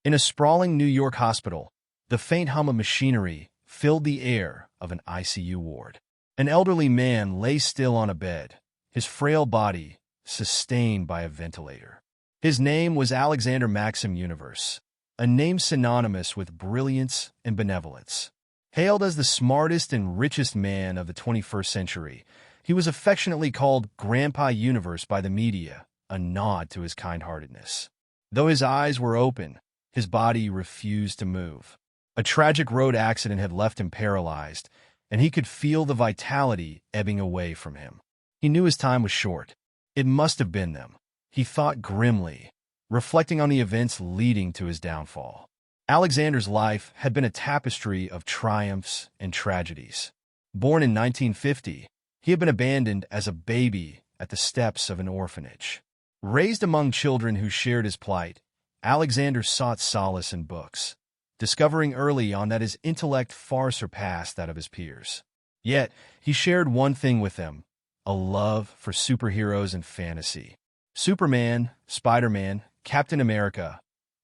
In a sprawling New York hospital, the faint hum of machinery filled the air of an ICU ward. An elderly man lay still on a bed, his frail body sustained by a ventilator. His name was Alexander Maxim Universe, a name synonymous with brilliance and benevolence. Hailed as the smartest and richest man of the 21st century, he was affectionately called Grandpa Universe by the media, a nod to his kind-heartedness. Though his eyes were open, his body refused to move. A tragic road accident had left him paralyzed, and he could feel the vitality ebbing away from him. He knew his time was short. It must have been them, he thought grimly, reflecting on the events leading to his downfall. Alexander's life had been a tapestry of triumphs and tragedies. Born in 1950, he had been abandoned as a baby at the steps of an orphanage. Raised among children who shared his plight, Alexander sought solace in books, discovering early on that his intellect far surpassed that of his peers. Yet, he shared one thing with them: a love for superheroes and fantasy. Superman, Spider-Man, Captain America,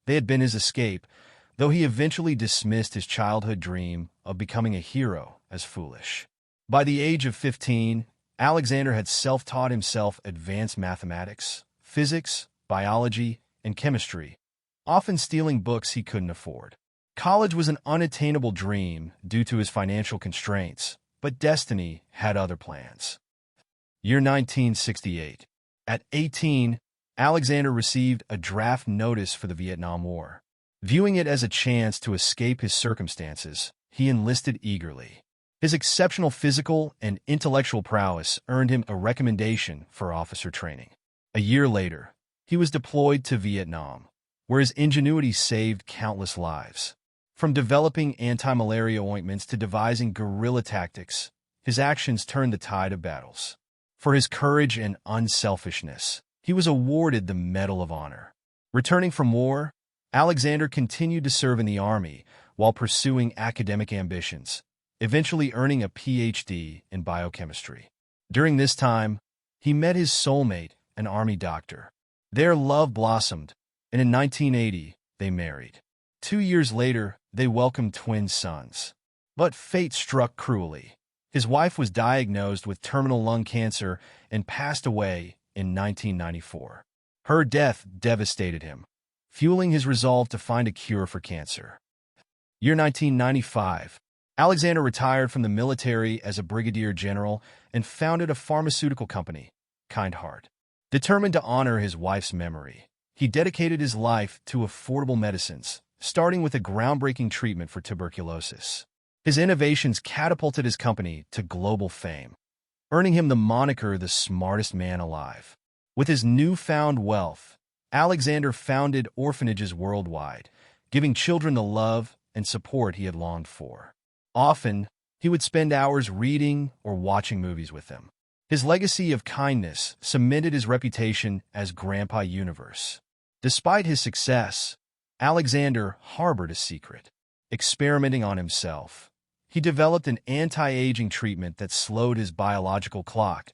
they had been his escape, though he eventually dismissed his childhood dream of becoming a hero as foolish. By the age of 15, Alexander had self-taught himself advanced mathematics, physics, biology, and chemistry, often stealing books he couldn't afford. College was an unattainable dream due to his financial constraints, but destiny had other plans. Year 1968. At 18, Alexander received a draft notice for the Vietnam War. Viewing it as a chance to escape his circumstances, he enlisted eagerly. His exceptional physical and intellectual prowess earned him a recommendation for officer training. A year later, he was deployed to Vietnam, where his ingenuity saved countless lives. From developing anti-malaria ointments to devising guerrilla tactics, his actions turned the tide of battles. For his courage and unselfishness, he was awarded the Medal of Honor. Returning from war, Alexander continued to serve in the Army while pursuing academic ambitions, eventually earning a PhD in biochemistry. During this time, he met his soulmate, an Army doctor. Their love blossomed, and in 1980, they married. 2 years later, they welcomed twin sons. But fate struck cruelly. His wife was diagnosed with terminal lung cancer and passed away in 1994. Her death devastated him, fueling his resolve to find a cure for cancer. Year 1995. Alexander retired from the military as a brigadier general and founded a pharmaceutical company, Kind Heart. Determined to honor his wife's memory, he dedicated his life to affordable medicines, starting with a groundbreaking treatment for tuberculosis. His innovations catapulted his company to global fame, earning him the moniker the smartest man alive. With his newfound wealth, Alexander founded orphanages worldwide, giving children the love and support he had longed for. Often, he would spend hours reading or watching movies with them. His legacy of kindness cemented his reputation as Grandpa Universe. Despite his success, Alexander harbored a secret. Experimenting on himself, he developed an anti-aging treatment that slowed his biological clock,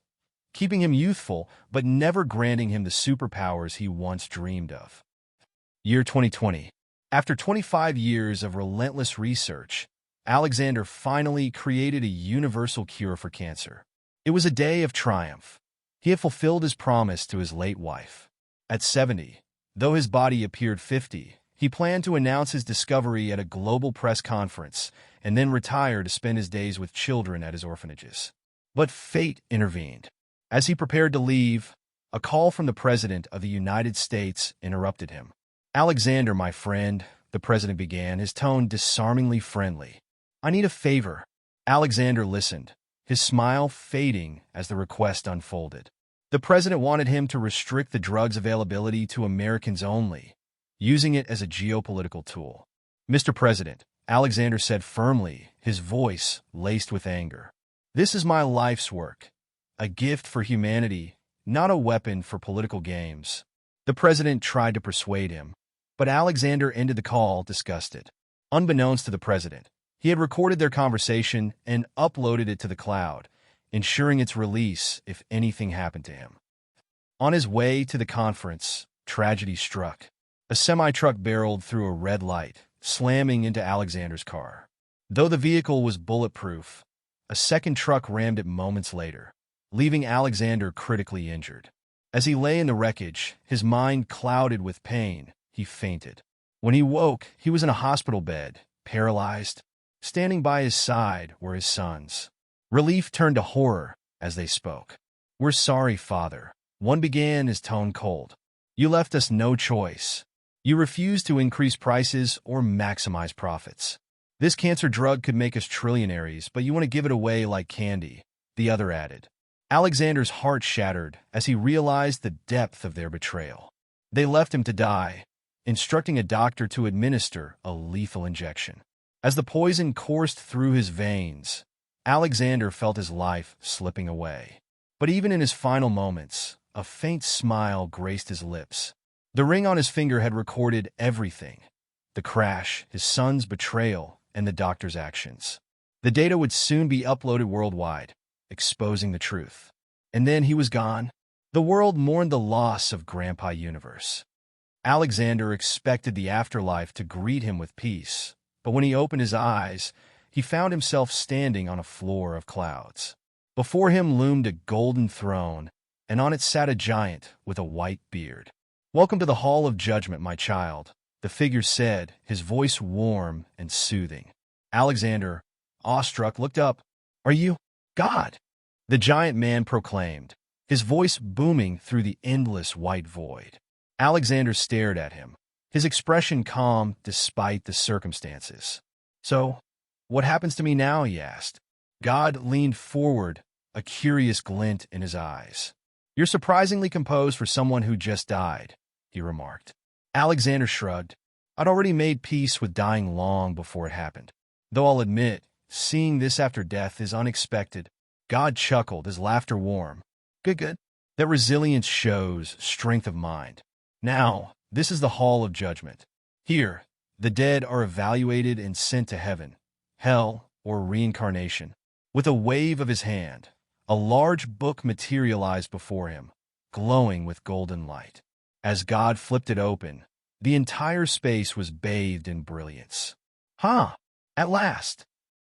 keeping him youthful but never granting him the superpowers he once dreamed of. Year 2020. After 25 years of relentless research, Alexander finally created a universal cure for cancer. It was a day of triumph. He had fulfilled his promise to his late wife. At 70, though his body appeared 50, he planned to announce his discovery at a global press conference and then retire to spend his days with children at his orphanages. But fate intervened. As he prepared to leave, a call from the President of the United States interrupted him. "Alexander, my friend," the President began, his tone disarmingly friendly. "I need a favor." Alexander listened, his smile fading as the request unfolded. The President wanted him to restrict the drug's availability to Americans only, using it as a geopolitical tool. "Mr. President," Alexander said firmly, his voice laced with anger, "this is my life's work, a gift for humanity, not a weapon for political games." The President tried to persuade him, but Alexander ended the call disgusted. Unbeknownst to the President, he had recorded their conversation and uploaded it to the cloud, ensuring its release if anything happened to him. On his way to the conference, tragedy struck. A semi-truck barreled through a red light, slamming into Alexander's car. Though the vehicle was bulletproof, a second truck rammed it moments later, leaving Alexander critically injured. As he lay in the wreckage, his mind clouded with pain, he fainted. When he woke, he was in a hospital bed, paralyzed. Standing by his side were his sons. Relief turned to horror as they spoke. "We're sorry, Father," one began, his tone cold. "You left us no choice. You refused to increase prices or maximize profits. This cancer drug could make us trillionaires, but you want to give it away like candy," the other added. Alexander's heart shattered as he realized the depth of their betrayal. They left him to die, instructing a doctor to administer a lethal injection. As the poison coursed through his veins, Alexander felt his life slipping away. But even in his final moments, a faint smile graced his lips. The ring on his finger had recorded everything: the crash, his son's betrayal, and the doctor's actions. The data would soon be uploaded worldwide, exposing the truth. And then he was gone. The world mourned the loss of Grandpa Universe. Alexander expected the afterlife to greet him with peace, but when he opened his eyes, he found himself standing on a floor of clouds. Before him loomed a golden throne, and on it sat a giant with a white beard. "Welcome to the Hall of Judgment, my child," the figure said, his voice warm and soothing. Alexander, awestruck, looked up. "Are you God?" the giant man proclaimed, his voice booming through the endless white void. Alexander stared at him, his expression calm despite the circumstances. "So, what happens to me now?" he asked. God leaned forward, a curious glint in his eyes. "You're surprisingly composed for someone who just died," he remarked. Alexander shrugged. "I'd already made peace with dying long before it happened. Though I'll admit, seeing this after death is unexpected." God chuckled, his laughter warm. Good. That resilience shows strength of mind. "Now, this is the Hall of Judgment. Here, the dead are evaluated and sent to heaven, hell, or reincarnation." With a wave of his hand, a large book materialized before him, glowing with golden light. As God flipped it open, the entire space was bathed in brilliance. "Huh! At last!"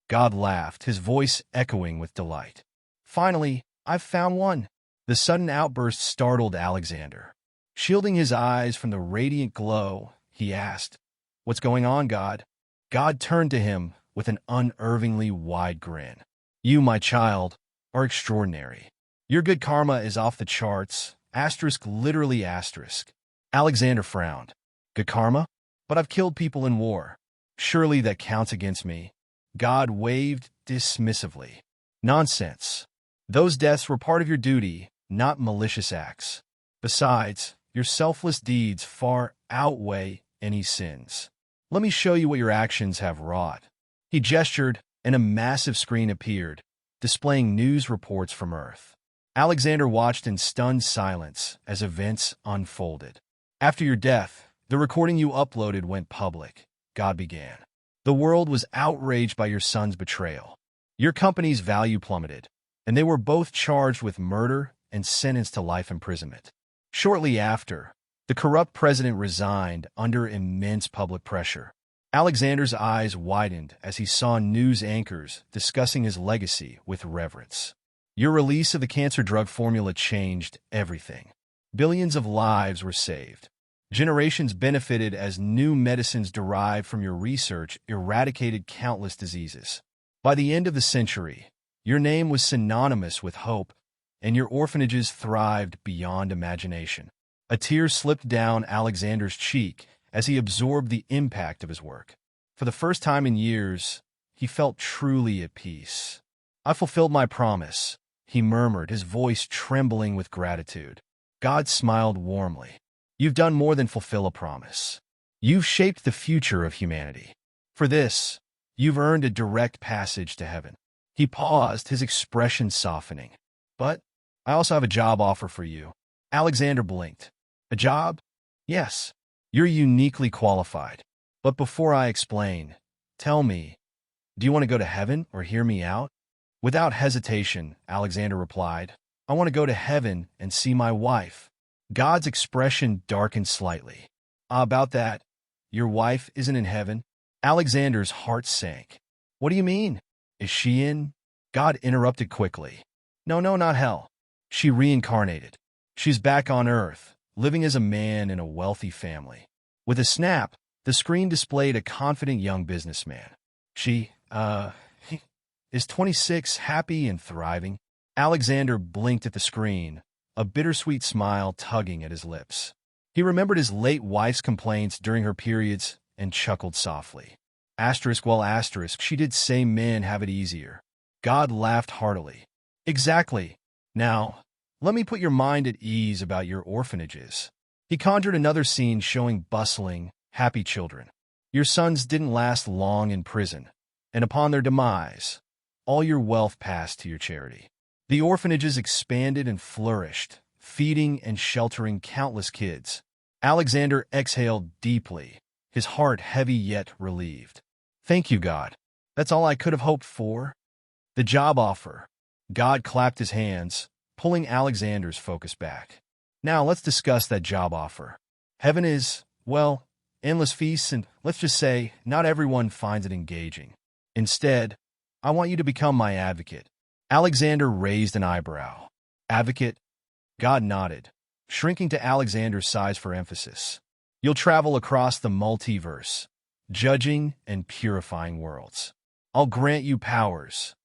God laughed, his voice echoing with delight. "Finally, I've found one." The sudden outburst startled Alexander. Shielding his eyes from the radiant glow, he asked, "What's going on, God?" God turned to him with an unervingly wide grin. "You, my child, are extraordinary. Your good karma is off the charts, asterisk, literally asterisk." Alexander frowned. "Good karma? But I've killed people in war. Surely that counts against me." God waved dismissively. "Nonsense. Those deaths were part of your duty, not malicious acts. Besides, your selfless deeds far outweigh any sins. Let me show you what your actions have wrought." He gestured, and a massive screen appeared, displaying news reports from Earth. Alexander watched in stunned silence as events unfolded. "After your death, the recording you uploaded went public," God began. "The world was outraged by your son's betrayal. Your company's value plummeted, and they were both charged with murder and sentenced to life imprisonment. Shortly after, the corrupt president resigned under immense public pressure." Alexander's eyes widened as he saw news anchors discussing his legacy with reverence. "Your release of the cancer drug formula changed everything. Billions of lives were saved. Generations benefited as new medicines derived from your research eradicated countless diseases. By the end of the century, your name was synonymous with hope, and your orphanages thrived beyond imagination." A tear slipped down Alexander's cheek as he absorbed the impact of his work. For the first time in years, he felt truly at peace. "I fulfilled my promise," he murmured, his voice trembling with gratitude. God smiled warmly. "You've done more than fulfill a promise. You've shaped the future of humanity. For this, you've earned a direct passage to heaven." He paused, his expression softening. "But I also have a job offer for you." Alexander blinked. "A job?" "Yes. You're uniquely qualified. But before I explain, tell me, do you want to go to heaven or hear me out?" Without hesitation, Alexander replied, "I want to go to heaven and see my wife." God's expression darkened slightly. About that, your wife isn't in heaven? Alexander's heart sank. What do you mean? Is she in? God interrupted quickly. No, no, not hell. She reincarnated. She's back on Earth, living as a man in a wealthy family. With a snap, the screen displayed a confident young businessman. She, is 26, happy and thriving. Alexander blinked at the screen, a bittersweet smile tugging at his lips. He remembered his late wife's complaints during her periods and chuckled softly. Asterisk, she did say men have it easier. God laughed heartily. Exactly. Now, let me put your mind at ease about your orphanages. He conjured another scene showing bustling, happy children. Your sons didn't last long in prison, and upon their demise, all your wealth passed to your charity. The orphanages expanded and flourished, feeding and sheltering countless kids. Alexander exhaled deeply, his heart heavy yet relieved. Thank you, God. That's all I could have hoped for. The job offer. God clapped his hands, pulling Alexander's focus back. Now let's discuss that job offer. Heaven is, well, endless feasts, and let's just say, not everyone finds it engaging. Instead, I want you to become my advocate. Alexander raised an eyebrow. Advocate? God nodded, shrinking to Alexander's size for emphasis. You'll travel across the multiverse, judging and purifying worlds. I'll grant you powers,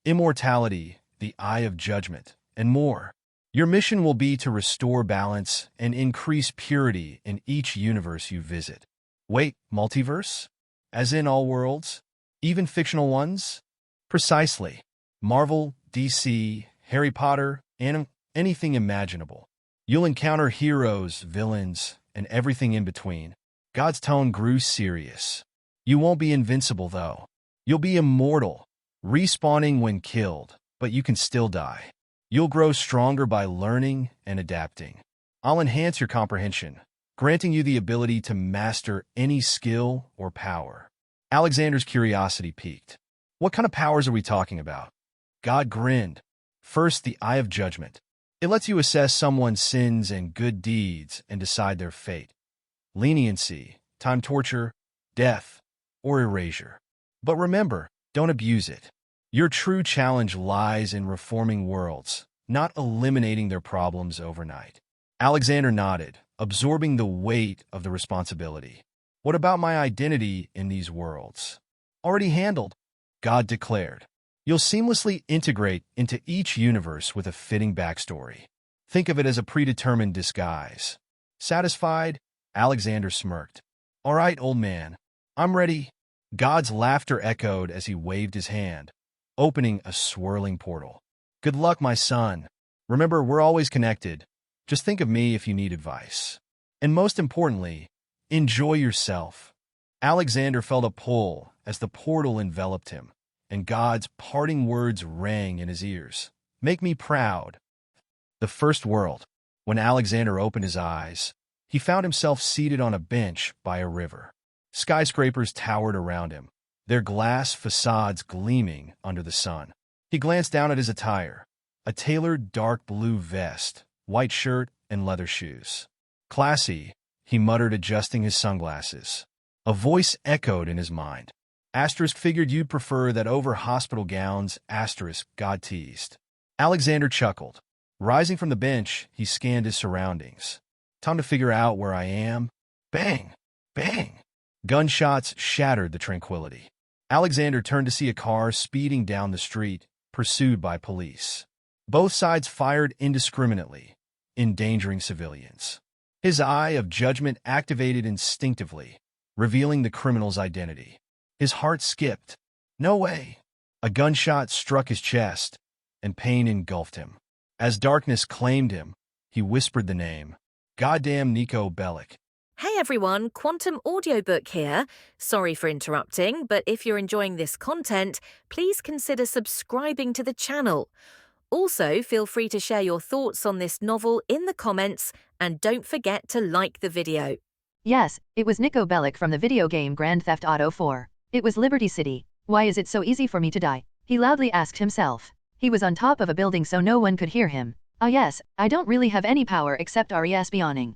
immortality, the eye of judgment, and more. Your mission will be to restore balance and increase purity in each universe you visit. Wait, multiverse? As in all worlds? Even fictional ones? Precisely. Marvel, DC, Harry Potter, and anything imaginable. You'll encounter heroes, villains, and everything in between. God's tone grew serious. You won't be invincible, though. You'll be immortal, respawning when killed, but you can still die. You'll grow stronger by learning and adapting. I'll enhance your comprehension, granting you the ability to master any skill or power. Alexander's curiosity piqued. What kind of powers are we talking about? God grinned. First, the eye of judgment. It lets you assess someone's sins and good deeds and decide their fate. Leniency, time torture, death, or erasure. But remember, don't abuse it. Your true challenge lies in reforming worlds, not eliminating their problems overnight. Alexander nodded, absorbing the weight of the responsibility. What about my identity in these worlds? Already handled, God declared. You'll seamlessly integrate into each universe with a fitting backstory. Think of it as a predetermined disguise. Satisfied? Alexander smirked. All right, old man. I'm ready. God's laughter echoed as he waved his hand, opening a swirling portal. Good luck, my son. Remember, we're always connected. Just think of me if you need advice. And most importantly, enjoy yourself. Alexander felt a pull as the portal enveloped him, and God's parting words rang in his ears. Make me proud. The first world. When Alexander opened his eyes, he found himself seated on a bench by a river. Skyscrapers towered around him, their glass facades gleaming under the sun. He glanced down at his attire, a tailored dark blue vest, white shirt, and leather shoes. Classy, he muttered, adjusting his sunglasses. A voice echoed in his mind. Asterisk, figured you'd prefer that over hospital gowns, asterisk, God teased. Alexander chuckled. Rising from the bench, he scanned his surroundings. Time to figure out where I am. Bang! Bang! Gunshots shattered the tranquility. Alexander turned to see a car speeding down the street, pursued by police. Both sides fired indiscriminately, endangering civilians. His eye of judgment activated instinctively, revealing the criminal's identity. His heart skipped. No way! A gunshot struck his chest, and pain engulfed him. As darkness claimed him, he whispered the name. Goddamn Nico Bellic. Hey everyone, Quantum Audiobook here. Sorry for interrupting, but if you're enjoying this content, please consider subscribing to the channel. Also, feel free to share your thoughts on this novel in the comments, and don't forget to like the video. Yes, it was Nico Bellic from the video game Grand Theft Auto 4. It was Liberty City. Why is it so easy for me to die? He loudly asked himself. He was on top of a building so no one could hear him. Ah yes, I don't really have any power except RES yawning.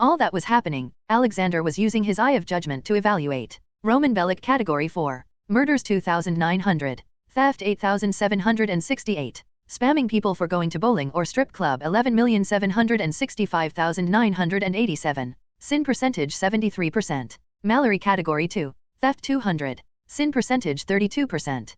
all that was happening, Alexander was using his eye of judgment to evaluate. Roman Bellic Category 4. Murders 2,900. Theft 8,768. Spamming people for going to bowling or strip club 11,765,987. Sin percentage 73%. Mallory Category 2. Theft 200. Sin percentage 32%.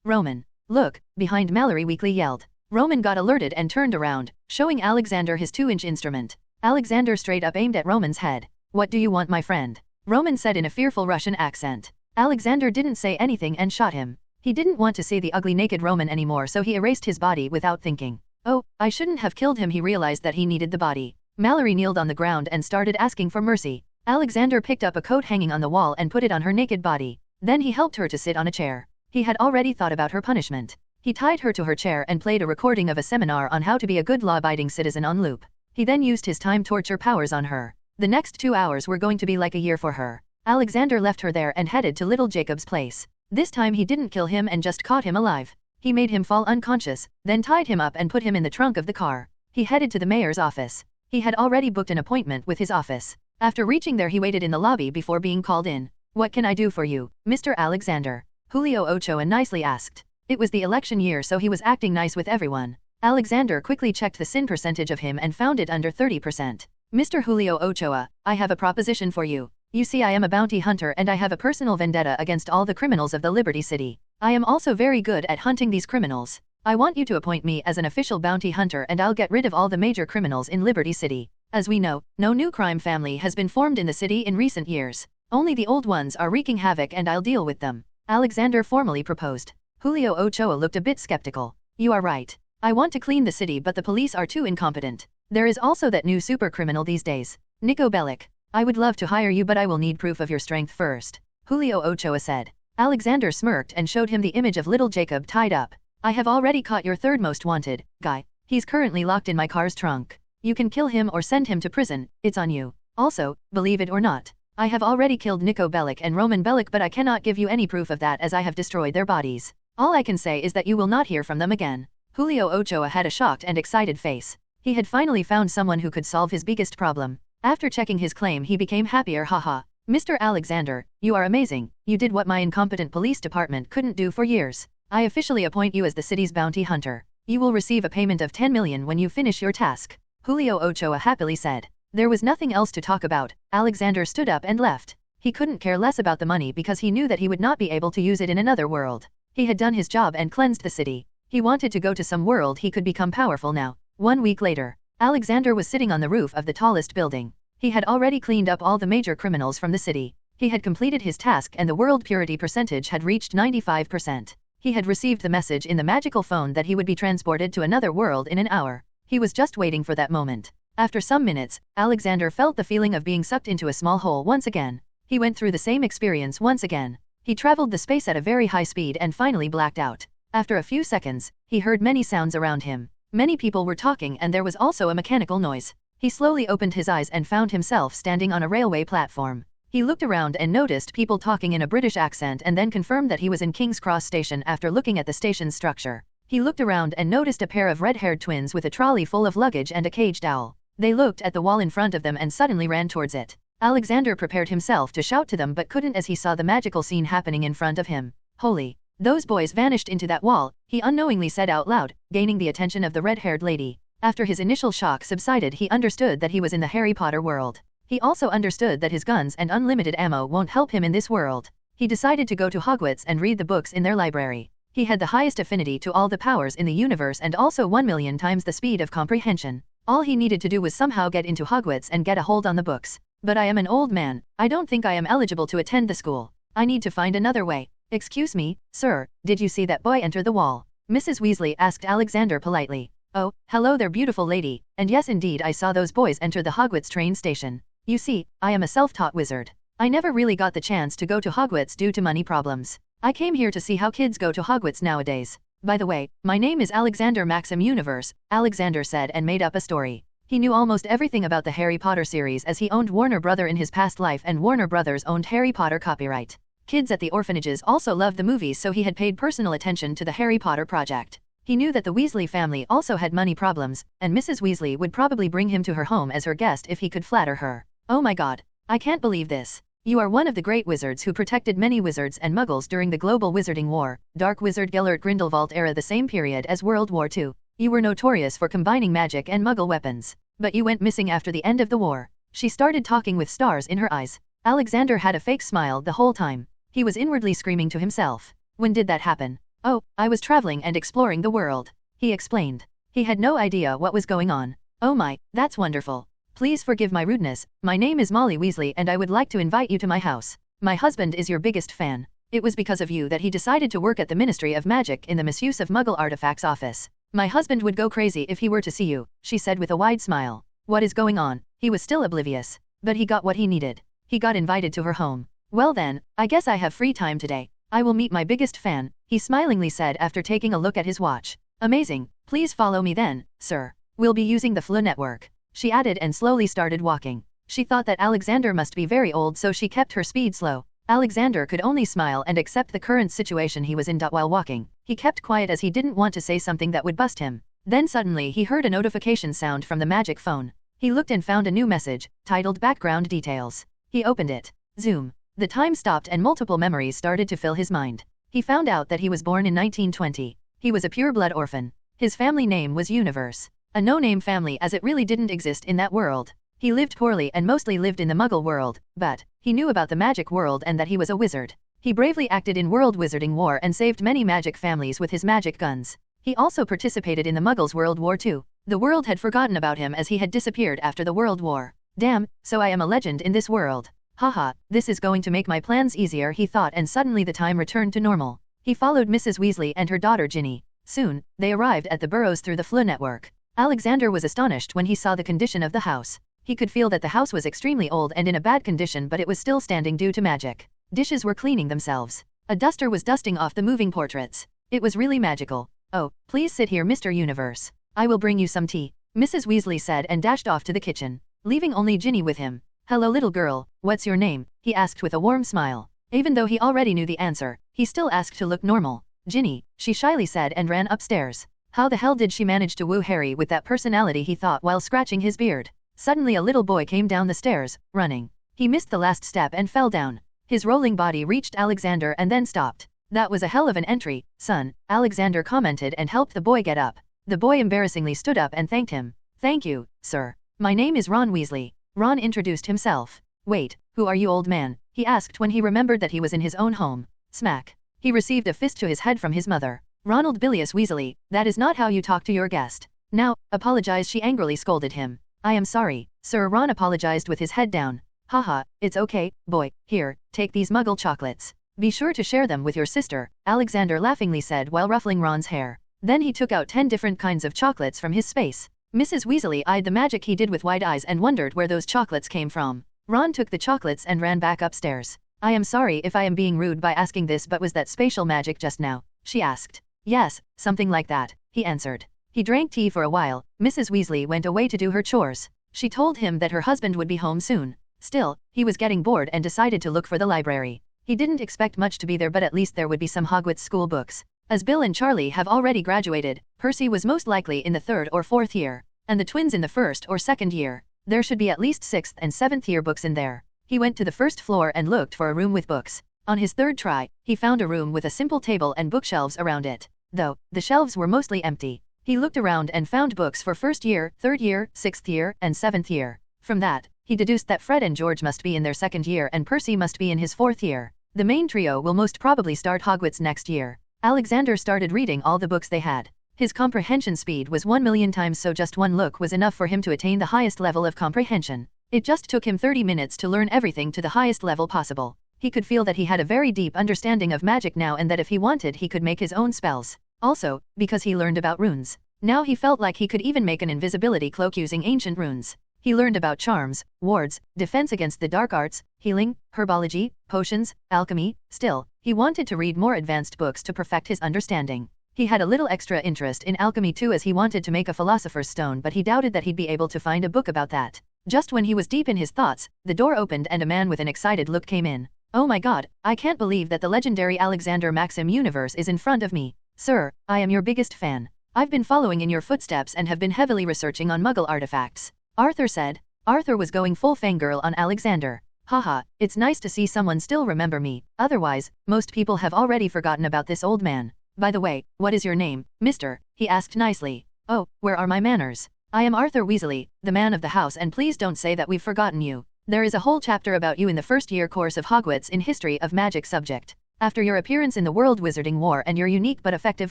Roman. Look, behind Mallory weakly yelled. Roman got alerted and turned around, showing Alexander his 2-inch instrument. Alexander straight up aimed at Roman's head. What do you want, my friend? Roman said in a fearful Russian accent. Alexander didn't say anything and shot him. He didn't want to see the ugly naked Roman anymore, so he erased his body without thinking. Oh, I shouldn't have killed him. He realized that he needed the body. Mallory kneeled on the ground and started asking for mercy. Alexander picked up a coat hanging on the wall and put it on her naked body. Then he helped her to sit on a chair. He had already thought about her punishment. He tied her to her chair and played a recording of a seminar on how to be a good law-abiding citizen on loop. He then used his time torture powers on her. The next 2 hours were going to be like a year for her. Alexander left her there and headed to little Jacob's place. This time he didn't kill him and just caught him alive. He made him fall unconscious, then tied him up and put him in the trunk of the car. He headed to the mayor's office. He had already booked an appointment with his office. After reaching there he waited in the lobby before being called in. "What can I do for you, Mr. Alexander?" Julio Ochoa nicely asked. It was the election year so he was acting nice with everyone. Alexander quickly checked the sin percentage of him and found it under 30%. "Mr. Julio Ochoa, I have a proposition for you. You see, I am a bounty hunter and I have a personal vendetta against all the criminals of the Liberty City. I am also very good at hunting these criminals. I want you to appoint me as an official bounty hunter and I'll get rid of all the major criminals in Liberty City. As we know, no new crime family has been formed in the city in recent years. Only the old ones are wreaking havoc and I'll deal with them." Alexander formally proposed. Julio Ochoa looked a bit skeptical. "You are right. I want to clean the city but the police are too incompetent. There is also that new super criminal these days, Nico Bellic. I would love to hire you but I will need proof of your strength first," Julio Ochoa said. Alexander smirked and showed him the image of little Jacob tied up. "I have already caught your third most wanted guy. He's currently locked in my car's trunk. You can kill him or send him to prison, it's on you. Also, believe it or not, I have already killed Nico Bellic and Roman Bellic but I cannot give you any proof of that as I have destroyed their bodies. All I can say is that you will not hear from them again." Julio Ochoa had a shocked and excited face. He had finally found someone who could solve his biggest problem. After checking his claim he became happier. "Haha. Mr. Alexander, you are amazing. You did what my incompetent police department couldn't do for years. I officially appoint you as the city's bounty hunter. You will receive a payment of 10 million when you finish your task," Julio Ochoa happily said. There was nothing else to talk about. Alexander stood up and left. He couldn't care less about the money because he knew that he would not be able to use it in another world. He had done his job and cleansed the city. He wanted to go to some world he could become powerful now. 1 week later, Alexander was sitting on the roof of the tallest building. He had already cleaned up all the major criminals from the city. He had completed his task and the world purity percentage had reached 95%. He had received the message in the magical phone that he would be transported to another world in an hour. He was just waiting for that moment. After some minutes, Alexander felt the feeling of being sucked into a small hole once again. He went through the same experience once again. He traveled the space at a very high speed and finally blacked out. After a few seconds, he heard many sounds around him. Many people were talking and there was also a mechanical noise. He slowly opened his eyes and found himself standing on a railway platform. He looked around and noticed people talking in a British accent and then confirmed that he was in King's Cross Station after looking at the station's structure. He looked around and noticed a pair of red-haired twins with a trolley full of luggage and a caged owl. They looked at the wall in front of them and suddenly ran towards it. Alexander prepared himself to shout to them but couldn't as he saw the magical scene happening in front of him. "Holy! Those boys vanished into that wall," he unknowingly said out loud, gaining the attention of the red-haired lady. After his initial shock subsided he understood that he was in the Harry Potter world. He also understood that his guns and unlimited ammo won't help him in this world. He decided to go to Hogwarts and read the books in their library. He had the highest affinity to all the powers in the universe and also 1,000,000 times the speed of comprehension. All he needed to do was somehow get into Hogwarts and get a hold on the books. "But I am an old man. I don't think I am eligible to attend the school. I need to find another way." "Excuse me, sir, did you see that boy enter the wall?" Mrs. Weasley asked Alexander politely. "Oh, hello there beautiful lady, and yes indeed I saw those boys enter the Hogwarts train station. You see, I am a self-taught wizard. I never really got the chance to go to Hogwarts due to money problems. I came here to see how kids go to Hogwarts nowadays. By the way, my name is Alexander Maxim Universe," Alexander said and made up a story. He knew almost everything about the Harry Potter series as he owned Warner Brother in his past life and Warner Brothers owned Harry Potter copyright. Kids at the orphanages also loved the movies so he had paid personal attention to the Harry Potter project. He knew that the Weasley family also had money problems, and Mrs. Weasley would probably bring him to her home as her guest if he could flatter her. "Oh my god. I can't believe this. You are one of the great wizards who protected many wizards and muggles during the global wizarding war, Dark Wizard Gellert Grindelwald era, the same period as World War II. You were notorious for combining magic and muggle weapons. But you went missing after the end of the war." She started talking with stars in her eyes. Alexander had a fake smile the whole time. He was inwardly screaming to himself. "When did that happen?" "Oh, I was traveling and exploring the world," he explained. He had no idea what was going on. "Oh my, that's wonderful. Please forgive my rudeness. My name is Molly Weasley and I would like to invite you to my house. My husband is your biggest fan. It was because of you that he decided to work at the Ministry of Magic in the Misuse of Muggle Artifacts office. My husband would go crazy if he were to see you, she said with a wide smile. What is going on? He was still oblivious. But he got what he needed. He got invited to her home. Well then, I guess I have free time today. I will meet my biggest fan, he smilingly said after taking a look at his watch. Amazing, please follow me then, sir. We'll be using the FLU network, she added and slowly started walking. She thought that Alexander must be very old, so she kept her speed slow. Alexander could only smile and accept the current situation he was in. While walking, he kept quiet as he didn't want to say something that would bust him. Then suddenly he heard a notification sound from the magic phone. He looked and found a new message, titled Background Details. He opened it. Zoom. The time stopped and multiple memories started to fill his mind. He found out that he was born in 1920. He was a pure-blood orphan. His family name was Universe. A no-name family, as it really didn't exist in that world. He lived poorly and mostly lived in the Muggle world, but he knew about the magic world and that he was a wizard. He bravely acted in World Wizarding War and saved many magic families with his magic guns. He also participated in the Muggles' World War II. The world had forgotten about him as he had disappeared after the World War. Damn, so I am a legend in this world. Haha, this is going to make my plans easier, he thought, and suddenly the time returned to normal. He followed Mrs. Weasley and her daughter Ginny. Soon, they arrived at the Burrows through the FLU network. Alexander was astonished when he saw the condition of the house. He could feel that the house was extremely old and in a bad condition, but it was still standing due to magic. Dishes were cleaning themselves. A duster was dusting off the moving portraits. It was really magical. Oh, please sit here, Mr. Universe. I will bring you some tea, Mrs. Weasley said and dashed off to the kitchen, leaving only Ginny with him. Hello little girl, what's your name? He asked with a warm smile. Even though he already knew the answer, he still asked to look normal. Ginny, she shyly said and ran upstairs. How the hell did she manage to woo Harry with that personality, he thought while scratching his beard. Suddenly a little boy came down the stairs, running. He missed the last step and fell down. His rolling body reached Alexander and then stopped. That was a hell of an entry, son, Alexander commented and helped the boy get up. The boy embarrassingly stood up and thanked him. Thank you, sir. My name is Ron Weasley. Ron introduced himself. Wait, who are you, old man? He asked when he remembered that he was in his own home. Smack. He received a fist to his head from his mother. Ronald Bilious Weasley, that is not how you talk to your guest. Now, apologize, she angrily scolded him. I am sorry, sir. Ron apologized with his head down. Haha, it's okay, boy. Here, take these Muggle chocolates. Be sure to share them with your sister, Alexander laughingly said while ruffling Ron's hair. Then he took out 10 different kinds of chocolates from his space. Mrs. Weasley eyed the magic he did with wide eyes and wondered where those chocolates came from. Ron took the chocolates and ran back upstairs. I am sorry if I am being rude by asking this, but was that spatial magic just now? She asked. Yes, something like that, he answered. He drank tea for a while. Mrs. Weasley went away to do her chores. She told him that her husband would be home soon. Still, he was getting bored and decided to look for the library. He didn't expect much to be there, but at least there would be some Hogwarts school books. As Bill and Charlie have already graduated, Percy was most likely in the 3rd or 4th year, and the twins in the 1st or 2nd year. There should be at least 6th and 7th year books in there. He went to the 1st floor and looked for a room with books. On his 3rd try, he found a room with a simple table and bookshelves around it. Though, the shelves were mostly empty. He looked around and found books for 1st year, 3rd year, 6th year, and 7th year. From that, he deduced that Fred and George must be in their 2nd year and Percy must be in his 4th year. The main trio will most probably start Hogwarts next year. Alexander started reading all the books they had. His comprehension speed was 1,000,000 times, so just one look was enough for him to attain the highest level of comprehension. It just took him 30 minutes to learn everything to the highest level possible. He could feel that he had a very deep understanding of magic now, and that if he wanted he could make his own spells. Also, because he learned about runes. Now he felt like he could even make an invisibility cloak using ancient runes. He learned about charms, wards, defense against the dark arts, healing, herbology, potions, alchemy. Still, he wanted to read more advanced books to perfect his understanding. He had a little extra interest in alchemy too, as he wanted to make a philosopher's stone, but he doubted that he'd be able to find a book about that. Just when he was deep in his thoughts, the door opened and a man with an excited look came in. Oh my god, I can't believe that the legendary Alexander Maxim Universe is in front of me. Sir, I am your biggest fan. I've been following in your footsteps and have been heavily researching on Muggle artifacts, Arthur said. Arthur was going full fangirl on Alexander. Haha, it's nice to see someone still remember me. Otherwise, most people have already forgotten about this old man. By the way, what is your name, mister? He asked nicely. Oh, where are my manners? I am Arthur Weasley, the man of the house, and please don't say that we've forgotten you. There is a whole chapter about you in the 1st year course of Hogwarts in History of Magic subject. After your appearance in the World Wizarding War and your unique but effective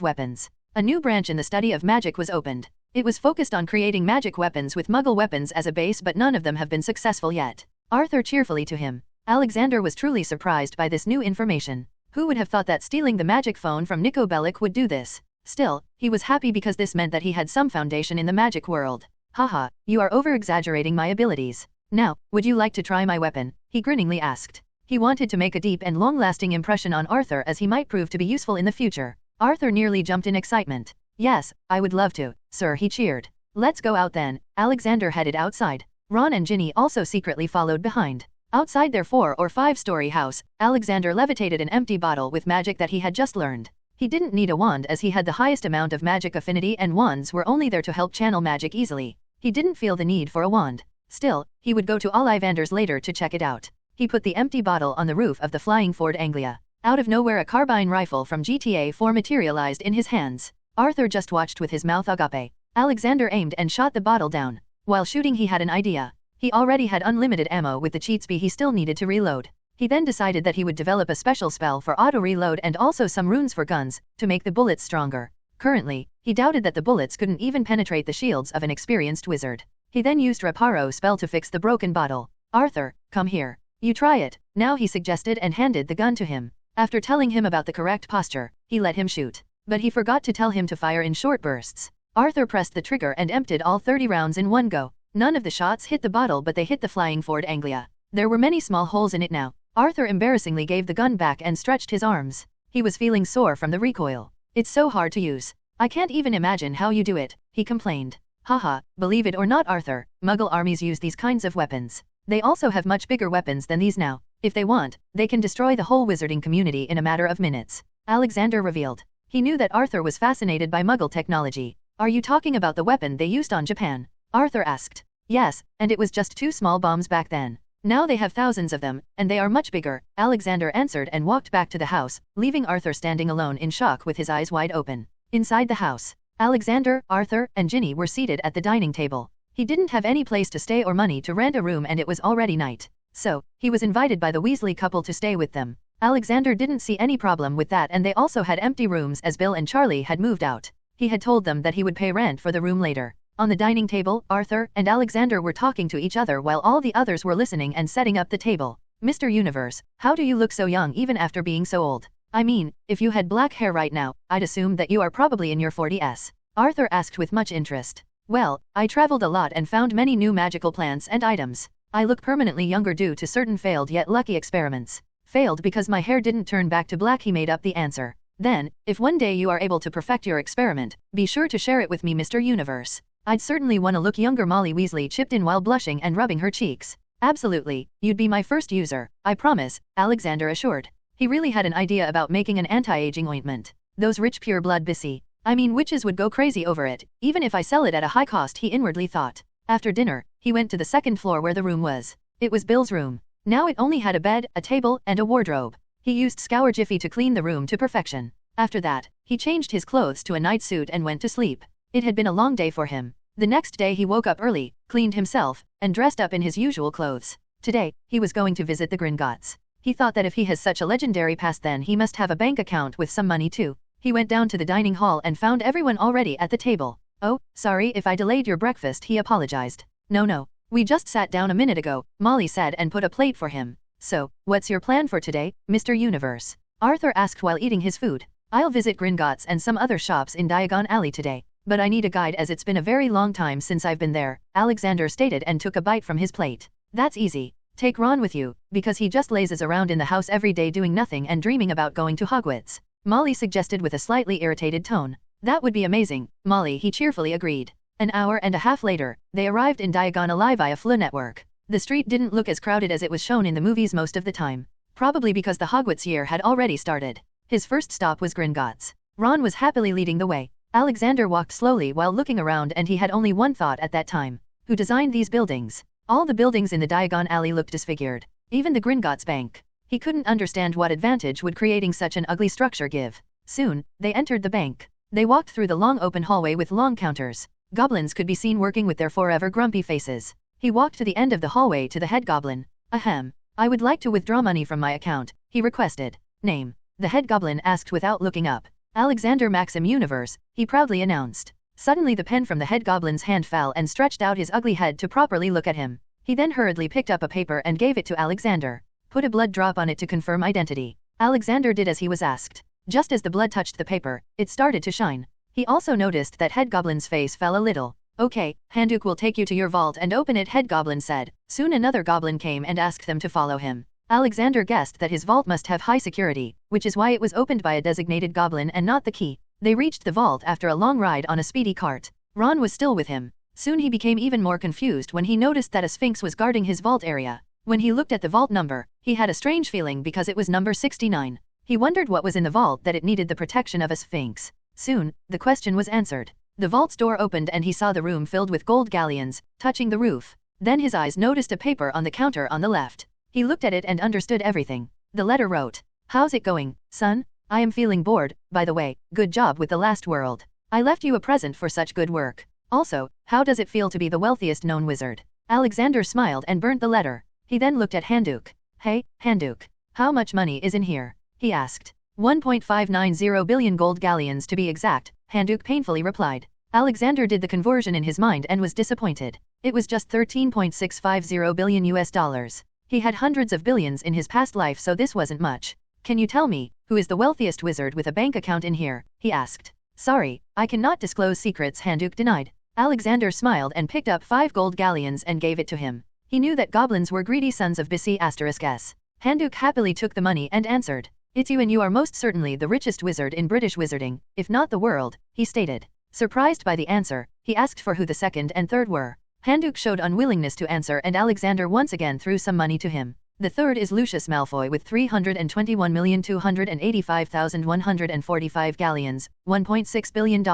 weapons, a new branch in the study of magic was opened. It was focused on creating magic weapons with Muggle weapons as a base, but none of them have been successful yet. Arthur cheerfully to him. Alexander was truly surprised by this new information. Who would have thought that stealing the magic phone from Nico Bellic would do this? Still, he was happy because this meant that he had some foundation in the magic world. Haha, you are over-exaggerating my abilities. Now, would you like to try my weapon? He grinningly asked. He wanted to make a deep and long-lasting impression on Arthur as he might prove to be useful in the future. Arthur nearly jumped in excitement. Yes, I would love to, sir, he cheered. Let's go out then. Alexander headed outside. Ron and Ginny also secretly followed behind. Outside their 4- or 5-story house, Alexander levitated an empty bottle with magic that he had just learned. He didn't need a wand as he had the highest amount of magic affinity and wands were only there to help channel magic easily. He didn't feel the need for a wand. Still, he would go to Ollivanders later to check it out. He put the empty bottle on the roof of the flying Ford Anglia. Out of nowhere a carbine rifle from GTA 4 materialized in his hands. Arthur just watched with his mouth agape. Alexander aimed and shot the bottle down. While shooting he had an idea. He already had unlimited ammo with the cheat speed he still needed to reload. He then decided that he would develop a special spell for auto-reload and also some runes for guns, to make the bullets stronger. Currently, he doubted that the bullets couldn't even penetrate the shields of an experienced wizard. He then used Reparo spell to fix the broken bottle. Arthur, come here. You try it, now he suggested and handed the gun to him. After telling him about the correct posture, he let him shoot. But he forgot to tell him to fire in short bursts. Arthur pressed the trigger and emptied all 30 rounds in one go. None of the shots hit the bottle but they hit the flying Ford Anglia. There were many small holes in it now. Arthur embarrassingly gave the gun back and stretched his arms. He was feeling sore from the recoil. It's so hard to use. I can't even imagine how you do it, he complained. Haha, believe it or not Arthur, Muggle armies use these kinds of weapons. They also have much bigger weapons than these now. If they want, they can destroy the whole wizarding community in a matter of minutes. Alexander revealed. He knew that Arthur was fascinated by Muggle technology. Are you talking about the weapon they used on Japan? Arthur asked. Yes, and it was just 2 small bombs back then. Now they have thousands of them, and they are much bigger, Alexander answered and walked back to the house, leaving Arthur standing alone in shock with his eyes wide open. Inside the house, Alexander, Arthur, and Ginny were seated at the dining table. He didn't have any place to stay or money to rent a room and it was already night. So, he was invited by the Weasley couple to stay with them. Alexander didn't see any problem with that and they also had empty rooms as Bill and Charlie had moved out. He had told them that he would pay rent for the room later. On the dining table, Arthur and Alexander were talking to each other while all the others were listening and setting up the table. Mr. Universe, how do you look so young even after being so old? I mean, if you had black hair right now, I'd assume that you are probably in your 40s. Arthur asked with much interest. Well, I traveled a lot and found many new magical plants and items. I look permanently younger due to certain failed yet lucky experiments. Failed because my hair didn't turn back to black, he made up the answer. Then, if one day you are able to perfect your experiment, be sure to share it with me, Mr. Universe. I'd certainly want to look younger, Molly Weasley chipped in while blushing and rubbing her cheeks. Absolutely, you'd be my first user, I promise, Alexander assured. He really had an idea about making an anti-aging ointment. Those rich pure blood Bissy. I mean witches would go crazy over it, even if I sell it at a high cost, he inwardly thought. After dinner, he went to the second floor where the room was. It was Bill's room. Now it only had a bed, a table, and a wardrobe. He used Scour Jiffy to clean the room to perfection. After that, he changed his clothes to a night suit and went to sleep. It had been a long day for him. The next day he woke up early, cleaned himself, and dressed up in his usual clothes. Today, he was going to visit the Gringotts. He thought that if he has such a legendary past then he must have a bank account with some money too. He went down to the dining hall and found everyone already at the table. Oh, sorry if I delayed your breakfast, he apologized. No. We just sat down a minute ago, Molly said and put a plate for him. So, what's your plan for today, Mr. Universe? Arthur asked while eating his food. I'll visit Gringotts and some other shops in Diagon Alley today, but I need a guide as it's been a very long time since I've been there, Alexander stated and took a bite from his plate. That's easy. Take Ron with you, because he just lazes around in the house every day doing nothing and dreaming about going to Hogwarts, Molly suggested with a slightly irritated tone. That would be amazing, Molly, he cheerfully agreed. An hour and a half later, they arrived in Diagon Alley via Flu Network. The street didn't look as crowded as it was shown in the movies most of the time, probably because the Hogwarts year had already started. His first stop was Gringotts. Ron was happily leading the way. Alexander walked slowly while looking around and he had only one thought at that time. Who designed these buildings? All the buildings in the Diagon Alley looked disfigured. Even the Gringotts Bank. He couldn't understand what advantage would creating such an ugly structure give. Soon, they entered the bank. They walked through the long open hallway with long counters. Goblins could be seen working with their forever grumpy faces. He walked to the end of the hallway to the head goblin. Ahem. I would like to withdraw money from my account, he requested. Name? The head goblin asked without looking up. Alexander Maxim Universe, he proudly announced. Suddenly the pen from the head goblin's hand fell and stretched out his ugly head to properly look at him. He then hurriedly picked up a paper and gave it to Alexander. Put a blood drop on it to confirm identity. Alexander did as he was asked. Just as the blood touched the paper, it started to shine. He also noticed that Head Goblin's face fell a little. Okay, Handuk will take you to your vault and open it, Head Goblin said. Soon another goblin came and asked them to follow him. Alexander guessed that his vault must have high security, which is why it was opened by a designated goblin and not the key. They reached the vault after a long ride on a speedy cart. Ron was still with him. Soon he became even more confused when he noticed that a sphinx was guarding his vault area. When he looked at the vault number, he had a strange feeling because it was number 69. He wondered what was in the vault that it needed the protection of a sphinx. Soon, the question was answered. The vault's door opened and he saw the room filled with gold galleons, touching the roof. Then his eyes noticed a paper on the counter on the left. He looked at it and understood everything. The letter wrote, "How's it going, son? I am feeling bored, by the way, good job with the last world. I left you a present for such good work. Also, how does it feel to be the wealthiest known wizard?" Alexander smiled and burnt the letter. He then looked at Handuk. "Hey, Handuk, how much money is in here?" he asked. 1.590 billion gold galleons to be exact, Handuk painfully replied. Alexander did the conversion in his mind and was disappointed. It was just 13.650 billion US dollars. He had hundreds of billions in his past life, so this wasn't much. "Can you tell me, who is the wealthiest wizard with a bank account in here?" he asked. "Sorry, I cannot disclose secrets," Handuk denied. Alexander smiled and picked up 5 gold galleons and gave it to him. He knew that goblins were greedy sons of Bisi *s. Handuk happily took the money and answered. "It's you, and you are most certainly the richest wizard in British wizarding, if not the world," he stated. Surprised by the answer, he asked for who the second and third were. Handuk showed unwillingness to answer and Alexander once again threw some money to him. The third is Lucius Malfoy with 321,285,145 galleons, $1.6 billion,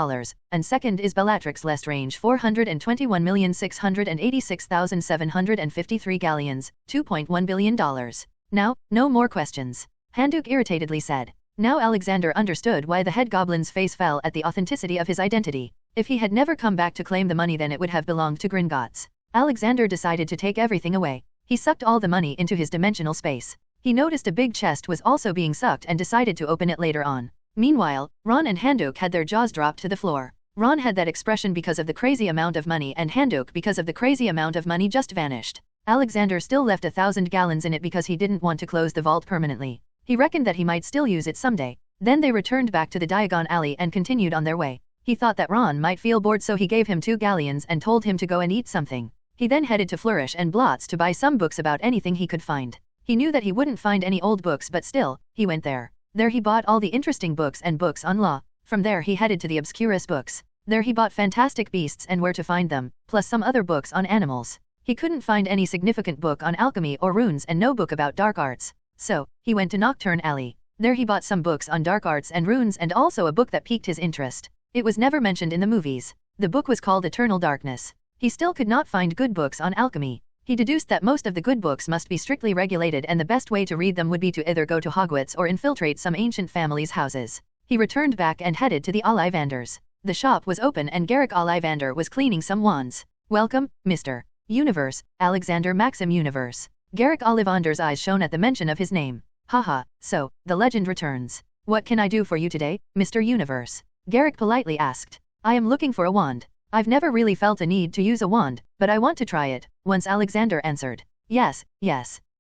and second is Bellatrix Lestrange 421,686,753 galleons, $2.1 billion. "Now, no more questions," Handuk irritatedly said. Now Alexander understood why the head goblin's face fell at the authenticity of his identity. If he had never come back to claim the money, then it would have belonged to Gringotts. Alexander decided to take everything away. He sucked all the money into his dimensional space. He noticed a big chest was also being sucked and decided to open it later on. Meanwhile, Ron and Handuk had their jaws dropped to the floor. Ron had that expression because of the crazy amount of money, and Handuk because of the crazy amount of money just vanished. Alexander still left 1,000 gallons in it because he didn't want to close the vault permanently. He reckoned that he might still use it someday. Then they returned back to the Diagon Alley and continued on their way. He thought that Ron might feel bored, so he gave him 2 galleons and told him to go and eat something. He then headed to Flourish and Blotz to buy some books about anything he could find. He knew that he wouldn't find any old books, but still, he went there. There he bought all the interesting books and books on law. From there he headed to the Obscurus books. There he bought Fantastic Beasts and Where to Find Them, plus some other books on animals. He couldn't find any significant book on alchemy or runes and no book about dark arts. So, he went to Nocturne Alley. There he bought some books on dark arts and runes and also a book that piqued his interest. It was never mentioned in the movies. The book was called Eternal Darkness. He still could not find good books on alchemy. He deduced that most of the good books must be strictly regulated and the best way to read them would be to either go to Hogwarts or infiltrate some ancient family's houses. He returned back and headed to the Ollivanders. The shop was open and Garrick Ollivander was cleaning some wands. "Welcome, Mr. Universe, Alexander Maxim Universe." Garrick Ollivander's eyes shone at the mention of his name. "Haha, so, the legend returns. What can I do for you today, Mr. Universe?" Garrick politely asked. "I am looking for a wand. I've never really felt a need to use a wand, but I want to try it," once Alexander answered. Yes.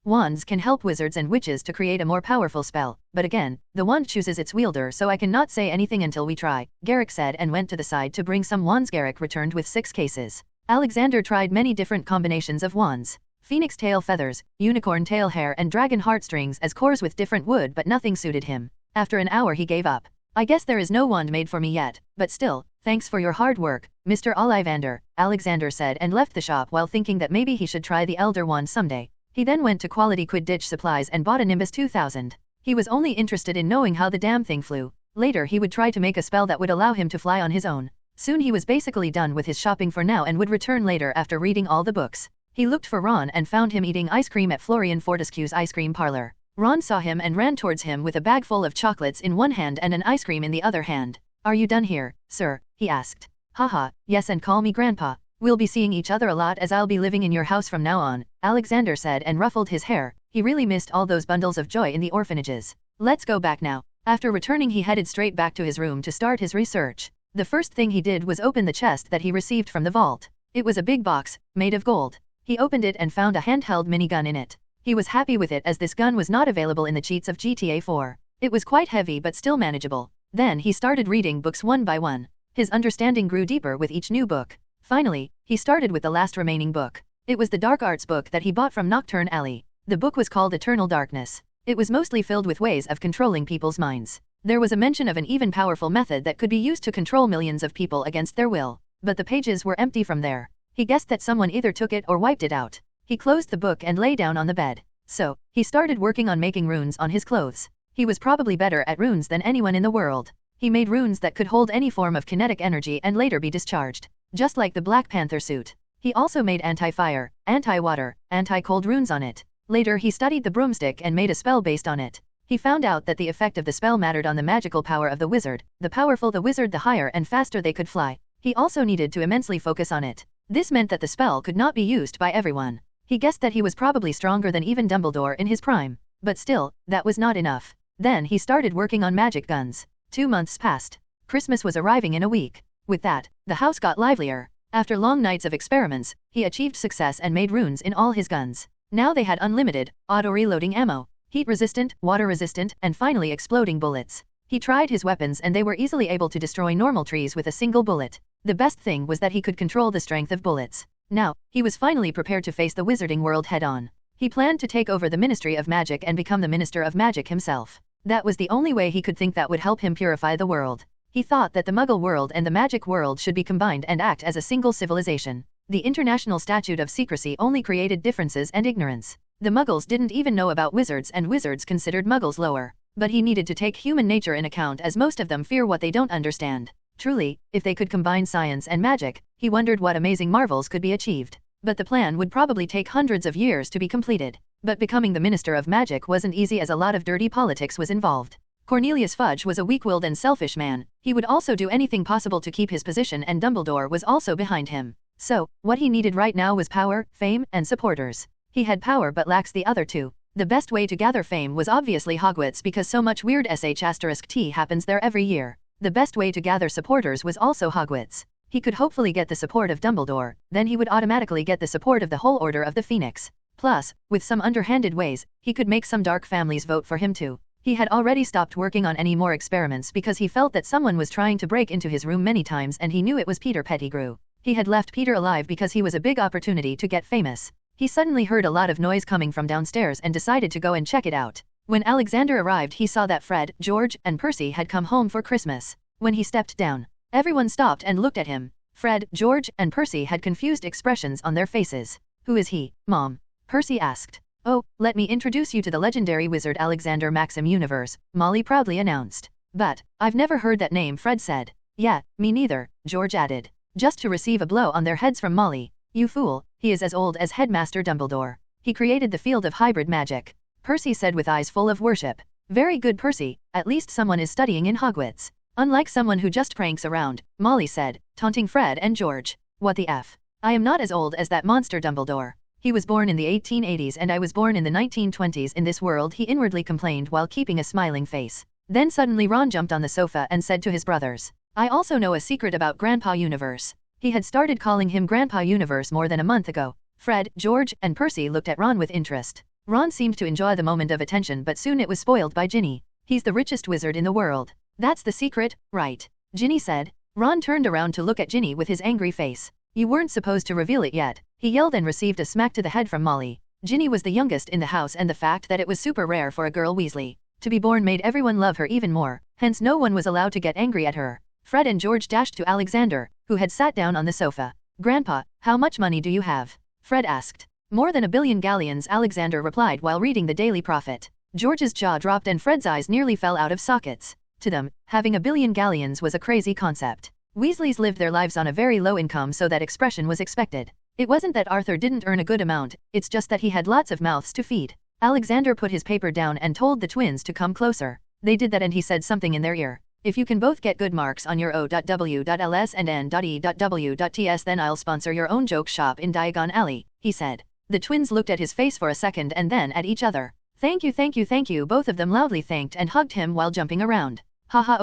Wands can help wizards and witches to create a more powerful spell, but again, the wand chooses its wielder, so I cannot say anything until we try," Garrick said and went to the side to bring some wands. Garrick returned with 6 cases. Alexander tried many different combinations of wands. Phoenix tail feathers, unicorn tail hair and dragon heartstrings as cores with different wood, but nothing suited him. After an hour he gave up. "I guess there is no wand made for me yet, but still, thanks for your hard work, Mr. Ollivander," Alexander said and left the shop while thinking that maybe he should try the Elder Wand someday. He then went to Quality Quidditch Supplies and bought a Nimbus 2000. He was only interested in knowing how the damn thing flew. Later he would try to make a spell that would allow him to fly on his own. Soon he was basically done with his shopping for now and would return later after reading all the books. He looked for Ron and found him eating ice cream at Florian Fortescue's ice cream parlor. Ron saw him and ran towards him with a bag full of chocolates in one hand and an ice cream in the other hand. "Are you done here, sir?" he asked. "Haha, yes, and call me Grandpa. We'll be seeing each other a lot as I'll be living in your house from now on," Alexander said and ruffled his hair. He really missed all those bundles of joy in the orphanages. "Let's go back now." After returning he headed straight back to his room to start his research. The first thing he did was open the chest that he received from the vault. It was a big box, made of gold. He opened it and found a handheld minigun in it. He was happy with it as this gun was not available in the cheats of GTA 4. It was quite heavy but still manageable. Then he started reading books one by one. His understanding grew deeper with each new book. Finally, he started with the last remaining book. It was the dark arts book that he bought from Nocturne Alley. The book was called Eternal Darkness. It was mostly filled with ways of controlling people's minds. There was a mention of an even powerful method that could be used to control millions of people against their will. But the pages were empty from there. He guessed that someone either took it or wiped it out. He closed the book and lay down on the bed. So, he started working on making runes on his clothes. He was probably better at runes than anyone in the world. He made runes that could hold any form of kinetic energy and later be discharged. Just like the Black Panther suit. He also made anti-fire, anti-water, anti-cold runes on it. Later he studied the broomstick and made a spell based on it. He found out that the effect of the spell mattered on the magical power of the wizard. The powerful the wizard, the higher and faster they could fly. He also needed to immensely focus on it. This meant that the spell could not be used by everyone. He guessed that he was probably stronger than even Dumbledore in his prime. But still, that was not enough. Then he started working on magic guns. 2 months passed. Christmas was arriving in a week. With that, the house got livelier. After long nights of experiments, he achieved success and made runes in all his guns. Now they had unlimited, auto-reloading ammo, heat-resistant, water-resistant, and finally exploding bullets. He tried his weapons and they were easily able to destroy normal trees with a single bullet. The best thing was that he could control the strength of bullets. Now, he was finally prepared to face the wizarding world head-on. He planned to take over the Ministry of Magic and become the Minister of Magic himself. That was the only way he could think that would help him purify the world. He thought that the Muggle world and the magic world should be combined and act as a single civilization. The International Statute of Secrecy only created differences and ignorance. The Muggles didn't even know about wizards and wizards considered Muggles lower. But he needed to take human nature in account as most of them fear what they don't understand. Truly, if they could combine science and magic, he wondered what amazing marvels could be achieved. But the plan would probably take hundreds of years to be completed. But becoming the Minister of Magic wasn't easy as a lot of dirty politics was involved. Cornelius Fudge was a weak-willed and selfish man. He would also do anything possible to keep his position and Dumbledore was also behind him. So, what he needed right now was power, fame, and supporters. He had power but lacks the other two. The best way to gather fame was obviously Hogwarts because so much weird sh*t happens there every year. The best way to gather supporters was also Hogwarts. He could hopefully get the support of Dumbledore, then he would automatically get the support of the whole Order of the Phoenix. Plus, with some underhanded ways, he could make some dark families vote for him too. He had already stopped working on any more experiments because he felt that someone was trying to break into his room many times and he knew it was Peter Pettigrew. He had left Peter alive because he was a big opportunity to get famous. He suddenly heard a lot of noise coming from downstairs and decided to go and check it out. When Alexander arrived he saw that Fred, George, and Percy had come home for Christmas. When he stepped down, everyone stopped and looked at him. Fred, George, and Percy had confused expressions on their faces. "Who is he, Mom?" Percy asked. "Oh, let me introduce you to the legendary wizard Alexander Maxim Universe," Molly proudly announced. "But, I've never heard that name," Fred said. "Yeah, me neither," George added. Just to receive a blow on their heads from Molly. "You fool, he is as old as Headmaster Dumbledore. He created the field of hybrid magic," Percy said with eyes full of worship. "Very good, Percy, at least someone is studying in Hogwarts. Unlike someone who just pranks around," Molly said, taunting Fred and George. "What the F? I am not as old as that monster Dumbledore. He was born in the 1880s and I was born in the 1920s in this world," he inwardly complained while keeping a smiling face. Then suddenly Ron jumped on the sofa and said to his brothers, "I also know a secret about Grandpa Universe." He had started calling him Grandpa Universe more than a month ago. Fred, George, and Percy looked at Ron with interest. Ron seemed to enjoy the moment of attention but soon it was spoiled by Ginny. "He's the richest wizard in the world. That's the secret, right?" Ginny said. Ron turned around to look at Ginny with his angry face. "You weren't supposed to reveal it yet," he yelled and received a smack to the head from Molly. Ginny was the youngest in the house and the fact that it was super rare for a girl Weasley to be born made everyone love her even more, hence no one was allowed to get angry at her. Fred and George dashed to Alexander, who had sat down on the sofa. "Grandpa, how much money do you have?" Fred asked. "More than 1,000,000,000 galleons," Alexander replied while reading the Daily Prophet. George's jaw dropped and Fred's eyes nearly fell out of sockets. To them, having 1,000,000,000 galleons was a crazy concept. Weasleys lived their lives on a very low income so that expression was expected. It wasn't that Arthur didn't earn a good amount, it's just that he had lots of mouths to feed. Alexander put his paper down and told the twins to come closer. They did that and he said something in their ear. "If you can both get good marks on your O.W.Ls and N.E.W.Ts then I'll sponsor your own joke shop in Diagon Alley," he said. The twins looked at his face for a second and then at each other. "Thank you, thank you, thank you," both of them loudly thanked and hugged him while jumping around. "Haha,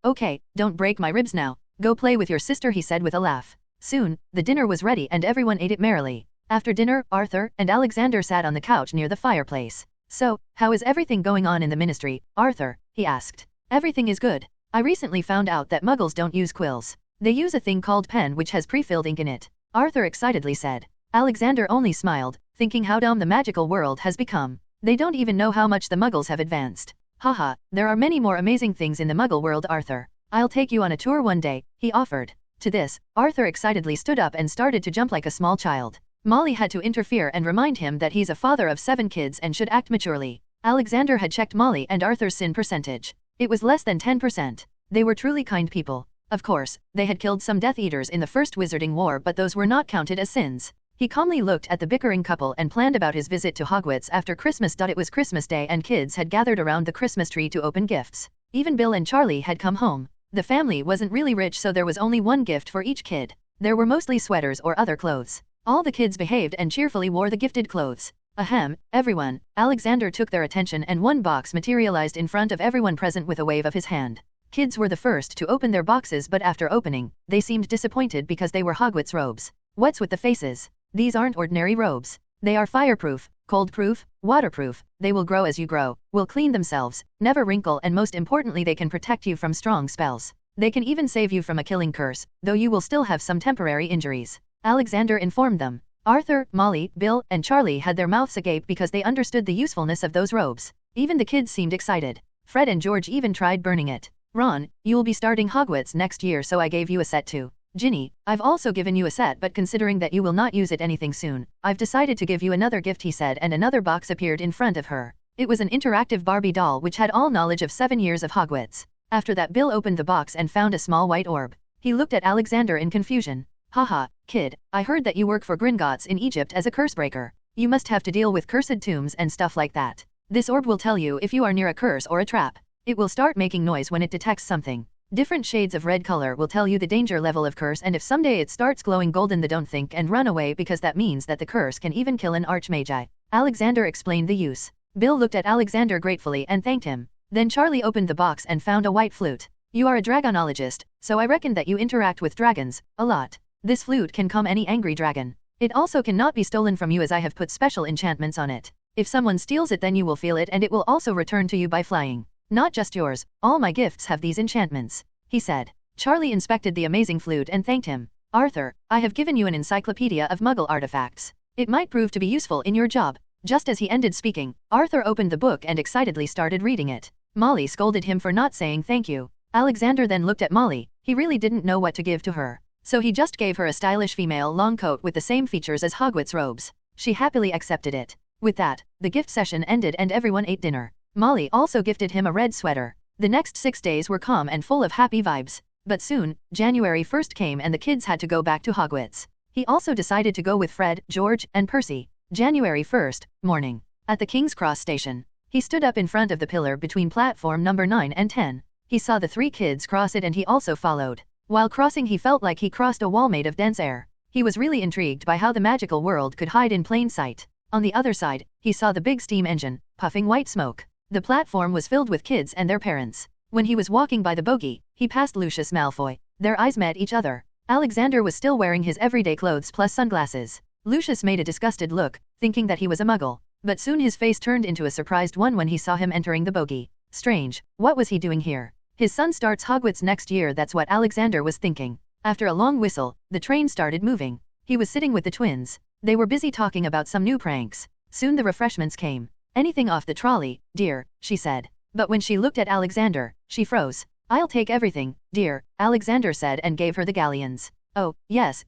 okay, don't break my ribs now. Go play with your sister," he said with a laugh. Soon, the dinner was ready and everyone ate it merrily. After dinner, Arthur and Alexander sat on the couch near the fireplace. "So, how is everything going on in the ministry, Arthur?" he asked. "Everything is good. I recently found out that Muggles don't use quills. They use a thing called pen which has pre-filled ink in it, Arthur excitedly said. Alexander only smiled, thinking how dumb the magical world has become. They don't even know how much the Muggles have advanced. Haha, there are many more amazing things in the Muggle world, Arthur. I'll take you on a tour one day, he offered. To this, Arthur excitedly stood up and started to jump like a small child. Molly had to interfere and remind him that he's a father of 7 kids and should act maturely. Alexander had checked Molly and Arthur's sin percentage. It was less than 10%. They were truly kind people. Of course, they had killed some Death Eaters in the First Wizarding War, but those were not counted as sins. He calmly looked at the bickering couple and planned about his visit to Hogwarts after Christmas. It was Christmas Day and kids had gathered around the Christmas tree to open gifts. Even Bill and Charlie had come home. The family wasn't really rich, so there was only one gift for each kid. There were mostly sweaters or other clothes. All the kids behaved and cheerfully wore the gifted clothes. Ahem, everyone. Alexander took their attention and one box materialized in front of everyone present with a wave of his hand. Kids were the first to open their boxes, but after opening, they seemed disappointed because they were Hogwarts robes. What's with the faces? These aren't ordinary robes. They are fireproof, cold-proof, waterproof. They will grow as you grow, will clean themselves, never wrinkle, and most importantly they can protect you from strong spells. They can even save you from a killing curse, though you will still have some temporary injuries. Alexander informed them. Arthur, Molly, Bill, and Charlie had their mouths agape because they understood the usefulness of those robes. Even the kids seemed excited. Fred and George even tried burning it. Ron, you'll be starting Hogwarts next year, so I gave you a set too. Ginny, I've also given you a set, but considering that you will not use it anything soon, I've decided to give you another gift, he said, and another box appeared in front of her. It was an interactive Barbie doll which had all knowledge of 7 years of Hogwarts. After that, Bill opened the box and found a small white orb. He looked at Alexander in confusion. Haha, kid, I heard that you work for Gringotts in Egypt as a cursebreaker. You must have to deal with cursed tombs and stuff like that. This orb will tell you if you are near a curse or a trap. It will start making noise when it detects something. Different shades of red color will tell you the danger level of curse, and if someday it starts glowing golden, then don't think and run away, because that means that the curse can even kill an archmage. Alexander explained the use. Bill looked at Alexander gratefully and thanked him. Then Charlie opened the box and found a white flute. You are a dragonologist, so I reckon that you interact with dragons a lot. This flute can calm any angry dragon. It also cannot be stolen from you, as I have put special enchantments on it. If someone steals it, then you will feel it and it will also return to you by flying. Not just yours, all my gifts have these enchantments, he said. Charlie inspected the amazing flute and thanked him. Arthur, I have given you an encyclopedia of Muggle artifacts. It might prove to be useful in your job. Just as he ended speaking, Arthur opened the book and excitedly started reading it. Molly scolded him for not saying thank you. Alexander then looked at Molly. He really didn't know what to give to her. So he just gave her a stylish female long coat with the same features as Hogwarts robes. She happily accepted it. With that, the gift session ended and everyone ate dinner. Molly also gifted him a red sweater. The next 6 days were calm and full of happy vibes. But soon, January 1st came and the kids had to go back to Hogwarts. He also decided to go with Fred, George, and Percy. January 1st, morning. At the King's Cross station. He stood up in front of the pillar between platform number 9 and 10. He saw the 3 kids cross it and he also followed. While crossing, he felt like he crossed a wall made of dense air. He was really intrigued by how the magical world could hide in plain sight. On the other side, he saw the big steam engine, puffing white smoke. The platform was filled with kids and their parents. When he was walking by the bogey, he passed Lucius Malfoy. Their eyes met each other. Alexander was still wearing his everyday clothes plus sunglasses. Lucius made a disgusted look, thinking that he was a muggle. But soon his face turned into a surprised one when he saw him entering the bogey. Strange, what was he doing here? His son starts Hogwarts next year, that's what Alexander was thinking. After a long whistle, the train started moving. He was sitting with the twins. They were busy talking about some new pranks. Soon the refreshments came. Anything off the trolley, dear, she said. But when she looked at Alexander, she froze. I'll take everything, dear, Alexander said and gave her the galleons. Oh, yes,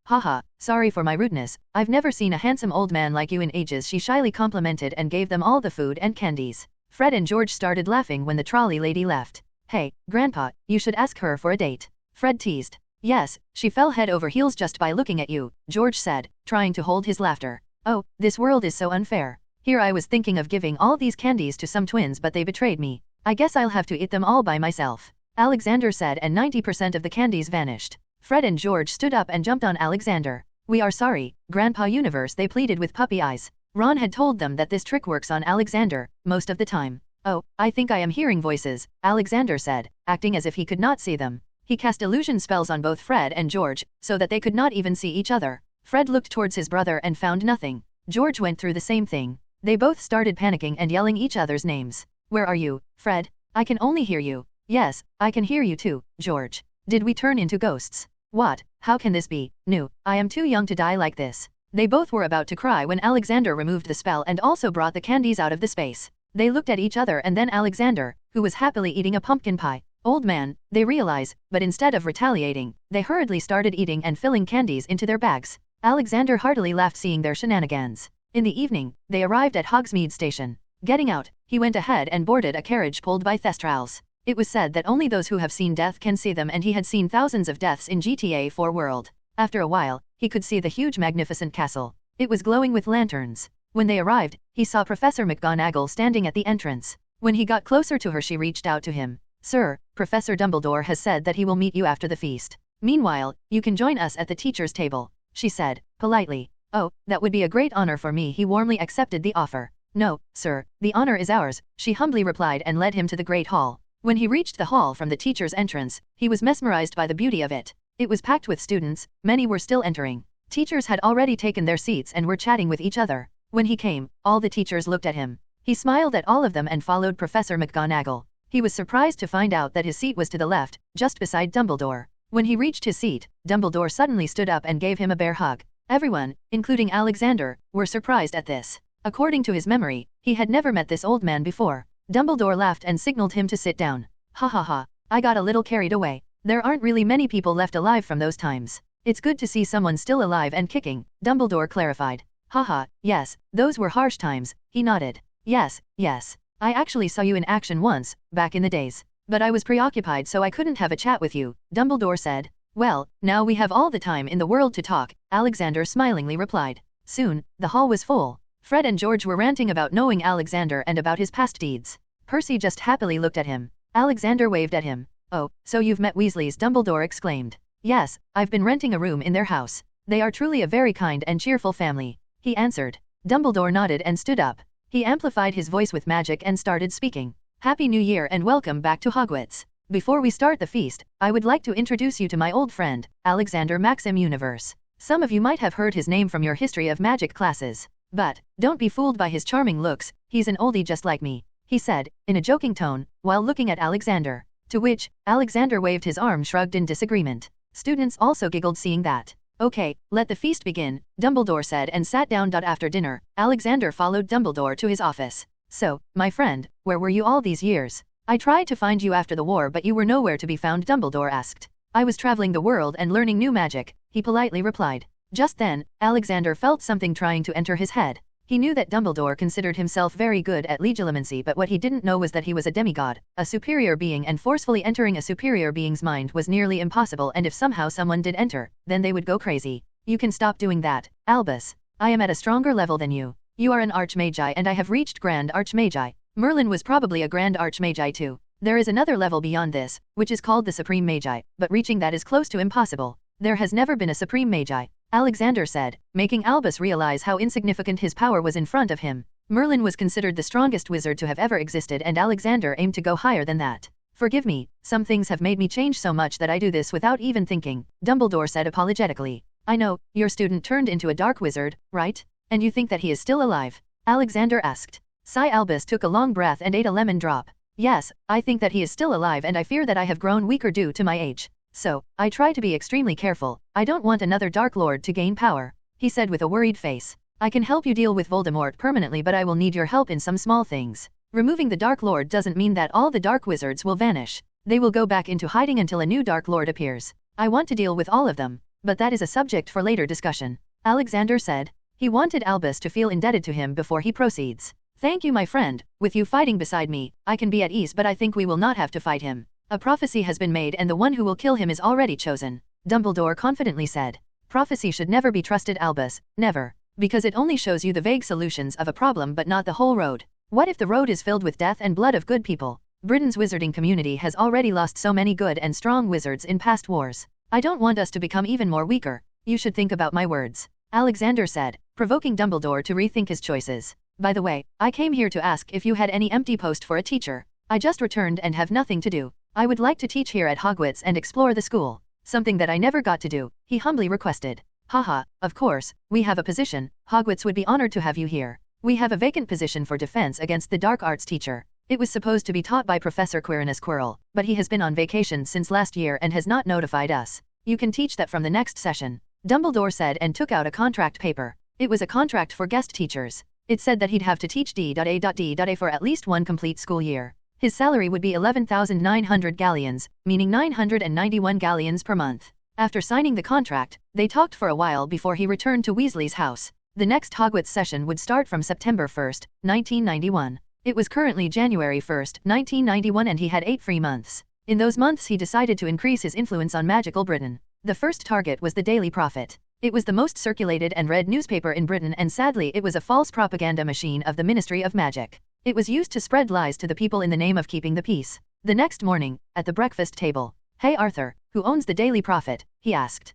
haha, sorry for my rudeness. I've never seen a handsome old man like you in ages, she shyly complimented and gave them all the food and candies. Fred and George started laughing when the trolley lady left. Hey, Grandpa, you should ask her for a date, Fred teased. Yes, she fell head over heels just by looking at you, George said, trying to hold his laughter. Oh, this world is so unfair. Here I was thinking of giving all these candies to some twins, but they betrayed me. I guess I'll have to eat them all by myself, Alexander said, and 90% of the candies vanished. Fred and George stood up and jumped on Alexander. We are sorry, Grandpa Universe, they pleaded with puppy eyes. Ron had told them that this trick works on Alexander, most of the time. Oh, I think I am hearing voices, Alexander said, acting as if he could not see them. He cast illusion spells on both Fred and George, so that they could not even see each other. Fred looked towards his brother and found nothing. George went through the same thing. They both started panicking and yelling each other's names. Where are you, Fred? I can only hear you. Yes, I can hear you too, George. Did we turn into ghosts? What? How can this be? No, I am too young to die like this. They both were about to cry when Alexander removed the spell and also brought the candies out of the space. They looked at each other and then Alexander, who was happily eating a pumpkin pie. Old man, they realize, but instead of retaliating, they hurriedly started eating and filling candies into their bags. Alexander heartily laughed seeing their shenanigans. In the evening, they arrived at Hogsmeade Station. Getting out, he went ahead and boarded a carriage pulled by Thestrals. It was said that only those who have seen death can see them, and he had seen thousands of deaths in GTA 4 world. After a while, he could see the huge magnificent castle. It was glowing with lanterns. When they arrived, he saw Professor McGonagall standing at the entrance. When he got closer to her, she reached out to him. Sir, Professor Dumbledore has said that he will meet you after the feast. Meanwhile, you can join us at the teacher's table, she said, politely. Oh, that would be a great honor for me. He warmly accepted the offer. No, sir, the honor is ours, she humbly replied and led him to the great hall. When he reached the hall from the teacher's entrance, he was mesmerized by the beauty of it. It was packed with students, many were still entering. Teachers had already taken their seats and were chatting with each other. When he came, all the teachers looked at him. He smiled at all of them and followed Professor McGonagall. He was surprised to find out that his seat was to the left, just beside Dumbledore. When he reached his seat, Dumbledore suddenly stood up and gave him a bear hug. Everyone, including Alexander, were surprised at this. According to his memory, he had never met this old man before. Dumbledore laughed and signaled him to sit down. Ha ha ha, I got a little carried away. There aren't really many people left alive from those times. It's good to see someone still alive and kicking, Dumbledore clarified. Haha, yes, those were harsh times, he nodded. Yes, yes. I actually saw you in action once, back in the days. But I was preoccupied so I couldn't have a chat with you, Dumbledore said. Well, now we have all the time in the world to talk, Alexander smilingly replied. Soon, the hall was full. Fred and George were ranting about knowing Alexander and about his past deeds. Percy just happily looked at him. Alexander waved at him. Oh, so you've met Weasleys, Dumbledore exclaimed. Yes, I've been renting a room in their house. They are truly a very kind and cheerful family, he answered. Dumbledore nodded and stood up. He amplified his voice with magic and started speaking. Happy New Year and welcome back to Hogwarts. Before we start the feast, I would like to introduce you to my old friend, Alexander Maxim Universe. Some of you might have heard his name from your history of magic classes. But, don't be fooled by his charming looks, he's an oldie just like me, he said, in a joking tone, while looking at Alexander. To which, Alexander waved his arm shrugged in disagreement. Students also giggled seeing that. Okay, let the feast begin, Dumbledore said and sat down. After dinner, Alexander followed Dumbledore to his office. So, my friend, where were you all these years? I tried to find you after the war but you were nowhere to be found, Dumbledore asked. I was traveling the world and learning new magic, he politely replied. Just then, Alexander felt something trying to enter his head. He knew that Dumbledore considered himself very good at legilimency, but what he didn't know was that he was a demigod, a superior being, and forcefully entering a superior being's mind was nearly impossible, and if somehow someone did enter, then they would go crazy. You can stop doing that, Albus. I am at a stronger level than you. You are an Archmagi and I have reached Grand Archmagi. Merlin was probably a Grand Archmagi too. There is another level beyond this, which is called the Supreme Magi, but reaching that is close to impossible. There has never been a Supreme Magi, Alexander said, making Albus realize how insignificant his power was in front of him. Merlin was considered the strongest wizard to have ever existed and Alexander aimed to go higher than that. Forgive me, some things have made me change so much that I do this without even thinking, Dumbledore said apologetically. I know, your student turned into a dark wizard, right? And you think that he is still alive? Alexander asked. Albus took a long breath and ate a lemon drop. Yes, I think that he is still alive and I fear that I have grown weaker due to my age. So, I try to be extremely careful. I don't want another Dark Lord to gain power, he said with a worried face. I can help you deal with Voldemort permanently, but I will need your help in some small things. Removing the Dark Lord doesn't mean that all the Dark Wizards will vanish. They will go back into hiding until a new Dark Lord appears. I want to deal with all of them, but that is a subject for later discussion, Alexander said. He wanted Albus to feel indebted to him before he proceeds. Thank you, my friend. With you fighting beside me, I can be at ease, but I think we will not have to fight him. A prophecy has been made and the one who will kill him is already chosen, Dumbledore confidently said. Prophecy should never be trusted, Albus, never. Because it only shows you the vague solutions of a problem but not the whole road. What if the road is filled with death and blood of good people? Britain's wizarding community has already lost so many good and strong wizards in past wars. I don't want us to become even more weaker. You should think about my words, Alexander said, provoking Dumbledore to rethink his choices. By the way, I came here to ask if you had any empty post for a teacher. I just returned and have nothing to do. I would like to teach here at Hogwarts and explore the school. Something that I never got to do, he humbly requested. Haha, of course, we have a position. Hogwarts would be honored to have you here. We have a vacant position for defense against the dark arts teacher. It was supposed to be taught by Professor Quirinus Quirrell, but he has been on vacation since last year and has not notified us. You can teach that from the next session. Dumbledore said and took out a contract paper. It was a contract for guest teachers. It said that he'd have to teach D.A.D.A for at least one complete school year. His salary would be 11,900 galleons, meaning 991 galleons per month. After signing the contract, they talked for a while before he returned to Weasley's house. The next Hogwarts session would start from September 1, 1991. It was currently January 1, 1991 and he had 8 free months. In those months he decided to increase his influence on magical Britain. The first target was the Daily Prophet. It was the most circulated and read newspaper in Britain and sadly it was a false propaganda machine of the Ministry of Magic. It was used to spread lies to the people in the name of keeping the peace. The next morning, at the breakfast table, "Hey Arthur, who owns the Daily Prophet?" he asked.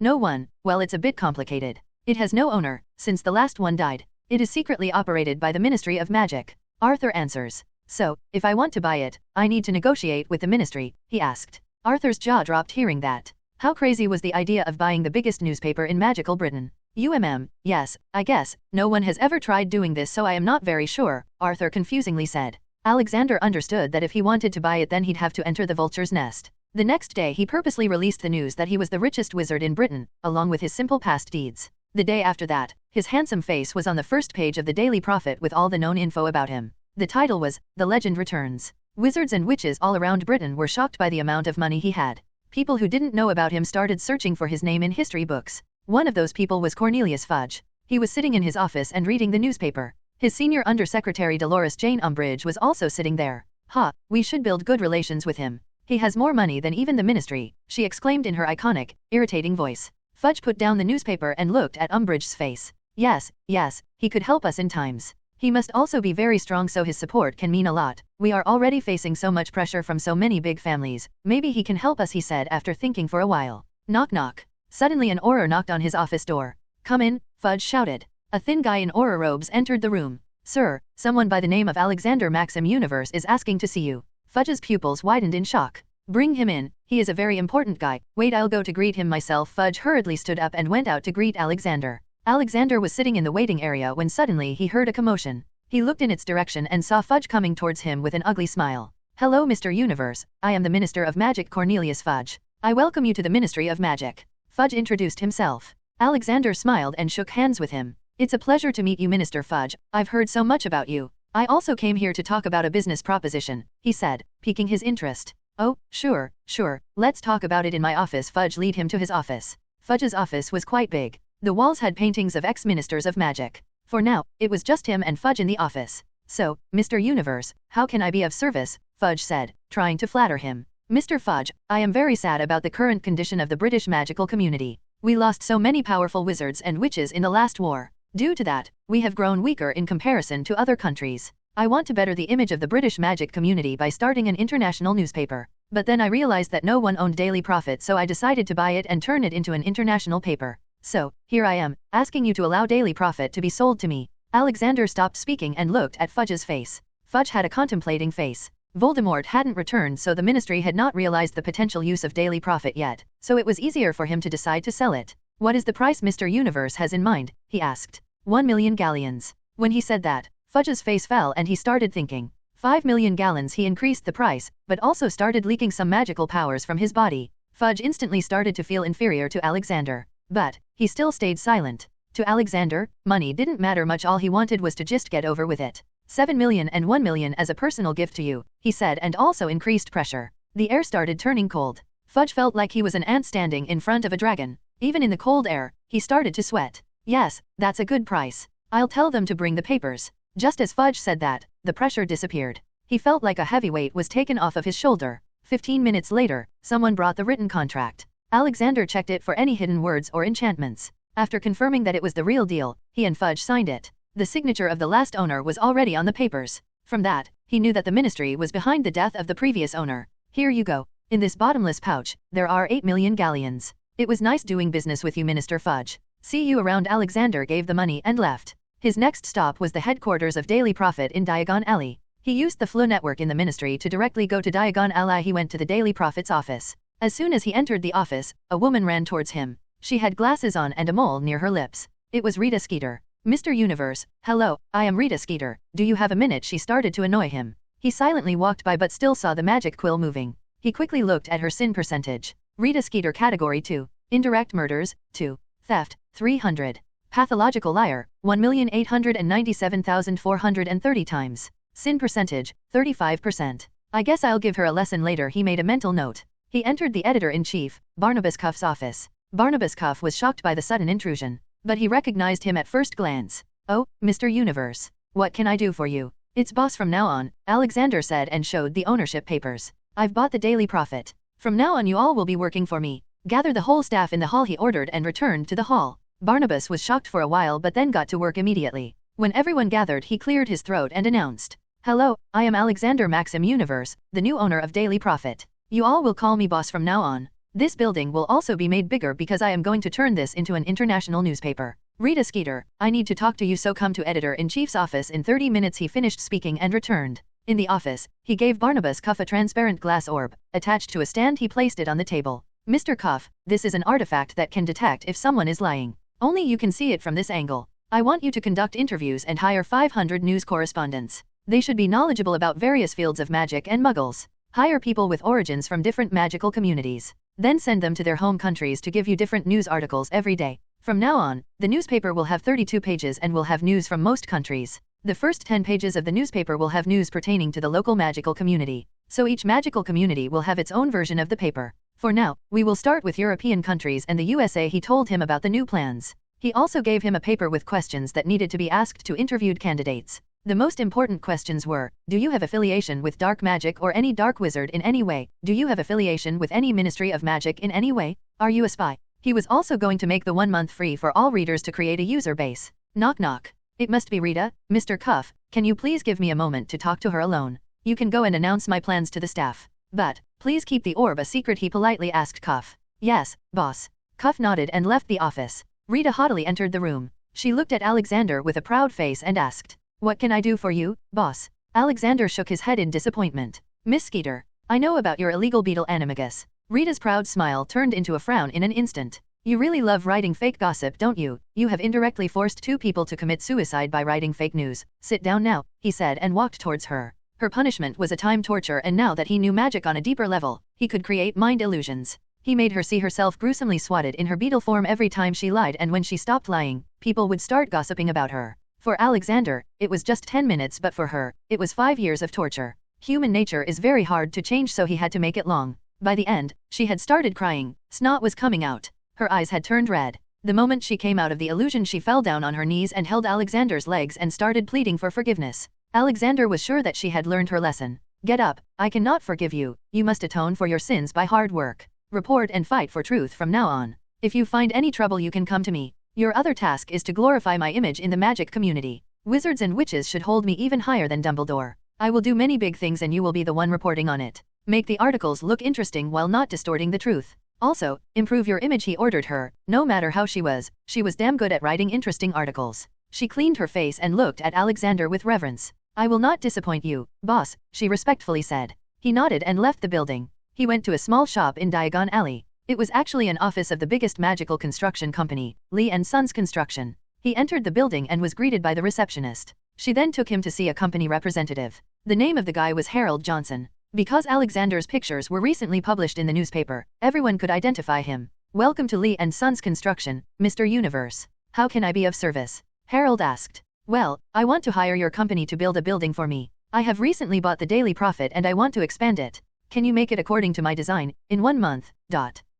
No one. Well, it's a bit complicated. It has no owner, since the last one died. It is secretly operated by the Ministry of Magic. Arthur answers. So, if I want to buy it, I need to negotiate with the ministry, he asked. Arthur's jaw dropped hearing that. How crazy was the idea of buying the biggest newspaper in magical Britain? Yes, I guess, no one has ever tried doing this so I am not very sure, Arthur confusingly said. Alexander understood that if he wanted to buy it then he'd have to enter the vulture's nest. The next day he purposely released the news that he was the richest wizard in Britain, along with his simple past deeds. The day after that, his handsome face was on the first page of the Daily Prophet with all the known info about him. The title was, "The Legend Returns." Wizards and witches all around Britain were shocked by the amount of money he had. People who didn't know about him started searching for his name in history books. One of those people was Cornelius Fudge. He was sitting in his office and reading the newspaper. His senior undersecretary Dolores Jane Umbridge was also sitting there. We should build good relations with him. He has more money than even the ministry, she exclaimed in her iconic, irritating voice. Fudge put down the newspaper and looked at Umbridge's face. Yes, he could help us in times. He must also be very strong so his support can mean a lot. We are already facing so much pressure from so many big families. Maybe he can help us, he said after thinking for a while. Knock knock. Suddenly an Auror knocked on his office door. Come in, Fudge shouted. A thin guy in Auror robes entered the room. Sir, someone by the name of Alexander Maxim Universe is asking to see you. Fudge's pupils widened in shock. Bring him in, he is a very important guy. Wait, I'll go to greet him myself. Fudge hurriedly stood up and went out to greet Alexander. Alexander was sitting in the waiting area when suddenly he heard a commotion. He looked in its direction and saw Fudge coming towards him with an ugly smile. Hello Mr. Universe, I am the Minister of Magic Cornelius Fudge. I welcome you to the Ministry of Magic. Fudge introduced himself. Alexander smiled and shook hands with him. It's a pleasure to meet you Minister Fudge, I've heard so much about you. I also came here to talk about a business proposition, he said, piquing his interest. Oh, sure, let's talk about it in my office. Fudge led him to his office. Fudge's office was quite big. The walls had paintings of ex-ministers of magic. For now, it was just him and Fudge in the office. So, Mr. Universe, how can I be of service? Fudge said, trying to flatter him. Mr. Fudge, I am very sad about the current condition of the British magical community. We lost so many powerful wizards and witches in the last war. Due to that, we have grown weaker in comparison to other countries. I want to better the image of the British magic community by starting an international newspaper. But then I realized that no one owned Daily Prophet, so I decided to buy it and turn it into an international paper. So, here I am, asking you to allow Daily Prophet to be sold to me. Alexander stopped speaking and looked at Fudge's face. Fudge had a contemplating face. Voldemort hadn't returned, so the ministry had not realized the potential use of Daily Prophet yet, so it was easier for him to decide to sell it. What is the price Mr. Universe has in mind? He asked. 1 million galleons. When he said that, Fudge's face fell and he started thinking. 5 million gallons. He increased the price, but also started leaking some magical powers from his body. Fudge instantly started to feel inferior to Alexander. But, he still stayed silent. To Alexander, money didn't matter much, all he wanted was to just get over with it. 7 million and 1 million as a personal gift to you, he said, and also increased pressure. The air started turning cold. Fudge felt like he was an ant standing in front of a dragon. Even in the cold air, he started to sweat. Yes, that's a good price. I'll tell them to bring the papers. Just as Fudge said that, the pressure disappeared. He felt like a heavy weight was taken off of his shoulder. 15 minutes later, someone brought the written contract. Alexander checked it for any hidden words or enchantments. After confirming that it was the real deal, he and Fudge signed it. The signature of the last owner was already on the papers. From that, he knew that the ministry was behind the death of the previous owner. Here you go. In this bottomless pouch, there are 8 million galleons. It was nice doing business with you, Minister Fudge. See you around. Alexander gave the money and left. His next stop was the headquarters of Daily Prophet in Diagon Alley. He used the flow network in the ministry to directly go to Diagon Alley. He went to the Daily Prophet's office. As soon as he entered the office, a woman ran towards him. She had glasses on and a mole near her lips. It was Rita Skeeter. Mr. Universe, hello, I am Rita Skeeter. Do you have a minute? She started to annoy him. He silently walked by but still saw the magic quill moving. He quickly looked at her sin percentage. Rita Skeeter category 2. Indirect murders, 2. Theft, 300. Pathological liar, 1,897,430 times. Sin percentage, 35%. I guess I'll give her a lesson later, he made a mental note. He entered the editor-in-chief, Barnabas Cuff's office. Barnabas Cuff was shocked by the sudden intrusion, but he recognized him at first glance. Oh, Mr. Universe. What can I do for you? It's boss from now on, Alexander said and showed the ownership papers. I've bought the Daily Prophet. From now on you all will be working for me. Gather the whole staff in the hall, he ordered, and returned to the hall. Barnabas was shocked for a while but then got to work immediately. When everyone gathered he cleared his throat and announced, "Hello, I am Alexander Maxim Universe, the new owner of Daily Prophet. You all will call me boss from now on. This building will also be made bigger because I am going to turn this into an international newspaper. Rita Skeeter, I need to talk to you, so come to editor-in-chief's office in 30 minutes." He finished speaking and returned. In the office, he gave Barnabas Cuff a transparent glass orb. Attached to a stand he placed it on the table. "Mr. Cuff, this is an artifact that can detect if someone is lying. Only you can see it from this angle. I want you to conduct interviews and hire 500 news correspondents. They should be knowledgeable about various fields of magic and muggles. Hire people with origins from different magical communities. Then send them to their home countries to give you different news articles every day. From now on, the newspaper will have 32 pages and will have news from most countries. The first 10 pages of the newspaper will have news pertaining to the local magical community. So each magical community will have its own version of the paper. For now, we will start with European countries and the USA." He told him about the new plans. He also gave him a paper with questions that needed to be asked to interviewed candidates. The most important questions were, do you have affiliation with dark magic or any dark wizard in any way? Do you have affiliation with any ministry of magic in any way? Are you a spy? He was also going to make the 1 month free for all readers to create a user base. Knock knock. "It must be Rita. Mr. Cuff, can you please give me a moment to talk to her alone? You can go and announce my plans to the staff. But, please keep the orb a secret," he politely asked Cuff. "Yes, boss." Cuff nodded and left the office. Rita haughtily entered the room. She looked at Alexander with a proud face and asked, "What can I do for you, boss?" Alexander shook his head in disappointment. "Miss Skeeter, I know about your illegal beetle animagus." Rita's proud smile turned into a frown in an instant. "You really love writing fake gossip, don't you? You have indirectly forced 2 people to commit suicide by writing fake news. Sit down now," he said and walked towards her. Her punishment was a time torture, and now that he knew magic on a deeper level, he could create mind illusions. He made her see herself gruesomely swatted in her beetle form every time she lied, and when she stopped lying, people would start gossiping about her. For Alexander, it was just 10 minutes, but for her, it was 5 years of torture. Human nature is very hard to change, so he had to make it long. By the end, she had started crying. Snot was coming out. Her eyes had turned red. The moment she came out of the illusion, she fell down on her knees and held Alexander's legs and started pleading for forgiveness. Alexander was sure that she had learned her lesson. "Get up, I cannot forgive you. You must atone for your sins by hard work. Report and fight for truth from now on. If you find any trouble, you can come to me. Your other task is to glorify my image in the magic community. Wizards and witches should hold me even higher than Dumbledore. I will do many big things and you will be the one reporting on it. Make the articles look interesting while not distorting the truth. Also, improve your image," he ordered her. No matter how she was damn good at writing interesting articles. She cleaned her face and looked at Alexander with reverence. "I will not disappoint you, boss," she respectfully said. He nodded and left the building. He went to a small shop in Diagon Alley. It was actually an office of the biggest magical construction company, Lee & Sons Construction. He entered the building and was greeted by the receptionist. She then took him to see a company representative. The name of the guy was Harold Johnson. Because Alexander's pictures were recently published in the newspaper, everyone could identify him. "Welcome to Lee & Sons Construction, Mr. Universe. How can I be of service?" Harold asked. "Well, I want to hire your company to build a building for me. I have recently bought the Daily Prophet and I want to expand it. Can you make it according to my design, in 1 month?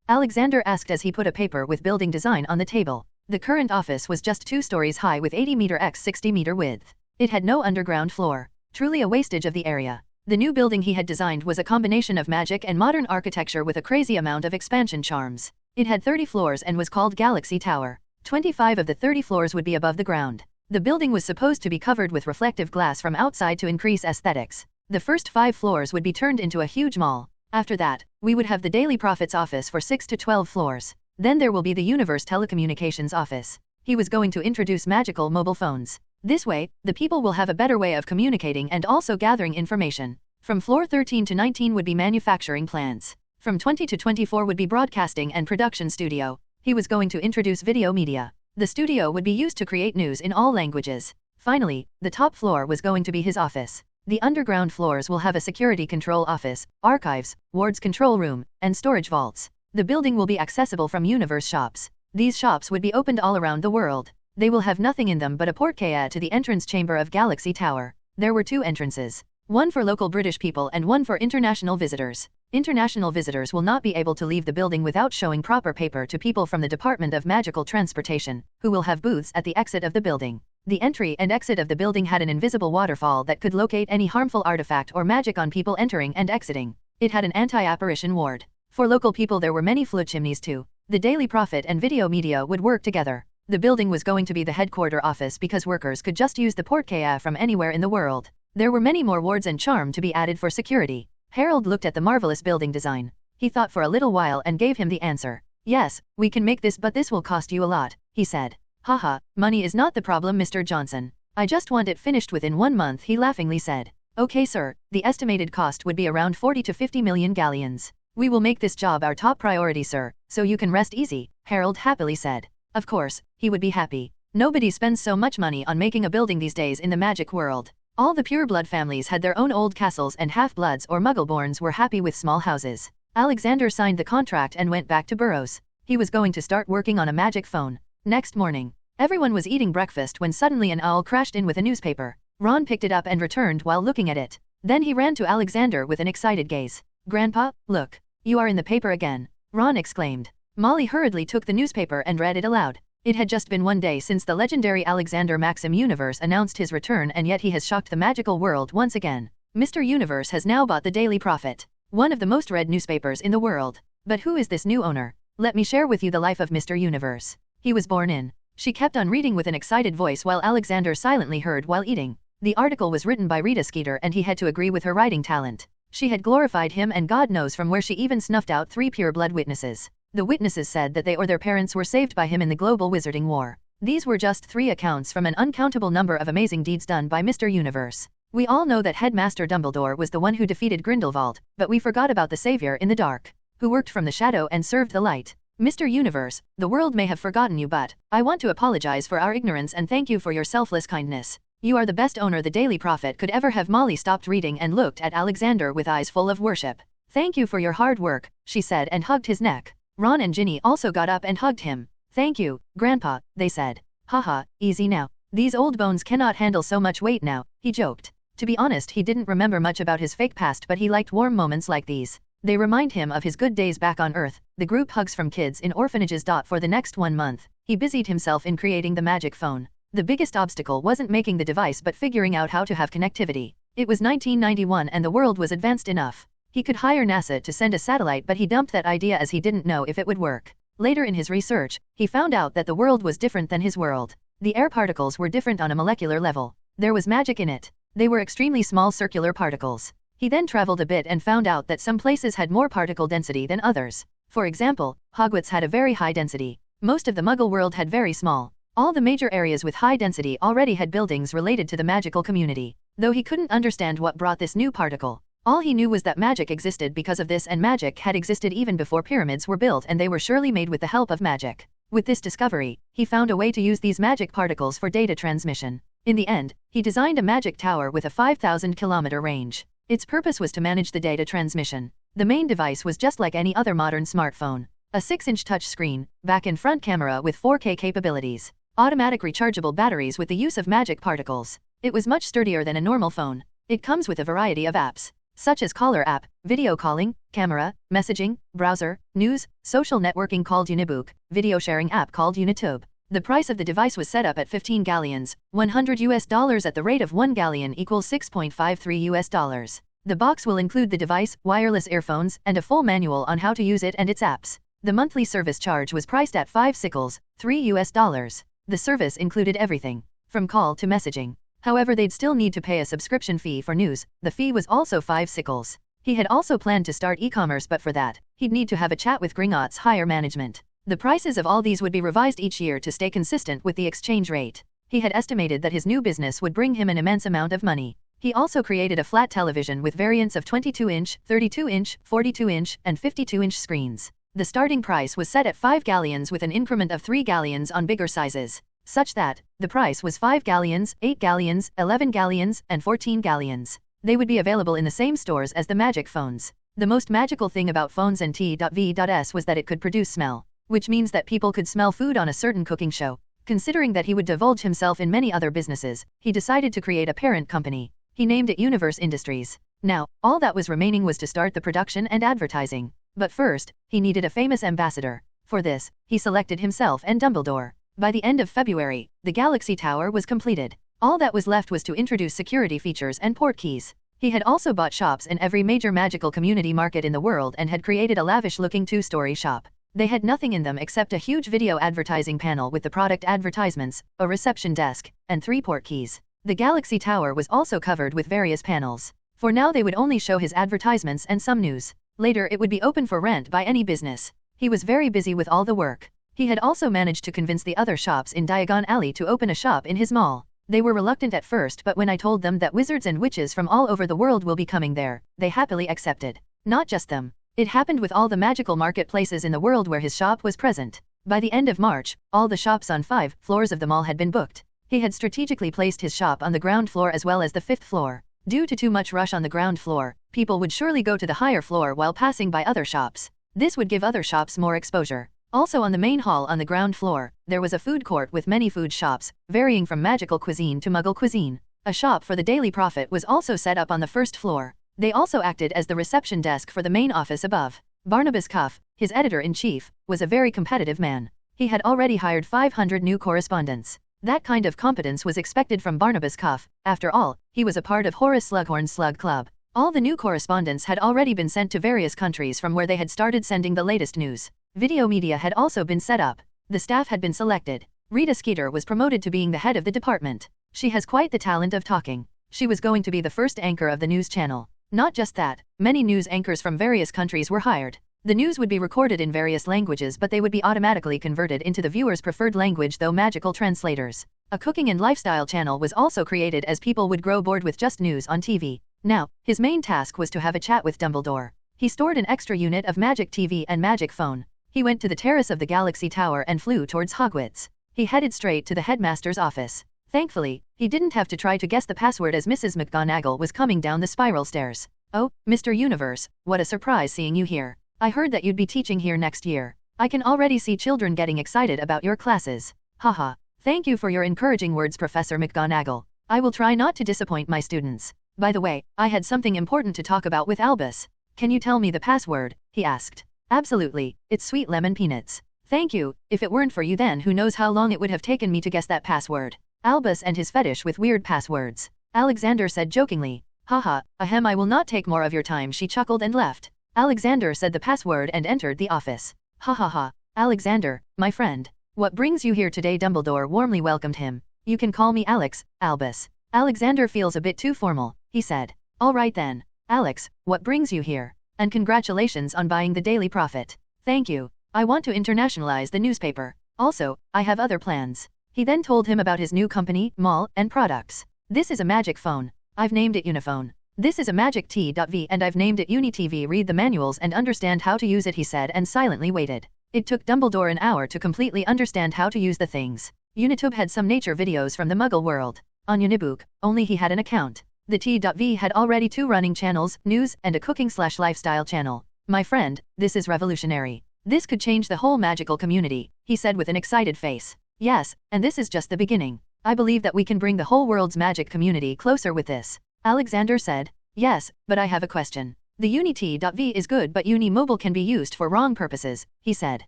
Alexander asked as he put a paper with building design on the table. The current office was just 2 stories high with 80-meter x 60-meter width. It had no underground floor. Truly a wastage of the area. The new building he had designed was a combination of magic and modern architecture with a crazy amount of expansion charms. It had 30 floors and was called Galaxy Tower. 25 of the 30 floors would be above the ground. The building was supposed to be covered with reflective glass from outside to increase aesthetics. The first 5 floors would be turned into a huge mall. After that, we would have the Daily Prophet's office for 6 to 12 floors. Then there will be the Universe Telecommunications office. He was going to introduce magical mobile phones. This way, the people will have a better way of communicating and also gathering information. From floor 13 to 19 would be manufacturing plants. From 20 to 24 would be broadcasting and production studio. He was going to introduce video media. The studio would be used to create news in all languages. Finally, the top floor was going to be his office. The underground floors will have a security control office, archives, wards control room, and storage vaults. The building will be accessible from Universe shops. These shops would be opened all around the world. They will have nothing in them but a portkey to the entrance chamber of Galaxy Tower. There were 2 entrances. One for local British people and one for international visitors. International visitors will not be able to leave the building without showing proper paper to people from the Department of Magical Transportation, who will have booths at the exit of the building. The entry and exit of the building had an invisible waterfall that could locate any harmful artifact or magic on people entering and exiting. It had an anti-apparition ward. For local people there were many flue chimneys too. The Daily Prophet and video media would work together. The building was going to be the headquarter office because workers could just use the portkey from anywhere in the world. There were many more wards and charm to be added for security. Harold looked at the marvelous building design. He thought for a little while and gave him the answer. Yes, we can make this, but this will cost you a lot, he said. Haha, money is not the problem, Mr. Johnson. I just want it finished within 1 month, he laughingly said. Okay sir, the estimated cost would be around 40 to 50 million galleons. We will make this job our top priority sir, so you can rest easy, Harold happily said. Of course, he would be happy. Nobody spends so much money on making a building these days in the magic world. All the pure-blood families had their own old castles and half-bloods or muggle-borns were happy with small houses. Alexander signed the contract and went back to Burroughs. He was going to start working on a magic phone. Next morning, everyone was eating breakfast when suddenly an owl crashed in with a newspaper. Ron picked it up and returned while looking at it. Then he ran to Alexander with an excited gaze. Grandpa, look. You are in the paper again, Ron exclaimed. Molly hurriedly took the newspaper and read it aloud. It had just been 1 day since the legendary Alexander Maxim Universe announced his return, and yet he has shocked the magical world once again. Mr. Universe has now bought the Daily Prophet, one of the most read newspapers in the world. But who is this new owner? Let me share with you the life of Mr. Universe. He was born in. She kept on reading with an excited voice while Alexander silently heard while eating. The article was written by Rita Skeeter and he had to agree with her writing talent. She had glorified him, and God knows from where she even snuffed out 3 pure-blood witnesses. The witnesses said that they or their parents were saved by him in the global wizarding war. These were just 3 accounts from an uncountable number of amazing deeds done by Mr. Universe. We all know that Headmaster Dumbledore was the one who defeated Grindelwald, but we forgot about the savior in the dark, who worked from the shadow and served the light. Mr. Universe, the world may have forgotten you, but I want to apologize for our ignorance and thank you for your selfless kindness. You are the best owner the Daily Prophet could ever have. Molly stopped reading and looked at Alexander with eyes full of worship. Thank you for your hard work, she said, and hugged his neck. Ron and Ginny also got up and hugged him. Thank you, Grandpa, they said. Haha, easy now. These old bones cannot handle so much weight now, he joked. To be honest, he didn't remember much about his fake past, but he liked warm moments like these. They remind him of his good days back on Earth. The group hugs from kids in orphanages. For the next 1 month, he busied himself in creating the magic phone. The biggest obstacle wasn't making the device but figuring out how to have connectivity. It was 1991 and the world was advanced enough. He could hire NASA to send a satellite, but he dumped that idea as he didn't know if it would work. Later in his research, he found out that the world was different than his world. The air particles were different on a molecular level. There was magic in it. They were extremely small circular particles. He then traveled a bit and found out that some places had more particle density than others. For example, Hogwarts had a very high density. Most of the Muggle world had very small. All the major areas with high density already had buildings related to the magical community. Though he couldn't understand what brought this new particle. All he knew was that magic existed because of this, and magic had existed even before pyramids were built, and they were surely made with the help of magic. With this discovery, he found a way to use these magic particles for data transmission. In the end, he designed a magic tower with a 5,000-kilometer range. Its purpose was to manage the data transmission. The main device was just like any other modern smartphone. A 6-inch touch screen, back and front camera with 4K capabilities, automatic rechargeable batteries with the use of magic particles. It was much sturdier than a normal phone. It comes with a variety of apps, such as caller app, video calling, camera, messaging, browser, news, social networking called Audiobook, video sharing app called YouTube. The price of the device was set up at 15 galleons, $100 at the rate of 1 galleon equals $6.53. The box will include the device, wireless earphones, and a full manual on how to use it and its apps. The monthly service charge was priced at 5 sickles, $3. The service included everything, from call to messaging. However, they'd still need to pay a subscription fee for news. The fee was also 5 sickles. He had also planned to start e-commerce, but for that, he'd need to have a chat with Gringotts' higher management. The prices of all these would be revised each year to stay consistent with the exchange rate. He had estimated that his new business would bring him an immense amount of money. He also created a flat television with variants of 22-inch, 32-inch, 42-inch, and 52-inch screens. The starting price was set at 5 galleons with an increment of 3 galleons on bigger sizes, such that the price was 5 galleons, 8 galleons, 11 galleons, and 14 galleons. They would be available in the same stores as the magic phones. The most magical thing about phones and T.V.S was that it could produce smell, which means that people could smell food on a certain cooking show. Considering that he would divulge himself in many other businesses, he decided to create a parent company. He named it Universe Industries. Now, all that was remaining was to start the production and advertising. But first, he needed a famous ambassador. For this, he selected himself and Dumbledore. By the end of February, the Galaxy Tower was completed. All that was left was to introduce security features and port keys. He had also bought shops in every major magical community market in the world and had created a lavish-looking two-story shop. They had nothing in them except a huge video advertising panel with the product advertisements, a reception desk, and 3 port keys. The Galaxy Tower was also covered with various panels. For now they would only show his advertisements and some news. Later it would be open for rent by any business. He was very busy with all the work. He had also managed to convince the other shops in Diagon Alley to open a shop in his mall. They were reluctant at first, but when I told them that wizards and witches from all over the world will be coming there, they happily accepted. Not just them. It happened with all the magical marketplaces in the world where his shop was present. By the end of March, all the shops on 5 floors of the mall had been booked. He had strategically placed his shop on the ground floor as well as the 5th floor. Due to too much rush on the ground floor, people would surely go to the higher floor while passing by other shops. This would give other shops more exposure. Also on the main hall on the ground floor, there was a food court with many food shops, varying from magical cuisine to muggle cuisine. A shop for the Daily Prophet was also set up on the 1st floor. They also acted as the reception desk for the main office above. Barnabas Cuff, his editor-in-chief, was a very competitive man. He had already hired 500 new correspondents. That kind of competence was expected from Barnabas Cuff. After all, he was a part of Horace Slughorn's Slug Club. All the new correspondents had already been sent to various countries from where they had started sending the latest news. Video media had also been set up. The staff had been selected. Rita Skeeter was promoted to being the head of the department. She has quite the talent of talking. She was going to be the first anchor of the news channel. Not just that, many news anchors from various countries were hired. The news would be recorded in various languages, but they would be automatically converted into the viewer's preferred language through magical translators. A cooking and lifestyle channel was also created as people would grow bored with just news on TV. Now, his main task was to have a chat with Dumbledore. He stored an extra unit of magic TV and magic phone. He went to the terrace of the Galaxy Tower and flew towards Hogwarts. He headed straight to the headmaster's office. Thankfully, he didn't have to try to guess the password as Mrs. McGonagall was coming down the spiral stairs. "Oh, Mr. Universe, what a surprise seeing you here. I heard that you'd be teaching here next year. I can already see children getting excited about your classes. Haha. Thank you for your encouraging words, Professor McGonagall. I will try not to disappoint my students. By the way, I had something important to talk about with Albus. Can you tell me the password?" he asked. "Absolutely, it's Sweet Lemon Peanuts. Thank you. If it weren't for you, then who knows how long it would have taken me to guess that password." Albus and his fetish with weird passwords. Alexander said jokingly. "Haha, ahem, I will not take more of your time," she chuckled and left. Alexander said the password and entered the office. "Ha ha ha. Alexander, my friend. What brings you here today?" Dumbledore warmly welcomed him. "You can call me Alex, Albus." Alexander feels a bit too formal, he said. "All right then. Alex, what brings you here? And congratulations on buying the Daily Prophet." "Thank you. I want to internationalize the newspaper. Also, I have other plans." He then told him about his new company, mall, and products. "This is a magic phone. I've named it Uniphone. This is a magic T.V and I've named it UniTV. Read the manuals and understand how to use it," he said and silently waited. It took Dumbledore an hour to completely understand how to use the things. Unitube had some nature videos from the Muggle world. On Audiobook, only he had an account. The T.V had already 2 running channels, news, and a cooking/lifestyle channel. "My friend, this is revolutionary. This could change the whole magical community," he said with an excited face. "Yes, and this is just the beginning. I believe that we can bring the whole world's magic community closer with this." Alexander said. "Yes, but I have a question. The Uni-T.V is good, but Uni-Mobile can be used for wrong purposes," he said.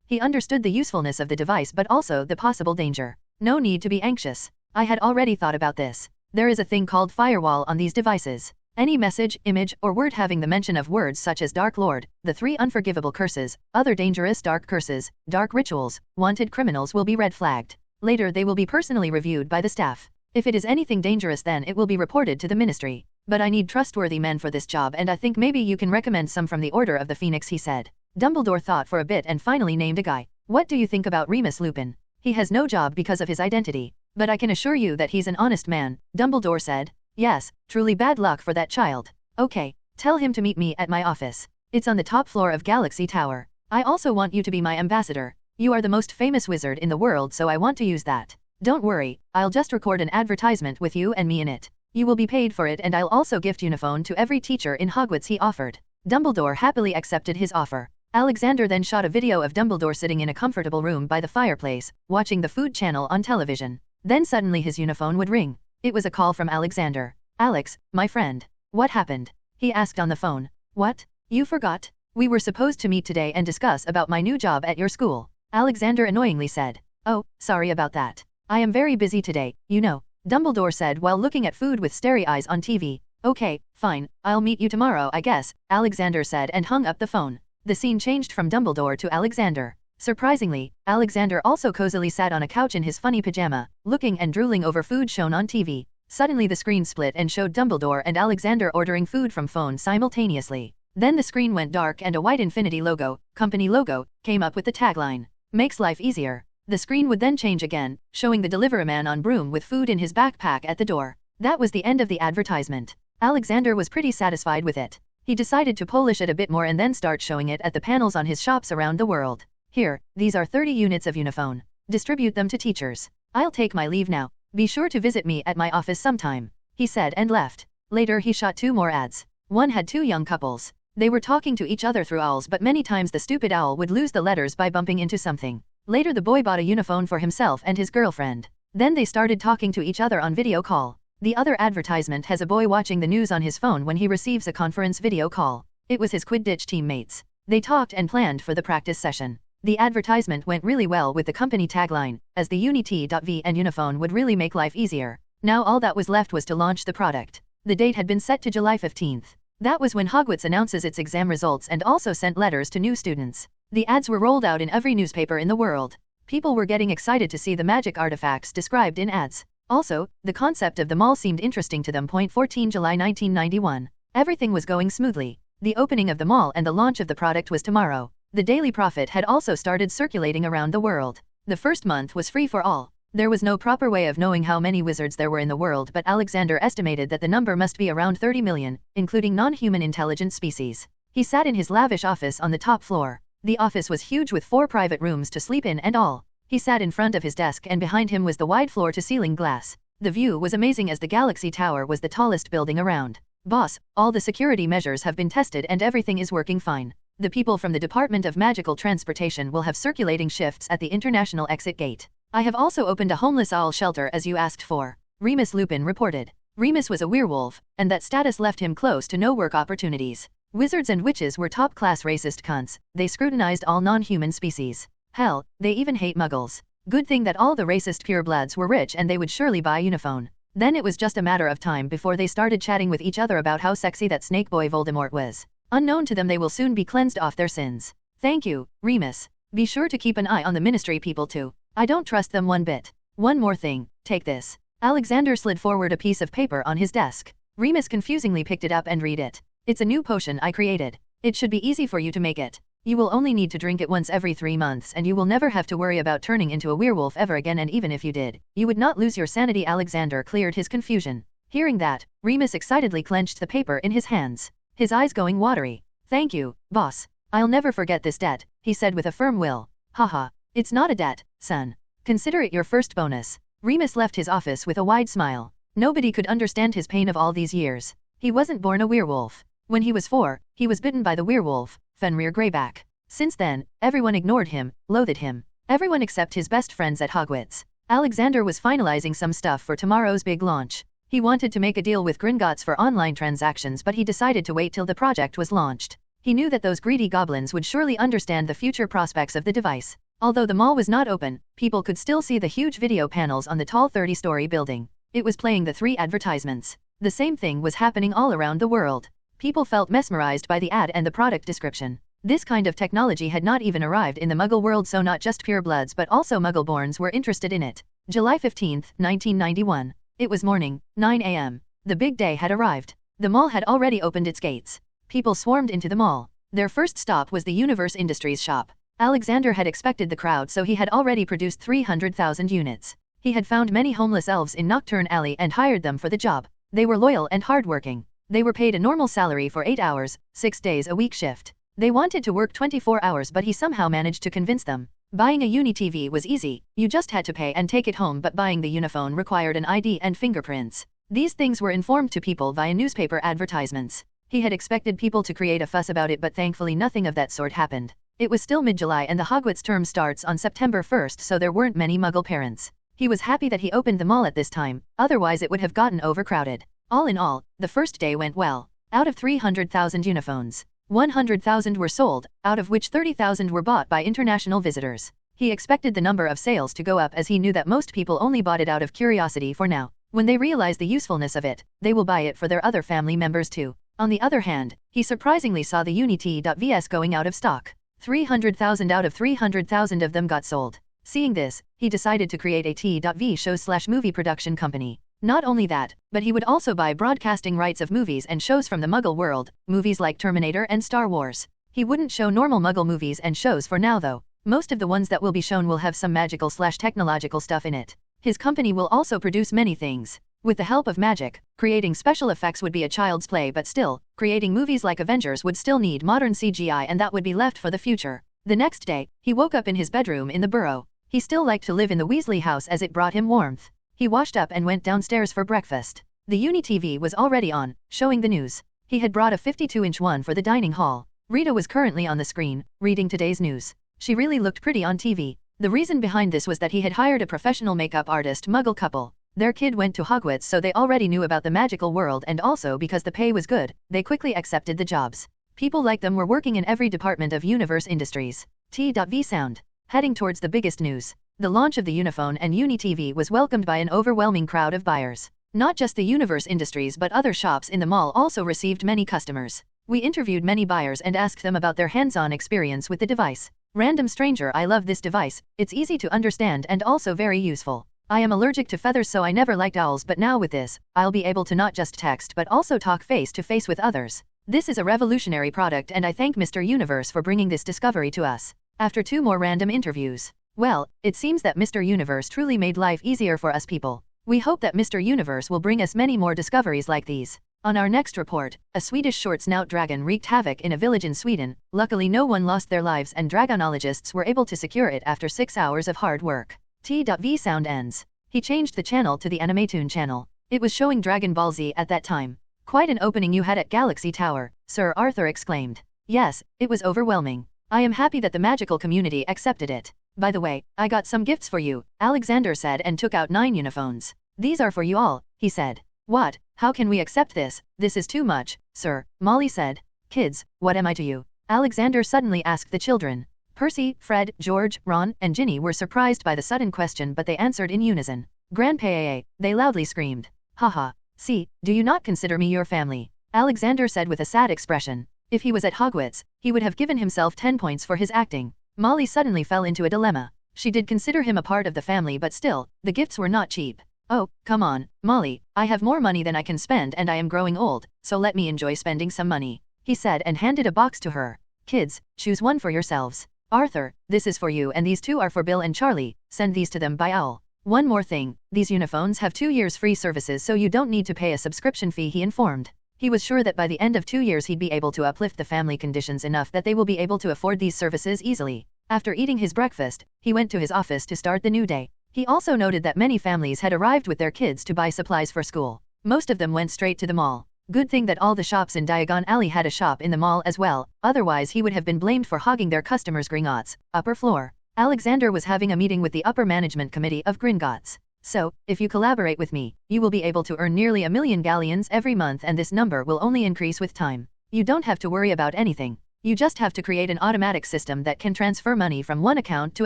He understood the usefulness of the device but also the possible danger. "No need to be anxious. I had already thought about this. There is a thing called firewall on these devices. Any message, image, or word having the mention of words such as Dark Lord, the 3 unforgivable curses, other dangerous dark curses, dark rituals, wanted criminals will be red flagged. Later they will be personally reviewed by the staff. If it is anything dangerous, then it will be reported to the ministry. But I need trustworthy men for this job, and I think maybe you can recommend some from the Order of the Phoenix," he said. Dumbledore thought for a bit and finally named a guy. "What do you think about Remus Lupin? He has no job because of his identity. But I can assure you that he's an honest man," Dumbledore said. "Yes, truly bad luck for that child. Okay, tell him to meet me at my office. It's on the top floor of Galaxy Tower. I also want you to be my ambassador. You are the most famous wizard in the world, so I want to use that. Don't worry, I'll just record an advertisement with you and me in it. You will be paid for it, and I'll also gift Uniphone to every teacher in Hogwarts, he offered. Dumbledore happily accepted his offer. Alexander then shot a video of Dumbledore sitting in a comfortable room by the fireplace, watching the Food Channel on television. Then suddenly his Uniphone would ring. It was a call from Alexander. Alex, my friend. What happened? He asked on the phone. What? You forgot? We were supposed to meet today and discuss about my new job at your school. Alexander annoyingly said. Oh, sorry about that. I am very busy today, you know. Dumbledore said while looking at food with starry eyes on TV. Okay, fine, I'll meet you tomorrow I guess, Alexander said and hung up the phone. The scene changed from Dumbledore to Alexander. Surprisingly, Alexander also cozily sat on a couch in his funny pajama, looking and drooling over food shown on TV. Suddenly the screen split and showed Dumbledore and Alexander ordering food from phone simultaneously. Then the screen went dark and a white infinity logo, company logo, came up with the tagline, "Makes life easier." The screen would then change again, showing the delivery man on broom with food in his backpack at the door. That was the end of the advertisement. Alexander was pretty satisfied with it. He decided to polish it a bit more and then start showing it at the panels on his shops around the world. Here, these are 30 units of Uniphone. Distribute them to teachers. I'll take my leave now. Be sure to visit me at my office sometime, he said and left. Later he shot 2 more ads. One had 2 young couples. They were talking to each other through owls, but many times the stupid owl would lose the letters by bumping into something. Later the boy bought a Uniphone for himself and his girlfriend. Then they started talking to each other on video call. The other advertisement has a boy watching the news on his phone when he receives a conference video call. It was his Quidditch teammates. They talked and planned for the practice session. The advertisement went really well with the company tagline, as the Unity.v and Uniphone would really make life easier. Now all that was left was to launch the product. The date had been set to July 15th. That was when Hogwarts announces its exam results and also sent letters to new students. The ads were rolled out in every newspaper in the world. People were getting excited to see the magic artifacts described in ads. Also, the concept of the mall seemed interesting to them. 14 July 1991. Everything was going smoothly. The opening of the mall and the launch of the product was tomorrow. The Daily Prophet had also started circulating around the world. The first month was free for all. There was no proper way of knowing how many wizards there were in the world, but Alexander estimated that the number must be around 30 million, including non-human intelligent species. He sat in his lavish office on the top floor. The office was huge with 4 private rooms to sleep in and all. He sat in front of his desk and behind him was the wide floor-to-ceiling glass. The view was amazing as the Galaxy Tower was the tallest building around. Boss, all the security measures have been tested and everything is working fine. The people from the Department of Magical Transportation will have circulating shifts at the international exit gate. I have also opened a homeless owl shelter as you asked for, Remus Lupin reported. Remus was a werewolf, and that status left him close to no work opportunities. Wizards and witches were top-class racist cunts. They scrutinized all non-human species. Hell, they even hate muggles. Good thing that all the racist purebloods were rich and they would surely buy Uniphone. Then it was just a matter of time before they started chatting with each other about how sexy that snake boy Voldemort was. Unknown to them, they will soon be cleansed off their sins. Thank you, Remus. Be sure to keep an eye on the Ministry people too. I don't trust them one bit. One more thing, take this. Alexander slid forward a piece of paper on his desk. Remus confusingly picked it up and read it. It's a new potion I created. It should be easy for you to make it. You will only need to drink it once every 3 months and you will never have to worry about turning into a werewolf ever again, and even if you did, you would not lose your sanity. Alexander cleared his confusion. Hearing that, Remus excitedly clenched the paper in his hands. His eyes going watery. Thank you, boss. I'll never forget this debt, he said with a firm will. Haha, it's not a debt, son. Consider it your first bonus. Remus left his office with a wide smile. Nobody could understand his pain of all these years. He wasn't born a werewolf. When he was 4, he was bitten by the werewolf, Fenrir Greyback. Since then, everyone ignored him, loathed him. Everyone except his best friends at Hogwarts. Alexander was finalizing some stuff for tomorrow's big launch. He wanted to make a deal with Gringotts for online transactions, but he decided to wait till the project was launched. He knew that those greedy goblins would surely understand the future prospects of the device. Although the mall was not open, people could still see the huge video panels on the tall 30-story building. It was playing the 3 advertisements. The same thing was happening all around the world. People felt mesmerized by the ad and the product description. This kind of technology had not even arrived in the Muggle world, so not just purebloods but also Muggleborns were interested in it. July 15, 1991. It was morning, 9 a.m. The big day had arrived. The mall had already opened its gates. People swarmed into the mall. Their first stop was the Universe Industries shop. Alexander had expected the crowd, so he had already produced 300,000 units. He had found many homeless elves in Nocturne Alley and hired them for the job. They were loyal and hardworking. They were paid a normal salary for 8 hours, 6 days a week shift. They wanted to work 24 hours, but he somehow managed to convince them. Buying a Uni TV was easy, you just had to pay and take it home, but buying the Uniphone required an ID and fingerprints. These things were informed to people via newspaper advertisements. He had expected people to create a fuss about it, but thankfully nothing of that sort happened. It was still mid-July and the Hogwarts term starts on September 1st, so there weren't many Muggle parents. He was happy that he opened the mall at this time, otherwise it would have gotten overcrowded. All in all, the first day went well. Out of 300,000 uniphones, 100,000 were sold, out of which 30,000 were bought by international visitors. He expected the number of sales to go up as he knew that most people only bought it out of curiosity for now. When they realize the usefulness of it, they will buy it for their other family members too. On the other hand, he surprisingly saw the Uni-T.Vs going out of stock. 300,000 out of 300,000 of them got sold. Seeing this, he decided to create a T.V show/movie production company. Not only that, but he would also buy broadcasting rights of movies and shows from the Muggle world, movies like Terminator and Star Wars. He wouldn't show normal Muggle movies and shows for now though. Most of the ones that will be shown will have some magical/technological stuff in it. His company will also produce many things. With the help of magic, creating special effects would be a child's play, but still, creating movies like Avengers would still need modern CGI, and that would be left for the future. The next day, he woke up in his bedroom in the Burrow. He still liked to live in the Weasley house as it brought him warmth. He washed up and went downstairs for breakfast. The Uni-TV was already on, showing the news. He had brought a 52-inch one for the dining hall. Rita was currently on the screen, reading today's news. She really looked pretty on TV. The reason behind this was that he had hired a professional makeup artist Muggle couple. Their kid went to Hogwarts, so they already knew about the magical world, and also because the pay was good, they quickly accepted the jobs. People like them were working in every department of Universe Industries. T.V sound. Heading towards the biggest news. The launch of the Uniphone and Uni-TV was welcomed by an overwhelming crowd of buyers. Not just the Universe Industries but other shops in the mall also received many customers. We interviewed many buyers and asked them about their hands-on experience with the device. Random stranger: I love this device, it's easy to understand and also very useful. I am allergic to feathers, so I never liked owls, but now with this, I'll be able to not just text but also talk face to face with others. This is a revolutionary product and I thank Mr. Universe for bringing this discovery to us. After 2 more random interviews. Well, it seems that Mr. Universe truly made life easier for us people. We hope that Mr. Universe will bring us many more discoveries like these. On our next report, a Swedish short-snout dragon wreaked havoc in a village in Sweden. Luckily no one lost their lives and dragonologists were able to secure it after 6 hours of hard work. T.V sound ends. He changed the channel to the Animatoon channel. It was showing Dragon Ball Z at that time. Quite an opening you had at Galaxy Tower, Sir Arthur exclaimed. Yes, it was overwhelming. I am happy that the magical community accepted it. By the way, I got some gifts for you, Alexander said and took out 9 uniphones. These are for you all, he said. What? How can we accept this? This is too much, sir, Molly said. Kids, what am I to you? Alexander suddenly asked the children. Percy, Fred, George, Ron, and Ginny were surprised by the sudden question, but they answered in unison. Grandpa, they loudly screamed. Haha. See, do you not consider me your family? Alexander said with a sad expression. If he was at Hogwarts, he would have given himself 10 points for his acting. Molly suddenly fell into a dilemma. She did consider him a part of the family, but still, the gifts were not cheap. Oh, come on, Molly, I have more money than I can spend and I am growing old, so let me enjoy spending some money, he said and handed a box to her. Kids, choose one for yourselves. Arthur, this is for you and these 2 are for Bill and Charlie, send these to them by Owl. One more thing, these uniphones have 2 years free services, so you don't need to pay a subscription fee, he informed. He was sure that by the end of 2 years he'd be able to uplift the family conditions enough that they will be able to afford these services easily. After eating his breakfast, he went to his office to start the new day. He also noted that many families had arrived with their kids to buy supplies for school. Most of them went straight to the mall. Good thing that all the shops in Diagon Alley had a shop in the mall as well, otherwise he would have been blamed for hogging their customers' Gringotts, upper floor. Alexander was having a meeting with the upper management committee of Gringotts. So, if you collaborate with me, you will be able to earn nearly 1 million galleons every month, and this number will only increase with time. You don't have to worry about anything. You just have to create an automatic system that can transfer money from one account to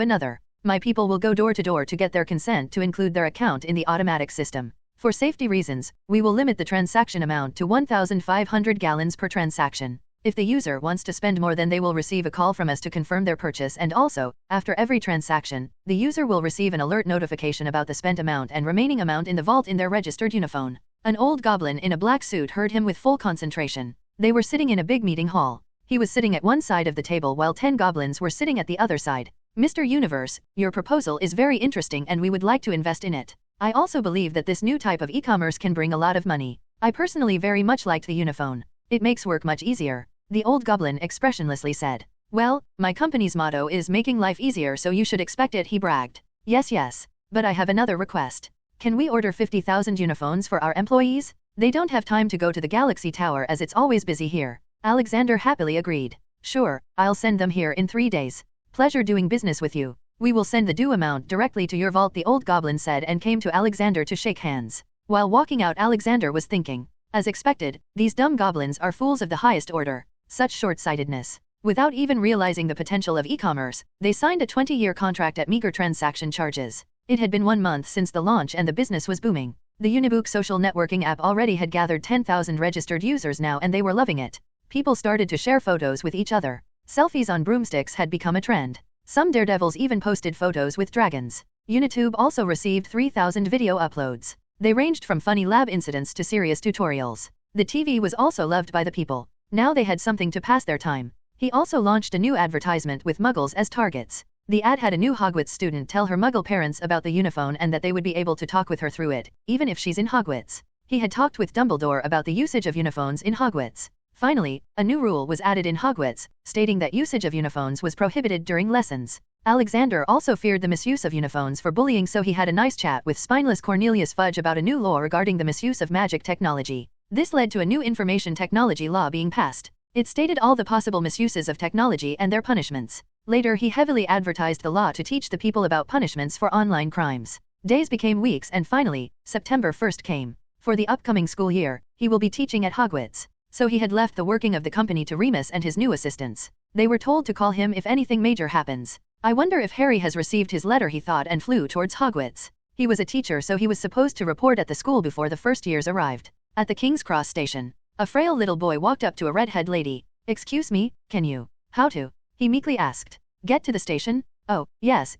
another. My people will go door to door to get their consent to include their account in the automatic system. For safety reasons, we will limit the transaction amount to 1,500 gallons per transaction. If the user wants to spend more, then they will receive a call from us to confirm their purchase, and also, after every transaction, the user will receive an alert notification about the spent amount and remaining amount in the vault in their registered uniphone. An old goblin in a black suit heard him with full concentration. They were sitting in a big meeting hall. He was sitting at one side of the table while 10 goblins were sitting at the other side. Mr. Universe, your proposal is very interesting and we would like to invest in it. I also believe that this new type of e-commerce can bring a lot of money. I personally very much liked the uniphone. It makes work much easier. The old goblin expressionlessly said. Well, my company's motto is making life easier, so you should expect it, he bragged. Yes, but I have another request. Can we order 50,000 uniphones for our employees? They don't have time to go to the Galaxy Tower as it's always busy here. Alexander happily agreed. Sure, I'll send them here in 3 days. Pleasure doing business with you. We will send the due amount directly to your vault, the old goblin said, and came to Alexander to shake hands. While walking out, Alexander was thinking. As expected, these dumb goblins are fools of the highest order. Such short-sightedness. Without even realizing the potential of e-commerce, they signed a 20-year contract at meager transaction charges. It had been 1 month since the launch and the business was booming. The Audiobook social networking app already had gathered 10,000 registered users now, and they were loving it. People started to share photos with each other. Selfies on broomsticks had become a trend. Some daredevils even posted photos with dragons. YouTube also received 3,000 video uploads. They ranged from funny lab incidents to serious tutorials. The TV was also loved by the people. Now they had something to pass their time. He also launched a new advertisement with muggles as targets. The ad had a new Hogwarts student tell her muggle parents about the uniphone and that they would be able to talk with her through it, even if she's in Hogwarts. He had talked with Dumbledore about the usage of uniphones in Hogwarts. Finally, a new rule was added in Hogwarts, stating that usage of uniphones was prohibited during lessons. Alexander also feared the misuse of uniphones for bullying, so he had a nice chat with spineless Cornelius Fudge about a new law regarding the misuse of magic technology. This led to a new information technology law being passed. It stated all the possible misuses of technology and their punishments. Later, he heavily advertised the law to teach the people about punishments for online crimes. Days became weeks, and finally, September 1st came. For the upcoming school year, he will be teaching at Hogwarts. So he had left the working of the company to Remus and his new assistants. They were told to call him if anything major happens. I wonder if Harry has received his letter, he thought, and flew towards Hogwarts. He was a teacher, so he was supposed to report at the school before the first years arrived. At the King's Cross station, a frail little boy walked up to a redhead lady. Excuse me, can you? How to? He meekly asked. Get to the station? Oh, yes.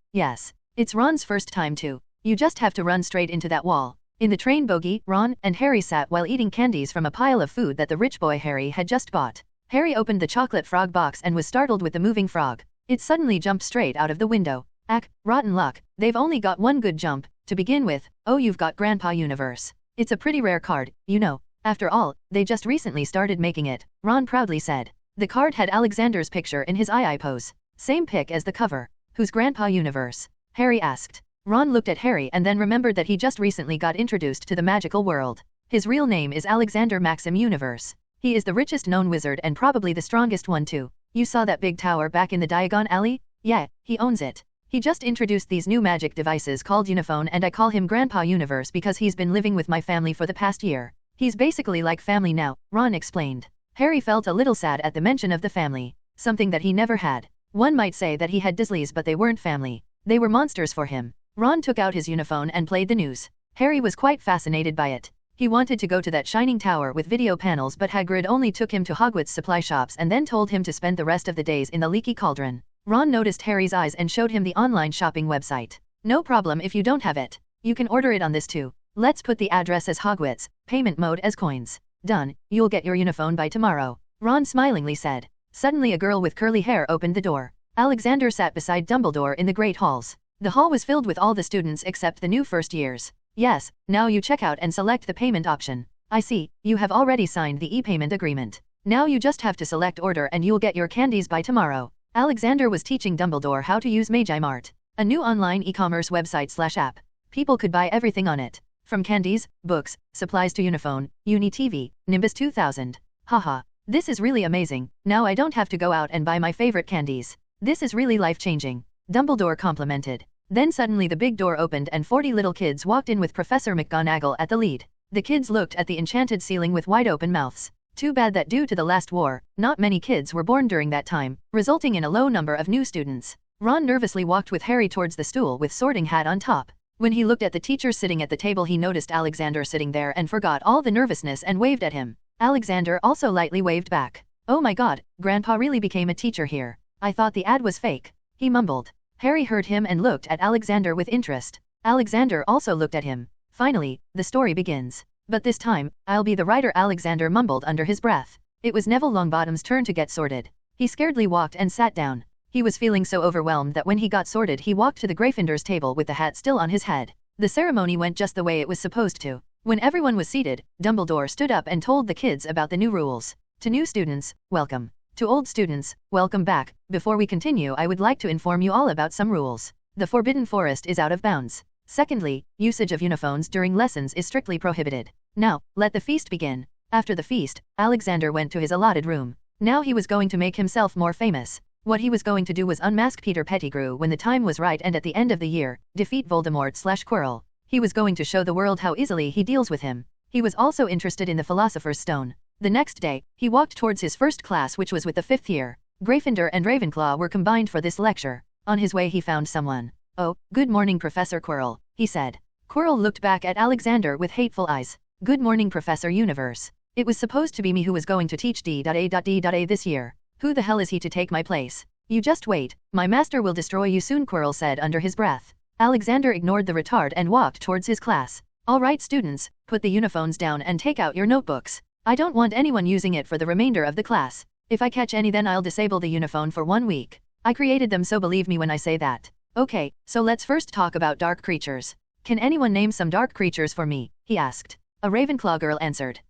It's Ron's first time too. You just have to run straight into that wall. In the train bogie, Ron and Harry sat while eating candies from a pile of food that the rich boy Harry had just bought. Harry opened the chocolate frog box and was startled with the moving frog. It suddenly jumped straight out of the window. Ack, rotten luck, they've only got one good jump. To begin with, oh, you've got Grandpa Universe. It's a pretty rare card, you know. After all, they just recently started making it, Ron proudly said. The card had Alexander's picture in his eye pose. Same pic as the cover. Who's Grandpa Universe? Harry asked. Ron looked at Harry and then remembered that he just recently got introduced to the magical world. His real name is Alexander Maxim Universe. He is the richest known wizard and probably the strongest one too. You saw that big tower back in the Diagon Alley? Yeah, he owns it. He just introduced these new magic devices called Uniphone, and I call him Grandpa Universe because he's been living with my family for the past year. He's basically like family now, Ron explained. Harry felt a little sad at the mention of the family, something that he never had. One might say that he had Dursleys, but they weren't family. They were monsters for him. Ron took out his uniphone and played the news. Harry was quite fascinated by it. He wanted to go to that shining tower with video panels, but Hagrid only took him to Hogwarts supply shops and then told him to spend the rest of the days in the leaky cauldron. Ron noticed Harry's eyes and showed him the online shopping website. No problem if you don't have it. You can order it on this too. Let's put the address as Hogwarts, payment mode as coins. Done, you'll get your uniphone by tomorrow, Ron smilingly said. Suddenly a girl with curly hair opened the door. Alexander sat beside Dumbledore in the great halls. The hall was filled with all the students except the new first years. Yes, now you check out and select the payment option. I see, you have already signed the e-payment agreement. Now you just have to select order and you'll get your candies by tomorrow. Alexander was teaching Dumbledore how to use Magimart, a new online e-commerce website/app. People could buy everything on it, from candies, books, supplies to Uniphone, Uni TV, Nimbus 2000. Haha, this is really amazing. Now I don't have to go out and buy my favorite candies. This is really life-changing, Dumbledore complimented. Then suddenly the big door opened and 40 little kids walked in with Professor McGonagall at the lead. The kids looked at the enchanted ceiling with wide open mouths. Too bad that due to the last war, not many kids were born during that time, resulting in a low number of new students. Ron nervously walked with Harry towards the stool with Sorting Hat on top. When he looked at the teacher sitting at the table, he noticed Alexander sitting there and forgot all the nervousness and waved at him. Alexander also lightly waved back. Oh my god, Grandpa really became a teacher here. I thought the ad was fake, he mumbled. Harry heard him and looked at Alexander with interest. Alexander also looked at him. Finally, the story begins. But this time, I'll be the writer, Alexander mumbled under his breath. It was Neville Longbottom's turn to get sorted. He scaredly walked and sat down. He was feeling so overwhelmed that when he got sorted he walked to the Gryffindor's table with the hat still on his head. The ceremony went just the way it was supposed to. When everyone was seated, Dumbledore stood up and told the kids about the new rules. To new students, welcome. To old students, welcome back. Before we continue, I would like to inform you all about some rules. The Forbidden Forest is out of bounds. Secondly, usage of uniphones during lessons is strictly prohibited. Now, let the feast begin. After the feast, Alexander went to his allotted room. Now he was going to make himself more famous. What he was going to do was unmask Peter Pettigrew when the time was right and at the end of the year, defeat Voldemort/Quirrell. He was going to show the world how easily he deals with him. He was also interested in the Philosopher's Stone. The next day, he walked towards his first class, which was with the 5th year. Gryffindor and Ravenclaw were combined for this lecture. On his way he found someone. "Oh, good morning, Professor Quirrell," he said. Quirrell looked back at Alexander with hateful eyes. "Good morning, Professor Universe. It was supposed to be me who was going to teach D.A.D.A this year. Who the hell is he to take my place? You just wait, my master will destroy you soon," Quirrell said under his breath. Alexander ignored the retard and walked towards his class. "All right, students, put the uniphones down and take out your notebooks. I don't want anyone using it for the remainder of the class. If I catch any, then I'll disable the uniphone for 1 week. I created them, so believe me when I say that. Okay, so let's first talk about dark creatures. Can anyone name some dark creatures for me?" he asked. A Ravenclaw girl answered.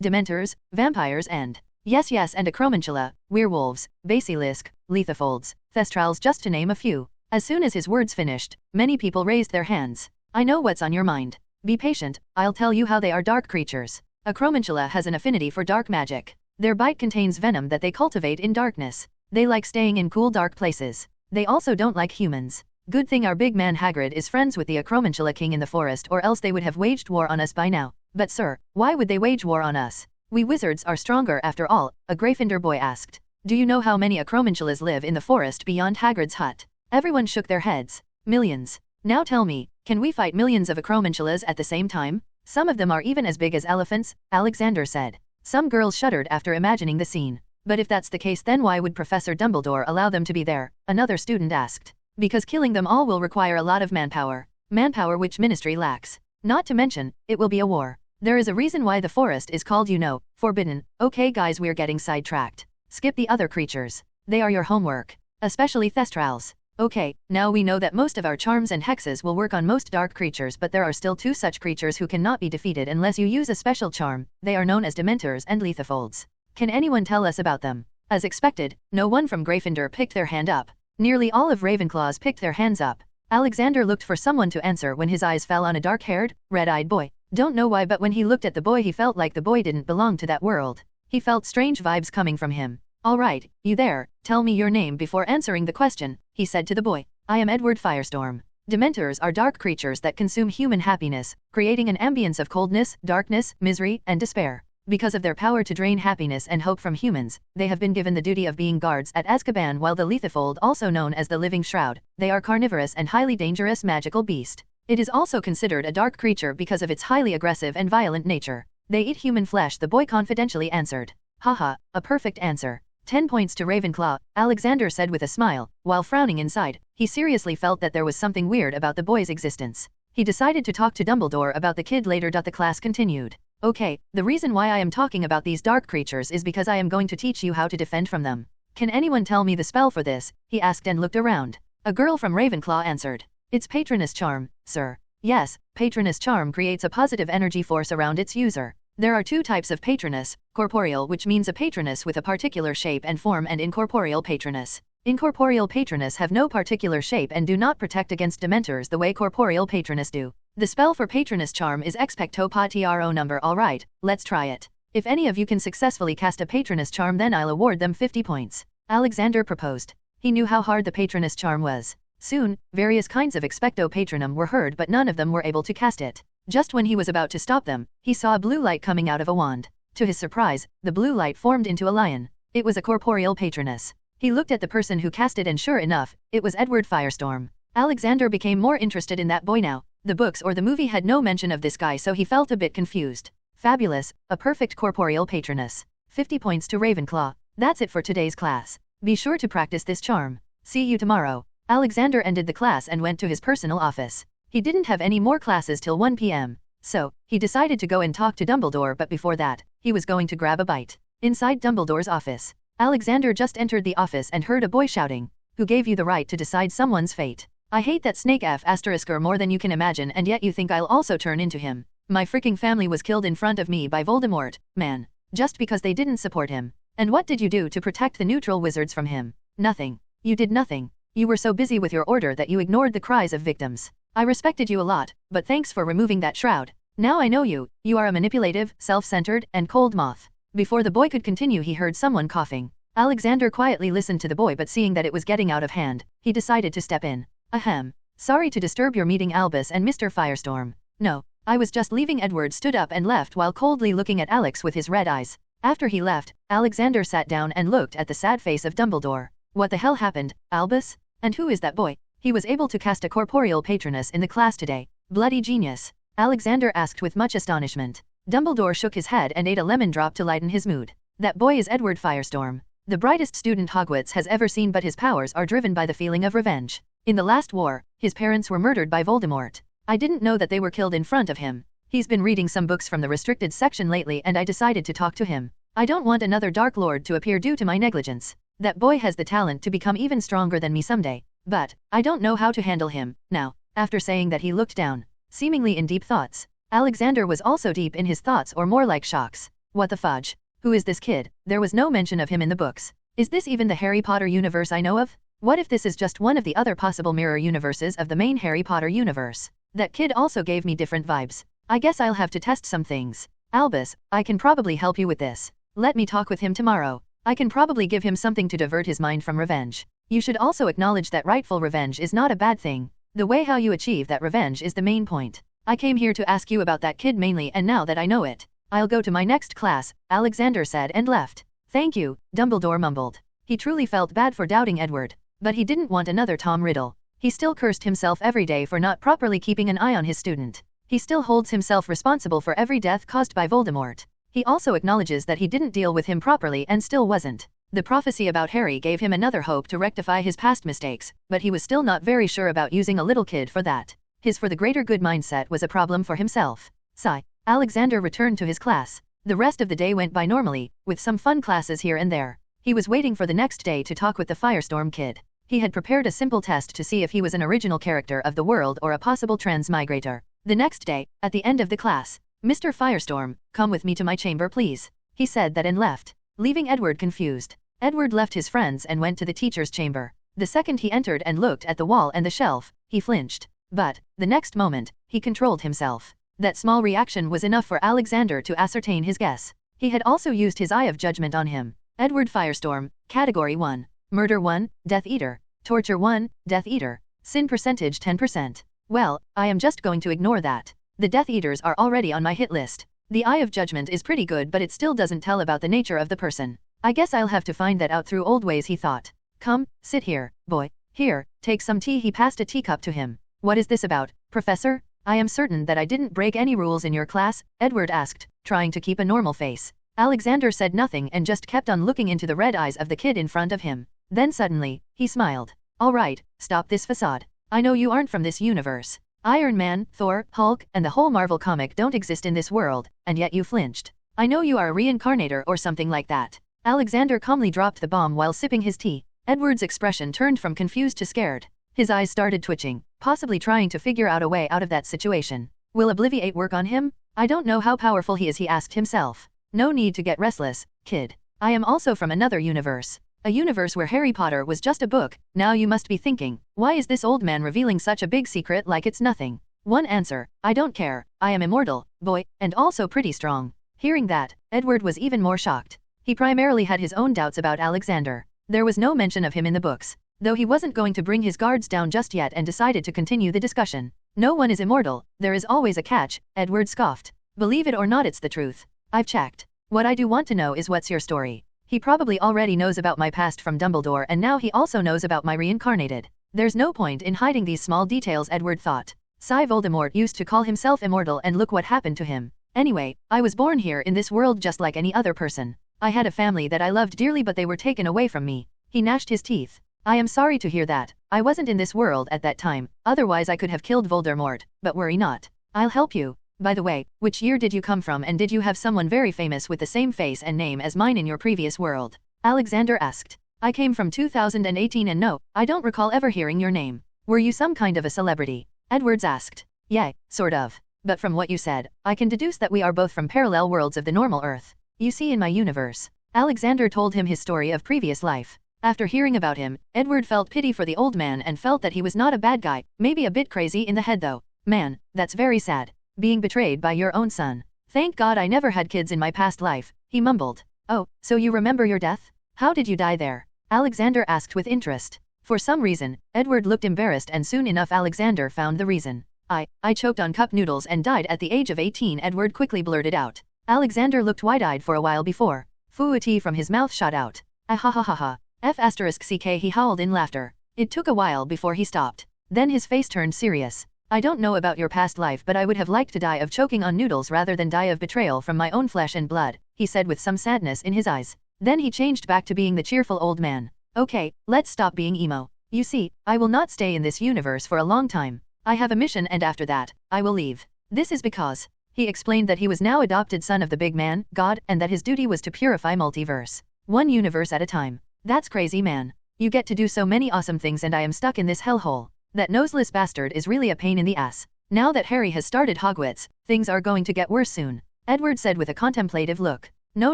Dementors, vampires and... Yes, and Acromantula, werewolves, basilisk, lethofolds, thestrals, just to name a few. As soon as his words finished, many people raised their hands. "I know what's on your mind. Be patient, I'll tell you how they are dark creatures. Acromantula has an affinity for dark magic. Their bite contains venom that they cultivate in darkness. They like staying in cool, dark places. They also don't like humans. Good thing our big man Hagrid is friends with the Acromantula king in the forest, or else they would have waged war on us by now." "But sir, why would they wage war on us? We wizards are stronger after all," a Gryffindor boy asked. "Do you know how many Acromantulas live in the forest beyond Hagrid's hut?" Everyone shook their heads. "Millions. Now tell me, can we fight millions of Acromantulas at the same time? Some of them are even as big as elephants," Alexander said. Some girls shuddered after imagining the scene. "But if that's the case, then why would Professor Dumbledore allow them to be there?" another student asked. "Because killing them all will require a lot of manpower. Manpower which Ministry lacks. Not to mention, it will be a war. There is a reason why the forest is called, forbidden." "Okay guys, we're getting sidetracked. Skip the other creatures. They are your homework. Especially thestrals. Okay, now we know that most of our charms and hexes will work on most dark creatures, but there are still 2 such creatures who cannot be defeated unless you use a special charm. They are known as Dementors and Lethofolds. Can anyone tell us about them?" As expected, no one from Gryffindor picked their hand up. Nearly all of Ravenclaws picked their hands up. Alexander looked for someone to answer when his eyes fell on a dark-haired, red-eyed boy. Don't know why, but when he looked at the boy he felt like the boy didn't belong to that world. He felt strange vibes coming from him. "All right, you there, tell me your name before answering the question," he said to the boy. "I am Edward Firestorm. Dementors are dark creatures that consume human happiness, creating an ambience of coldness, darkness, misery, and despair. Because of their power to drain happiness and hope from humans, they have been given the duty of being guards at Azkaban, while the Lethofold, also known as the Living Shroud, they are carnivorous and highly dangerous magical beast. It is also considered a dark creature because of its highly aggressive and violent nature. They eat human flesh," the boy confidentially answered. "Haha, a perfect answer. 10 points to Ravenclaw," Alexander said with a smile, while frowning inside. He seriously felt that there was something weird about the boy's existence. He decided to talk to Dumbledore about the kid later. The class continued. "Okay, the reason why I am talking about these dark creatures is because I am going to teach you how to defend from them. Can anyone tell me the spell for this?" he asked and looked around. A girl from Ravenclaw answered. "It's Patronus Charm, sir." "Yes, Patronus Charm creates a positive energy force around its user. There are 2 types of Patronus, corporeal, which means a Patronus with a particular shape and form, and incorporeal Patronus. Incorporeal Patronus have no particular shape and do not protect against Dementors the way corporeal Patronus do. The spell for Patronus Charm is Expecto Patronum number. Alright, let's try it. If any of you can successfully cast a Patronus Charm, then I'll award them 50 points. Alexander proposed. He knew how hard the Patronus Charm was. Soon, various kinds of Expecto Patronum were heard, but none of them were able to cast it. Just when he was about to stop them, he saw a blue light coming out of a wand. To his surprise, the blue light formed into a lion. It was a corporeal Patronus. He looked at the person who cast it, and sure enough, it was Edward Firestorm. Alexander became more interested in that boy now. The books or the movie had no mention of this guy, so he felt a bit confused. Fabulous, a perfect corporeal Patronus. 50 points to Ravenclaw. That's it for today's class. Be sure to practice this charm. See you tomorrow. Alexander ended the class and went to his personal office. He didn't have any more classes till 1 p.m. So, he decided to go and talk to Dumbledore, but before that, he was going to grab a bite. Inside Dumbledore's office, Alexander just entered the office and heard a boy shouting, "Who gave you the right to decide someone's fate? I hate that snake F***er more than you can imagine, and yet you think I'll also turn into him. My freaking family was killed in front of me by Voldemort, man. Just because they didn't support him. And what did you do to protect the neutral wizards from him? Nothing. You did nothing. You were so busy with your order that you ignored the cries of victims. I respected you a lot, but thanks for removing that shroud. Now I know you. You are a manipulative, self-centered, and cold moth. Before the boy could continue, he heard someone coughing. Alexander quietly listened to the boy, but seeing that it was getting out of hand, he decided to step in. Ahem. Sorry to disturb your meeting, Albus and Mr. Firestorm. No, I was just leaving. Edward stood up and left while coldly looking at Alex with his red eyes. After he left, Alexander sat down and looked at the sad face of Dumbledore. What the hell happened, Albus? And who is that boy? He was able to cast a corporeal patronus in the class today. Bloody genius. Alexander asked with much astonishment. Dumbledore shook his head and ate a lemon drop to lighten his mood. That boy is Edward Firestorm, the brightest student Hogwarts has ever seen, but his powers are driven by the feeling of revenge. In the last war, his parents were murdered by Voldemort. I didn't know that they were killed in front of him. He's been reading some books from the restricted section lately and I decided to talk to him. I don't want another Dark Lord to appear due to my negligence. That boy has the talent to become even stronger than me someday. But, I don't know how to handle him, now. After saying that, he looked down, seemingly in deep thoughts. Alexander was also deep in his thoughts, or more like shocks. What the fudge? Who is this kid? There was no mention of him in the books. Is this even the Harry Potter universe I know of? What if this is just one of the other possible mirror universes of the main Harry Potter universe? That kid also gave me different vibes. I guess I'll have to test some things. Albus, I can probably help you with this. Let me talk with him tomorrow. I can probably give him something to divert his mind from revenge. You should also acknowledge that rightful revenge is not a bad thing. The way how you achieve that revenge is the main point. I came here to ask you about that kid mainly, and now that I know it, I'll go to my next class, Alexander said and left. Thank you, Dumbledore mumbled. He truly felt bad for doubting Edward, but he didn't want another Tom Riddle. He still cursed himself every day for not properly keeping an eye on his student. He still holds himself responsible for every death caused by Voldemort. He also acknowledges that he didn't deal with him properly and still wasn't. The prophecy about Harry gave him another hope to rectify his past mistakes, but he was still not very sure about using a little kid for that. His for the greater good mindset was a problem for himself. Sigh. Alexander returned to his class. The rest of the day went by normally, with some fun classes here and there. He was waiting for the next day to talk with the Firestorm kid. He had prepared a simple test to see if he was an original character of the world or a possible transmigrator. The next day, at the end of the class, Mr. Firestorm, come with me to my chamber please. He said that and left, leaving Edward confused. Edward left his friends and went to the teacher's chamber. The second he entered and looked at the wall and the shelf, he flinched. But, the next moment, he controlled himself. That small reaction was enough for Alexander to ascertain his guess. He had also used his eye of judgment on him. Edward Firestorm, Category 1. Murder 1, Death Eater. Torture 1, Death Eater. Sin percentage 10%. Well, I am just going to ignore that. The Death Eaters are already on my hit list. The eye of judgment is pretty good, but it still doesn't tell about the nature of the person. I guess I'll have to find that out through old ways, he thought. Come, sit here, boy. Here, take some tea. He passed a teacup to him. What is this about, Professor? I am certain that I didn't break any rules in your class, Edward asked, trying to keep a normal face. Alexander said nothing and just kept on looking into the red eyes of the kid in front of him. Then suddenly, he smiled. All right, stop this facade. I know you aren't from this universe. Iron Man, Thor, Hulk, and the whole Marvel comic don't exist in this world, and yet you flinched. I know you are a reincarnator or something like that. Alexander calmly dropped the bomb while sipping his tea. Edward's expression turned from confused to scared. His eyes started twitching, possibly trying to figure out a way out of that situation. Will Obliviate work on him? I don't know how powerful he is, he asked himself. No need to get restless, kid. I am also from another universe. A universe where Harry Potter was just a book. Now you must be thinking, why is this old man revealing such a big secret like it's nothing? One answer, I don't care. I am immortal, boy, and also pretty strong. Hearing that, Edward was even more shocked. He primarily had his own doubts about Alexander. There was no mention of him in the books. Though he wasn't going to bring his guards down just yet and decided to continue the discussion. No one is immortal, there is always a catch, Edward scoffed. Believe it or not, it's the truth. I've checked. What I do want to know is what's your story? He probably already knows about my past from Dumbledore, and now he also knows about my reincarnated. There's no point in hiding these small details, Edward thought. Voldemort used to call himself immortal, and look what happened to him. Anyway, I was born here in this world just like any other person. I had a family that I loved dearly, but they were taken away from me. He gnashed his teeth. I am sorry to hear that. I wasn't in this world at that time, otherwise I could have killed Voldemort, but worry not. I'll help you. By the way, which year did you come from, and did you have someone very famous with the same face and name as mine in your previous world? Alexander asked. I came from 2018, and no, I don't recall ever hearing your name. Were you some kind of a celebrity? Edwards asked. Yeah, sort of. But from what you said, I can deduce that we are both from parallel worlds of the normal Earth. You see, in my universe. Alexander told him his story of previous life. After hearing about him, Edward felt pity for the old man and felt that he was not a bad guy, maybe a bit crazy in the head though. Man, that's very sad. Being betrayed by your own son. Thank God I never had kids in my past life, he mumbled. Oh, so you remember your death? How did you die there? Alexander asked with interest. For some reason, Edward looked embarrassed and soon enough Alexander found the reason. I choked on cup noodles and died at the age of 18, Edward quickly blurted out. Alexander looked wide-eyed for a while before. Foo-tea from his mouth shot out. Ah ha ha ha ha. F***ck he howled in laughter. It took a while before he stopped. Then his face turned serious. I don't know about your past life but I would have liked to die of choking on noodles rather than die of betrayal from my own flesh and blood, he said with some sadness in his eyes. Then he changed back to being the cheerful old man. Okay, let's stop being emo. You see, I will not stay in this universe for a long time. I have a mission and after that, I will leave. This is because, he explained that he was now adopted son of the big man, God, and that his duty was to purify multiverse. One universe at a time. That's crazy, man. You get to do so many awesome things and I am stuck in this hellhole. That noseless bastard is really a pain in the ass. Now that Harry has started Hogwarts, things are going to get worse soon. Edward said with a contemplative look. No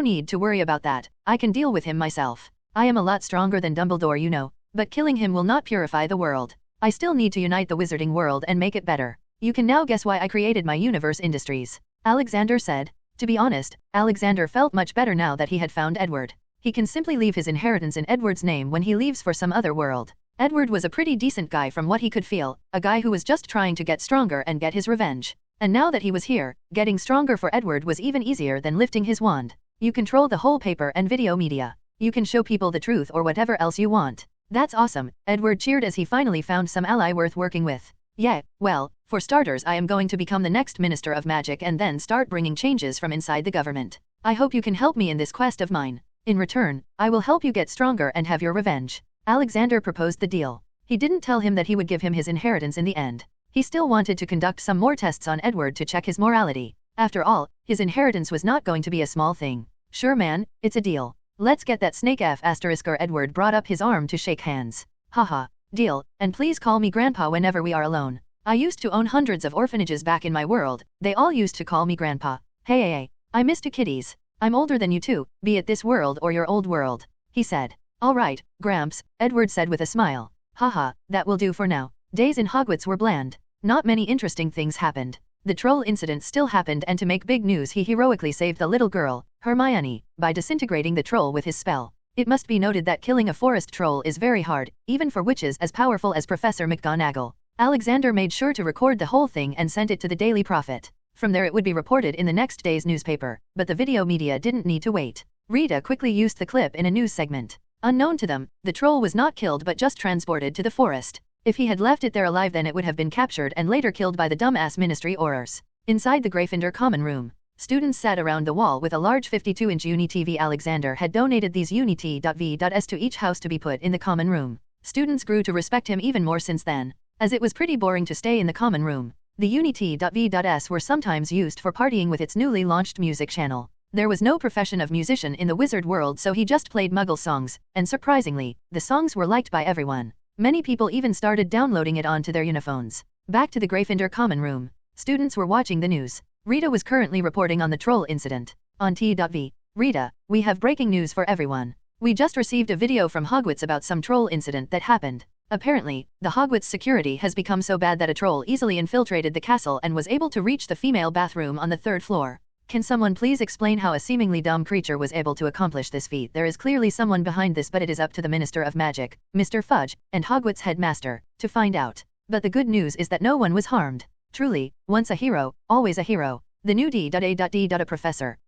need to worry about that, I can deal with him myself. I am a lot stronger than Dumbledore, you know, but killing him will not purify the world. I still need to unite the wizarding world and make it better. You can now guess why I created my universe industries. Alexander said. To be honest, Alexander felt much better now that he had found Edward. He can simply leave his inheritance in Edward's name when he leaves for some other world. Edward was a pretty decent guy from what he could feel, a guy who was just trying to get stronger and get his revenge. And now that he was here, getting stronger for Edward was even easier than lifting his wand. You control the whole paper and video media. You can show people the truth or whatever else you want. That's awesome, Edward cheered as he finally found some ally worth working with. Yeah, well, for starters I am going to become the next Minister of Magic and then start bringing changes from inside the government. I hope you can help me in this quest of mine. In return, I will help you get stronger and have your revenge. Alexander proposed the deal. He didn't tell him that he would give him his inheritance in the end. He still wanted to conduct some more tests on Edward to check his morality. After all, his inheritance was not going to be a small thing. Sure man, it's a deal. Let's get that snake F***er. Edward brought up his arm to shake hands. Haha, deal, and please call me Grandpa whenever we are alone. I used to own hundreds of orphanages back in my world, they all used to call me Grandpa. Hey, I miss you kiddies. I'm older than you too, be it this world or your old world, he said. Alright, Gramps, Edward said with a smile. Haha, that will do for now. Days in Hogwarts were bland. Not many interesting things happened. The troll incident still happened and to make big news he heroically saved the little girl, Hermione, by disintegrating the troll with his spell. It must be noted that killing a forest troll is very hard, even for witches as powerful as Professor McGonagall. Alexander made sure to record the whole thing and sent it to the Daily Prophet. From there it would be reported in the next day's newspaper, but the video media didn't need to wait. Rita quickly used the clip in a news segment. Unknown to them, the troll was not killed but just transported to the forest. If he had left it there alive then it would have been captured and later killed by the dumbass Ministry Aurors. Inside the Gryffindor common room, students sat around the wall with a large 52-inch Uni TV. Alexander had donated these Uni-T.V.S to each house to be put in the common room. Students grew to respect him even more since then, as it was pretty boring to stay in the common room. The Uni-T.V.S were sometimes used for partying with its newly launched music channel. There was no profession of musician in the wizard world so he just played Muggle songs, and surprisingly, the songs were liked by everyone. Many people even started downloading it onto their uniphones. Back to the Gryffindor common room. Students were watching the news. Rita was currently reporting on the troll incident. On T.V. Rita, we have breaking news for everyone. We just received a video from Hogwarts about some troll incident that happened. Apparently, the Hogwarts security has become so bad that a troll easily infiltrated the castle and was able to reach the female bathroom on the 3rd floor. Can someone please explain how a seemingly dumb creature was able to accomplish this feat? There is clearly someone behind this but it is up to the Minister of Magic, Mr. Fudge, and Hogwarts headmaster, to find out. But the good news is that no one was harmed. Truly, once a hero, always a hero. The new D.A.D.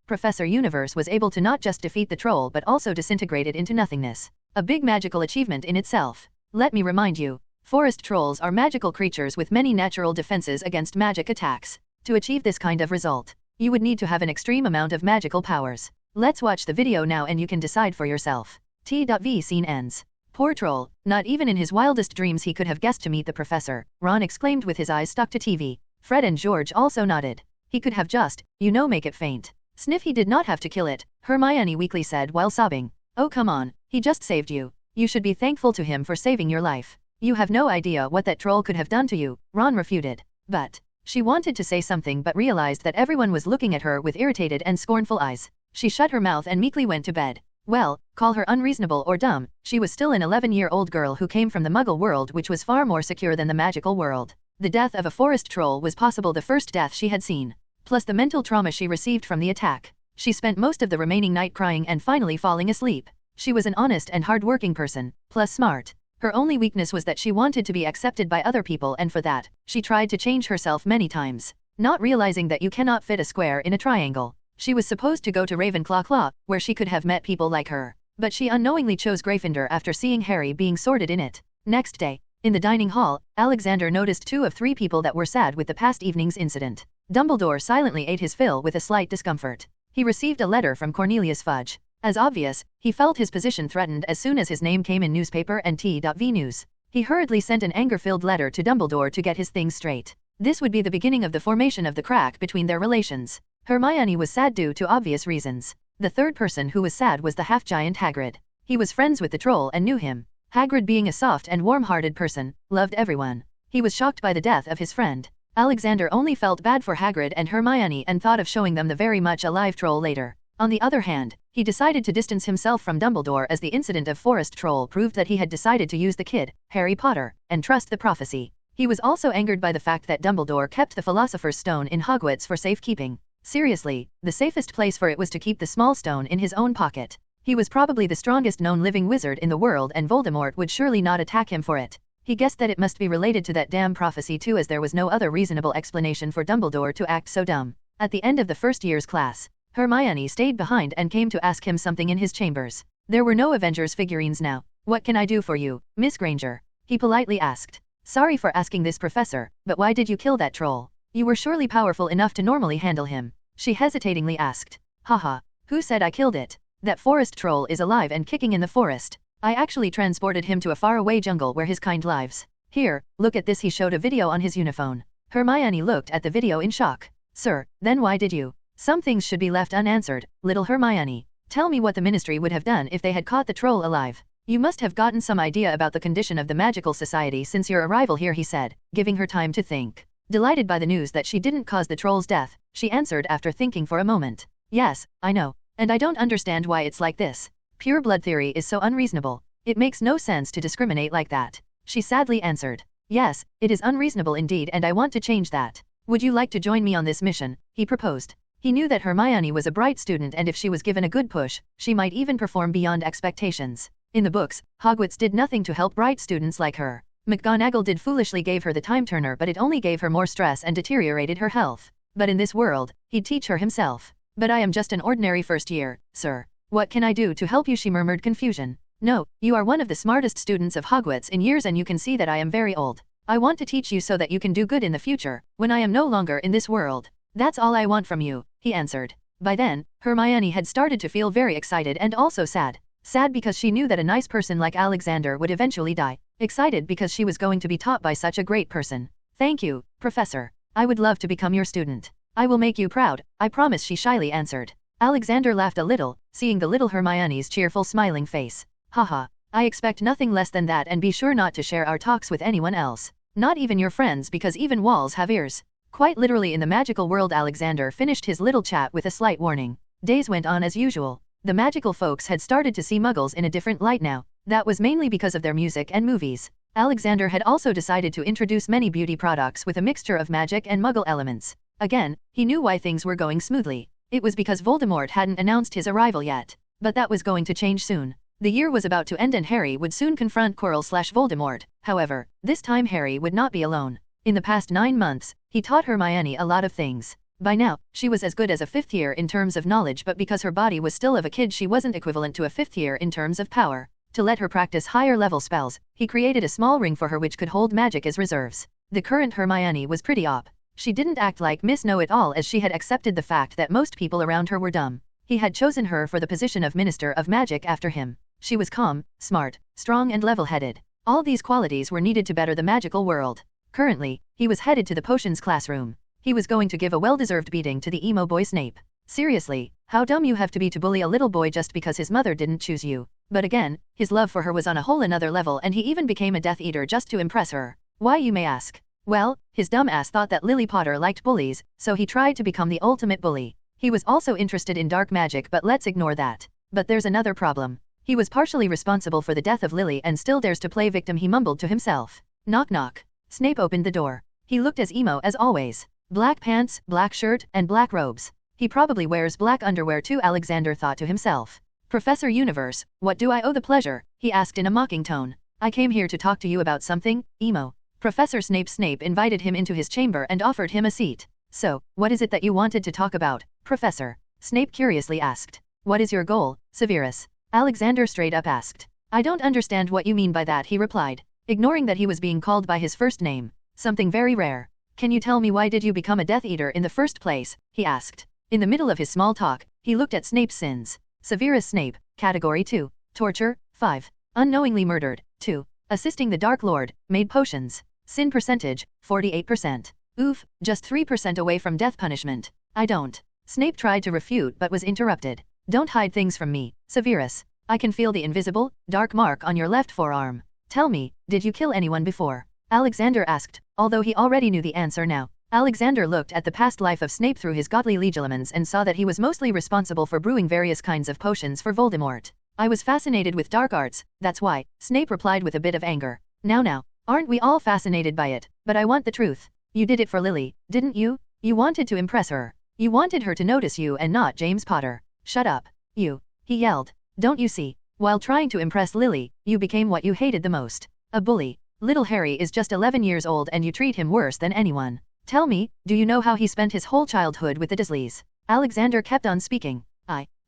Professor Universe was able to not just defeat the troll but also disintegrate it into nothingness. A big magical achievement in itself. Let me remind you, forest trolls are magical creatures with many natural defenses against magic attacks. To achieve this kind of result, you would need to have an extreme amount of magical powers. Let's watch the video now and you can decide for yourself. T.V. Scene ends. Poor troll, not even in his wildest dreams he could have guessed to meet the professor, Ron exclaimed with his eyes stuck to TV. Fred and George also nodded. He could have just, make it faint. Sniff, he did not have to kill it, Hermione weakly said while sobbing. Oh come on, he just saved you. You should be thankful to him for saving your life. You have no idea what that troll could have done to you, Ron refuted. But she wanted to say something but realized that everyone was looking at her with irritated and scornful eyes. She shut her mouth and meekly went to bed. Well, call her unreasonable or dumb, she was still an 11-year-old girl who came from the Muggle world, which was far more secure than the magical world. The death of a forest troll was possible the first death she had seen. Plus the mental trauma she received from the attack. She spent most of the remaining night crying and finally falling asleep. She was an honest and hard-working person, plus smart. Her only weakness was that she wanted to be accepted by other people, and for that, she tried to change herself many times. Not realizing that you cannot fit a square in a triangle. She was supposed to go to Ravenclaw, where she could have met people like her. But she unknowingly chose Gryffindor after seeing Harry being sorted in it. Next day, in the dining hall, Alexander noticed 2 of 3 people that were sad with the past evening's incident. Dumbledore silently ate his fill with a slight discomfort. He received a letter from Cornelius Fudge. As obvious, he felt his position threatened as soon as his name came in newspaper and T.V news. He hurriedly sent an anger-filled letter to Dumbledore to get his things straight. This would be the beginning of the formation of the crack between their relations. Hermione was sad due to obvious reasons. The third person who was sad was the half-giant Hagrid. He was friends with the troll and knew him. Hagrid, being a soft and warm-hearted person, loved everyone. He was shocked by the death of his friend. Alexander only felt bad for Hagrid and Hermione and thought of showing them the very much alive troll later. On the other hand, he decided to distance himself from Dumbledore as the incident of Forest Troll proved that he had decided to use the kid, Harry Potter, and trust the prophecy. He was also angered by the fact that Dumbledore kept the Philosopher's Stone in Hogwarts for safekeeping. Seriously, the safest place for it was to keep the small stone in his own pocket. He was probably the strongest known living wizard in the world, and Voldemort would surely not attack him for it. He guessed that it must be related to that damn prophecy too, as there was no other reasonable explanation for Dumbledore to act so dumb. At the end of the first year's class, Hermione stayed behind and came to ask him something in his chambers. There were no Avengers figurines now. "What can I do for you, Miss Granger?" he politely asked. "Sorry for asking this, Professor, but why did you kill that troll? You were surely powerful enough to normally handle him," she hesitatingly asked. "Haha, who said I killed it? That forest troll is alive and kicking in the forest. I actually transported him to a faraway jungle where his kind lives. Here, look at this." He showed a video on his uniphone. Hermione looked at the video in shock. "Sir, then why did you? Some things should be left unanswered, little Hermione. Tell me what the Ministry would have done if they had caught the troll alive. You must have gotten some idea about the condition of the Magical Society since your arrival here," he said, giving her time to think. Delighted by the news that she didn't cause the troll's death, she answered after thinking for a moment. "Yes, I know. And I don't understand why it's like this. Pure blood theory is so unreasonable. It makes no sense to discriminate like that," she sadly answered. "Yes, it is unreasonable indeed, and I want to change that. Would you like to join me on this mission?" he proposed. He knew that Hermione was a bright student, and if she was given a good push, she might even perform beyond expectations. In the books, Hogwarts did nothing to help bright students like her. McGonagall did foolishly gave her the time turner, but it only gave her more stress and deteriorated her health. But in this world, he'd teach her himself. "But I am just an ordinary first year, sir. What can I do to help you?" she murmured, confusion. "No, you are one of the smartest students of Hogwarts in years, and you can see that I am very old. I want to teach you so that you can do good in the future, when I am no longer in this world. That's all I want from you," he answered. By then, Hermione had started to feel very excited and also sad. Sad because she knew that a nice person like Alexander would eventually die. Excited because she was going to be taught by such a great person. "Thank you, Professor. I would love to become your student. I will make you proud, I promise," she shyly answered. Alexander laughed a little, seeing the little Hermione's cheerful smiling face. "Haha, I expect nothing less than that, and be sure not to share our talks with anyone else. Not even your friends, because even walls have ears." Quite literally in the magical world, Alexander finished his little chat with a slight warning. Days went on as usual. The magical folks had started to see Muggles in a different light now. That was mainly because of their music and movies. Alexander had also decided to introduce many beauty products with a mixture of magic and Muggle elements. Again, he knew why things were going smoothly. It was because Voldemort hadn't announced his arrival yet. But that was going to change soon. The year was about to end and Harry would soon confront Quirrell/Voldemort. However, this time Harry would not be alone. In the past 9 months, he taught Hermione a lot of things. By now, she was as good as a 5th year in terms of knowledge, but because her body was still of a kid, she wasn't equivalent to a 5th year in terms of power. To let her practice higher level spells, he created a small ring for her which could hold magic as reserves. The current Hermione was pretty op. She didn't act like Miss Know-It-All, as she had accepted the fact that most people around her were dumb. He had chosen her for the position of Minister of Magic after him. She was calm, smart, strong and level-headed. All these qualities were needed to better the magical world. Currently, he was headed to the potions classroom. He was going to give a well-deserved beating to the emo boy Snape. Seriously, how dumb you have to be to bully a little boy just because his mother didn't choose you. But again, his love for her was on a whole another level, and he even became a Death Eater just to impress her. Why, you may ask? Well, his dumb ass thought that Lily Potter liked bullies, so he tried to become the ultimate bully. He was also interested in dark magic, but let's ignore that. But there's another problem. He was partially responsible for the death of Lily and still dares to play victim, he mumbled to himself. Knock knock. Snape opened the door. He looked as emo as always. Black pants, black shirt, and black robes. He probably wears black underwear too, Alexander thought to himself. Professor Universe, what do I owe the pleasure? He asked in a mocking tone. I came here to talk to you about something, emo. Professor Snape invited him into his chamber and offered him a seat. So, what is it that you wanted to talk about, Professor? Snape curiously asked. What is your goal, Severus? Alexander straight up asked. I don't understand what you mean by that, he replied, ignoring that he was being called by his first name. Something very rare. Can you tell me why did you become a Death Eater in the first place? He asked. In the middle of his small talk, he looked at Snape's sins. Severus Snape, Category 2. Torture, 5. Unknowingly murdered, 2. Assisting the Dark Lord, made potions. Sin percentage, 48%. Oof, just 3% away from death punishment. I don't. Snape tried to refute but was interrupted. Don't hide things from me, Severus. I can feel the invisible, dark mark on your left forearm. Tell me, did you kill anyone before? Alexander asked, although he already knew the answer now. Alexander looked at the past life of Snape through his godly legilimens and saw that he was mostly responsible for brewing various kinds of potions for Voldemort. I was fascinated with dark arts, that's why, Snape replied with a bit of anger. Now, aren't we all fascinated by it? But I want the truth. You did it for Lily, didn't you? You wanted to impress her. You wanted her to notice you and not James Potter. Shut up. You. He yelled. Don't you see? While trying to impress Lily, you became what you hated the most. A bully. Little Harry is just 11 years old and you treat him worse than anyone. Tell me, do you know how he spent his whole childhood with the Dursleys? Alexander kept on speaking.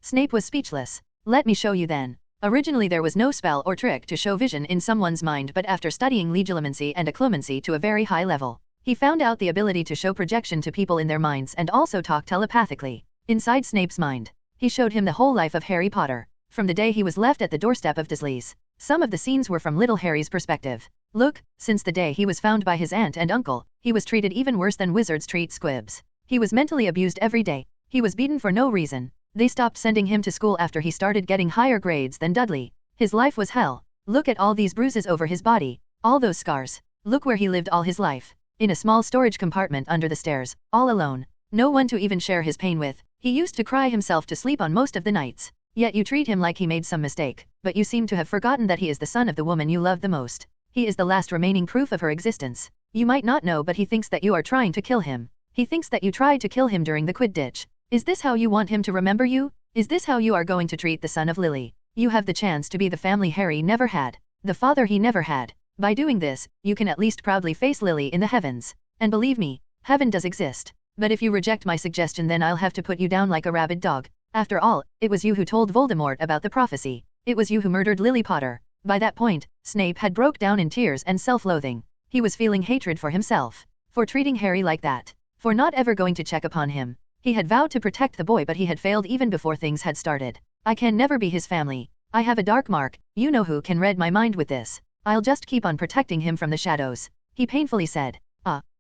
Snape was speechless. Let me show you then. Originally there was no spell or trick to show vision in someone's mind, but after studying legilimency and occlumency to a very high level, he found out the ability to show projection to people in their minds and also talk telepathically. Inside Snape's mind, he showed him the whole life of Harry Potter, from the day he was left at the doorstep of Dursley's. Some of the scenes were from little Harry's perspective. Look, since the day he was found by his aunt and uncle, he was treated even worse than wizards treat squibs. He was mentally abused every day. He was beaten for no reason. They stopped sending him to school after he started getting higher grades than Dudley. His life was hell. Look at all these bruises over his body. All those scars. Look where he lived all his life. In a small storage compartment under the stairs, all alone. No one to even share his pain with. He used to cry himself to sleep on most of the nights. Yet you treat him like he made some mistake, but you seem to have forgotten that he is the son of the woman you love the most. He is the last remaining proof of her existence. You might not know, but he thinks that you are trying to kill him. He thinks that you tried to kill him during the Quidditch. Is this how you want him to remember you? Is this how you are going to treat the son of Lily? You have the chance to be the family Harry never had, the father he never had. By doing this, you can at least proudly face Lily in the heavens. And believe me, heaven does exist. But if you reject my suggestion, then I'll have to put you down like a rabid dog. After all, it was you who told Voldemort about the prophecy. It was you who murdered Lily Potter. By that point, Snape had broke down in tears and self-loathing. He was feeling hatred for himself, for treating Harry like that, for not ever going to check upon him. He had vowed to protect the boy, but he had failed even before things had started. I can never be his family. I have a dark mark. You know who can read my mind with this. I'll just keep on protecting him from the shadows. He painfully said.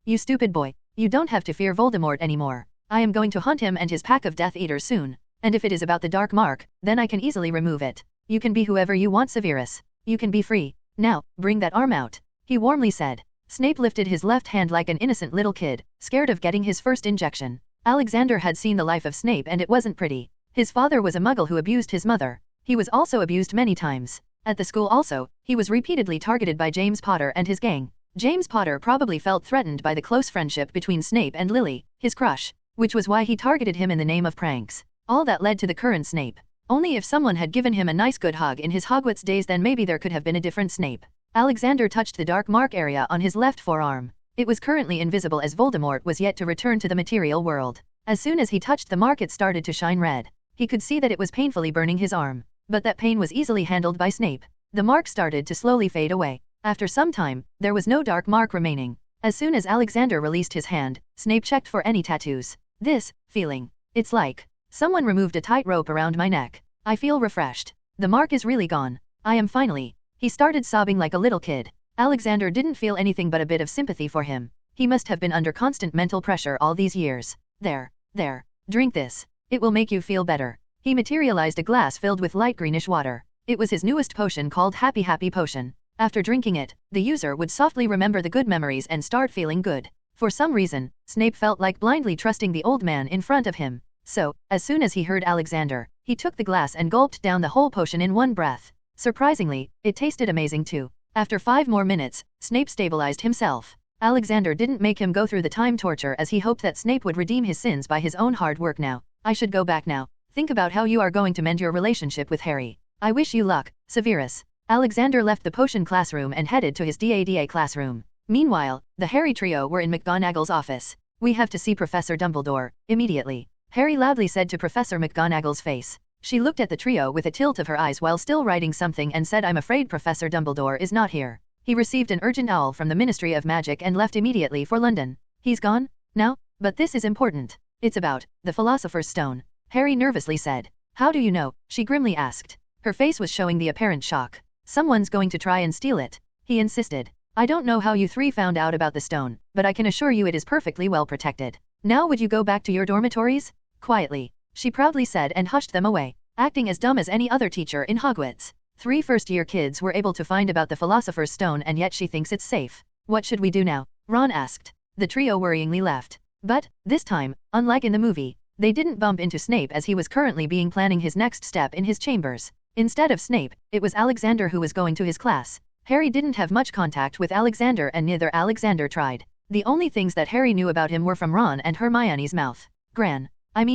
You stupid boy. You don't have to fear Voldemort anymore. I am going to hunt him and his pack of Death Eaters soon. And if it is about the dark mark, then I can easily remove it. You can be whoever you want, Severus. You can be free. Now, bring that arm out. He warmly said. Snape lifted his left hand like an innocent little kid, scared of getting his first injection. Alexander had seen the life of Snape and it wasn't pretty. His father was a muggle who abused his mother. He was also abused many times. At the school also, he was repeatedly targeted by James Potter and his gang. James Potter probably felt threatened by the close friendship between Snape and Lily, his crush, which was why he targeted him in the name of pranks. All that led to the current Snape. Only if someone had given him a nice good hug in his Hogwarts days, then maybe there could have been a different Snape. Alexander touched the dark mark area on his left forearm. It was currently invisible as Voldemort was yet to return to the material world. As soon as he touched the mark, it started to shine red. He could see that it was painfully burning his arm. But that pain was easily handled by Snape. The mark started to slowly fade away. After some time, there was no dark mark remaining. As soon as Alexander released his hand, Snape checked for any tattoos. This feeling. It's like someone removed a tight rope around my neck. I feel refreshed. The mark is really gone. I am finally. He started sobbing like a little kid. Alexander didn't feel anything but a bit of sympathy for him. He must have been under constant mental pressure all these years. There. Drink this. It will make you feel better. He materialized a glass filled with light greenish water. It was his newest potion called Happy Potion. After drinking it, the user would softly remember the good memories and start feeling good. For some reason, Snape felt like blindly trusting the old man in front of him. So, as soon as he heard Alexander, He took the glass and gulped down the whole potion in one breath. Surprisingly, it tasted amazing too. After 5 more minutes, Snape stabilized himself. Alexander didn't make him go through the time torture as he hoped that Snape would redeem his sins by his own hard work now. I should go back now. Think about how you are going to mend your relationship with Harry. I wish you luck, Severus. Alexander left the potion classroom and headed to his DADA classroom. Meanwhile, the Harry trio were in McGonagall's office. We have to see Professor Dumbledore, immediately. Harry loudly said to Professor McGonagall's face. She looked at the trio with a tilt of her eyes while still writing something and said, I'm afraid Professor Dumbledore is not here. He received an urgent owl from the Ministry of Magic and left immediately for London. He's gone? Now? But this is important. It's about the Philosopher's Stone. Harry nervously said. How do you know? She grimly asked. Her face was showing the apparent shock. Someone's going to try and steal it. He insisted. I don't know how you 3 found out about the stone, but I can assure you it is perfectly well protected. Now would you go back to your dormitories? Quietly. She proudly said and hushed them away, acting as dumb as any other teacher in Hogwarts. 3 first-year kids were able to find about the Philosopher's Stone and yet she thinks it's safe. What should we do now? Ron asked. The trio worryingly left. But, this time, unlike in the movie, they didn't bump into Snape as he was currently planning his next step in his chambers. Instead of Snape, it was Alexander who was going to his class. Harry didn't have much contact with Alexander and neither Alexander tried. The only things that Harry knew about him were from Ron and Hermione's mouth.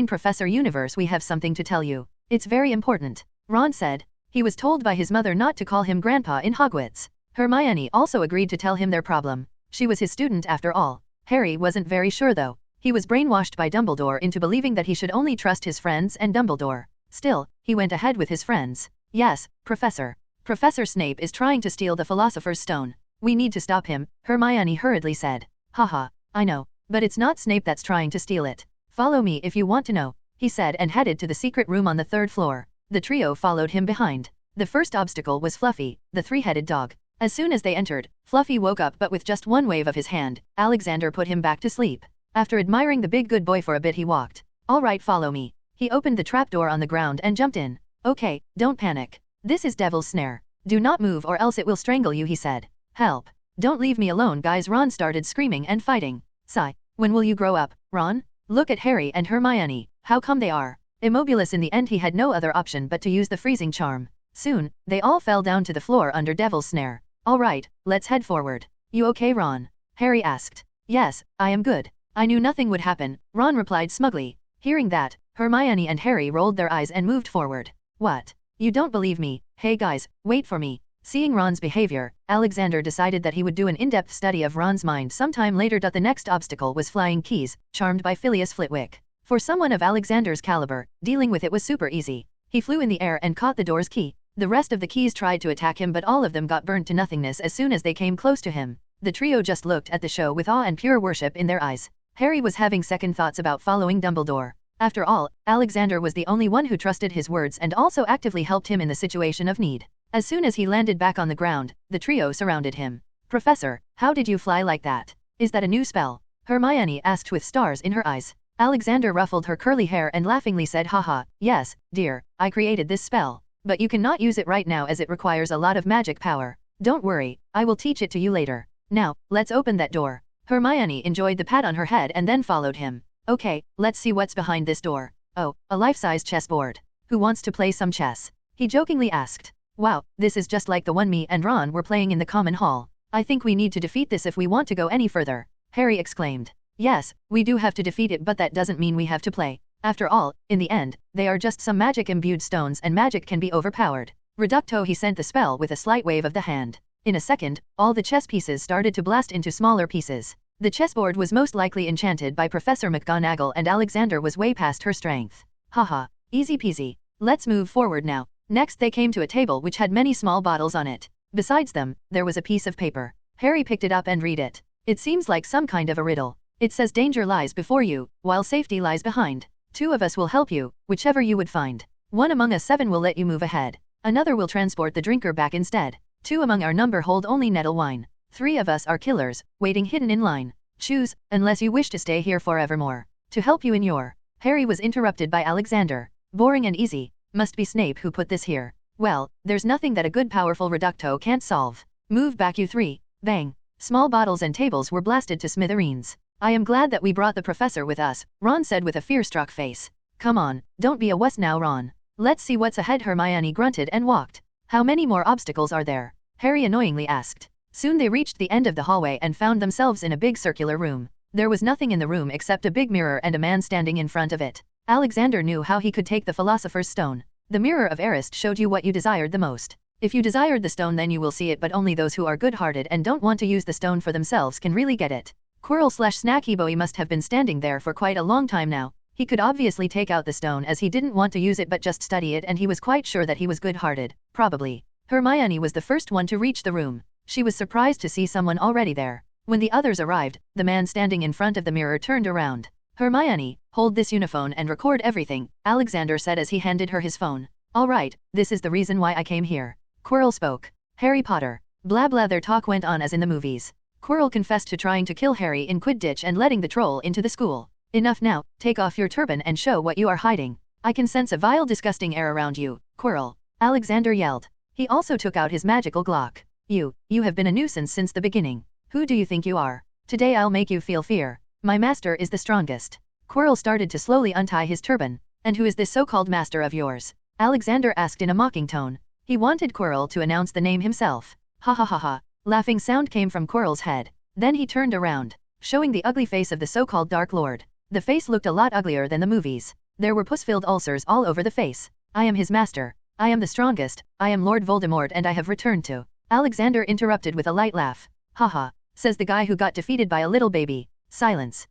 Professor Universe, we have something to tell you. It's very important. Ron said. He was told by his mother not to call him Grandpa in Hogwarts. Hermione also agreed to tell him their problem. She was his student after all. Harry wasn't very sure though. He was brainwashed by Dumbledore into believing that he should only trust his friends and Dumbledore. Still, he went ahead with his friends. Yes, Professor. Professor Snape is trying to steal the Philosopher's Stone. We need to stop him, Hermione hurriedly said. Haha, I know. But it's not Snape that's trying to steal it. Follow me if you want to know, he said and headed to the secret room on the 3rd floor. The trio followed him behind. The first obstacle was Fluffy, the 3-headed dog. As soon as they entered, Fluffy woke up but with just one wave of his hand, Alexander put him back to sleep. After admiring the big good boy for a bit he walked. All right, follow me. He opened the trapdoor on the ground and jumped in. Okay, don't panic. This is Devil's Snare. Do not move or else it will strangle you, he said. Help. Don't leave me alone, guys. Ron started screaming and fighting. Sigh. When will you grow up, Ron? Look at Harry and Hermione. How come they are immobilous? In the end he had no other option but to use the freezing charm. Soon, they all fell down to the floor under Devil's Snare. All right, let's head forward. You okay, Ron? Harry asked. Yes, I am good. I knew nothing would happen, Ron replied smugly. Hearing that, Hermione and Harry rolled their eyes and moved forward. What? You don't believe me? Hey guys, wait for me. Seeing Ron's behavior, Alexander decided that he would do an in-depth study of Ron's mind sometime later. The next obstacle was flying keys, charmed by Phileas Flitwick. For someone of Alexander's caliber, dealing with it was super easy. He flew in the air and caught the door's key. The rest of the keys tried to attack him but all of them got burnt to nothingness as soon as they came close to him. The trio just looked at the show with awe and pure worship in their eyes. Harry was having second thoughts about following Dumbledore. After all, Alexander was the only one who trusted his words and also actively helped him in the situation of need. As soon as he landed back on the ground, the trio surrounded him. Professor, how did you fly like that? Is that a new spell? Hermione asked with stars in her eyes. Alexander ruffled her curly hair and laughingly said, haha, yes, dear, I created this spell. But you cannot use it right now as it requires a lot of magic power. Don't worry, I will teach it to you later. Now, let's open that door. Hermione enjoyed the pat on her head and then followed him. Okay, let's see what's behind this door. Oh, a life-size chessboard. Who wants to play some chess? He jokingly asked. Wow, this is just like the one me and Ron were playing in the common hall. I think we need to defeat this if we want to go any further, Harry exclaimed. Yes, we do have to defeat it, but that doesn't mean we have to play. After all, in the end, they are just some magic-imbued stones and magic can be overpowered. Reducto, he sent the spell with a slight wave of the hand. In a second, all the chess pieces started to blast into smaller pieces. The chessboard was most likely enchanted by Professor McGonagall and Alexander was way past her strength. Haha, easy peasy. Let's move forward now. Next they came to a table which had many small bottles on it. Besides them, there was a piece of paper. Harry picked it up and read it. It seems like some kind of a riddle. It says danger lies before you, while safety lies behind. 2 of us will help you, whichever you would find. 1 among us 7 will let you move ahead. Another will transport the drinker back instead. 2 among our number hold only nettle wine. 3 of us are killers, waiting hidden in line. Choose, unless you wish to stay here forevermore. To help you in your... Harry was interrupted by Alexander. Boring and easy. Must be Snape who put this here. Well, there's nothing that a good powerful Reducto can't solve. Move back you 3. Bang. Small bottles and tables were blasted to smithereens. I am glad that we brought the professor with us, Ron said with a fear-struck face. Come on, don't be a wuss now, Ron. Let's see what's ahead, Hermione grunted and walked. How many more obstacles are there? Harry annoyingly asked. Soon they reached the end of the hallway and found themselves in a big circular room. There was nothing in the room except a big mirror and a man standing in front of it. Alexander knew how he could take the Philosopher's Stone. The Mirror of Erised showed you what you desired the most. If you desired the stone, then you will see it, but only those who are good-hearted and don't want to use the stone for themselves can really get it. Quirrell/Snacky must have been standing there for quite a long time now. He could obviously take out the stone as he didn't want to use it but just study it, and he was quite sure that he was good-hearted. Probably. Hermione was the first one to reach the room. She was surprised to see someone already there. When the others arrived, the man standing in front of the mirror turned around. Hermione, hold this uniphone and record everything, Alexander said as he handed her his phone. All right, this is the reason why I came here. Quirrell spoke. Harry Potter. Blah blah, their talk went on as in the movies. Quirrell confessed to trying to kill Harry in Quidditch and letting the troll into the school. Enough now, take off your turban and show what you are hiding. I can sense a vile, disgusting air around you, Quirrell. Alexander yelled. He also took out his magical Glock. You have been a nuisance since the beginning. Who do you think you are? Today I'll make you feel fear. My master is the strongest. Quirrell started to slowly untie his turban. And who is this so-called master of yours? Alexander asked in a mocking tone. He wanted Quirrell to announce the name himself. Ha ha ha ha. Laughing sound came from Quirrell's head. Then he turned around, showing the ugly face of the so-called Dark Lord. The face looked a lot uglier than the movies. There were pus-filled ulcers all over the face. I am his master. I am the strongest. I am Lord Voldemort, and I have returned to. Alexander interrupted with a light laugh. Haha, says the guy who got defeated by a little baby. Silence.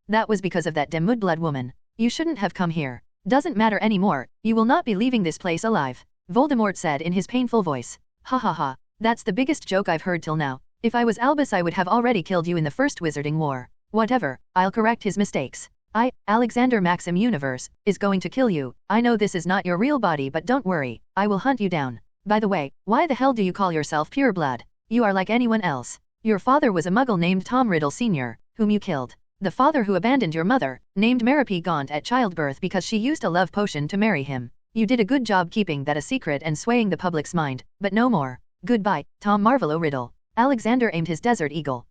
That was because of that dim mudblood woman. You shouldn't have come here. Doesn't matter anymore. You will not be leaving this place alive. Voldemort said in his painful voice. Ha ha ha. That's the biggest joke I've heard till now. If I was Albus, I would have already killed you in the first Wizarding War. Whatever, I'll correct his mistakes. Alexander Maxim Universe, is going to kill you. I know this is not your real body, but don't worry, I will hunt you down. By the way, why the hell do you call yourself pureblood? You are like anyone else. Your father was a muggle named Tom Riddle Sr., whom you killed. The father who abandoned your mother, named Merope Gaunt at childbirth because she used a love potion to marry him. You did a good job keeping that a secret and swaying the public's mind, but no more. Goodbye, Tom Marvolo Riddle. Alexander aimed his Desert Eagle.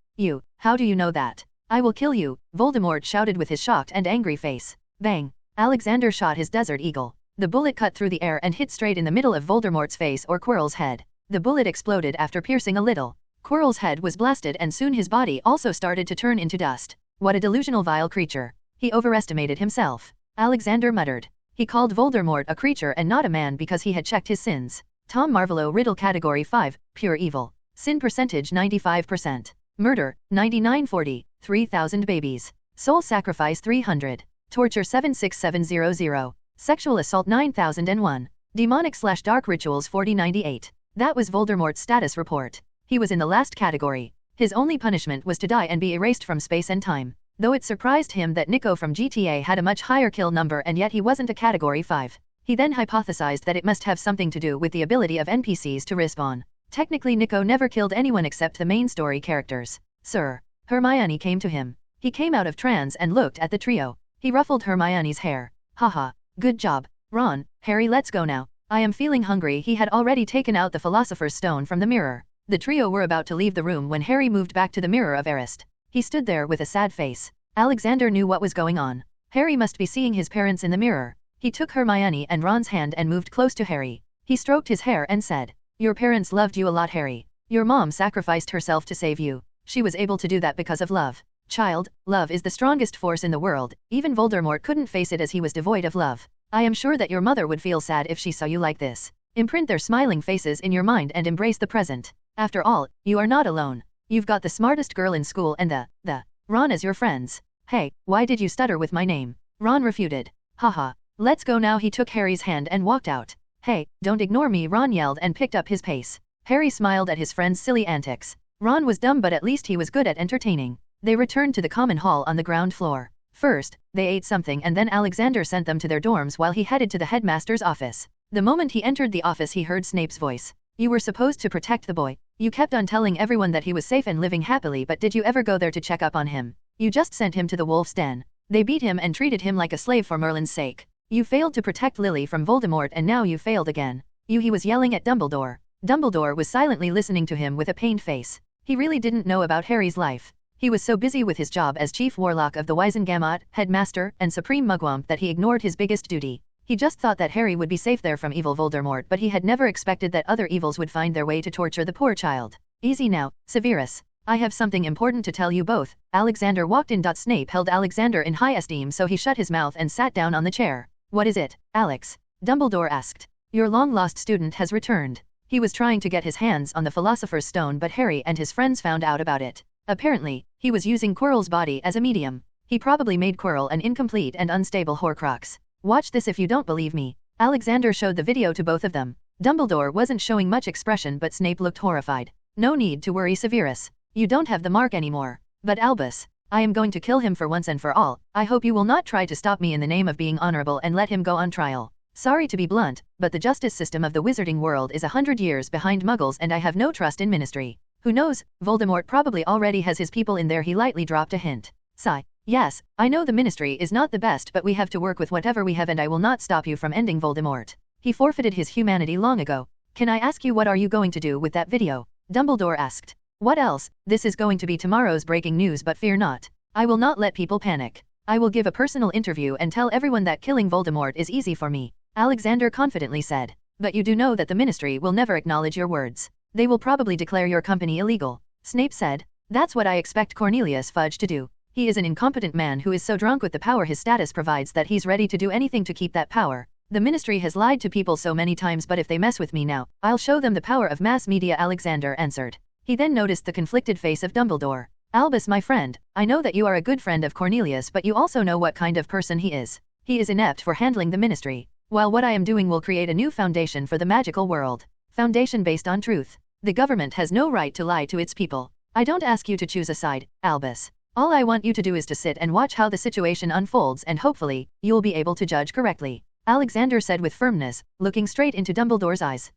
How do you know that? I will kill you, Voldemort shouted with his shocked and angry face. Bang! Alexander shot his Desert Eagle. The bullet cut through the air and hit straight in the middle of Voldemort's face or Quirrell's head. The bullet exploded after piercing a little. Quirrell's head was blasted and soon his body also started to turn into dust. What a delusional vile creature. He overestimated himself. Alexander muttered. He called Voldemort a creature and not a man because he had checked his sins. Tom Marvolo Riddle Category 5, Pure Evil. Sin percentage 95%. Murder, 9940, 3000 babies. Soul sacrifice 300. Torture 76700. Sexual assault 9001. Demonic/dark rituals 4098. That was Voldemort's status report. He was in the last category. His only punishment was to die and be erased from space and time. Though it surprised him that Nico from GTA had a much higher kill number and yet he wasn't a Category 5. He then hypothesized that it must have something to do with the ability of NPCs to respawn. Technically Nico never killed anyone except the main story characters. Sir. Hermione came to him. He came out of trance and looked at the trio. He ruffled Hermione's hair. Haha, good job. Ron, Harry, let's go now. I am feeling hungry. He had already taken out the Philosopher's Stone from the mirror. The trio were about to leave the room when Harry moved back to the Mirror of Erised. He stood there with a sad face. Alexander knew what was going on. Harry must be seeing his parents in the mirror. He took Hermione and Ron's hand and moved close to Harry. He stroked his hair and said, Your parents loved you a lot, Harry. Your mom sacrificed herself to save you. She was able to do that because of love. Child, love is the strongest force in the world. Even Voldemort couldn't face it as he was devoid of love. I am sure that your mother would feel sad if she saw you like this. Imprint their smiling faces in your mind and embrace the present. After all, you are not alone. You've got the smartest girl in school and the Ron as your friends. Hey, why did you stutter with my name? Ron refuted. Haha, let's go now. He took Harry's hand and walked out. Hey, don't ignore me, Ron yelled and picked up his pace. Harry smiled at his friend's silly antics. Ron was dumb, but at least he was good at entertaining. They returned to the common hall on the ground floor. First, they ate something and then Alexander sent them to their dorms while he headed to the headmaster's office. The moment he entered the office he heard Snape's voice. You were supposed to protect the boy. You kept on telling everyone that he was safe and living happily, but did you ever go there to check up on him? You just sent him to the wolf's den. They beat him and treated him like a slave for Merlin's sake. You failed to protect Lily from Voldemort and now you failed again. He was yelling at Dumbledore. Dumbledore was silently listening to him with a pained face. He really didn't know about Harry's life. He was so busy with his job as Chief Warlock of the Wizengamot, Headmaster, and Supreme Mugwump that he ignored his biggest duty. He just thought that Harry would be safe there from evil Voldemort, but he had never expected that other evils would find their way to torture the poor child. Easy now, Severus. I have something important to tell you both. Alexander walked in. Snape held Alexander in high esteem, so he shut his mouth and sat down on the chair. What is it, Alex? Dumbledore asked. Your long-lost student has returned. He was trying to get his hands on the Philosopher's Stone, but Harry and his friends found out about it. Apparently, he was using Quirrell's body as a medium. He probably made Quirrell an incomplete and unstable Horcrux. Watch this if you don't believe me. Alexander showed the video to both of them. Dumbledore wasn't showing much expression, but Snape looked horrified. No need to worry, Severus. You don't have the mark anymore. But Albus, I am going to kill him for once and for all. I hope you will not try to stop me in the name of being honorable and let him go on trial. Sorry to be blunt, but the justice system of the wizarding world is 100 years behind Muggles, and I have no trust in Ministry. Who knows, Voldemort probably already has his people in there. He lightly dropped a hint. Sigh. Yes, I know the Ministry is not the best, but we have to work with whatever we have, and I will not stop you from ending Voldemort. He forfeited his humanity long ago. Can I ask you, what are you going to do with that video? Dumbledore asked. What else? This is going to be tomorrow's breaking news, but fear not. I will not let people panic. I will give a personal interview and tell everyone that killing Voldemort is easy for me. Alexander confidently said. But you do know that the Ministry will never acknowledge your words. They will probably declare your company illegal. Snape said. That's what I expect Cornelius Fudge to do. He is an incompetent man who is so drunk with the power his status provides that he's ready to do anything to keep that power. The Ministry has lied to people so many times, but if they mess with me now, I'll show them the power of mass media, Alexander answered. He then noticed the conflicted face of Dumbledore. Albus, my friend, I know that you are a good friend of Cornelius, but you also know what kind of person he is. He is inept for handling the Ministry, while what I am doing will create a new foundation for the magical world. Foundation based on truth. The government has no right to lie to its people. I don't ask you to choose a side, Albus. All I want you to do is to sit and watch how the situation unfolds, and hopefully, you'll be able to judge correctly. Alexander said with firmness, looking straight into Dumbledore's eyes.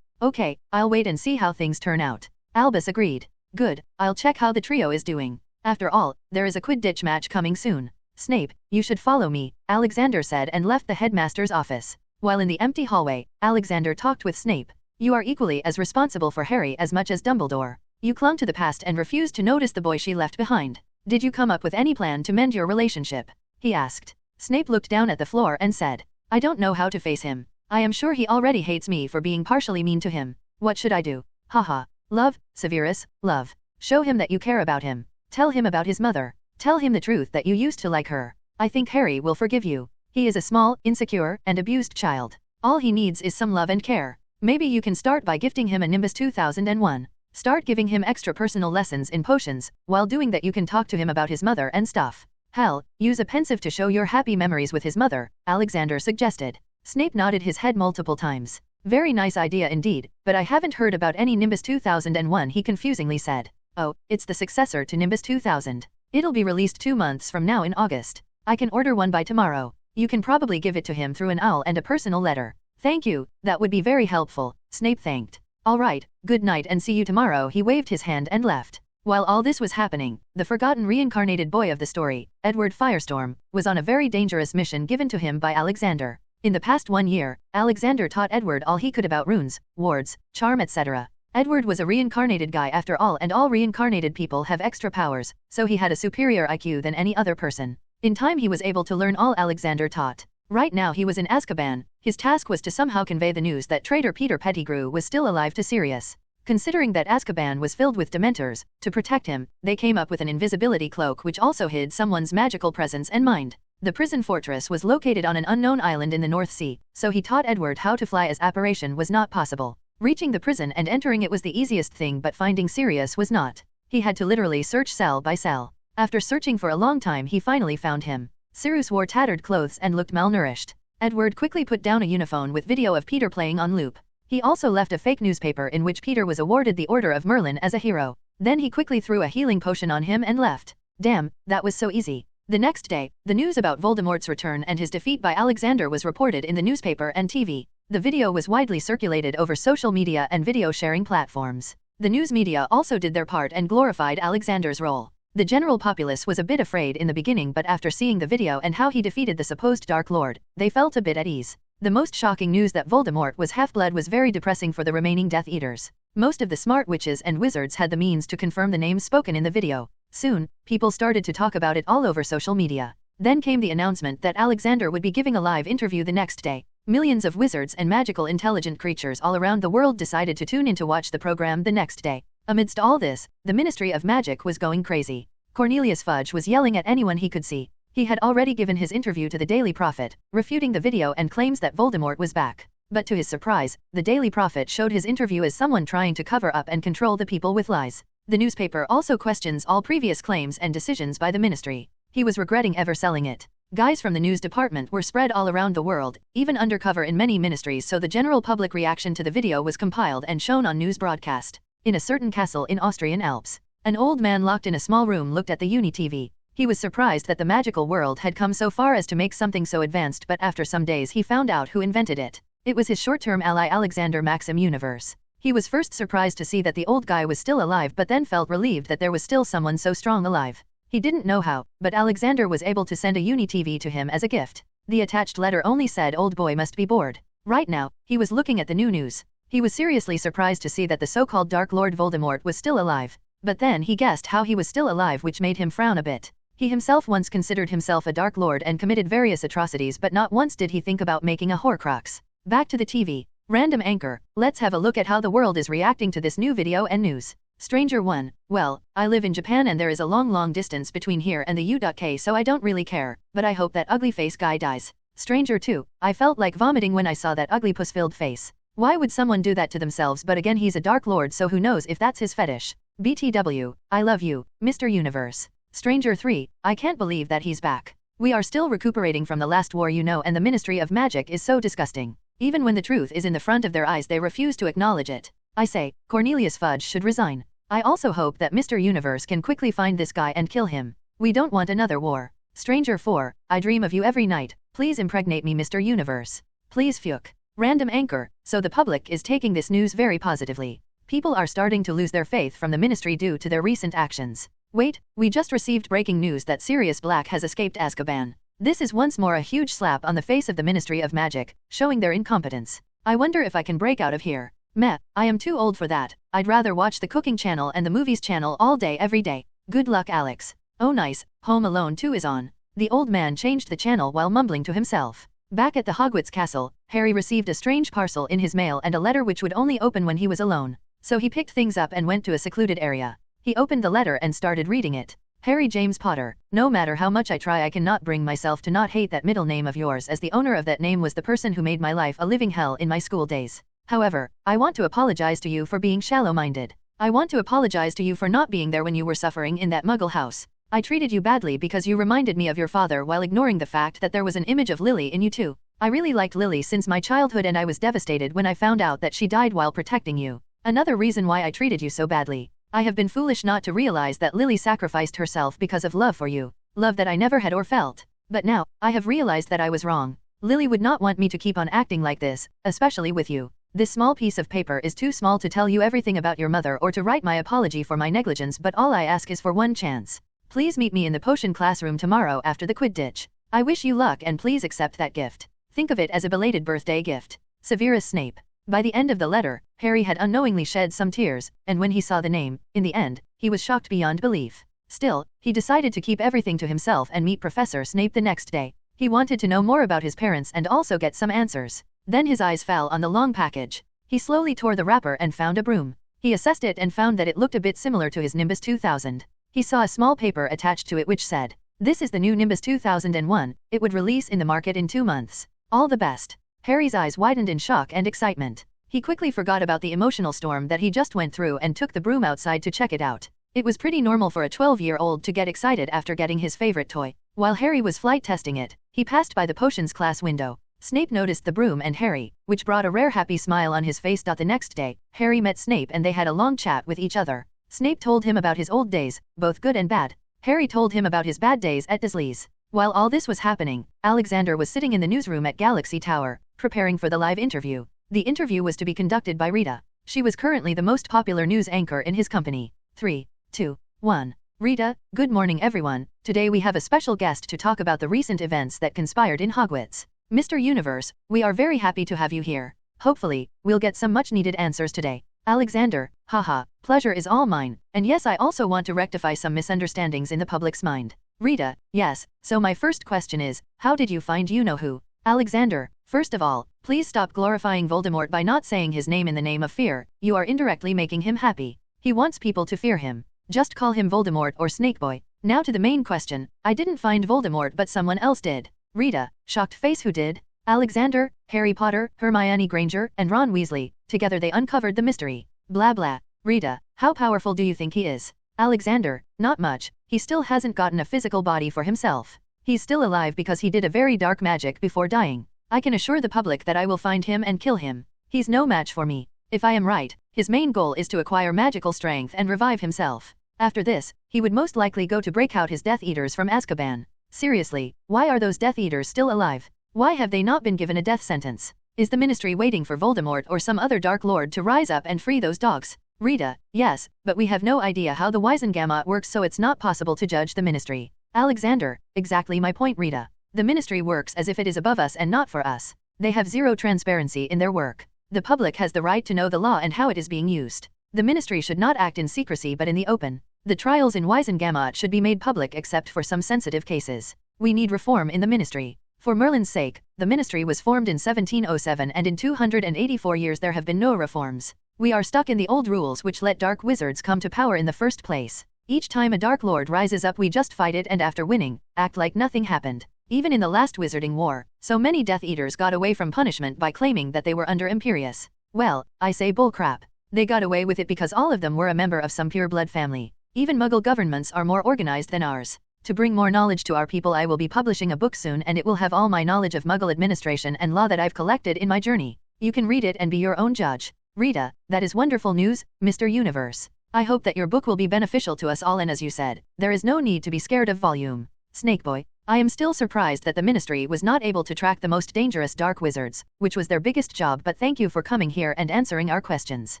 Okay, I'll wait and see how things turn out. Albus agreed. Good, I'll check how the trio is doing. After all, there is a Quidditch match coming soon. Snape, you should follow me, Alexander said and left the headmaster's office. While in the empty hallway, Alexander talked with Snape. You are equally as responsible for Harry as much as Dumbledore. You clung to the past and refused to notice the boy she left behind. Did you come up with any plan to mend your relationship? He asked. Snape looked down at the floor and said, I don't know how to face him. I am sure he already hates me for being partially mean to him. What should I do? Haha. Love, Severus, love. Show him that you care about him. Tell him about his mother. Tell him the truth that you used to like her. I think Harry will forgive you. He is a small, insecure, and abused child. All he needs is some love and care. Maybe you can start by gifting him a Nimbus 2001. Start giving him extra personal lessons in potions. While doing that, you can talk to him about his mother and stuff. Hell, use a pensive to show your happy memories with his mother, Alexander suggested. Snape nodded his head multiple times. Very nice idea indeed, but I haven't heard about any Nimbus 2001, he confusingly said. Oh, it's the successor to Nimbus 2000. It'll be released 2 months from now in August. I can order one by tomorrow. You can probably give it to him through an owl and a personal letter. Thank you, that would be very helpful, Snape thanked. All right, good night and see you tomorrow. He waved his hand and left. While all this was happening, the forgotten reincarnated boy of the story, Edward Firestorm, was on a very dangerous mission given to him by Alexander. In the past 1 year, Alexander taught Edward all he could about runes, wards, charm, etc. Edward was a reincarnated guy after all, and all reincarnated people have extra powers, so he had a superior IQ than any other person. In time he was able to learn all Alexander taught. Right now he was in Azkaban. His task was to somehow convey the news that traitor Peter Pettigrew was still alive to Sirius. Considering that Azkaban was filled with Dementors, to protect him, they came up with an invisibility cloak which also hid someone's magical presence and mind. The prison fortress was located on an unknown island in the North Sea, so he taught Edward how to fly, as apparition was not possible. Reaching the prison and entering it was the easiest thing, but finding Sirius was not. He had to literally search cell by cell. After searching for a long time he finally found him. Sirius wore tattered clothes and looked malnourished. Edward quickly put down a uniphone with video of Peter playing on loop. He also left a fake newspaper in which Peter was awarded the Order of Merlin as a hero. Then he quickly threw a healing potion on him and left. Damn, that was so easy. The next day, the news about Voldemort's return and his defeat by Alexander was reported in the newspaper and TV. The video was widely circulated over social media and video sharing platforms. The news media also did their part and glorified Alexander's role. The general populace was a bit afraid in the beginning, but after seeing the video and how he defeated the supposed Dark Lord, they felt a bit at ease. The most shocking news that Voldemort was half-blood was very depressing for the remaining Death Eaters. Most of the smart witches and wizards had the means to confirm the names spoken in the video. Soon, people started to talk about it all over social media. Then came the announcement that Alexander would be giving a live interview the next day. Millions of wizards and magical intelligent creatures all around the world decided to tune in to watch the program the next day. Amidst all this, the Ministry of Magic was going crazy. Cornelius Fudge was yelling at anyone he could see. He had already given his interview to the Daily Prophet, refuting the video and claims that Voldemort was back. But to his surprise, the Daily Prophet showed his interview as someone trying to cover up and control the people with lies. The newspaper also questions all previous claims and decisions by the ministry. He was regretting ever selling it. Guys from the news department were spread all around the world, even undercover in many ministries, so the general public reaction to the video was compiled and shown on news broadcast. In a certain castle in Austrian Alps, an old man locked in a small room looked at the Uni TV. He was surprised that the magical world had come so far as to make something so advanced, but after some days he found out who invented it. It was his short-term ally Alexander Maxim Universe. He was first surprised to see that the old guy was still alive, but then felt relieved that there was still someone so strong alive. He didn't know how, but Alexander was able to send a Uni TV to him as a gift. The attached letter only said old boy must be bored. Right now, he was looking at the new news. He was seriously surprised to see that the so-called Dark Lord Voldemort was still alive. But then he guessed how he was still alive, which made him frown a bit. He himself once considered himself a Dark Lord and committed various atrocities, but not once did he think about making a Horcrux. Back to the TV. Random anchor, let's have a look at how the world is reacting to this new video and news. Stranger 1, well, I live in Japan and there is a long distance between here and the U.K, so I don't really care, but I hope that ugly face guy dies. Stranger 2, I felt like vomiting when I saw that ugly puss-filled face. Why would someone do that to themselves? But again, he's a Dark Lord, so who knows if that's his fetish. BTW, I love you, Mr. Universe. Stranger 3, I can't believe that he's back. We are still recuperating from the last war, you know, and the Ministry of Magic is so disgusting. Even when the truth is in the front of their eyes, they refuse to acknowledge it. I say, Cornelius Fudge should resign. I also hope that Mr. Universe can quickly find this guy and kill him. We don't want another war. Stranger 4, I dream of you every night. Please impregnate me, Mr. Universe. Please fuck. Random anchor, so the public is taking this news very positively. People are starting to lose their faith from the ministry due to their recent actions. Wait, we just received breaking news that Sirius Black has escaped Azkaban. This is once more a huge slap on the face of the Ministry of Magic, showing their incompetence. I wonder if I can break out of here. Meh, I am too old for that. I'd rather watch the cooking channel and the movies channel all day every day. Good luck, Alex. Oh nice, Home Alone 2 is on. The old man changed the channel while mumbling to himself. Back at the Hogwarts castle, Harry received a strange parcel in his mail and a letter which would only open when he was alone. So he picked things up and went to a secluded area. He opened the letter and started reading it. Harry James Potter, no matter how much I try, I cannot bring myself to not hate that middle name of yours, as the owner of that name was the person who made my life a living hell in my school days. However, I want to apologize to you for being shallow-minded. I want to apologize to you for not being there when you were suffering in that muggle house. I treated you badly because you reminded me of your father while ignoring the fact that there was an image of Lily in you too. I really liked Lily since my childhood and I was devastated when I found out that she died while protecting you. Another reason why I treated you so badly. I have been foolish not to realize that Lily sacrificed herself because of love for you. Love that I never had or felt. But now, I have realized that I was wrong. Lily would not want me to keep on acting like this, especially with you. This small piece of paper is too small to tell you everything about your mother or to write my apology for my negligence, but all I ask is for one chance. Please meet me in the potion classroom tomorrow after the Quidditch. I wish you luck and please accept that gift. Think of it as a belated birthday gift. Severus Snape. By the end of the letter, Harry had unknowingly shed some tears, and when he saw the name, in the end, he was shocked beyond belief. Still, he decided to keep everything to himself and meet Professor Snape the next day. He wanted to know more about his parents and also get some answers. Then his eyes fell on the long package. He slowly tore the wrapper and found a broom. He assessed it and found that it looked a bit similar to his Nimbus 2000. He saw a small paper attached to it which said, "This is the new Nimbus 2001, it would release in the market in 2 months. All the best." Harry's eyes widened in shock and excitement. He quickly forgot about the emotional storm that he just went through and took the broom outside to check it out. It was pretty normal for a 12-year-old to get excited after getting his favorite toy. While Harry was flight testing it, he passed by the potions class window. Snape noticed the broom and Harry, which brought a rare happy smile on his face. The next day, Harry met Snape and they had a long chat with each other. Snape told him about his old days, both good and bad. Harry told him about his bad days at Dursley's. While all this was happening, Alexander was sitting in the newsroom at Galaxy Tower, preparing for the live interview. The interview was to be conducted by Rita. She was currently the most popular news anchor in his company. 3, 2, 1. Rita, good morning everyone. Today we have a special guest to talk about the recent events that conspired in Hogwarts. Mr. Universe, we are very happy to have you here. Hopefully, we'll get some much needed answers today. Alexander, haha, pleasure is all mine, and yes, I also want to rectify some misunderstandings in the public's mind. Rita, yes, so my first question is, how did you find you-know-who? Alexander, first of all, please stop glorifying Voldemort by not saying his name in the name of fear, you are indirectly making him happy. He wants people to fear him. Just call him Voldemort or Snakeboy. Now to the main question, I didn't find Voldemort but someone else did. Rita, shocked face, who did? Alexander, Harry Potter, Hermione Granger, and Ron Weasley, together they uncovered the mystery. Blah blah. Rita, how powerful do you think he is? Alexander, not much, he still hasn't gotten a physical body for himself. He's still alive because he did a very dark magic before dying. I can assure the public that I will find him and kill him. He's no match for me. If I am right, his main goal is to acquire magical strength and revive himself. After this, he would most likely go to break out his Death Eaters from Azkaban. Seriously, why are those Death Eaters still alive? Why have they not been given a death sentence? Is the Ministry waiting for Voldemort or some other Dark Lord to rise up and free those dogs? Rita, yes, but we have no idea how the Wisengamot works, so it's not possible to judge the Ministry. Alexander, exactly my point, Rita. The Ministry works as if it is above us and not for us. They have zero transparency in their work. The public has the right to know the law and how it is being used. The Ministry should not act in secrecy but in the open. The trials in Wisengamot should be made public except for some sensitive cases. We need reform in the Ministry. For Merlin's sake, the Ministry was formed in 1707 and in 284 years there have been no reforms. We are stuck in the old rules which let dark wizards come to power in the first place. Each time a Dark Lord rises up we just fight it and after winning, act like nothing happened. Even in the last Wizarding War, so many Death Eaters got away from punishment by claiming that they were under Imperius. Well, I say bullcrap. They got away with it because all of them were a member of some pure-blood family. Even Muggle governments are more organized than ours. To bring more knowledge to our people I will be publishing a book soon and it will have all my knowledge of Muggle administration and law that I've collected in my journey. You can read it and be your own judge. Rita, that is wonderful news, Mr. Universe. I hope that your book will be beneficial to us all and as you said, there is no need to be scared of volume. Snakeboy, I am still surprised that the Ministry was not able to track the most dangerous dark wizards, which was their biggest job, but thank you for coming here and answering our questions.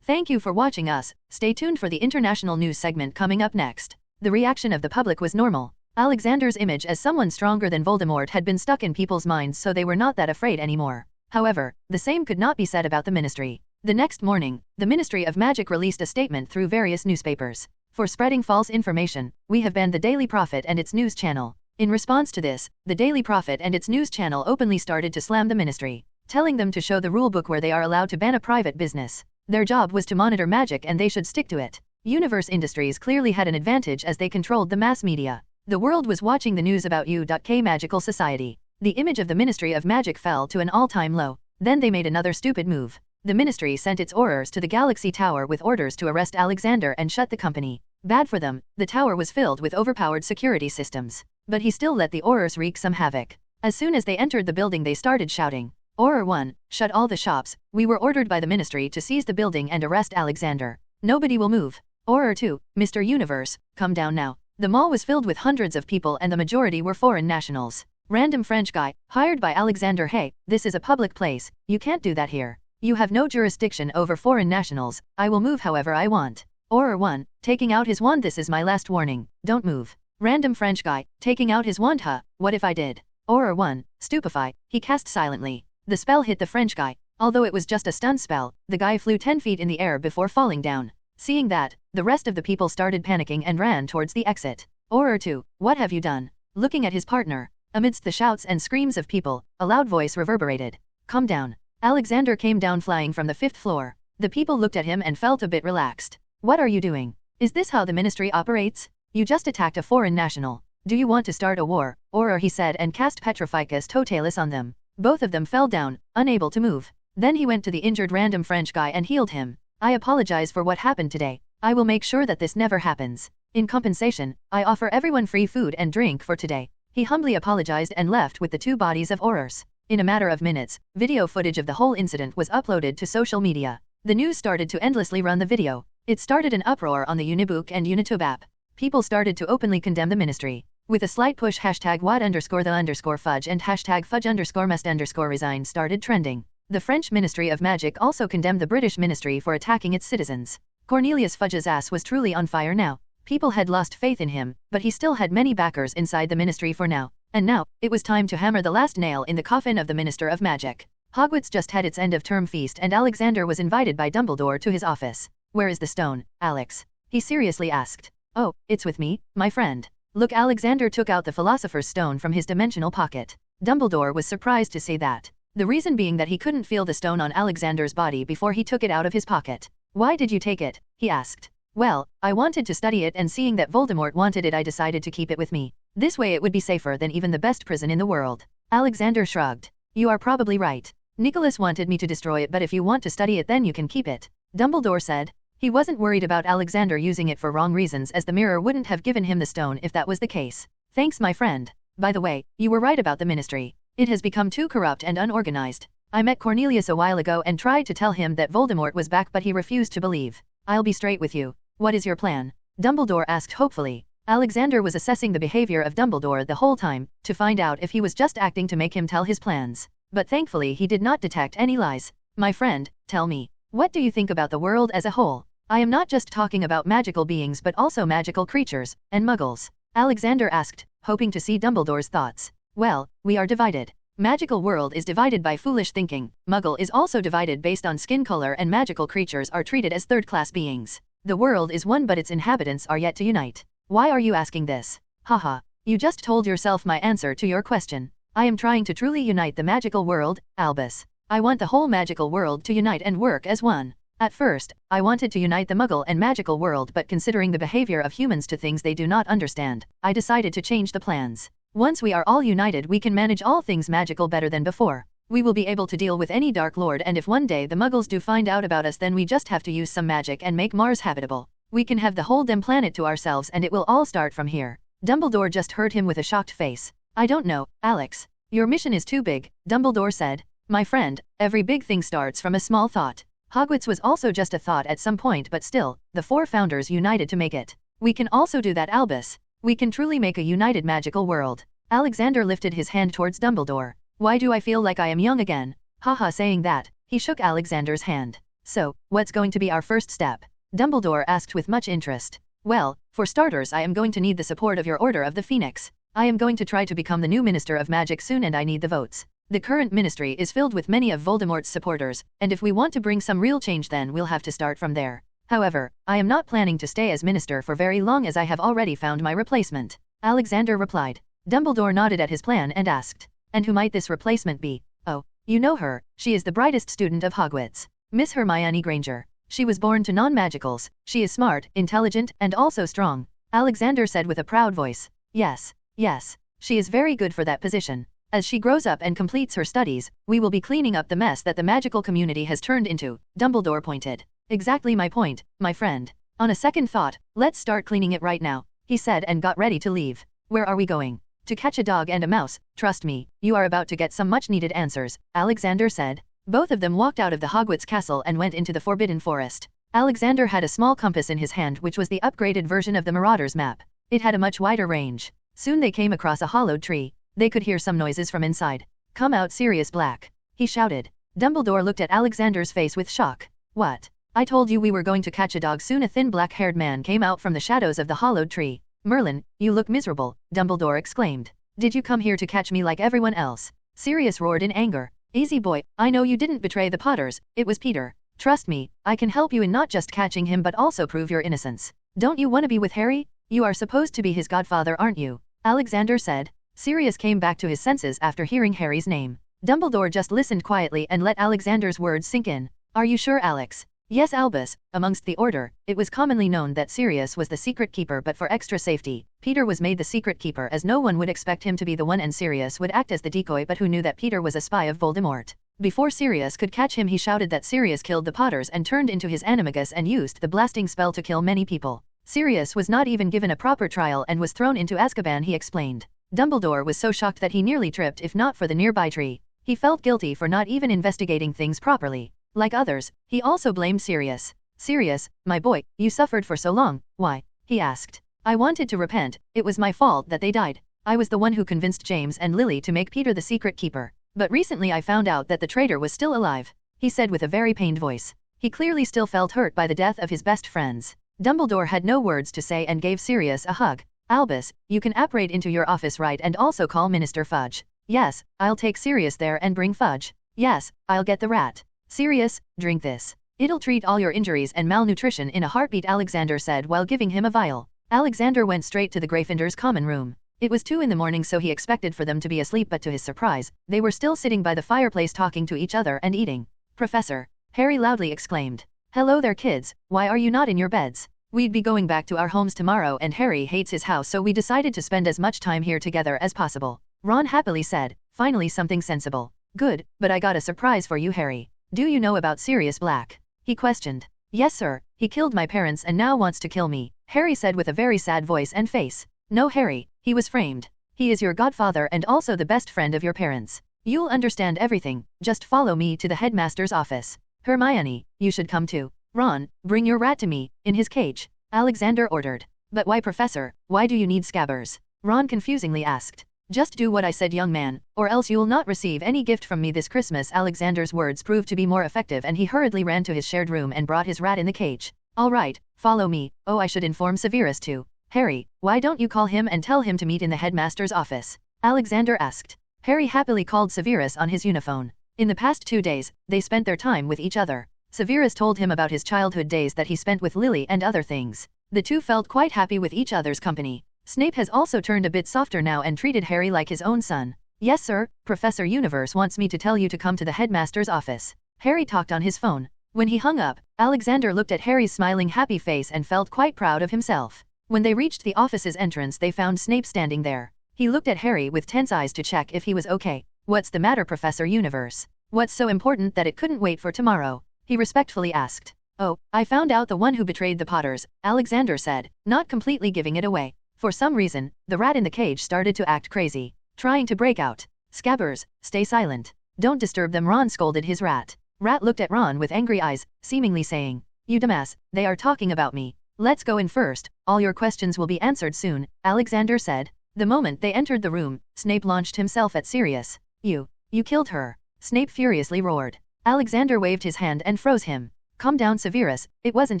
Thank you for watching us. Stay tuned for the international news segment coming up next. The reaction of the public was normal. Alexander's image as someone stronger than Voldemort had been stuck in people's minds, so they were not that afraid anymore. However, the same could not be said about the Ministry. The next morning, the Ministry of Magic released a statement through various newspapers. For spreading false information, we have banned the Daily Prophet and its news channel. In response to this, the Daily Prophet and its news channel openly started to slam the Ministry, telling them to show the rulebook where they are allowed to ban a private business. Their job was to monitor magic and they should stick to it. Universe Industries clearly had an advantage as they controlled the mass media. The world was watching the news about U.K. Magical Society. The image of the Ministry of Magic fell to an all-time low. Then they made another stupid move. The Ministry sent its Aurors to the Galaxy Tower with orders to arrest Alexander and shut the company. Bad for them, the tower was filled with overpowered security systems. But he still let the Aurors wreak some havoc. As soon as they entered the building they started shouting, Auror 1, shut all the shops, we were ordered by the Ministry to seize the building and arrest Alexander. Nobody will move. Auror 2, Mr. Universe, come down now. The mall was filled with hundreds of people and the majority were foreign nationals. Random French guy, hired by Alexander. Hey, this is a public place, you can't do that here. You have no jurisdiction over foreign nationals, I will move however I want. Auror 1, taking out his wand, this is my last warning, don't move. Random French guy, taking out his wand, what if I did? Auror 1, stupefy, he cast silently. The spell hit the French guy. Although it was just a stun spell, the guy flew 10 feet in the air before falling down. Seeing that, the rest of the people started panicking and ran towards the exit. Auror 2, what have you done? Looking at his partner. Amidst the shouts and screams of people, a loud voice reverberated. Come down. Alexander came down flying from the 5th floor. The people looked at him and felt a bit relaxed. What are you doing? Is this how the Ministry operates? You just attacked a foreign national. Do you want to start a war? Auror, he said, and cast Petrificus Totalis on them. Both of them fell down, unable to move. Then he went to the injured random French guy and healed him. I apologize for what happened today. I will make sure that this never happens. In compensation, I offer everyone free food and drink for today. He humbly apologized and left with the 2 bodies of Aurors. In a matter of minutes, video footage of the whole incident was uploaded to social media. The news started to endlessly run the video. It started an uproar on the Audiobook and YouTube app. People started to openly condemn the Ministry. With a slight push, #WAD_the_fudge and #fudge_must_resign started trending. The French Ministry of Magic also condemned the British Ministry for attacking its citizens. Cornelius Fudge's ass was truly on fire now. People had lost faith in him, but he still had many backers inside the Ministry for now. And now, it was time to hammer the last nail in the coffin of the Minister of Magic. Hogwarts just had its end-of-term feast and Alexander was invited by Dumbledore to his office. Where is the stone, Alex? He seriously asked. Oh, it's with me, my friend. Look, Alexander took out the Philosopher's Stone from his dimensional pocket. Dumbledore was surprised to say that. The reason being that he couldn't feel the stone on Alexander's body before he took it out of his pocket. Why did you take it? He asked. Well, I wanted to study it, and seeing that Voldemort wanted it, I decided to keep it with me. This way it would be safer than even the best prison in the world. Alexander shrugged. You are probably right. Nicholas wanted me to destroy it, but if you want to study it, then you can keep it. Dumbledore said. He wasn't worried about Alexander using it for wrong reasons, as the mirror wouldn't have given him the stone if that was the case. Thanks, my friend. By the way, you were right about the ministry. It has become too corrupt and unorganized. I met Cornelius a while ago and tried to tell him that Voldemort was back, but he refused to believe. I'll be straight with you. What is your plan? Dumbledore asked hopefully. Alexander was assessing the behavior of Dumbledore the whole time, to find out if he was just acting to make him tell his plans. But thankfully he did not detect any lies. My friend, tell me, what do you think about the world as a whole? I am not just talking about magical beings but also magical creatures, and muggles. Alexander asked, hoping to see Dumbledore's thoughts. Well, we are divided. Magical world is divided by foolish thinking. Muggle is also divided based on skin color, and magical creatures are treated as third-class beings. The world is one, but its inhabitants are yet to unite. Why are you asking this? Haha, you just told yourself my answer to your question. I am trying to truly unite the magical world, Albus. I want the whole magical world to unite and work as one. At first, I wanted to unite the Muggle and magical world, but considering the behavior of humans to things they do not understand, I decided to change the plans. Once we are all united, we can manage all things magical better than before. We will be able to deal with any Dark Lord, and if one day the Muggles do find out about us, then we just have to use some magic and make Mars habitable. We can have the whole damn planet to ourselves, and it will all start from here. Dumbledore just heard him with a shocked face. I don't know, Alex. Your mission is too big, Dumbledore said. My friend, every big thing starts from a small thought. Hogwarts was also just a thought at some point, but still, the four founders united to make it. We can also do that, Albus. We can truly make a united magical world. Alexander lifted his hand towards Dumbledore. Why do I feel like I am young again? Haha, saying that, he shook Alexander's hand. So, what's going to be our first step? Dumbledore asked with much interest. Well, for starters, I am going to need the support of your Order of the Phoenix. I am going to try to become the new Minister of Magic soon, and I need the votes. The current ministry is filled with many of Voldemort's supporters, and if we want to bring some real change, then we'll have to start from there. However, I am not planning to stay as minister for very long, as I have already found my replacement. Alexander replied. Dumbledore nodded at his plan and asked, and who might this replacement be? Oh, you know her, she is the brightest student of Hogwarts. Miss Hermione Granger. She was born to non-magicals, she is smart, intelligent, and also strong. Alexander said with a proud voice. Yes, she is very good for that position. As she grows up and completes her studies, we will be cleaning up the mess that the magical community has turned into, Dumbledore pointed. Exactly my point, my friend. On a second thought, let's start cleaning it right now, he said and got ready to leave. Where are we going? To catch a dog and a mouse. Trust me, you are about to get some much-needed answers, Alexander said. Both of them walked out of the Hogwarts castle and went into the Forbidden Forest. Alexander had a small compass in his hand, which was the upgraded version of the Marauder's map. It had a much wider range. Soon they came across a hollowed tree. They could hear some noises from inside. Come out, Sirius Black, he shouted. Dumbledore looked at Alexander's face with shock. What? I told you we were going to catch a dog. Soon a thin black-haired man came out from the shadows of the hollowed tree. Merlin, you look miserable, Dumbledore exclaimed. Did you come here to catch me like everyone else? Sirius roared in anger. Easy boy, I know you didn't betray the Potters, it was Peter. Trust me, I can help you in not just catching him but also prove your innocence. Don't you want to be with Harry? You are supposed to be his godfather, aren't you? Alexander said. Sirius came back to his senses after hearing Harry's name. Dumbledore just listened quietly and let Alexander's words sink in. Are you sure, Alex? Yes, Albus. Amongst the Order, it was commonly known that Sirius was the secret keeper, but for extra safety, Peter was made the secret keeper, as no one would expect him to be the one and Sirius would act as the decoy, but who knew that Peter was a spy of Voldemort. Before Sirius could catch him, he shouted that Sirius killed the Potters and turned into his animagus and used the blasting spell to kill many people. Sirius was not even given a proper trial and was thrown into Azkaban, he explained. Dumbledore was so shocked that he nearly tripped, if not for the nearby tree. He felt guilty for not even investigating things properly. Like others, he also blamed Sirius. Sirius, my boy, you suffered for so long, why? He asked. I wanted to repent, it was my fault that they died. I was the one who convinced James and Lily to make Peter the secret keeper. But recently I found out that the traitor was still alive, he said with a very pained voice. He clearly still felt hurt by the death of his best friends. Dumbledore had no words to say and gave Sirius a hug. Albus, you can apparate into your office, right, and also call Minister Fudge. Yes, I'll take Sirius there and bring Fudge. Yes, I'll get the rat. Sirius, drink this. It'll treat all your injuries and malnutrition in a heartbeat, Alexander said while giving him a vial. Alexander went straight to the Gryffindor's common room. It was 2 in the morning, so he expected for them to be asleep, but to his surprise, they were still sitting by the fireplace talking to each other and eating. "Professor!" Harry loudly exclaimed. "Hello there, kids, why are you not in your beds? We'd be going back to our homes tomorrow, and Harry hates his house, so we decided to spend as much time here together as possible," Ron happily said. "Finally something sensible." "Good, but I got a surprise for you, Harry. Do you know about Sirius Black?" he questioned. "Yes, sir, he killed my parents and now wants to kill me," Harry said with a very sad voice and face. "No, Harry, he was framed. He is your godfather and also the best friend of your parents. You'll understand everything, just follow me to the headmaster's office. Hermione, you should come too. Ron, bring your rat to me, in his cage," Alexander ordered. "But why, Professor, why do you need Scabbers?" Ron confusingly asked. "Just do what I said, young man, or else you'll not receive any gift from me this Christmas." Alexander's words proved to be more effective, and he hurriedly ran to his shared room and brought his rat in the cage. "All right, follow me. Oh, I should inform Severus too." "Harry, why don't you call him and tell him to meet in the headmaster's office?" Alexander asked. Harry happily called Severus on his uniphone. In the past 2 days, they spent their time with each other. Severus told him about his childhood days that he spent with Lily and other things. The two felt quite happy with each other's company. Snape has also turned a bit softer now and treated Harry like his own son. "Yes, sir, Professor Universe wants me to tell you to come to the headmaster's office." Harry talked on his phone. When he hung up, Alexander looked at Harry's smiling happy face and felt quite proud of himself. When they reached the office's entrance, they found Snape standing there. He looked at Harry with tense eyes to check if he was okay. "What's the matter, Professor Universe? What's so important that it couldn't wait for tomorrow?" he respectfully asked. "Oh, I found out the one who betrayed the Potters," Alexander said, not completely giving it away. For some reason, the rat in the cage started to act crazy, trying to break out. "Scabbers, stay silent. Don't disturb them," Ron scolded his rat. Rat looked at Ron with angry eyes, seemingly saying, "You dumbass, they are talking about me. Let's go in first, all your questions will be answered soon," Alexander said. The moment they entered the room, Snape launched himself at Sirius. You killed her," Snape furiously roared. Alexander waved his hand and froze him. "Calm down, Severus, it wasn't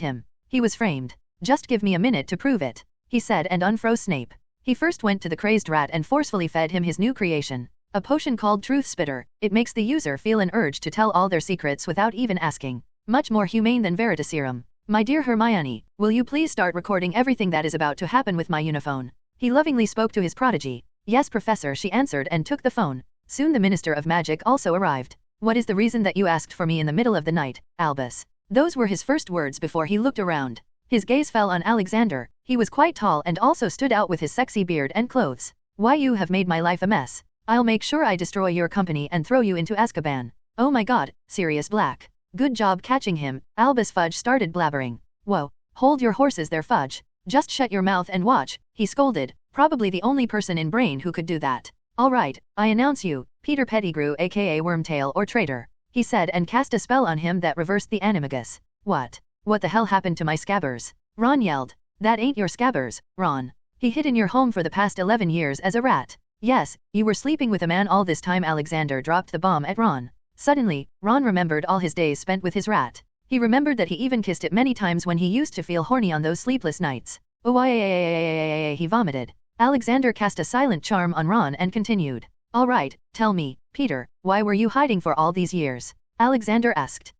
him. He was framed. Just give me a minute to prove it," he said and unfroze Snape. He first went to the crazed rat and forcefully fed him his new creation, a potion called Truth Spitter. It makes the user feel an urge to tell all their secrets without even asking. Much more humane than Veritaserum. "My dear Hermione, will you please start recording everything that is about to happen with my uniphone?" He lovingly spoke to his prodigy. "Yes, Professor," she answered and took the phone. Soon the Minister of Magic also arrived. "What is the reason that you asked for me in the middle of the night, Albus?" Those were his first words before he looked around. His gaze fell on Alexander. He was quite tall and also stood out with his sexy beard and clothes. "Why, you have made my life a mess. I'll make sure I destroy your company and throw you into Azkaban." "Oh my god, Sirius Black. Good job catching him," Albus Fudge started blabbering. "Whoa, hold your horses there, Fudge. Just shut your mouth and watch," he scolded, probably the only person in Brain who could do that. "All right, I announce you, Peter Pettigrew aka Wormtail or Traitor," he said and cast a spell on him that reversed the animagus. What the hell happened to my Scabbers?" Ron yelled. "That ain't your Scabbers, Ron. He hid in your home for the past 11 years as a rat." "Yes, you were sleeping with a man all this time." Alexander dropped the bomb at Ron. Suddenly, Ron remembered all his days spent with his rat. He remembered that he even kissed it many times when he used to feel horny on those sleepless nights. "Oh, he vomited." Alexander cast a silent charm on Ron and continued. "All right, tell me, Peter, why were you hiding for all these years?" Alexander asked.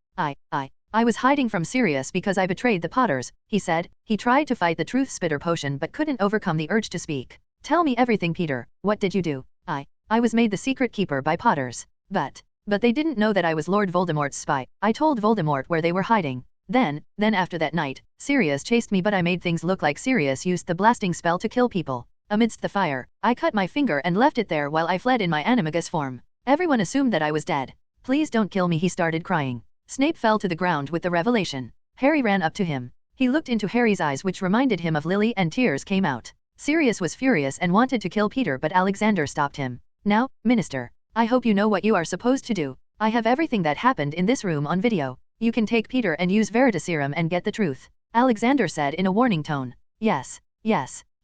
I was hiding from Sirius because I betrayed the Potters," he said. He tried to fight the Truth Spitter potion but couldn't overcome the urge to speak. "Tell me everything, Peter. What did you do?" I was made the secret keeper by Potters. But they didn't know that I was Lord Voldemort's spy. I told Voldemort where they were hiding. Then after that night, Sirius chased me, but I made things look like Sirius used the blasting spell to kill people. Amidst the fire, I cut my finger and left it there while I fled in my animagus form. Everyone assumed that I was dead. "Please don't kill me," he started crying. Snape fell to the ground with the revelation. Harry ran up to him. He looked into Harry's eyes, which reminded him of Lily, and tears came out. Sirius was furious and wanted to kill Peter, but Alexander stopped him. "Now, Minister, I hope you know what you are supposed to do. I have everything that happened in this room on video. You can take Peter and use Veritaserum and get the truth," Alexander said in a warning tone. Yes,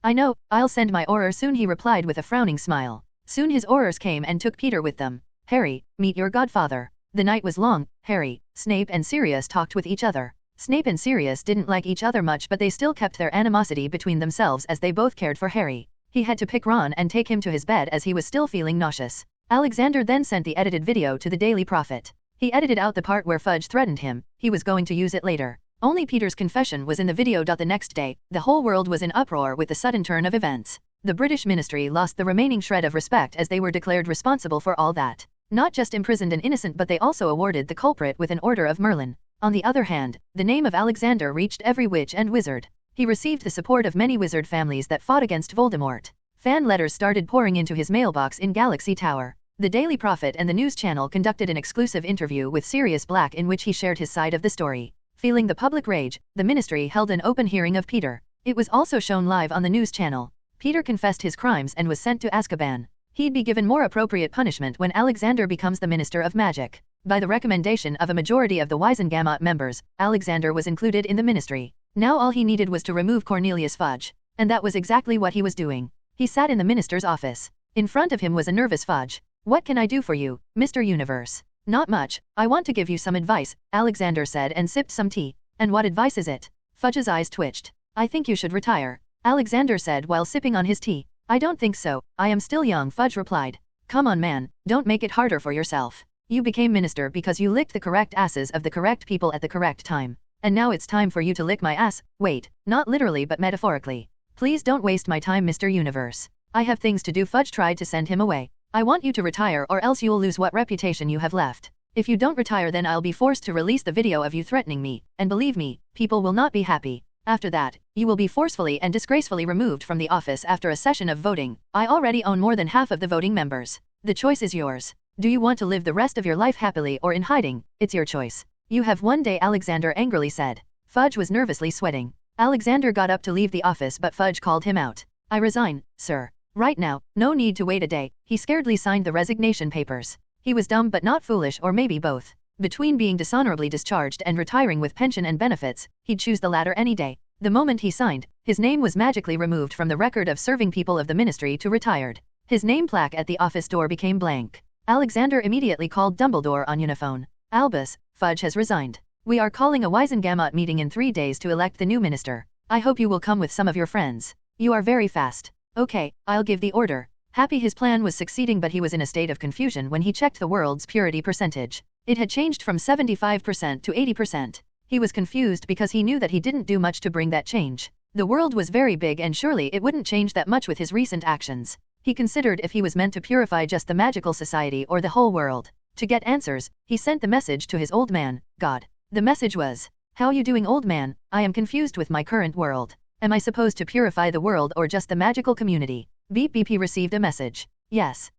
I know, I'll send my Auror soon," he replied with a frowning smile. Soon his Aurors came and took Peter with them. "Harry, meet your godfather." The night was long. Harry, Snape and Sirius talked with each other. Snape and Sirius didn't like each other much, but they still kept their animosity between themselves as they both cared for Harry. He had to pick Ron and take him to his bed as he was still feeling nauseous. Alexander then sent the edited video to the Daily Prophet. He edited out the part where Fudge threatened him. He was going to use it later. Only Peter's confession was in the video. The next day, the whole world was in uproar with the sudden turn of events. The British ministry lost the remaining shred of respect as they were declared responsible for all that. Not just imprisoned an innocent, but they also awarded the culprit with an Order of Merlin. On the other hand, the name of Alexander reached every witch and wizard. He received the support of many wizard families that fought against Voldemort. Fan letters started pouring into his mailbox in Galaxy Tower. The Daily Prophet and the news channel conducted an exclusive interview with Sirius Black in which he shared his side of the story. Feeling the public rage, the ministry held an open hearing of Peter. It was also shown live on the news channel. Peter confessed his crimes and was sent to Azkaban. He'd be given more appropriate punishment when Alexander becomes the Minister of Magic. By the recommendation of a majority of the Wisengamot members, Alexander was included in the ministry. Now all he needed was to remove Cornelius Fudge. And that was exactly what he was doing. He sat in the minister's office. In front of him was a nervous Fudge. "What can I do for you, Mr. Universe?" "Not much. I want to give you some advice," Alexander said and sipped some tea. "And what advice is it?" Fudge's eyes twitched. "I think you should retire," Alexander said while sipping on his tea. "I don't think so. I am still young," Fudge replied. "Come on man, don't make it harder for yourself. You became minister because you licked the correct asses of the correct people at the correct time. And now it's time for you to lick my ass. Wait, not literally but metaphorically. Please don't waste my time, Mr. Universe. I have things to do." Fudge tried to send him away. "I want you to retire or else you'll lose what reputation you have left. If you don't retire then I'll be forced to release the video of you threatening me, and believe me, people will not be happy. After that, you will be forcefully and disgracefully removed from the office after a session of voting. I already own more than half of the voting members. The choice is yours. Do you want to live the rest of your life happily or in hiding? It's your choice. You have one day," Alexander angrily said. Fudge was nervously sweating. Alexander got up to leave the office but Fudge called him out. "I resign, sir. Right now, no need to wait a day." He scaredly signed the resignation papers. He was dumb but not foolish, or maybe both. Between being dishonorably discharged and retiring with pension and benefits, he'd choose the latter any day. The moment he signed, his name was magically removed from the record of serving people of the ministry to retired. His name plaque at the office door became blank. Alexander immediately called Dumbledore on uniphone. "Albus, Fudge has resigned. We are calling a Wisengamot meeting in 3 days to elect the new minister. I hope you will come with some of your friends. You are very fast." "Okay, I'll give the order." Happy his plan was succeeding, but he was in a state of confusion when he checked the world's purity percentage. It had changed from 75% to 80%. He was confused because he knew that he didn't do much to bring that change. The world was very big and surely it wouldn't change that much with his recent actions. He considered if he was meant to purify just the magical society or the whole world. To get answers, he sent the message to his old man, God. The message was, "How you doing, old man? I am confused with my current world. Am I supposed to purify the world or just the magical community?" Beep beep, he received a message. Yes.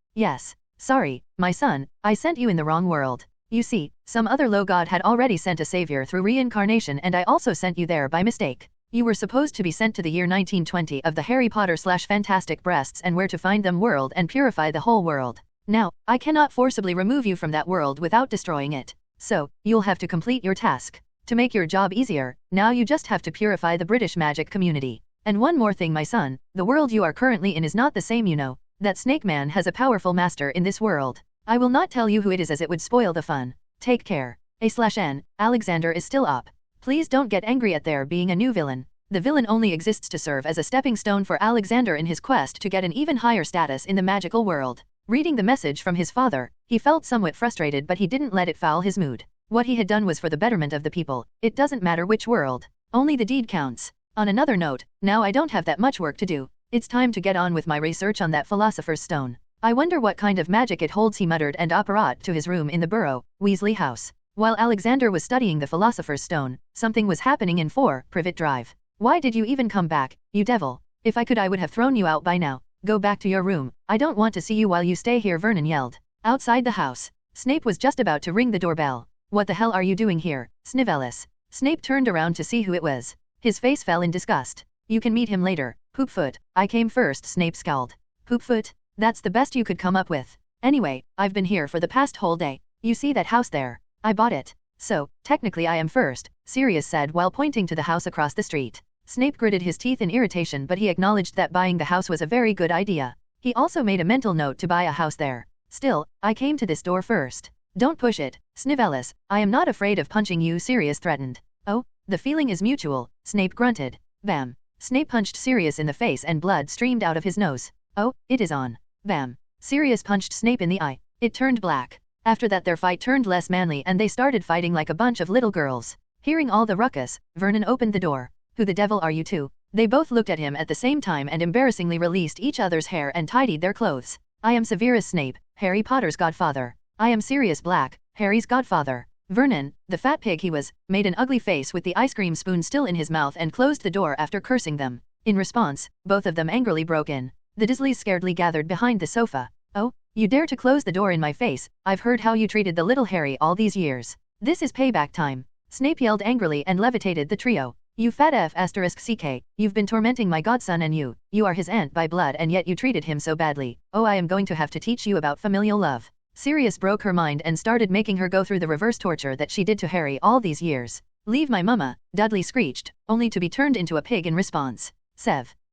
Sorry, my son, I sent you in the wrong world. You see, some other low god had already sent a savior through reincarnation and I also sent you there by mistake. You were supposed to be sent to the year 1920 of the Harry Potter/Fantastic Breasts and Where to Find Them world and purify the whole world. Now, I cannot forcibly remove you from that world without destroying it. So, you'll have to complete your task. To make your job easier, now you just have to purify the British magic community. And one more thing, my son, the world you are currently in is not the same, you know. That Snake Man has a powerful master in this world. I will not tell you who it is as it would spoil the fun. Take care. A/N, Alexander is still up. Please don't get angry at there being a new villain. The villain only exists to serve as a stepping stone for Alexander in his quest to get an even higher status in the magical world. Reading the message from his father, he felt somewhat frustrated, but he didn't let it foul his mood. What he had done was for the betterment of the people. It doesn't matter which world. Only the deed counts. On another note, now I don't have that much work to do. It's time to get on with my research on that Philosopher's Stone. I wonder what kind of magic it holds, he muttered and apparat to his room in the Burrow, Weasley house. While Alexander was studying the Philosopher's Stone, something was happening in 4 Privet Drive. Why did you even come back, you devil? If I could I would have thrown you out by now. Go back to your room. I don't want to see you while you stay here, Vernon yelled. Outside the house, Snape was just about to ring the doorbell. What the hell are you doing here, Snivellis? Snape turned around to see who it was. His face fell in disgust. You can meet him later, Poopfoot. I came first, Snape scowled. Poopfoot? That's the best you could come up with. Anyway, I've been here for the past whole day. You see that house there? I bought it. So, technically I am first, Sirius said while pointing to the house across the street. Snape gritted his teeth in irritation, but he acknowledged that buying the house was a very good idea. He also made a mental note to buy a house there. Still, I came to this door first. Don't push it, Snivellis. I am not afraid of punching you, Sirius threatened. Oh, the feeling is mutual, Snape grunted. Bam. Snape punched Sirius in the face and blood streamed out of his nose. Oh, it is on. Bam. Sirius punched Snape in the eye. It turned black. After that their fight turned less manly and they started fighting like a bunch of little girls. Hearing all the ruckus, Vernon opened the door. Who the devil are you two? They both looked at him at the same time and embarrassingly released each other's hair and tidied their clothes. I am Severus Snape, Harry Potter's godfather. I am Sirius Black, Harry's godfather. Vernon, the fat pig he was, made an ugly face with the ice cream spoon still in his mouth and closed the door after cursing them. In response, both of them angrily broke in. The Dursleys scaredly gathered behind the sofa. Oh, you dare to close the door in my face? I've heard how you treated the little Harry all these years. This is payback time. Snape yelled angrily and levitated the trio. You fat f***ck, you've been tormenting my godson and you are his aunt by blood and yet you treated him so badly. Oh, I am going to have to teach you about familial love. Sirius broke her mind and started making her go through the reverse torture that she did to Harry all these years. Leave my mama, Dudley screeched, only to be turned into a pig in response.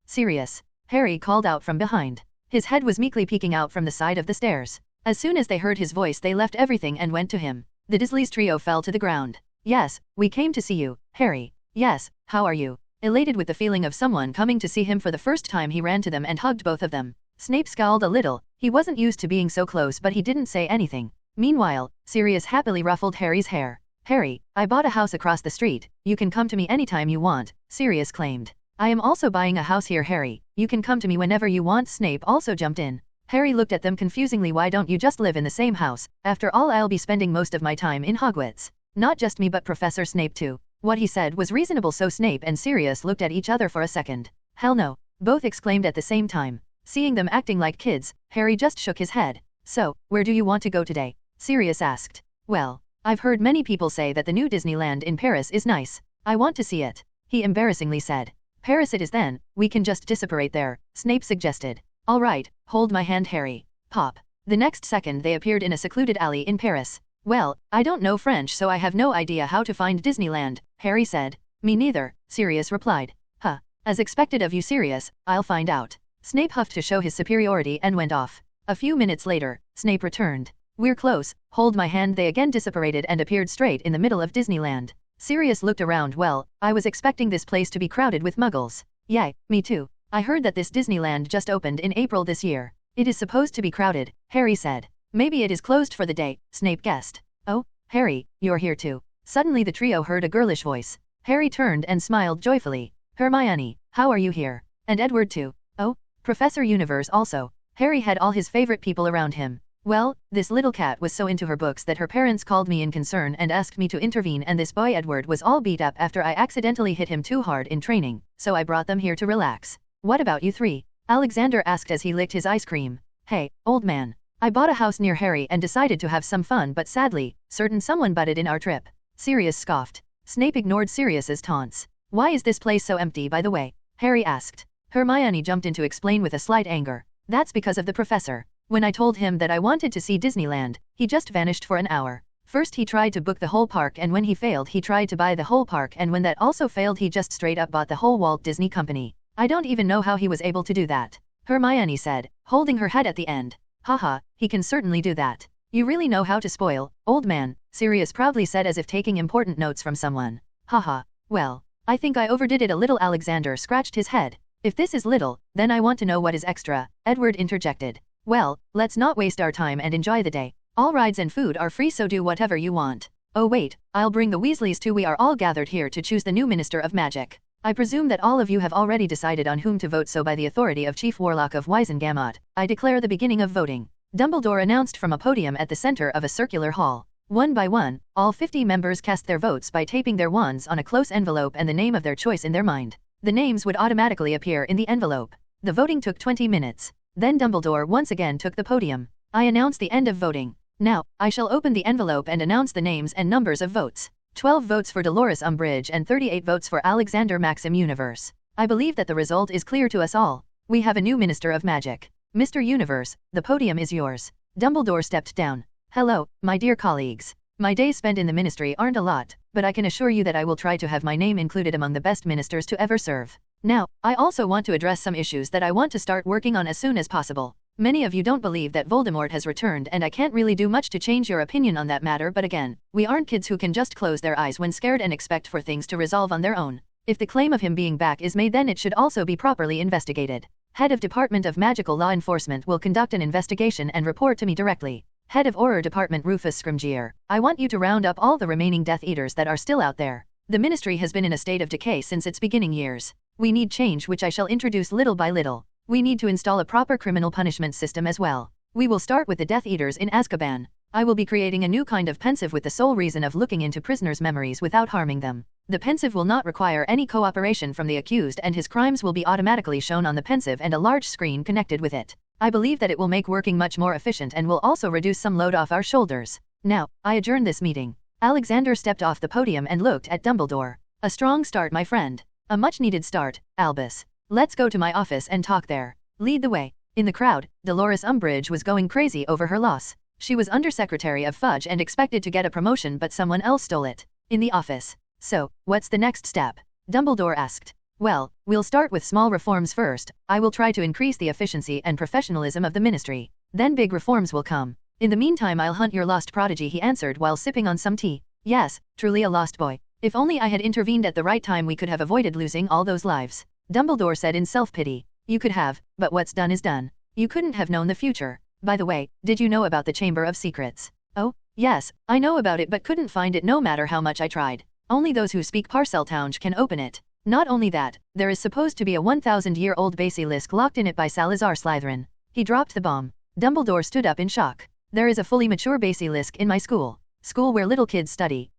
Sirius, Harry called out from behind. His head was meekly peeking out from the side of the stairs. As soon as they heard his voice they left everything and went to him. The Dursleys trio fell to the ground. Yes, we came to see you, Harry. Yes, how are you? Elated with the feeling of someone coming to see him for the first time he ran to them and hugged both of them. Snape scowled a little. He wasn't used to being so close but he didn't say anything. Meanwhile, Sirius happily ruffled Harry's hair. Harry, I bought a house across the street. You can come to me anytime you want, Sirius claimed. I am also buying a house here, Harry. You can come to me whenever you want. Snape also jumped in. Harry looked at them confusingly. Why don't you just live in the same house? After all, I'll be spending most of my time in Hogwarts. Not just me but Professor Snape too. What he said was reasonable, so Snape and Sirius looked at each other for a second. Hell no, both exclaimed at the same time. Seeing them acting like kids, Harry just shook his head. So, where do you want to go today? Sirius asked. Well, I've heard many people say that the new Disneyland in Paris is nice. I want to see it, he embarrassingly said. Paris it is then, we can just disapparate there, Snape suggested. All right, hold my hand, Harry. Pop. The next second they appeared in a secluded alley in Paris. Well, I don't know French so I have no idea how to find Disneyland, Harry said. Me neither, Sirius replied. Huh. As expected of you, Sirius, I'll find out. Snape huffed to show his superiority and went off. A few minutes later, Snape returned. We're close, hold my hand. They again disapparated and appeared straight in the middle of Disneyland. Sirius looked around. Well, I was expecting this place to be crowded with muggles. Yay, me too. I heard that this Disneyland just opened in April this year. It is supposed to be crowded, Harry said. Maybe it is closed for the day, Snape guessed. Oh, Harry, you're here too. Suddenly the trio heard a girlish voice. Harry turned and smiled joyfully. Hermione, how are you here? And Edward too. Oh, Professor Universe also. Harry had all his favorite people around him. Well, this little cat was so into her books that her parents called me in concern and asked me to intervene, and this boy Edward was all beat up after I accidentally hit him too hard in training, so I brought them here to relax. What about you three? Alexander asked as he licked his ice cream. Hey, old man. I bought a house near Harry and decided to have some fun, but sadly, someone butted in our trip. Sirius scoffed. Snape ignored Sirius's taunts. Why is this place so empty, by the way? Harry asked. Hermione jumped in to explain with a slight anger. That's because of the professor. When I told him that I wanted to see Disneyland, he just vanished for an hour. First he tried to book the whole park, and when he failed he tried to buy the whole park, and when that also failed he just straight up bought the whole Walt Disney Company. I don't even know how he was able to do that. Hermione said, holding her head at the end. Haha, he can certainly do that. You really know how to spoil, old man, Sirius proudly said as if taking important notes from someone. Haha, well, I think I overdid it a little. Alexander scratched his head. If this is little, then I want to know what is extra, Edward interjected. Well, let's not waste our time and enjoy the day. All rides and food are free, so do whatever you want. Oh wait, I'll bring the Weasleys too. We are all gathered here to choose the new Minister of Magic. I presume that all of you have already decided on whom to vote, so by the authority of Chief Warlock of Wizengamot, I declare the beginning of voting. Dumbledore announced from a podium at the center of a circular hall. One by one, all 50 members cast their votes by taping their wands on a close envelope and the name of their choice in their mind. The names would automatically appear in the envelope. The voting took 20 minutes. Then Dumbledore once again took the podium. I announce the end of voting. Now, I shall open the envelope and announce the names and numbers of votes. 12 votes for Dolores Umbridge and 38 votes for Alexander Maxim Universe. I believe that the result is clear to us all. We have a new Minister of Magic. Mr. Universe, the podium is yours. Dumbledore stepped down. Hello, my dear colleagues. My days spent in the ministry aren't a lot, but I can assure you that I will try to have my name included among the best ministers to ever serve. Now, I also want to address some issues that I want to start working on as soon as possible. Many of you don't believe that Voldemort has returned, and I can't really do much to change your opinion on that matter, but again, we aren't kids who can just close their eyes when scared and expect for things to resolve on their own. If the claim of him being back is made, then it should also be properly investigated. Head of Department of Magical Law Enforcement will conduct an investigation and report to me directly. Head of Horror Department Rufus Scrimgeour, I want you to round up all the remaining Death Eaters that are still out there. The ministry has been in a state of decay since its beginning years. We need change, which I shall introduce little by little. We need to install a proper criminal punishment system as well. We will start with the Death Eaters in Azkaban. I will be creating a new kind of pensive with the sole reason of looking into prisoners' memories without harming them. The pensive will not require any cooperation from the accused, and his crimes will be automatically shown on the pensive and a large screen connected with it. I believe that it will make working much more efficient and will also reduce some load off our shoulders. Now, I adjourn this meeting. Alexander stepped off the podium and looked at Dumbledore. A strong start, my friend. A much-needed start, Albus. Let's go to my office and talk there. Lead the way. In the crowd, Dolores Umbridge was going crazy over her loss. She was Undersecretary of Fudge and expected to get a promotion, but someone else stole it. In the office. So, what's the next step? Dumbledore asked. Well, we'll start with small reforms first. I will try to increase the efficiency and professionalism of the ministry. Then big reforms will come. In the meantime, I'll hunt your lost prodigy, he answered while sipping on some tea. Yes, truly a lost boy. If only I had intervened at the right time, we could have avoided losing all those lives. Dumbledore said in self-pity. You could have, but what's done is done. You couldn't have known the future. By the way, did you know about the Chamber of Secrets? Oh, yes, I know about it but couldn't find it no matter how much I tried. Only those who speak Parseltongue can open it. Not only that, there is supposed to be a 1,000-year-old basilisk locked in it by Salazar Slytherin. He dropped the bomb. Dumbledore stood up in shock. There is a fully mature basilisk in my school. School where little kids study.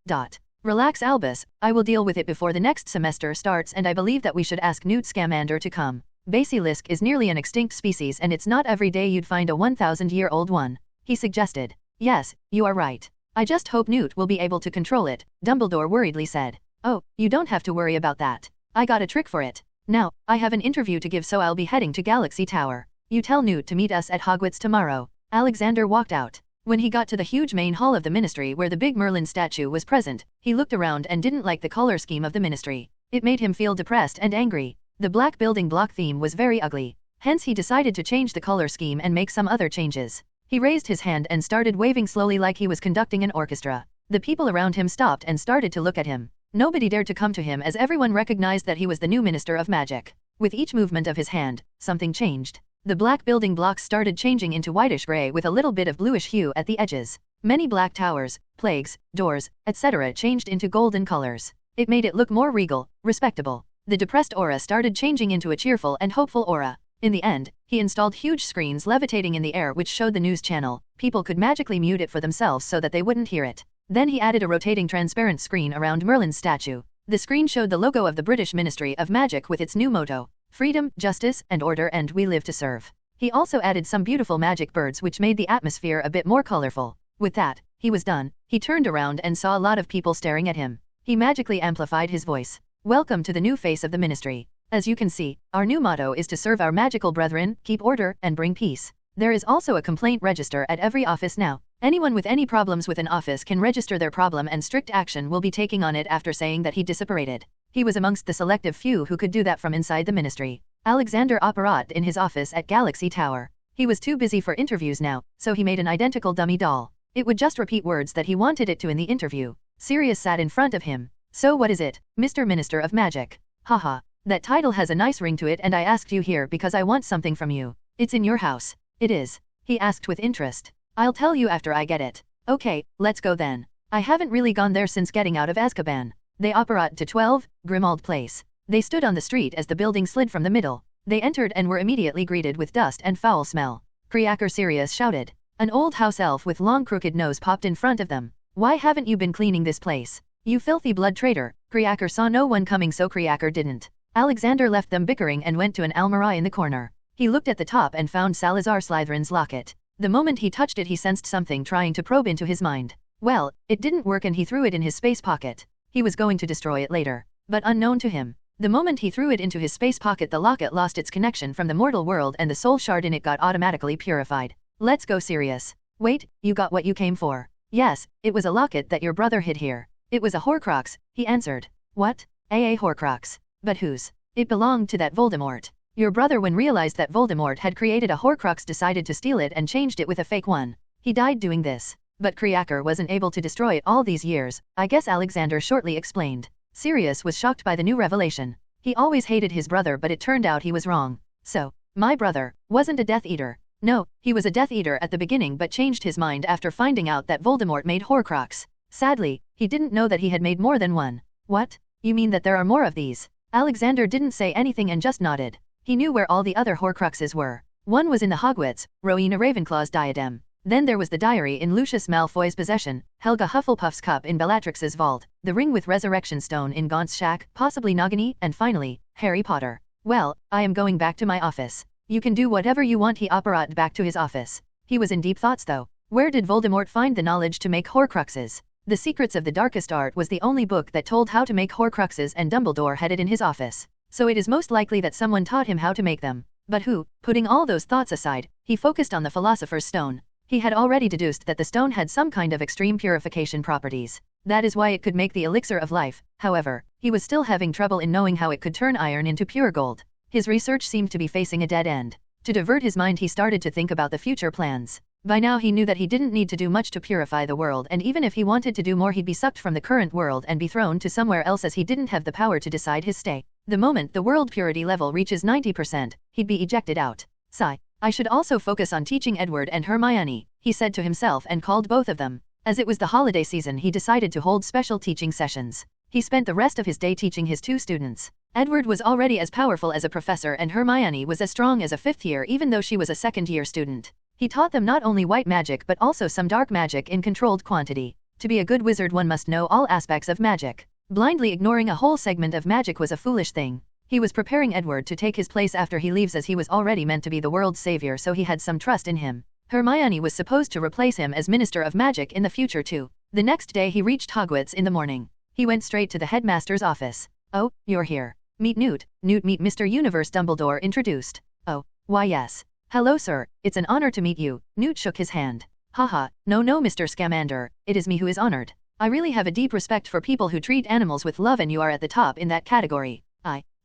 Relax, Albus, I will deal with it before the next semester starts, and I believe that we should ask Newt Scamander to come. Basilisk is nearly an extinct species and it's not every day you'd find a 1,000-year-old one. He suggested. Yes, you are right. I just hope Newt will be able to control it, Dumbledore worriedly said. Oh, you don't have to worry about that. I got a trick for it. Now, I have an interview to give, so I'll be heading to Galaxy Tower. You tell Newt to meet us at Hogwarts tomorrow. Alexander walked out. When he got to the huge main hall of the ministry where the big Merlin statue was present, he looked around and didn't like the color scheme of the ministry. It made him feel depressed and angry. The black building block theme was very ugly. Hence he decided to change the color scheme and make some other changes. He raised his hand and started waving slowly like he was conducting an orchestra. The people around him stopped and started to look at him. Nobody dared to come to him as everyone recognized that he was the new Minister of Magic. With each movement of his hand, something changed. The black building blocks started changing into whitish gray with a little bit of bluish hue at the edges. Many black towers, plagues, doors, etc. changed into golden colors. It made it look more regal, respectable. The depressed aura started changing into a cheerful and hopeful aura. In the end, he installed huge screens levitating in the air which showed the news channel. People could magically mute it for themselves so that they wouldn't hear it. Then he added a rotating transparent screen around Merlin's statue. The screen showed the logo of the British Ministry of Magic with its new motto. Freedom, justice, and order, and we live to serve. He also added some beautiful magic birds which made the atmosphere a bit more colorful. With that, he was done. He turned around and saw a lot of people staring at him. He magically amplified his voice. Welcome to the new face of the ministry. As you can see, our new motto is to serve our magical brethren, keep order, and bring peace. There is also a complaint register at every office now. Anyone with any problems with an office can register their problem and strict action will be taken on it after saying that he disapparated. He was amongst the selective few who could do that from inside the ministry. Alexander operated in his office at Galaxy Tower. He was too busy for interviews now, so he made an identical dummy doll. It would just repeat words that he wanted it to in the interview. Sirius sat in front of him. So what is it, Mr. Minister of Magic? Haha, that title has a nice ring to it and I asked you here because I want something from you. It's in your house. It is. He asked with interest. I'll tell you after I get it. Okay, let's go then. I haven't really gone there since getting out of Azkaban. They operated to 12, Grimmauld Place. They stood on the street as the building slid from the middle. They entered and were immediately greeted with dust and foul smell. Creaker Sirius shouted. An old house elf with long crooked nose popped in front of them. Why haven't you been cleaning this place? You filthy blood traitor. Creaker saw no one coming so Creaker didn't. Alexander left them bickering and went to an almirah in the corner. He looked at the top and found Salazar Slytherin's locket. The moment he touched it he sensed something trying to probe into his mind. Well, it didn't work and he threw it in his space pocket. He was going to destroy it later. But unknown to him, the moment he threw it into his space pocket the locket lost its connection from the mortal world and the soul shard in it got automatically purified. Let's go, Sirius. Wait, you got what you came for? Yes, it was a locket that your brother hid here. It was a Horcrux, he answered. What? A Horcrux. But whose? It belonged to that Voldemort. Your brother, when realized that Voldemort had created a Horcrux, decided to steal it and changed it with a fake one. He died doing this. But Creaker wasn't able to destroy it all these years, I guess, Alexander shortly explained. Sirius was shocked by the new revelation. He always hated his brother but it turned out he was wrong. So, my brother wasn't a Death Eater. No, he was a Death Eater at the beginning but changed his mind after finding out that Voldemort made Horcrux. Sadly, he didn't know that he had made more than one. What? You mean that there are more of these? Alexander didn't say anything and just nodded. He knew where all the other Horcruxes were. One was in the Hogwarts, Rowena Ravenclaw's diadem. Then there was the diary in Lucius Malfoy's possession, Helga Hufflepuff's cup in Bellatrix's vault, the ring with Resurrection Stone in Gaunt's shack, possibly Nagini, and finally, Harry Potter. Well, I am going back to my office. You can do whatever you want. He operated back to his office. He was in deep thoughts though. Where did Voldemort find the knowledge to make Horcruxes? The Secrets of the Darkest Art was the only book that told how to make Horcruxes, and Dumbledore had it in his office. So it is most likely that someone taught him how to make them. But who? Putting all those thoughts aside, he focused on the Philosopher's Stone. He had already deduced that the stone had some kind of extreme purification properties. That is why it could make the elixir of life. However, he was still having trouble in knowing how it could turn iron into pure gold. His research seemed to be facing a dead end. To divert his mind, he started to think about the future plans. By now he knew that he didn't need to do much to purify the world, and even if he wanted to do more, he'd be sucked from the current world and be thrown to somewhere else, as he didn't have the power to decide his stay. The moment the world purity level reaches 90%, he'd be ejected out. Sigh. I should also focus on teaching Edward and Hermione, he said to himself, and called both of them. As it was the holiday season, he decided to hold special teaching sessions. He spent the rest of his day teaching his two students. Edward was already as powerful as a professor, and Hermione was as strong as a fifth year, even though she was a second-year student. He taught them not only white magic but also some dark magic in controlled quantity. To be a good wizard, one must know all aspects of magic. Blindly ignoring a whole segment of magic was a foolish thing. He was preparing Edward to take his place after he leaves, as he was already meant to be the world's savior, so he had some trust in him. Hermione was supposed to replace him as Minister of Magic in the future too. The next day he reached Hogwarts in the morning. He went straight to the headmaster's office. Oh, you're here. Meet Newt. Newt, meet Mr. Universe, Dumbledore introduced. Oh, why yes. Hello sir, it's an honor to meet you. Newt shook his hand. Haha, no Mr. Scamander, it is me who is honored. I really have a deep respect for people who treat animals with love, and you are at the top in that category.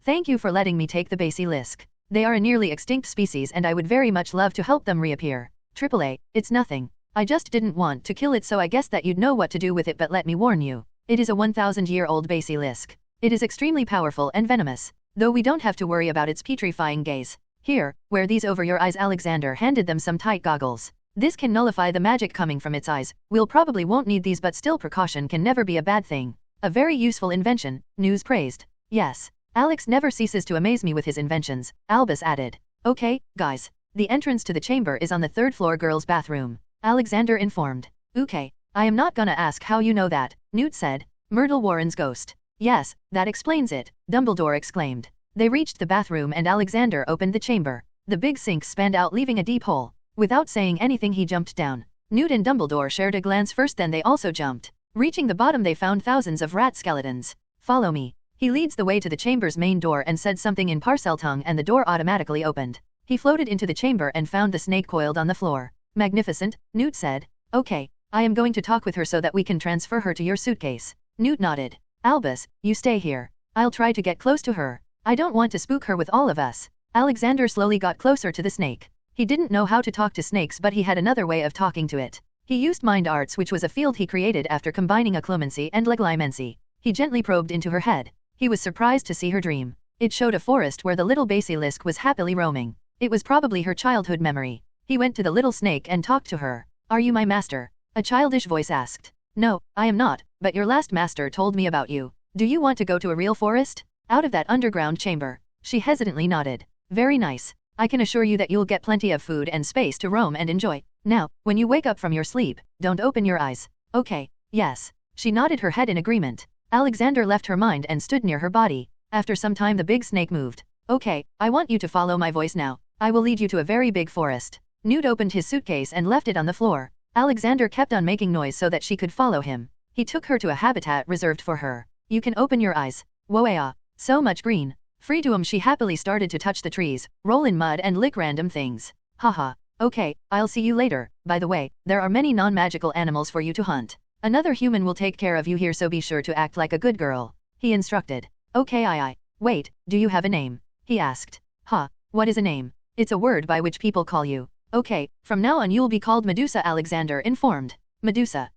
Thank you for letting me take the basilisk. They are a nearly extinct species and I would very much love to help them reappear. AAA, it's nothing. I just didn't want to kill it, so I guess that you'd know what to do with it, but let me warn you. It is a 1,000-year-old basilisk. It is extremely powerful and venomous, though we don't have to worry about its petrifying gaze. Here, wear these over your eyes. Alexander handed them some tight goggles. This can nullify the magic coming from its eyes. We'll probably won't need these, but still, precaution can never be a bad thing. A very useful invention, News praised. Yes. Alex never ceases to amaze me with his inventions, Albus added. Okay, guys. The entrance to the chamber is on the third floor girls' bathroom, Alexander informed. Okay. I am not gonna ask how you know that, Newt said. Myrtle Warren's ghost. Yes, that explains it, Dumbledore exclaimed. They reached the bathroom and Alexander opened the chamber. The big sink spanned out, leaving a deep hole. Without saying anything, he jumped down. Newt and Dumbledore shared a glance first, then they also jumped. Reaching the bottom, they found thousands of rat skeletons. Follow me. He leads the way to the chamber's main door and said something in Parseltongue, and the door automatically opened. He floated into the chamber and found the snake coiled on the floor. Magnificent, Newt said. Okay, I am going to talk with her so that we can transfer her to your suitcase. Newt nodded. Albus, you stay here. I'll try to get close to her. I don't want to spook her with all of us. Alexander slowly got closer to the snake. He didn't know how to talk to snakes, but he had another way of talking to it. He used mind arts, which was a field he created after combining occlumency and leglimency. He gently probed into her head. He was surprised to see her dream. It showed a forest where the little basilisk was happily roaming. It was probably her childhood memory. He went to the little snake and talked to her. Are you my master? A childish voice asked. No, I am not, but your last master told me about you. Do you want to go to a real forest? Out of that underground chamber? She hesitantly nodded. Very nice. I can assure you that you'll get plenty of food and space to roam and enjoy. Now, when you wake up from your sleep, don't open your eyes. Okay, yes. She nodded her head in agreement. Alexander left her mind and stood near her body. After some time, the big snake moved. Okay, I want you to follow my voice now. I will lead you to a very big forest. Newt opened his suitcase and left it on the floor. Alexander kept on making noise so that she could follow him. He took her to a habitat reserved for her. You can open your eyes. Woah, so much green. Free to she happily started to touch the trees, roll in mud and lick random things. Haha. Okay, I'll see you later. By the way, there are many non-magical animals for you to hunt. Another human will take care of you here, so be sure to act like a good girl. He instructed. Okay, I. Wait, do you have a name? He asked. What is a name? It's a word by which people call you. Okay, from now on you'll be called Medusa, Alexander informed. Medusa.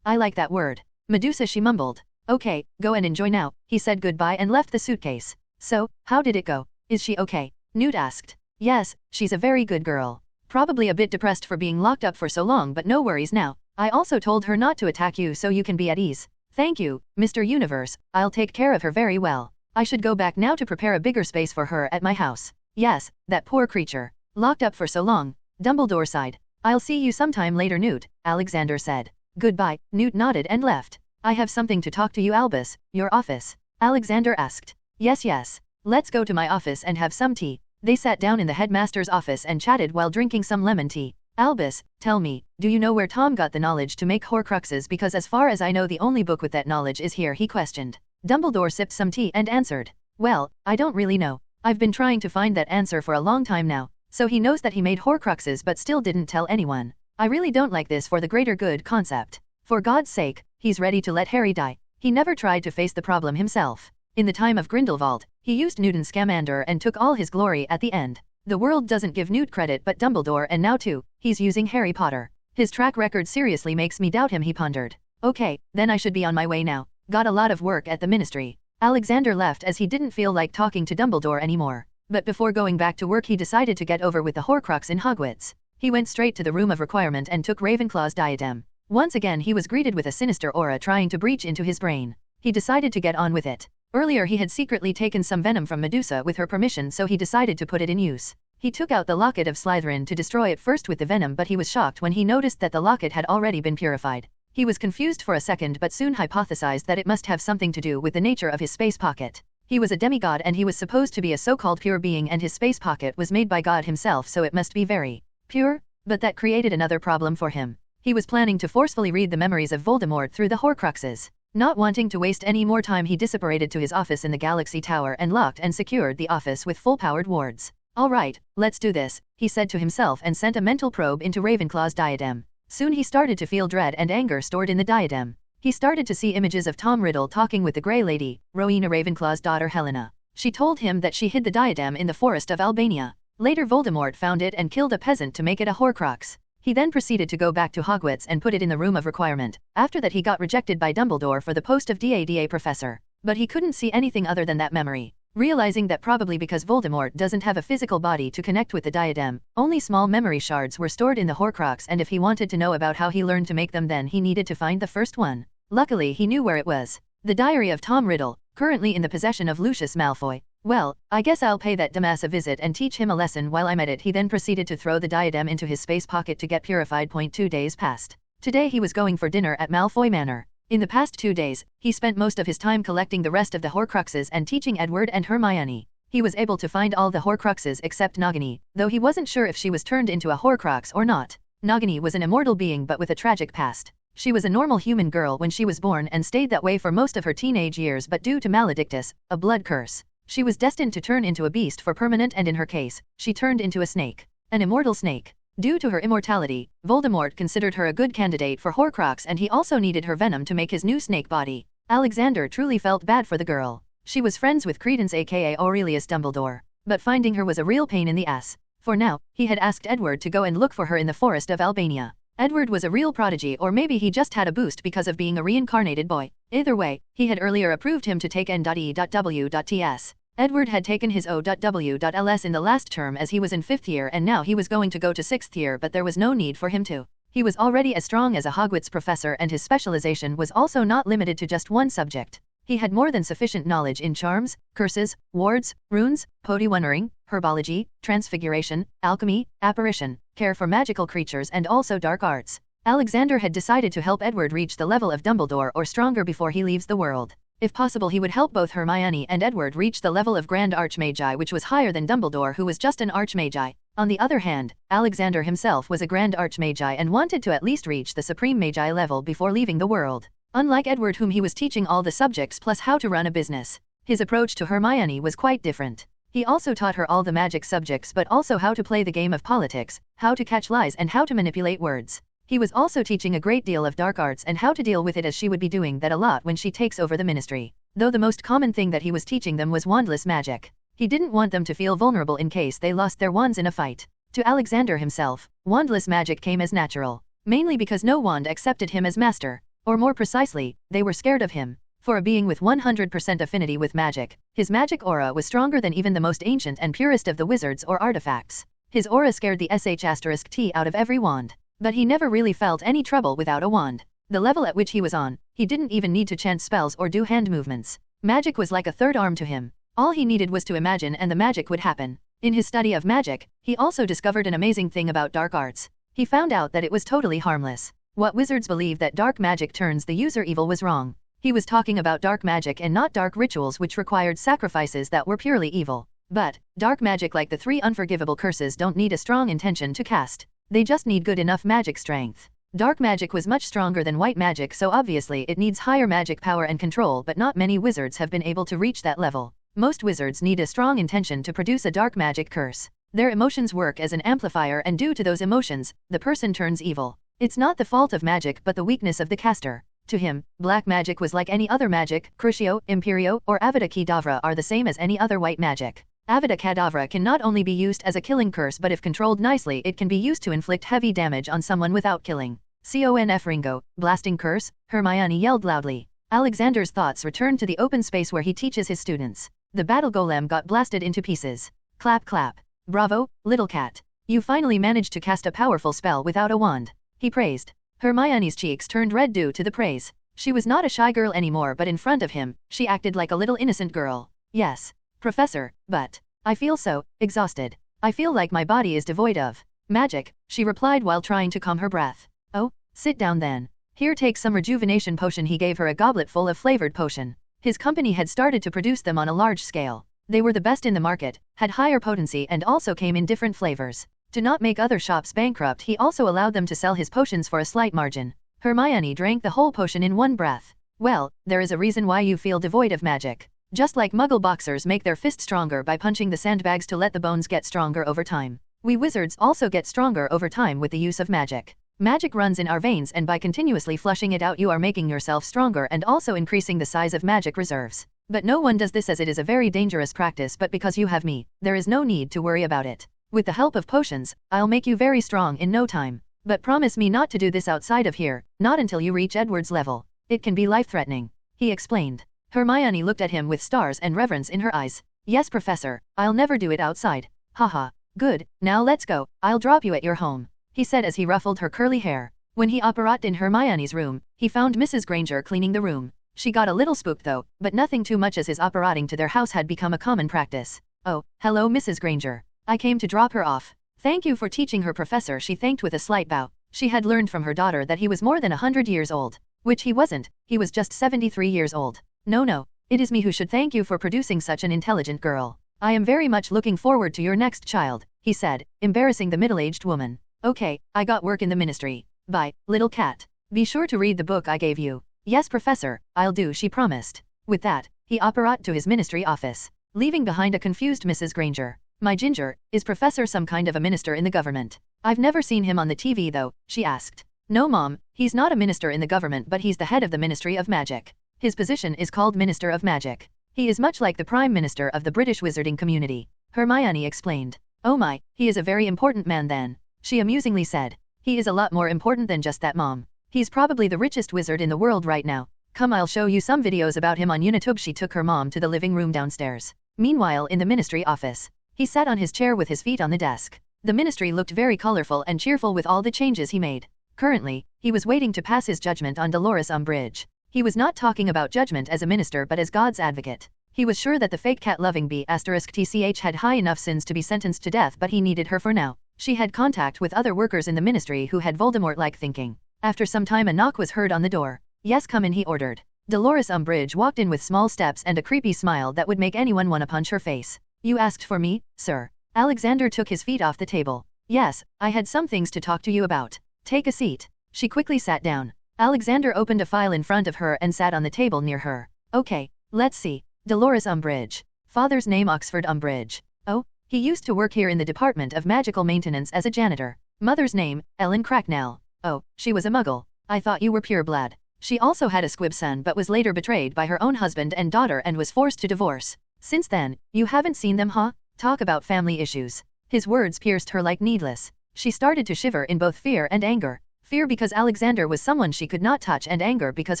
I like that word. Medusa, she mumbled. Okay, go and enjoy now. He said goodbye and left the suitcase. So, how did it go? Is she okay? Newt asked. Yes, she's a very good girl. Probably a bit depressed for being locked up for so long, but no worries now. I also told her not to attack you, so you can be at ease. Thank you, Mr. Universe, I'll take care of her very well. I should go back now to prepare a bigger space for her at my house. Yes, that poor creature. Locked up for so long. Dumbledore sighed. I'll see you sometime later, Newt, Alexander said. Goodbye. Newt nodded and left. I have something to talk to you, Albus. Your office? Alexander asked. Yes. Let's go to my office and have some tea. They sat down in the headmaster's office and chatted while drinking some lemon tea. Albus, tell me, do you know where Tom got the knowledge to make Horcruxes? Because as far as I know the only book with that knowledge is here, he questioned. Dumbledore sipped some tea and answered. Well, I don't really know. I've been trying to find that answer for a long time now. So he knows that he made Horcruxes but still didn't tell anyone. I really don't like this for the greater good concept. For God's sake, he's ready to let Harry die. He never tried to face the problem himself. In the time of Grindelwald, he used Newton's Scamander and took all his glory at the end. The world doesn't give Newt credit but Dumbledore, and now too, he's using Harry Potter. His track record seriously makes me doubt him, he pondered. Okay, then I should be on my way now. Got a lot of work at the ministry. Alexander left as he didn't feel like talking to Dumbledore anymore. But before going back to work he decided to get over with the Horcrux in Hogwarts. He went straight to the Room of Requirement and took Ravenclaw's diadem. Once again he was greeted with a sinister aura trying to breach into his brain. He decided to get on with it. Earlier he had secretly taken some venom from Medusa with her permission, so he decided to put it in use. He took out the locket of Slytherin to destroy it first with the venom, but he was shocked when he noticed that the locket had already been purified. He was confused for a second but soon hypothesized that it must have something to do with the nature of his space pocket. He was a demigod and he was supposed to be a so-called pure being, and his space pocket was made by God himself, so it must be very pure. But that created another problem for him. He was planning to forcefully read the memories of Voldemort through the Horcruxes. Not wanting to waste any more time he disapparated to his office in the Galaxy Tower and locked and secured the office with full-powered wards. Alright, let's do this, he said to himself and sent a mental probe into Ravenclaw's diadem. Soon he started to feel dread and anger stored in the diadem. He started to see images of Tom Riddle talking with the Grey Lady, Rowena Ravenclaw's daughter Helena. She told him that she hid the diadem in the forest of Albania. Later Voldemort found it and killed a peasant to make it a Horcrux. He then proceeded to go back to Hogwarts and put it in the Room of Requirement. After that he got rejected by Dumbledore for the post of DADA professor. But he couldn't see anything other than that memory. Realizing that probably because Voldemort doesn't have a physical body to connect with the diadem, only small memory shards were stored in the Horcrux, and if he wanted to know about how he learned to make them, then he needed to find the first one. Luckily he knew where it was. The diary of Tom Riddle, currently in the possession of Lucius Malfoy. Well, I guess I'll pay that dumbass a visit and teach him a lesson while I'm at it. He then proceeded to throw the diadem into his space pocket to get purified. 2 days passed. Today he was going for dinner at Malfoy Manor. In the past 2 days, he spent most of his time collecting the rest of the Horcruxes and teaching Edward and Hermione. He was able to find all the Horcruxes except Nagini, though he wasn't sure if she was turned into a Horcrux or not. Nagini was an immortal being but with a tragic past. She was a normal human girl when she was born and stayed that way for most of her teenage years, but due to Maledictus, a blood curse, she was destined to turn into a beast for permanent, and in her case, she turned into a snake. An immortal snake. Due to her immortality, Voldemort considered her a good candidate for Horcrux, and he also needed her venom to make his new snake body. Alexander truly felt bad for the girl. She was friends with Credence aka Aurelius Dumbledore, but finding her was a real pain in the ass. For now, he had asked Edward to go and look for her in the forest of Albania. Edward was a real prodigy, or maybe he just had a boost because of being a reincarnated boy. Either way, he had earlier approved him to take N.E.W.Ts. Edward had taken his O.W.Ls in the last term as he was in 5th year, and now he was going to go to 6th year, but there was no need for him to. He was already as strong as a Hogwarts professor, and his specialization was also not limited to just one subject. He had more than sufficient knowledge in charms, curses, wards, runes, podiwunnering, herbology, transfiguration, alchemy, apparition, care for magical creatures, and also dark arts. Alexander had decided to help Edward reach the level of Dumbledore or stronger before he leaves the world. If possible, he would help both Hermione and Edward reach the level of Grand Archmagi, which was higher than Dumbledore, who was just an Archmagi. On the other hand, Alexander himself was a Grand Archmagi and wanted to at least reach the Supreme Magi level before leaving the world. Unlike Edward, whom he was teaching all the subjects plus how to run a business, his approach to Hermione was quite different. He also taught her all the magic subjects, but also how to play the game of politics, how to catch lies, and how to manipulate words. He was also teaching a great deal of dark arts and how to deal with it, as she would be doing that a lot when she takes over the ministry. Though the most common thing that he was teaching them was wandless magic. He didn't want them to feel vulnerable in case they lost their wands in a fight. To Alexander himself, wandless magic came as natural, mainly because no wand accepted him as master. Or more precisely, they were scared of him. For a being with 100% affinity with magic, his magic aura was stronger than even the most ancient and purest of the wizards or artifacts. His aura scared the sh*t out of every wand. But he never really felt any trouble without a wand. The level at which he was on, He didn't even need to chant spells or do hand movements. Magic was like a third arm to him. All he needed was to imagine and the magic would happen. In his study of magic, he also discovered an amazing thing about dark arts. He found out that it was totally harmless. What wizards believe that dark magic turns the user evil was wrong. He was talking about dark magic and not dark rituals which required sacrifices that were purely evil. But, dark magic like the 3 unforgivable curses don't need a strong intention to cast. They just need good enough magic strength. Dark magic was much stronger than white magic, so obviously it needs higher magic power and control, but not many wizards have been able to reach that level. Most wizards need a strong intention to produce a dark magic curse. Their emotions work as an amplifier, and due to those emotions, the person turns evil. It's not the fault of magic but the weakness of the caster. To him, black magic was like any other magic. Crucio, Imperio, or Avada Kedavra are the same as any other white magic. Avada Kedavra can not only be used as a killing curse, but if controlled nicely it can be used to inflict heavy damage on someone without killing. Conf Ringo, blasting curse, Hermione yelled loudly. Alexander's thoughts returned to the open space where he teaches his students. The battle golem got blasted into pieces. Clap clap. Bravo, little cat. You finally managed to cast a powerful spell without a wand. He praised. Hermione's cheeks turned red due to the praise. She was not a shy girl anymore, but in front of him, she acted like a little innocent girl. Yes, Professor, but I feel so exhausted. I feel like my body is devoid of magic, she replied while trying to calm her breath. Oh, sit down then. Here, take some rejuvenation potion. He gave her a goblet full of flavored potion. His company had started to produce them on a large scale. They were the best in the market, had higher potency, and also came in different flavors. To not make other shops bankrupt, he also allowed them to sell his potions for a slight margin. Hermione drank the whole potion in one breath. Well, there is a reason why you feel devoid of magic. Just like Muggle boxers make their fist stronger by punching the sandbags to let the bones get stronger over time. We wizards also get stronger over time with the use of magic. Magic runs in our veins, and by continuously flushing it out you are making yourself stronger and also increasing the size of magic reserves. But no one does this as it is a very dangerous practice, but because you have me, there is no need to worry about it. With the help of potions, I'll make you very strong in no time. But promise me not to do this outside of here, not until you reach Edward's level. It can be life-threatening, he explained. Hermione looked at him with stars and reverence in her eyes. Yes, Professor, I'll never do it outside. Haha, good, now let's go, I'll drop you at your home, he said as he ruffled her curly hair. When he apparat in Hermione's room, he found Mrs. Granger cleaning the room. She got a little spooked though, but nothing too much as his apparating to their house had become a common practice. Oh, hello Mrs. Granger. I came to drop her off. Thank you for teaching her, Professor, she thanked with a slight bow. She had learned from her daughter that he was more than 100 years old. Which he wasn't, he was just 73 years old. No, it is me who should thank you for producing such an intelligent girl. I am very much looking forward to your next child, he said, embarrassing the middle-aged woman. Okay, I got work in the ministry. Bye, little cat. Be sure to read the book I gave you. Yes, Professor, I'll do, she promised. With that, he apparat to his ministry office, leaving behind a confused Mrs. Granger. My Ginger, is Professor some kind of a minister in the government? I've never seen him on the TV though, she asked. No Mom, he's not a minister in the government, but he's the head of the Ministry of Magic. His position is called Minister of Magic. He is much like the Prime Minister of the British wizarding community, Hermione explained. Oh my, he is a very important man then, she amusingly said. He is a lot more important than just that, Mom. He's probably the richest wizard in the world right now. Come, I'll show you some videos about him on YouTube. She took her mom to the living room downstairs. Meanwhile, in the ministry office, he sat on his chair with his feet on the desk. The ministry looked very colorful and cheerful with all the changes he made. Currently, he was waiting to pass his judgment on Dolores Umbridge. He was not talking about judgment as a minister but as God's advocate. He was sure that the fake cat-loving B*TCH had high enough sins to be sentenced to death, but he needed her for now. She had contact with other workers in the ministry who had Voldemort-like thinking. After some time a knock was heard on the door. Yes, come in, he ordered. Dolores Umbridge walked in with small steps and a creepy smile that would make anyone want to punch her face. You asked for me, sir? Alexander took his feet off the table. Yes, I had some things to talk to you about. Take a seat. She quickly sat down. Alexander opened a file in front of her and sat on the table near her. Okay, let's see. Dolores Umbridge. Father's name Oxford Umbridge. Oh, he used to work here in the Department of Magical Maintenance as a janitor. Mother's name, Ellen Cracknell. Oh, she was a muggle. I thought you were pureblood. She also had a squib son but was later betrayed by her own husband and daughter and was forced to divorce. Since then, you haven't seen them, huh? Talk about family issues. His words pierced her like needles. She started to shiver in both fear and anger. Fear because Alexander was someone she could not touch, and anger because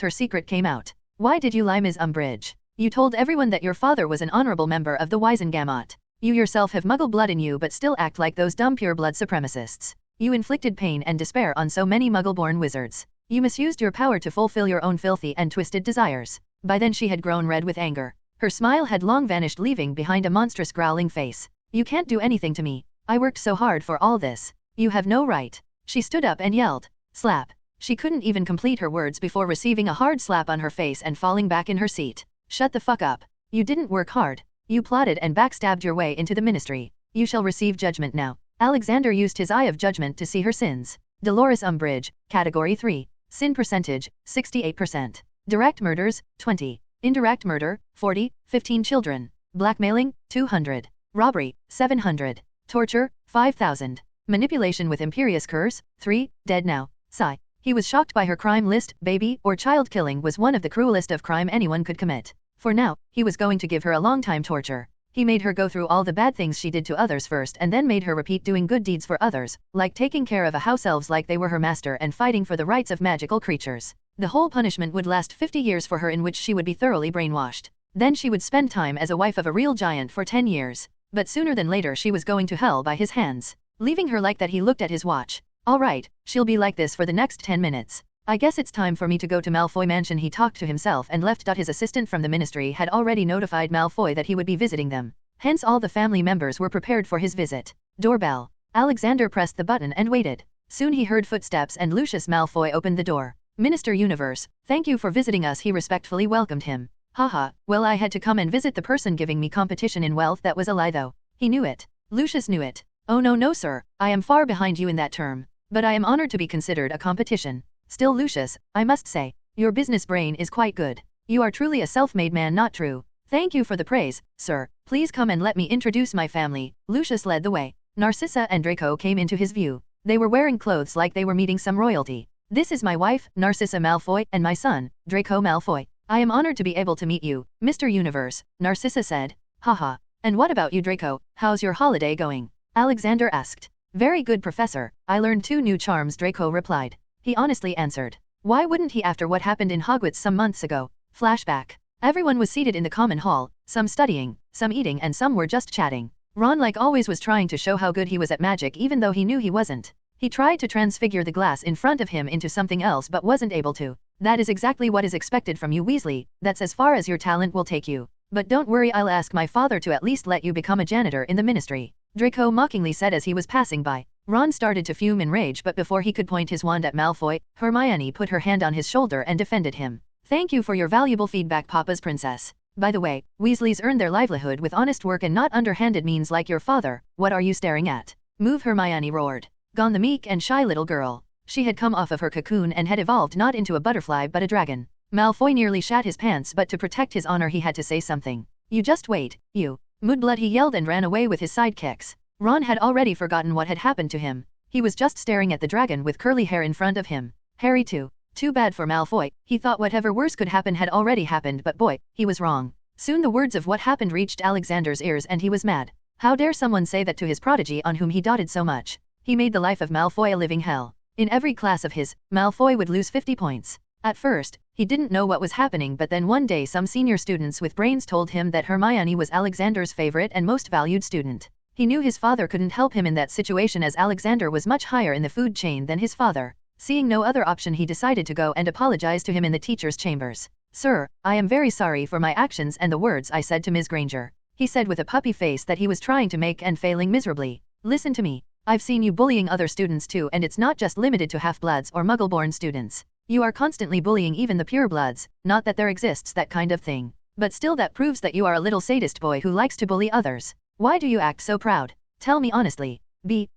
her secret came out. Why did you lie, Ms. Umbridge? You told everyone that your father was an honorable member of the Wisengamot. You yourself have muggle blood in you but still act like those dumb pure-blood supremacists. You inflicted pain and despair on so many muggle-born wizards. You misused your power to fulfill your own filthy and twisted desires. By then she had grown red with anger. Her smile had long vanished, leaving behind a monstrous growling face. You can't do anything to me. I worked so hard for all this. You have no right. She stood up and yelled. Slap. She couldn't even complete her words before receiving a hard slap on her face and falling back in her seat. Shut the fuck up. You didn't work hard. You plotted and backstabbed your way into the ministry. You shall receive judgment now. Alexander used his eye of judgment to see her sins. Dolores Umbridge, Category 3. Sin percentage, 68%. Direct murders, 20. Indirect murder, 40, 15 children. Blackmailing, 200. Robbery, 700. Torture, 5,000. Manipulation with imperious curse, 3, dead now. Sigh. He was shocked by her crime list. Baby or child killing was one of the cruelest of crime anyone could commit. For now, he was going to give her a long time torture. He made her go through all the bad things she did to others first and then made her repeat doing good deeds for others, like taking care of a house elves like they were her master and fighting for the rights of magical creatures. The whole punishment would last 50 years for her, in which she would be thoroughly brainwashed. Then she would spend time as a wife of a real giant for 10 years. But sooner than later she was going to hell by his hands. Leaving her like that, he looked at his watch. All right, she'll be like this for the next 10 minutes. I guess it's time for me to go to Malfoy Mansion, he talked to himself and left. His assistant from the ministry had already notified Malfoy that he would be visiting them. Hence all the family members were prepared for his visit. Doorbell. Alexander pressed the button and waited. Soon he heard footsteps and Lucius Malfoy opened the door. Minister Universe, thank you for visiting us, he respectfully welcomed him. Haha, well, I had to come and visit the person giving me competition in wealth. That was a lie though. He knew it. Lucius knew it. Oh no sir, I am far behind you in that term. But I am honored to be considered a competition. Still Lucius, I must say, your business brain is quite good. You are truly a self-made man, not true? Thank you for the praise, sir. Please come and let me introduce my family. Lucius led the way. Narcissa and Draco came into his view. They were wearing clothes like they were meeting some royalty. This is my wife, Narcissa Malfoy, and my son, Draco Malfoy. I am honored to be able to meet you, Mr. Universe, Narcissa said. Haha. And what about you, Draco? How's your holiday going? Alexander asked. Very good, Professor. I learned 2 new charms, Draco replied. He honestly answered. Why wouldn't he after what happened in Hogwarts some months ago? Flashback. Everyone was seated in the common hall, some studying, some eating, and some were just chatting. Ron, like always, was trying to show how good he was at magic even though he knew he wasn't. He tried to transfigure the glass in front of him into something else but wasn't able to. That is exactly what is expected from you, Weasley. That's as far as your talent will take you. But don't worry, I'll ask my father to at least let you become a janitor in the ministry. Draco mockingly said as he was passing by. Ron started to fume in rage, but before he could point his wand at Malfoy, Hermione put her hand on his shoulder and defended him. Thank you for your valuable feedback, Papa's princess. By the way, Weasleys earn their livelihood with honest work and not underhanded means like your father. What are you staring at? Move, Hermione roared. Gone the meek and shy little girl. She had come off of her cocoon and had evolved not into a butterfly but a dragon. Malfoy nearly shat his pants, but to protect his honor he had to say something. You just wait, you. Mudblood, he yelled and ran away with his sidekicks. Ron had already forgotten what had happened to him. He was just staring at the dragon with curly hair in front of him. Harry too. Too bad for Malfoy. He thought whatever worse could happen had already happened, but boy, he was wrong. Soon the words of what happened reached Alexander's ears and he was mad. How dare someone say that to his prodigy on whom he doted so much? He made the life of Malfoy a living hell. In every class of his, Malfoy would lose 50 points. At first, he didn't know what was happening, but then one day some senior students with brains told him that Hermione was Alexander's favorite and most valued student. He knew his father couldn't help him in that situation as Alexander was much higher in the food chain than his father. Seeing no other option, he decided to go and apologize to him in the teacher's chambers. Sir, I am very sorry for my actions and the words I said to Ms. Granger. He said with a puppy face that he was trying to make and failing miserably. Listen to me. I've seen you bullying other students too, and it's not just limited to half-bloods or muggle-born students. You are constantly bullying even the purebloods, not that there exists that kind of thing. But still that proves that you are a little sadist boy who likes to bully others. Why do you act so proud? Tell me honestly.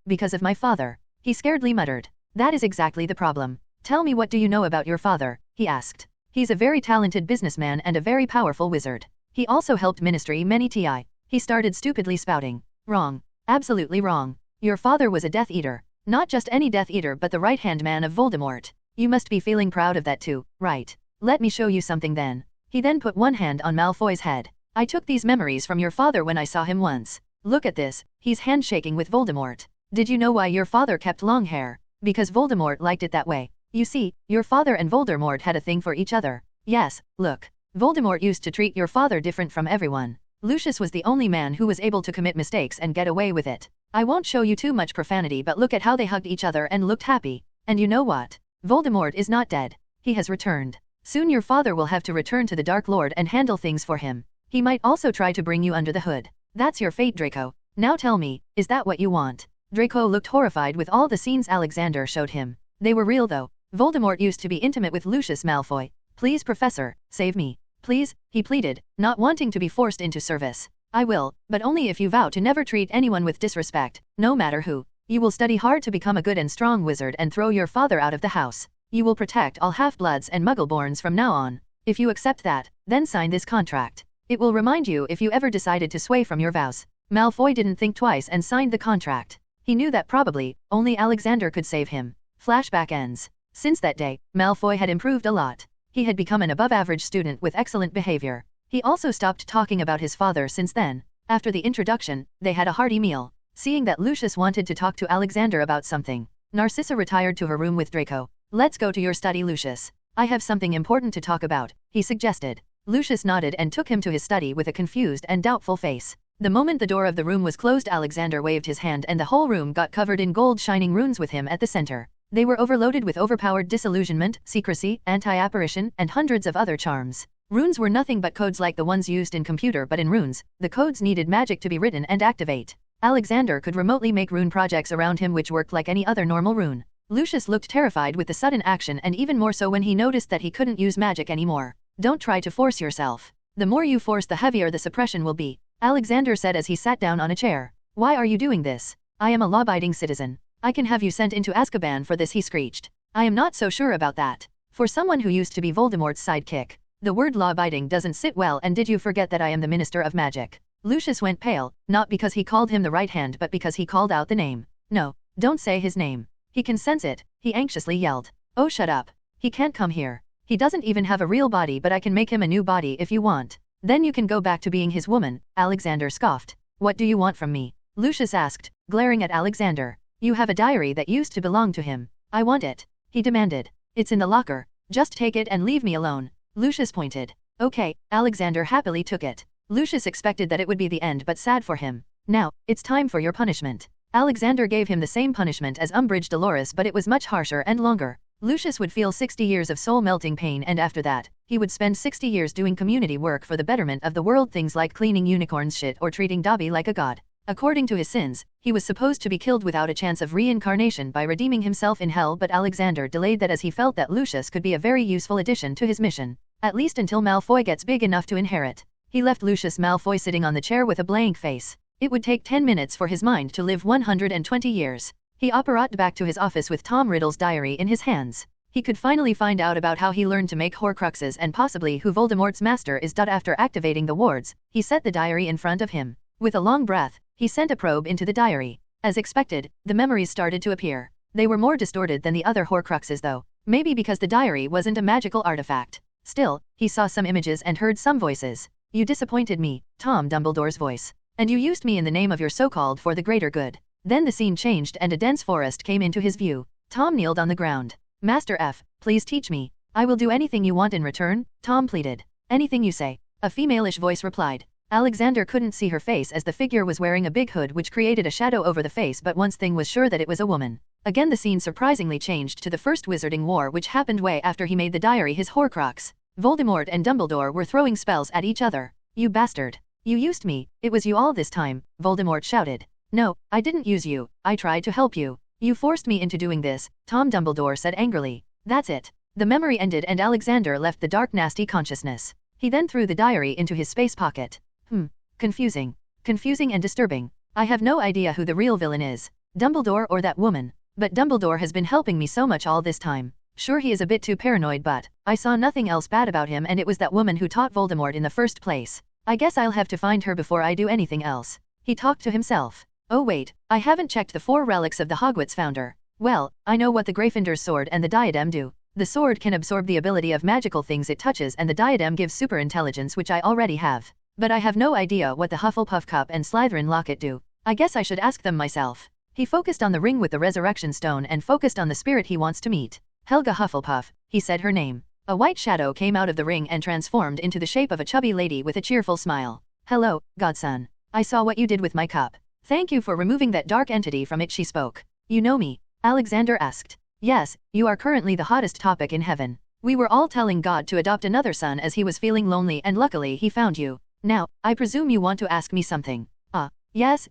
Because of my father. He scaredly muttered. That is exactly the problem. Tell me, what do you know about your father? He asked. He's a very talented businessman and a very powerful wizard. He also helped ministry many ti. He started stupidly spouting. Wrong. Absolutely wrong. Your father was a Death Eater. Not just any Death Eater but the right-hand man of Voldemort. You must be feeling proud of that too, right? Let me show you something then. He then put one hand on Malfoy's head. I took these memories from your father when I saw him once. Look at this, he's handshaking with Voldemort. Did you know why your father kept long hair? Because Voldemort liked it that way. You see, your father and Voldemort had a thing for each other. Yes, look. Voldemort used to treat your father different from everyone. Lucius was the only man who was able to commit mistakes and get away with it. I won't show you too much profanity, but look at how they hugged each other and looked happy. And you know what? Voldemort is not dead. He has returned. Soon your father will have to return to the Dark Lord and handle things for him. He might also try to bring you under the hood. That's your fate, Draco. Now tell me, is that what you want? Draco looked horrified with all the scenes Alexander showed him. They were real though. Voldemort used to be intimate with Lucius Malfoy. Please, Professor, save me. Please, he pleaded, not wanting to be forced into service. I will, but only if you vow to never treat anyone with disrespect, no matter who. You will study hard to become a good and strong wizard and throw your father out of the house. You will protect all half-bloods and muggle-borns from now on. If you accept that, then sign this contract. It will remind you if you ever decided to sway from your vows. Malfoy didn't think twice and signed the contract. He knew that probably, only Alexander could save him. Flashback ends. Since that day, Malfoy had improved a lot. He had become an above-average student with excellent behavior. He also stopped talking about his father since then. After the introduction, they had a hearty meal. Seeing that Lucius wanted to talk to Alexander about something, Narcissa retired to her room with Draco. Let's go to your study, Lucius. I have something important to talk about, he suggested. Lucius nodded and took him to his study with a confused and doubtful face. The moment the door of the room was closed, Alexander waved his hand and the whole room got covered in gold shining runes with him at the center. They were overloaded with overpowered disillusionment, secrecy, anti-apparition, and hundreds of other charms. Runes were nothing but codes like the ones used in computer, but in runes, the codes needed magic to be written and activate. Alexander could remotely make rune projects around him which worked like any other normal rune. Lucius looked terrified with the sudden action, and even more so when he noticed that he couldn't use magic anymore. Don't try to force yourself. The more you force, the heavier the suppression will be, Alexander said as he sat down on a chair. Why are you doing this? I am a law-abiding citizen. I can have you sent into Azkaban for this, he screeched. I am not so sure about that. For someone who used to be Voldemort's sidekick, the word law-abiding doesn't sit well. And did you forget that I am the Minister of Magic? Lucius went pale, not because he called him the right hand but because he called out the name. No, don't say his name. He can sense it, he anxiously yelled. Oh, shut up. He can't come here. He doesn't even have a real body, but I can make him a new body if you want. Then you can go back to being his woman, Alexander scoffed. What do you want from me? Lucius asked, glaring at Alexander. You have a diary that used to belong to him. I want it, he demanded. It's in the locker. Just take it and leave me alone. Lucius pointed. Okay, Alexander happily took it. Lucius expected that it would be the end, but sad for him. Now, it's time for your punishment. Alexander gave him the same punishment as Umbridge Dolores, but it was much harsher and longer. Lucius would feel 60 years of soul-melting pain, and after that, he would spend 60 years doing community work for the betterment of the world, things like cleaning unicorns' shit or treating Dobby like a god. According to his sins, he was supposed to be killed without a chance of reincarnation by redeeming himself in hell, but Alexander delayed that as he felt that Lucius could be a very useful addition to his mission. At least until Malfoy gets big enough to inherit. He left Lucius Malfoy sitting on the chair with a blank face. It would take 10 minutes for his mind to live 120 years. He apparat back to his office with Tom Riddle's diary in his hands. He could finally find out about how he learned to make Horcruxes and possibly who Voldemort's master is. After activating the wards, he set the diary in front of him. With a long breath, he sent a probe into the diary. As expected, the memories started to appear. They were more distorted than the other Horcruxes though, maybe because the diary wasn't a magical artifact. Still, he saw some images and heard some voices. You disappointed me, Tom Dumbledore's voice. And you used me in the name of your so-called for the greater good. Then the scene changed and a dense forest came into his view. Tom kneeled on the ground. Master F, please teach me. I will do anything you want in return, Tom pleaded. Anything you say, a female-ish voice replied. Alexander couldn't see her face as the figure was wearing a big hood which created a shadow over the face, but one thing was sure, that it was a woman. Again the scene surprisingly changed to the first Wizarding War, which happened way after he made the diary his Horcrux. Voldemort and Dumbledore were throwing spells at each other. You bastard. You used me, it was you all this time, Voldemort shouted. No, I didn't use you, I tried to help you. You forced me into doing this, Tom Dumbledore said angrily. That's it. The memory ended and Alexander left the dark nasty consciousness. He then threw the diary into his space pocket. Confusing. Confusing and disturbing. I have no idea who the real villain is, Dumbledore or that woman. But Dumbledore has been helping me so much all this time. Sure, he is a bit too paranoid, but I saw nothing else bad about him, and it was that woman who taught Voldemort in the first place. I guess I'll have to find her before I do anything else. He talked to himself. Oh wait, I haven't checked the 4 relics of the Hogwarts founder. Well, I know what the Gryffindor's sword and the diadem do. The sword can absorb the ability of magical things it touches, and the diadem gives super intelligence, which I already have. But I have no idea what the Hufflepuff cup and Slytherin locket do. I guess I should ask them myself. He focused on the ring with the resurrection stone and focused on the spirit he wants to meet. Helga Hufflepuff, he said her name. A white shadow came out of the ring and transformed into the shape of a chubby lady with a cheerful smile. Hello, godson. I saw what you did with my cup. Thank you for removing that dark entity from it, she spoke. You know me? Alexander asked. Yes, you are currently the hottest topic in heaven. We were all telling God to adopt another son as he was feeling lonely and luckily he found you. Now, I presume you want to ask me something. Yes.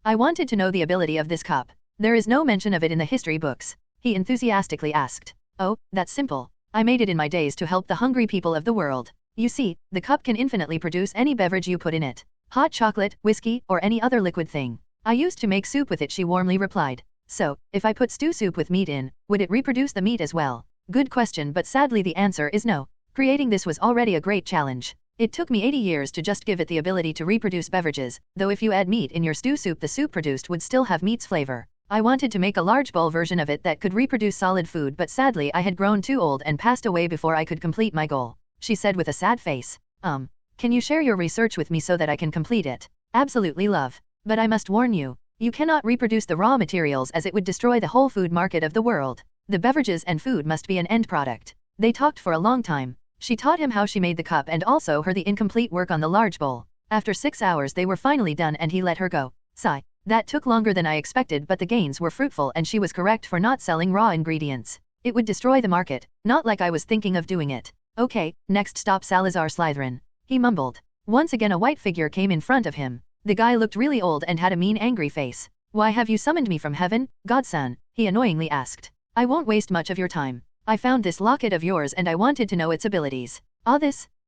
I wanted to know the ability of this cup. There is no mention of it in the history books. He enthusiastically asked. Oh, that's simple. I made it in my days to help the hungry people of the world. You see, the cup can infinitely produce any beverage you put in it. Hot chocolate, whiskey, or any other liquid thing. I used to make soup with it, she warmly replied. So, if I put stew soup with meat in, would it reproduce the meat as well? Good question, but sadly the answer is no. Creating this was already a great challenge. It took me 80 years to just give it the ability to reproduce beverages, though if you add meat in your stew soup the soup produced would still have meat's flavor. I wanted to make a large bowl version of it that could reproduce solid food, but sadly I had grown too old and passed away before I could complete my goal, she said with a sad face. Can you share your research with me so that I can complete it? Absolutely, love. But I must warn you, you cannot reproduce the raw materials as it would destroy the whole food market of the world. The beverages and food must be an end product. They talked for a long time. She taught him how she made the cup and also her the incomplete work on the large bowl. After 6 hours they were finally done and he let her go. Sigh. That took longer than I expected, but the gains were fruitful and she was correct for not selling raw ingredients. It would destroy the market, not like I was thinking of doing it. Okay, next stop Salazar Slytherin. He mumbled. Once again a white figure came in front of him. The guy looked really old and had a mean angry face. Why have you summoned me from heaven, godson? He annoyingly asked. I won't waste much of your time. I found this locket of yours and I wanted to know its abilities.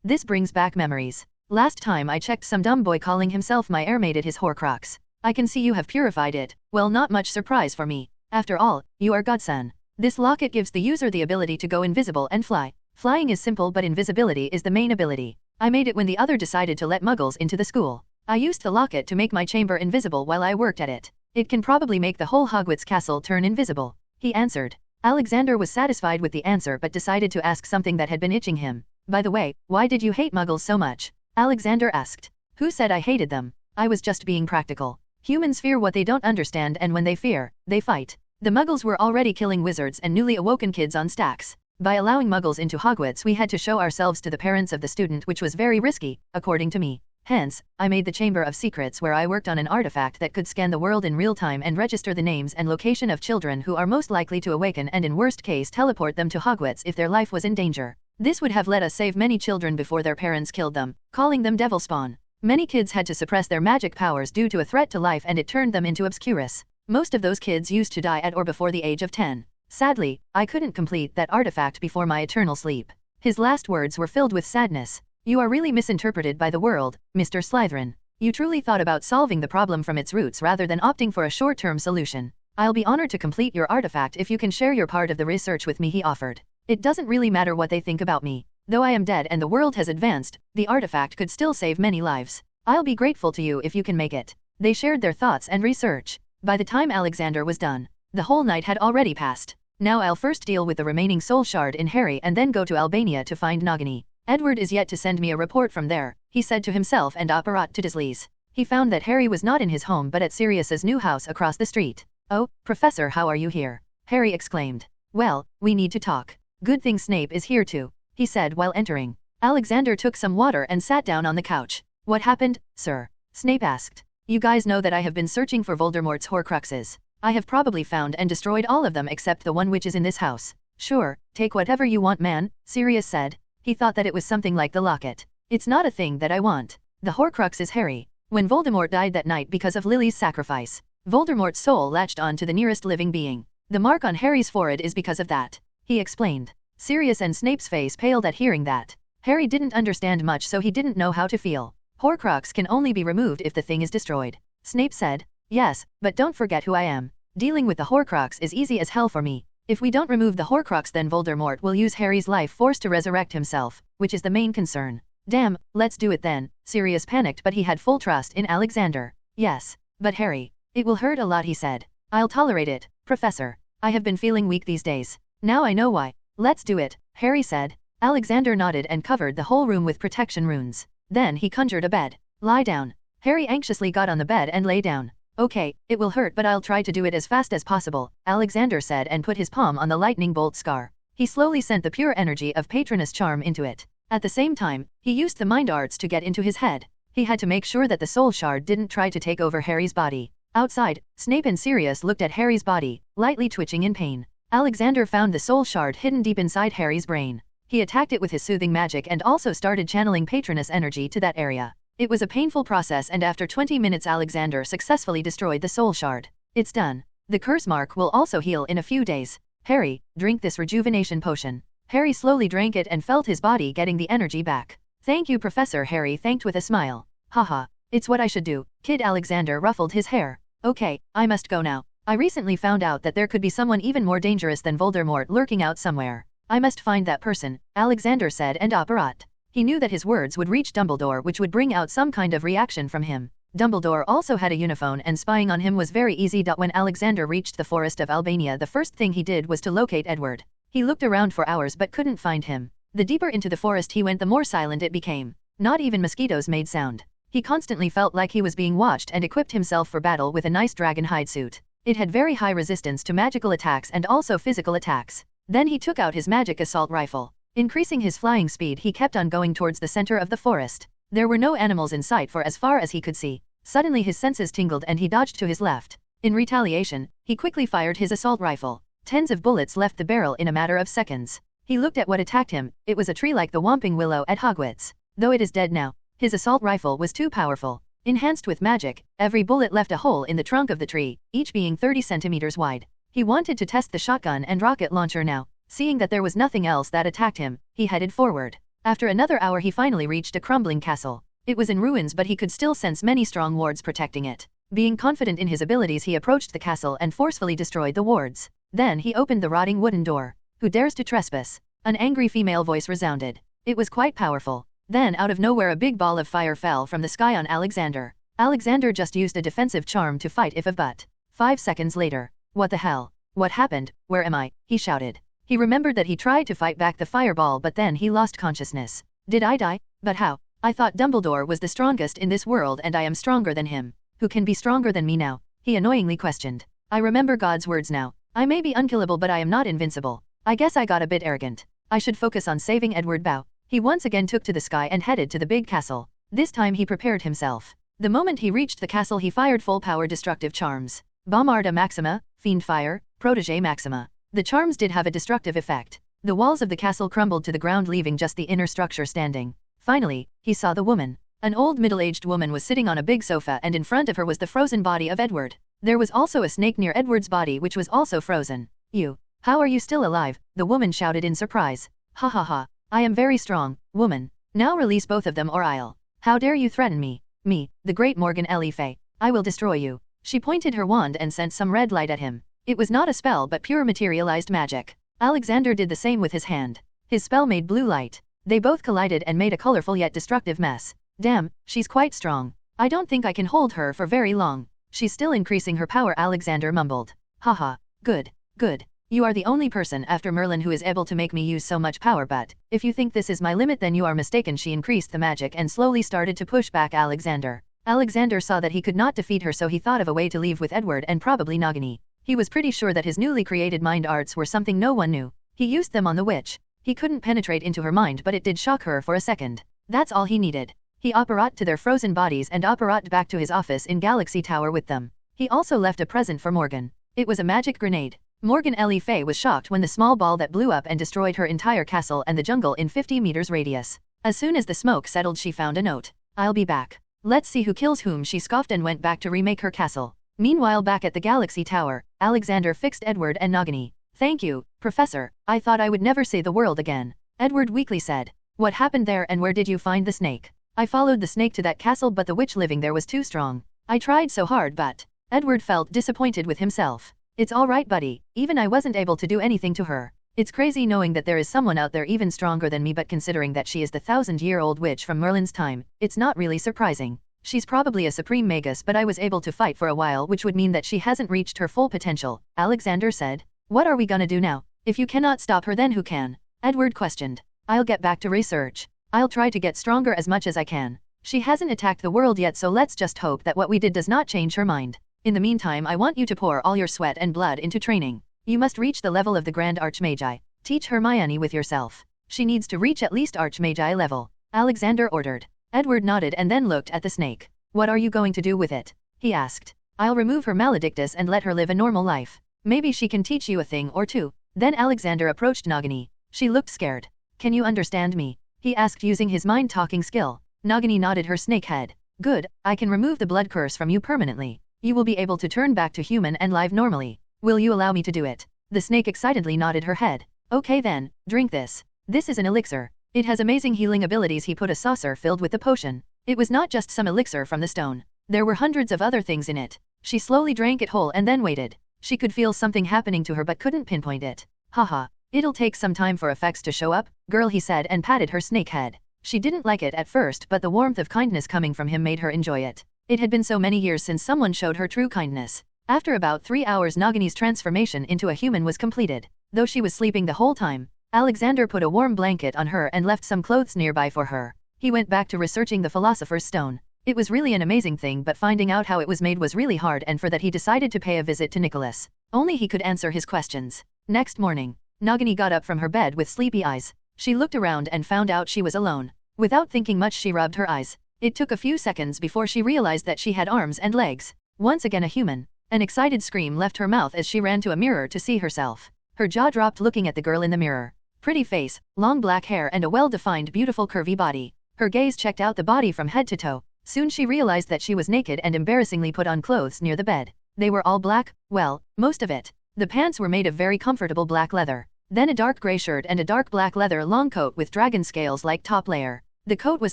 This brings back memories. Last time I checked, some dumb boy calling himself my heir made it his Horcrux. I can see you have purified it. Well, not much surprise for me. After all, you are godson. This locket gives the user the ability to go invisible and fly. Flying is simple but invisibility is the main ability. I made it when the other decided to let muggles into the school. I used the locket to make my chamber invisible while I worked at it. It can probably make the whole Hogwarts castle turn invisible, he answered. Alexander was satisfied with the answer but decided to ask something that had been itching him. By the way, why did you hate muggles so much? Alexander asked. Who said I hated them? I was just being practical. Humans fear what they don't understand, and when they fear, they fight. The muggles were already killing wizards and newly awoken kids on stacks. By allowing muggles into Hogwarts we had to show ourselves to the parents of the student, which was very risky, according to me. Hence, I made the Chamber of Secrets where I worked on an artifact that could scan the world in real time and register the names and location of children who are most likely to awaken and in worst case teleport them to Hogwarts if their life was in danger. This would have let us save many children before their parents killed them, calling them devil spawn. Many kids had to suppress their magic powers due to a threat to life and it turned them into obscurus. Most of those kids used to die at or before the age of 10. Sadly, I couldn't complete that artifact before my eternal sleep. His last words were filled with sadness. You are really misinterpreted by the world, Mr. Slytherin. You truly thought about solving the problem from its roots rather than opting for a short-term solution. I'll be honored to complete your artifact if you can share your part of the research with me, he offered. It doesn't really matter what they think about me. Though I am dead and the world has advanced, the artifact could still save many lives. I'll be grateful to you if you can make it. They shared their thoughts and research. By the time Alexander was done, the whole night had already passed. Now I'll first deal with the remaining soul shard in Harry and then go to Albania to find Nagini. Edward is yet to send me a report from there, he said to himself and apparat to Disley's. He found that Harry was not in his home but at Sirius's new house across the street. Oh, Professor, how are you here? Harry exclaimed. Well, we need to talk. Good thing Snape is here too, he said while entering. Alexander took some water and sat down on the couch. What happened, sir? Snape asked. You guys know that I have been searching for Voldemort's Horcruxes. I have probably found and destroyed all of them except the one which is in this house. Sure, take whatever you want, man, Sirius said. He thought that it was something like the locket. It's not a thing that I want. The Horcrux is Harry. When Voldemort died that night because of Lily's sacrifice, Voldemort's soul latched on to the nearest living being. The mark on Harry's forehead is because of that, he explained. Sirius and Snape's face paled at hearing that. Harry didn't understand much, so he didn't know how to feel. Horcrux can only be removed if the thing is destroyed. Snape said. Yes, but don't forget who I am. Dealing with the Horcrux is easy as hell for me. If we don't remove the Horcrux, then Voldemort will use Harry's life force to resurrect himself, which is the main concern. Damn, let's do it then. Sirius panicked, but he had full trust in Alexander. Yes, but Harry, it will hurt a lot, he said. I'll tolerate it, Professor. I have been feeling weak these days. Now I know why. Let's do it, Harry said. Alexander nodded and covered the whole room with protection runes. Then he conjured a bed. Lie down. Harry anxiously got on the bed and lay down. Okay, it will hurt, but I'll try to do it as fast as possible, Alexander said and put his palm on the lightning bolt scar. He slowly sent the pure energy of Patronus charm into it. At the same time, he used the mind arts to get into his head. He had to make sure that the soul shard didn't try to take over Harry's body. Outside, Snape and Sirius looked at Harry's body, lightly twitching in pain. Alexander found the soul shard hidden deep inside Harry's brain. He attacked it with his soothing magic and also started channeling patroness energy to that area. It was a painful process, and after 20 minutes Alexander successfully destroyed the soul shard. It's done. The curse mark will also heal in a few days. Harry, drink this rejuvenation potion. Harry slowly drank it and felt his body getting the energy back. Thank you, Professor, Harry thanked with a smile. Haha, it's what I should do. Kid Alexander ruffled his hair. Okay, I must go now. I recently found out that there could be someone even more dangerous than Voldemort lurking out somewhere. I must find that person, Alexander said and apparat. He knew that his words would reach Dumbledore, which would bring out some kind of reaction from him. Dumbledore also had a uniphone and spying on him was very easy. When Alexander reached the forest of Albania, the first thing he did was to locate Edward. He looked around for hours but couldn't find him. The deeper into the forest he went, the more silent it became. Not even mosquitoes made sound. He constantly felt like he was being watched and equipped himself for battle with a nice dragon hide suit. It had very high resistance to magical attacks and also physical attacks. Then he took out his magic assault rifle. Increasing his flying speed, he kept on going towards the center of the forest. There were no animals in sight for as far as he could see. Suddenly his senses tingled and he dodged to his left. In retaliation, he quickly fired his assault rifle. Tens of bullets left the barrel in a matter of seconds. He looked at what attacked him. It was a tree like the Whomping Willow at Hogwarts. Though it is dead now, his assault rifle was too powerful. Enhanced with magic, every bullet left a hole in the trunk of the tree, each being 30 centimeters wide. He wanted to test the shotgun and rocket launcher now. Seeing that there was nothing else that attacked him, he headed forward. After another hour he finally reached a crumbling castle. It was in ruins, but he could still sense many strong wards protecting it. Being confident in his abilities, he approached the castle and forcefully destroyed the wards. Then he opened the rotting wooden door. Who dares to trespass? An angry female voice resounded. It was quite powerful. Then out of nowhere a big ball of fire fell from the sky on Alexander. Alexander just used a defensive charm to fight if a but. 5 seconds later. What the hell? What happened? Where am I? He shouted. He remembered that he tried to fight back the fireball, but then he lost consciousness. Did I die? But how? I thought Dumbledore was the strongest in this world and I am stronger than him. Who can be stronger than me now? He annoyingly questioned. I remember God's words now. I may be unkillable but I am not invincible. I guess I got a bit arrogant. I should focus on saving Edward Bow. He once again took to the sky and headed to the big castle. This time he prepared himself. The moment he reached the castle he fired full power destructive charms. Bombarda Maxima, Fiend Fire, Protégé Maxima. The charms did have a destructive effect. The walls of the castle crumbled to the ground, leaving just the inner structure standing. Finally, he saw the woman. An old middle-aged woman was sitting on a big sofa and in front of her was the frozen body of Edward. There was also a snake near Edward's body which was also frozen. You. How are you still alive? The woman shouted in surprise. Ha ha ha. I am very strong, woman. Now release both of them or I'll. How dare you threaten me? Me, the great Morgan Le Fay. I will destroy you. She pointed her wand and sent some red light at him. It was not a spell but pure materialized magic. Alexander did the same with his hand. His spell made blue light. They both collided and made a colorful yet destructive mess. Damn, she's quite strong. I don't think I can hold her for very long. She's still increasing her power, Alexander mumbled. Haha, good, good. You are the only person after Merlin who is able to make me use so much power, but if you think this is my limit then you are mistaken. She increased the magic and slowly started to push back Alexander. Alexander saw that he could not defeat her, so he thought of a way to leave with Edward and probably Nagini. He was pretty sure that his newly created mind arts were something no one knew. He used them on the witch. He couldn't penetrate into her mind but it did shock her for a second. That's all he needed. He apparat to their frozen bodies and apparat back to his office in Galaxy Tower with them. He also left a present for Morgan. It was a magic grenade. Morgan Le Fay was shocked when the small ball that blew up and destroyed her entire castle and the jungle in 50 meters radius. As soon as the smoke settled she found a note. I'll be back. Let's see who kills whom, she scoffed and went back to remake her castle. Meanwhile back at the Galaxy Tower, Alexander fixed Edward and Nagini. Thank you, Professor. I thought I would never see the world again. Edward weakly said. What happened there and where did you find the snake? I followed the snake to that castle but the witch living there was too strong. I tried so hard but... Edward felt disappointed with himself. It's alright buddy, even I wasn't able to do anything to her. It's crazy knowing that there is someone out there even stronger than me, but considering that she is the 1000-year-old witch from Merlin's time, it's not really surprising. She's probably a supreme magus but I was able to fight for a while, which would mean that she hasn't reached her full potential, Alexander said. What are we gonna do now? If you cannot stop her then who can? Edward questioned. I'll get back to research. I'll try to get stronger as much as I can. She hasn't attacked the world yet, so let's just hope that what we did does not change her mind. In the meantime I want you to pour all your sweat and blood into training. You must reach the level of the Grand Archmagi. Teach Hermione with yourself. She needs to reach at least Archmagi level, Alexander ordered. Edward nodded and then looked at the snake. What are you going to do with it? He asked. I'll remove her maledictus and let her live a normal life. Maybe she can teach you a thing or two. Then Alexander approached Nagini. She looked scared. Can you understand me? He asked using his mind-talking skill. Nagini nodded her snake head. Good, I can remove the blood curse from you permanently. You will be able to turn back to human and live normally. Will you allow me to do it? The snake excitedly nodded her head. Okay then, drink this. This is an elixir. It has amazing healing abilities. He put a saucer filled with the potion. It was not just some elixir from the stone. There were hundreds of other things in it. She slowly drank it whole and then waited. She could feel something happening to her but couldn't pinpoint it. Haha, it'll take some time for effects to show up, girl, he said and patted her snake head. She didn't like it at first, but the warmth of kindness coming from him made her enjoy it. It had been so many years since someone showed her true kindness. After about 3 hours, Nagini's transformation into a human was completed. Though she was sleeping the whole time, Alexander put a warm blanket on her and left some clothes nearby for her. He went back to researching the Philosopher's Stone. It was really an amazing thing, but finding out how it was made was really hard, and for that he decided to pay a visit to Nicholas. Only he could answer his questions. Next morning, Nagini got up from her bed with sleepy eyes. She looked around and found out she was alone. Without thinking much, she rubbed her eyes. It took a few seconds before she realized that she had arms and legs. Once again a human. An excited scream left her mouth as she ran to a mirror to see herself. Her jaw dropped looking at the girl in the mirror. Pretty face, long black hair and a well-defined beautiful curvy body. Her gaze checked out the body from head to toe. Soon she realized that she was naked and embarrassingly put on clothes near the bed. They were all black, well, most of it. The pants were made of very comfortable black leather. Then a dark gray shirt and a dark black leather long coat with dragon scales like top layer. The coat was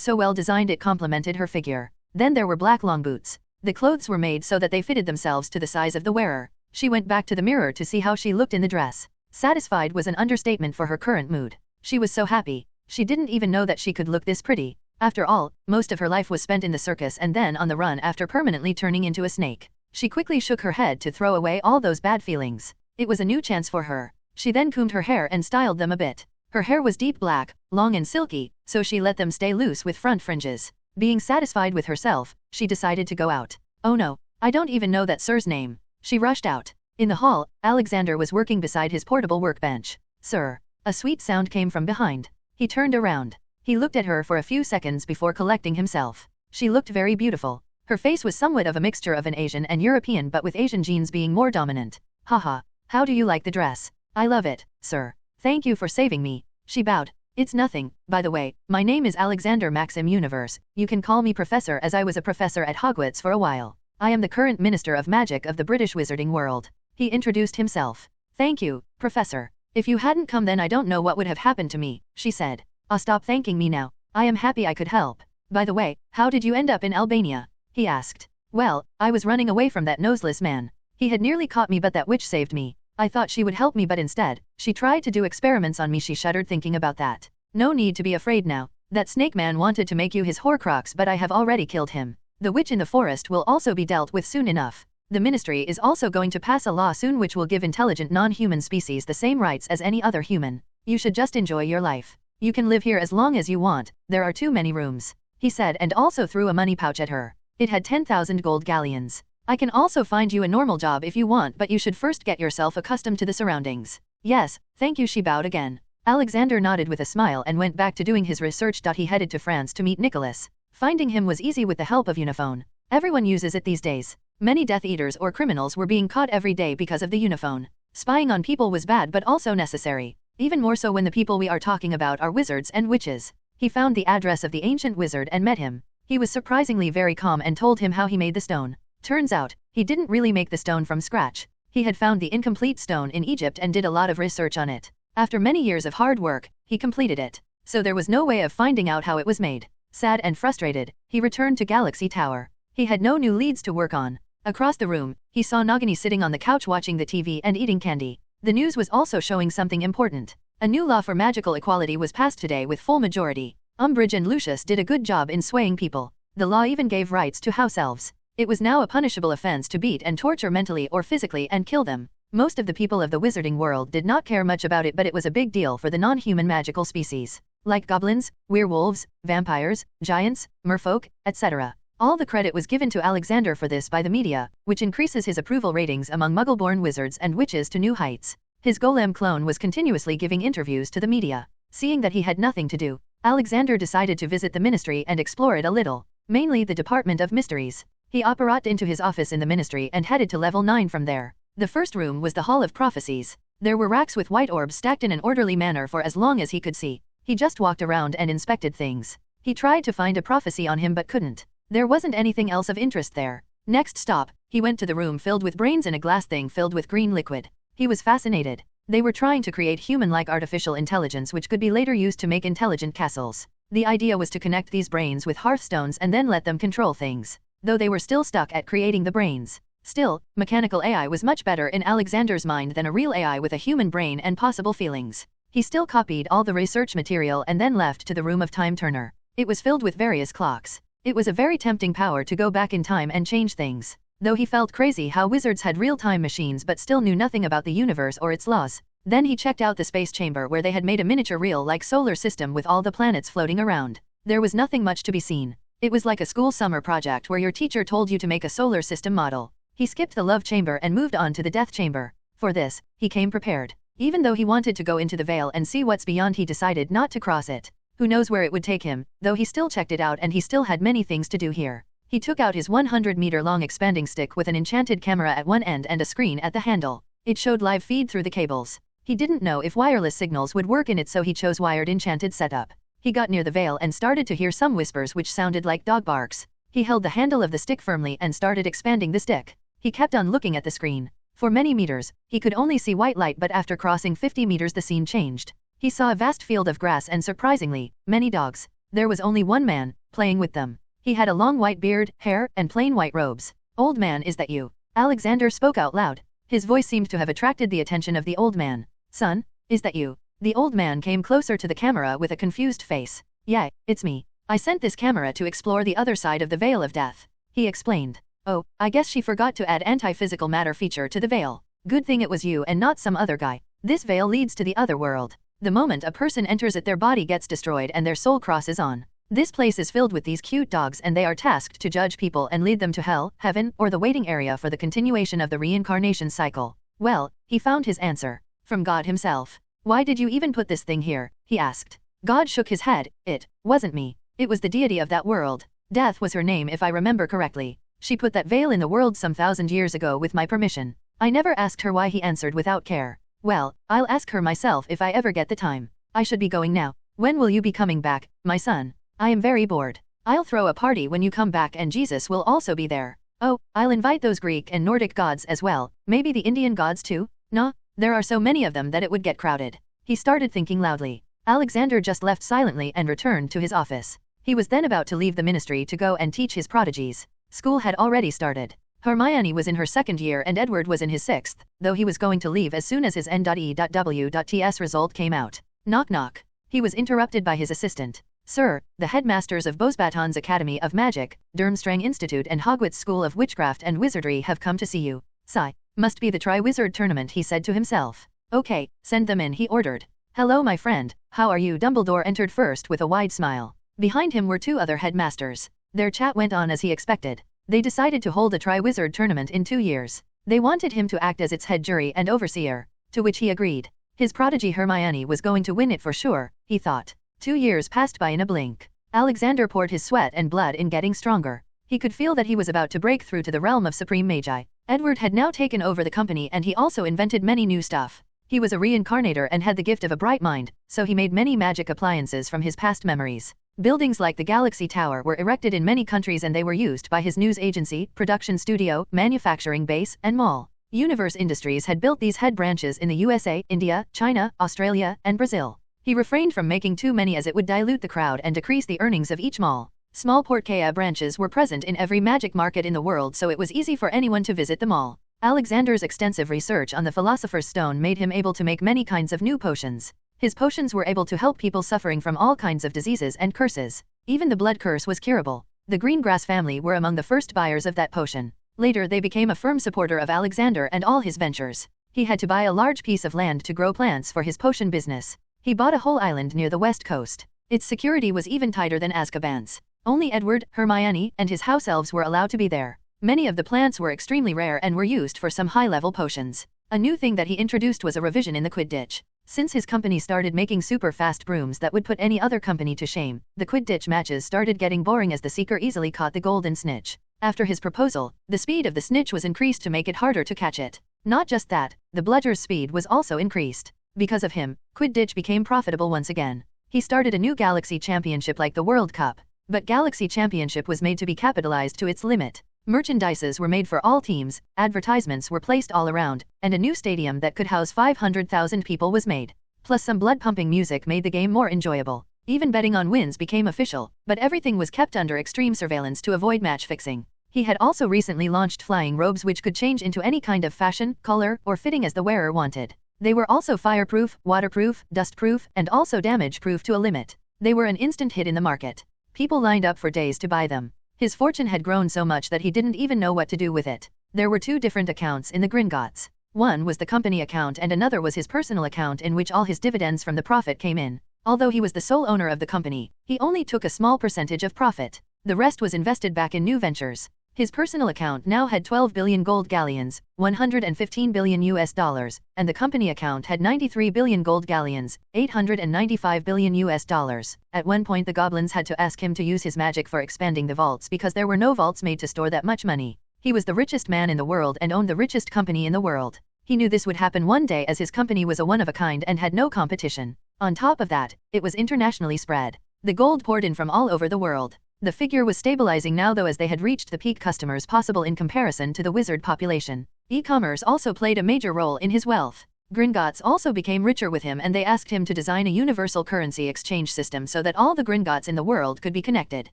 so well designed it complemented her figure. Then there were black long boots. The clothes were made so that they fitted themselves to the size of the wearer. She went back to the mirror to see how she looked in the dress. Satisfied was an understatement for her current mood. She was so happy. She didn't even know that she could look this pretty. After all, most of her life was spent in the circus and then on the run after permanently turning into a snake. She quickly shook her head to throw away all those bad feelings. It was a new chance for her. She then combed her hair and styled them a bit. Her hair was deep black, long and silky, so she let them stay loose with front fringes. Being satisfied with herself, she decided to go out. Oh no, I don't even know that sir's name. She rushed out. In the hall, Alexander was working beside his portable workbench. Sir. A sweet sound came from behind. He turned around. He looked at her for a few seconds before collecting himself. She looked very beautiful. Her face was somewhat of a mixture of an Asian and European, but with Asian genes being more dominant. Haha, how do you like the dress? I love it, sir. Thank you for saving me. She bowed. It's nothing. By the way, my name is Alexander Maxim Universe. You can call me Professor, as I was a professor at Hogwarts for a while. I am the current Minister of Magic of the British Wizarding World. He introduced himself. Thank you, Professor. If you hadn't come, then I don't know what would have happened to me, she said. Stop thanking me now. I am happy I could help. By the way, how did you end up in Albania? He asked. Well, I was running away from that noseless man. He had nearly caught me, but that witch saved me. I thought she would help me, but instead, she tried to do experiments on me. She shuddered thinking about that. No need to be afraid now. That snake man wanted to make you his Horcrux, but I have already killed him. The witch in the forest will also be dealt with soon enough. The ministry is also going to pass a law soon which will give intelligent non-human species the same rights as any other human. You should just enjoy your life. You can live here as long as you want. There are too many rooms, he said, and also threw a money pouch at her. It had 10,000 gold galleons. I can also find you a normal job if you want, but you should first get yourself accustomed to the surroundings. Yes, thank you, she bowed again. Alexander nodded with a smile and went back to doing his research. He headed to France to meet Nicholas. Finding him was easy with the help of Uniphone. Everyone uses it these days. Many Death Eaters or criminals were being caught every day because of the Uniphone. Spying on people was bad but also necessary. Even more so when the people we are talking about are wizards and witches. He found the address of the ancient wizard and met him. He was surprisingly very calm and told him how he made the stone. Turns out, he didn't really make the stone from scratch. He had found the incomplete stone in Egypt and did a lot of research on it. After many years of hard work, he completed it. So there was no way of finding out how it was made. Sad and frustrated, he returned to Galaxy Tower. He had no new leads to work on. Across the room, he saw Nagini sitting on the couch watching the TV and eating candy. The news was also showing something important. A new law for magical equality was passed today with full majority. Umbridge and Lucius did a good job in swaying people. The law even gave rights to house elves. It was now a punishable offense to beat and torture mentally or physically and kill them. Most of the people of the wizarding world did not care much about it, but it was a big deal for the non-human magical species, like goblins, werewolves, vampires, giants, merfolk, etc. All the credit was given to Alexander for this by the media, which increases his approval ratings among muggle-born wizards and witches to new heights. His golem clone was continuously giving interviews to the media. Seeing that he had nothing to do, Alexander decided to visit the ministry and explore it a little, mainly the Department of Mysteries. He operated into his office in the ministry and headed to level 9 from there. The first room was the Hall of Prophecies. There were racks with white orbs stacked in an orderly manner for as long as he could see. He just walked around and inspected things. He tried to find a prophecy on him but couldn't. There wasn't anything else of interest there. Next stop, he went to the room filled with brains in a glass thing filled with green liquid. He was fascinated. They were trying to create human-like artificial intelligence which could be later used to make intelligent castles. The idea was to connect these brains with hearthstones and then let them control things. Though they were still stuck at creating the brains. Still, mechanical AI was much better in Alexander's mind than a real AI with a human brain and possible feelings. He still copied all the research material and then left to the room of time turner. It was filled with various clocks. It was a very tempting power to go back in time and change things. Though he felt crazy how wizards had real-time machines but still knew nothing about the universe or its laws. Then he checked out the space chamber where they had made a miniature real-like solar system with all the planets floating around. There was nothing much to be seen. It was like a school summer project where your teacher told you to make a solar system model. He skipped the love chamber and moved on to the death chamber. For this, he came prepared. Even though he wanted to go into the veil and see what's beyond, he decided not to cross it. Who knows where it would take him, though he still checked it out and he still had many things to do here. He took out his 100-meter-long expanding stick with an enchanted camera at one end and a screen at the handle. It showed live feed through the cables. He didn't know if wireless signals would work in it, so he chose wired enchanted setup. He got near the veil and started to hear some whispers which sounded like dog barks. He held the handle of the stick firmly and started expanding the stick. He kept on looking at the screen. For many meters, he could only see white light, but after crossing 50 meters the scene changed. He saw a vast field of grass and surprisingly, many dogs. There was only one man, playing with them. He had a long white beard, hair, and plain white robes. "Old man, is that you?" Alexander spoke out loud. His voice seemed to have attracted the attention of the old man. "Son, is that you?" The old man came closer to the camera with a confused face. "Yeah, it's me. I sent this camera to explore the other side of the Veil of Death," he explained. "Oh, I guess she forgot to add anti-physical matter feature to the veil. Good thing it was you and not some other guy. This veil leads to the other world. The moment a person enters it, their body gets destroyed and their soul crosses on. This place is filled with these cute dogs and they are tasked to judge people and lead them to hell, heaven, or the waiting area for the continuation of the reincarnation cycle." Well, he found his answer. From God himself. "Why did you even put this thing here?" he asked. God shook his head. "It wasn't me. It was the deity of that world. Death was her name if I remember correctly. She put that veil in the world some 1,000 years ago with my permission. I never asked her why," he answered without care. "Well, I'll ask her myself if I ever get the time. I should be going now. When will you be coming back, my son? I am very bored. I'll throw a party when you come back and Jesus will also be there. Oh, I'll invite those Greek and Nordic gods as well, maybe the Indian gods too? Nah, there are so many of them that it would get crowded." He started thinking loudly. Alexander just left silently and returned to his office. He was then about to leave the ministry to go and teach his prodigies. School had already started. Hermione was in her 2nd year and Edward was in his 6th, though he was going to leave as soon as his N.E.W.T's result came out. Knock knock. He was interrupted by his assistant. "Sir, the headmasters of Bosbaton's Academy of Magic, Durmstrang Institute and Hogwarts School of Witchcraft and Wizardry have come to see you." Sigh. Must be the Tri-Wizard tournament, he said to himself. "Okay, send them in," he ordered. "Hello my friend, how are you?" Dumbledore entered first with a wide smile. Behind him were 2 other headmasters. Their chat went on as he expected. They decided to hold a Tri-Wizard tournament in 2 years. They wanted him to act as its head jury and overseer, to which he agreed. His prodigy Hermione was going to win it for sure, he thought. 2 years passed by in a blink. Alexander poured his sweat and blood in getting stronger. He could feel that he was about to break through to the realm of Supreme Magi. Edward had now taken over the company and he also invented many new stuff. He was a reincarnator and had the gift of a bright mind, so he made many magic appliances from his past memories. Buildings like the Galaxy Tower were erected in many countries and they were used by his news agency, production studio, manufacturing base, and mall. Universe Industries had built these head branches in the USA, India, China, Australia, and Brazil. He refrained from making too many as it would dilute the crowd and decrease the earnings of each mall. Small Portkea branches were present in every magic market in the world, so it was easy for anyone to visit them all. Alexander's extensive research on the Philosopher's Stone made him able to make many kinds of new potions. His potions were able to help people suffering from all kinds of diseases and curses. Even the blood curse was curable. The Greengrass family were among the first buyers of that potion. Later they became a firm supporter of Alexander and all his ventures. He had to buy a large piece of land to grow plants for his potion business. He bought a whole island near the west coast. Its security was even tighter than Azkaban's. Only Edward, Hermione, and his house elves were allowed to be there. Many of the plants were extremely rare and were used for some high-level potions. A new thing that he introduced was a revision in the Quidditch. Since his company started making super-fast brooms that would put any other company to shame, the Quidditch matches started getting boring as the seeker easily caught the golden snitch. After his proposal, the speed of the snitch was increased to make it harder to catch it. Not just that, the bludger's speed was also increased. Because of him, Quidditch became profitable once again. He started a new Galaxy Championship like the World Cup. But Galaxy Championship was made to be capitalized to its limit. Merchandises were made for all teams, advertisements were placed all around, and a new stadium that could house 500,000 people was made. Plus some blood-pumping music made the game more enjoyable. Even betting on wins became official, but everything was kept under extreme surveillance to avoid match fixing. He had also recently launched flying robes which could change into any kind of fashion, color, or fitting as the wearer wanted. They were also fireproof, waterproof, dustproof, and also damage-proof to a limit. They were an instant hit in the market. People lined up for days to buy them. His fortune had grown so much that he didn't even know what to do with it. There were two different accounts in the Gringotts. One was the company account and another was his personal account in which all his dividends from the profit came in. Although he was the sole owner of the company, he only took a small percentage of profit. The rest was invested back in new ventures. His personal account now had 12 billion gold galleons, 115 billion US dollars, and the company account had 93 billion gold galleons, 895 billion US dollars. At one point the goblins had to ask him to use his magic for expanding the vaults because there were no vaults made to store that much money. He was the richest man in the world and owned the richest company in the world. He knew this would happen one day as his company was a one of a kind and had no competition. On top of that, it was internationally spread. The gold poured in from all over the world. The figure was stabilizing now though as they had reached the peak customers possible in comparison to the wizard population. E-commerce also played a major role in his wealth. Gringotts also became richer with him and they asked him to design a universal currency exchange system so that all the Gringotts in the world could be connected.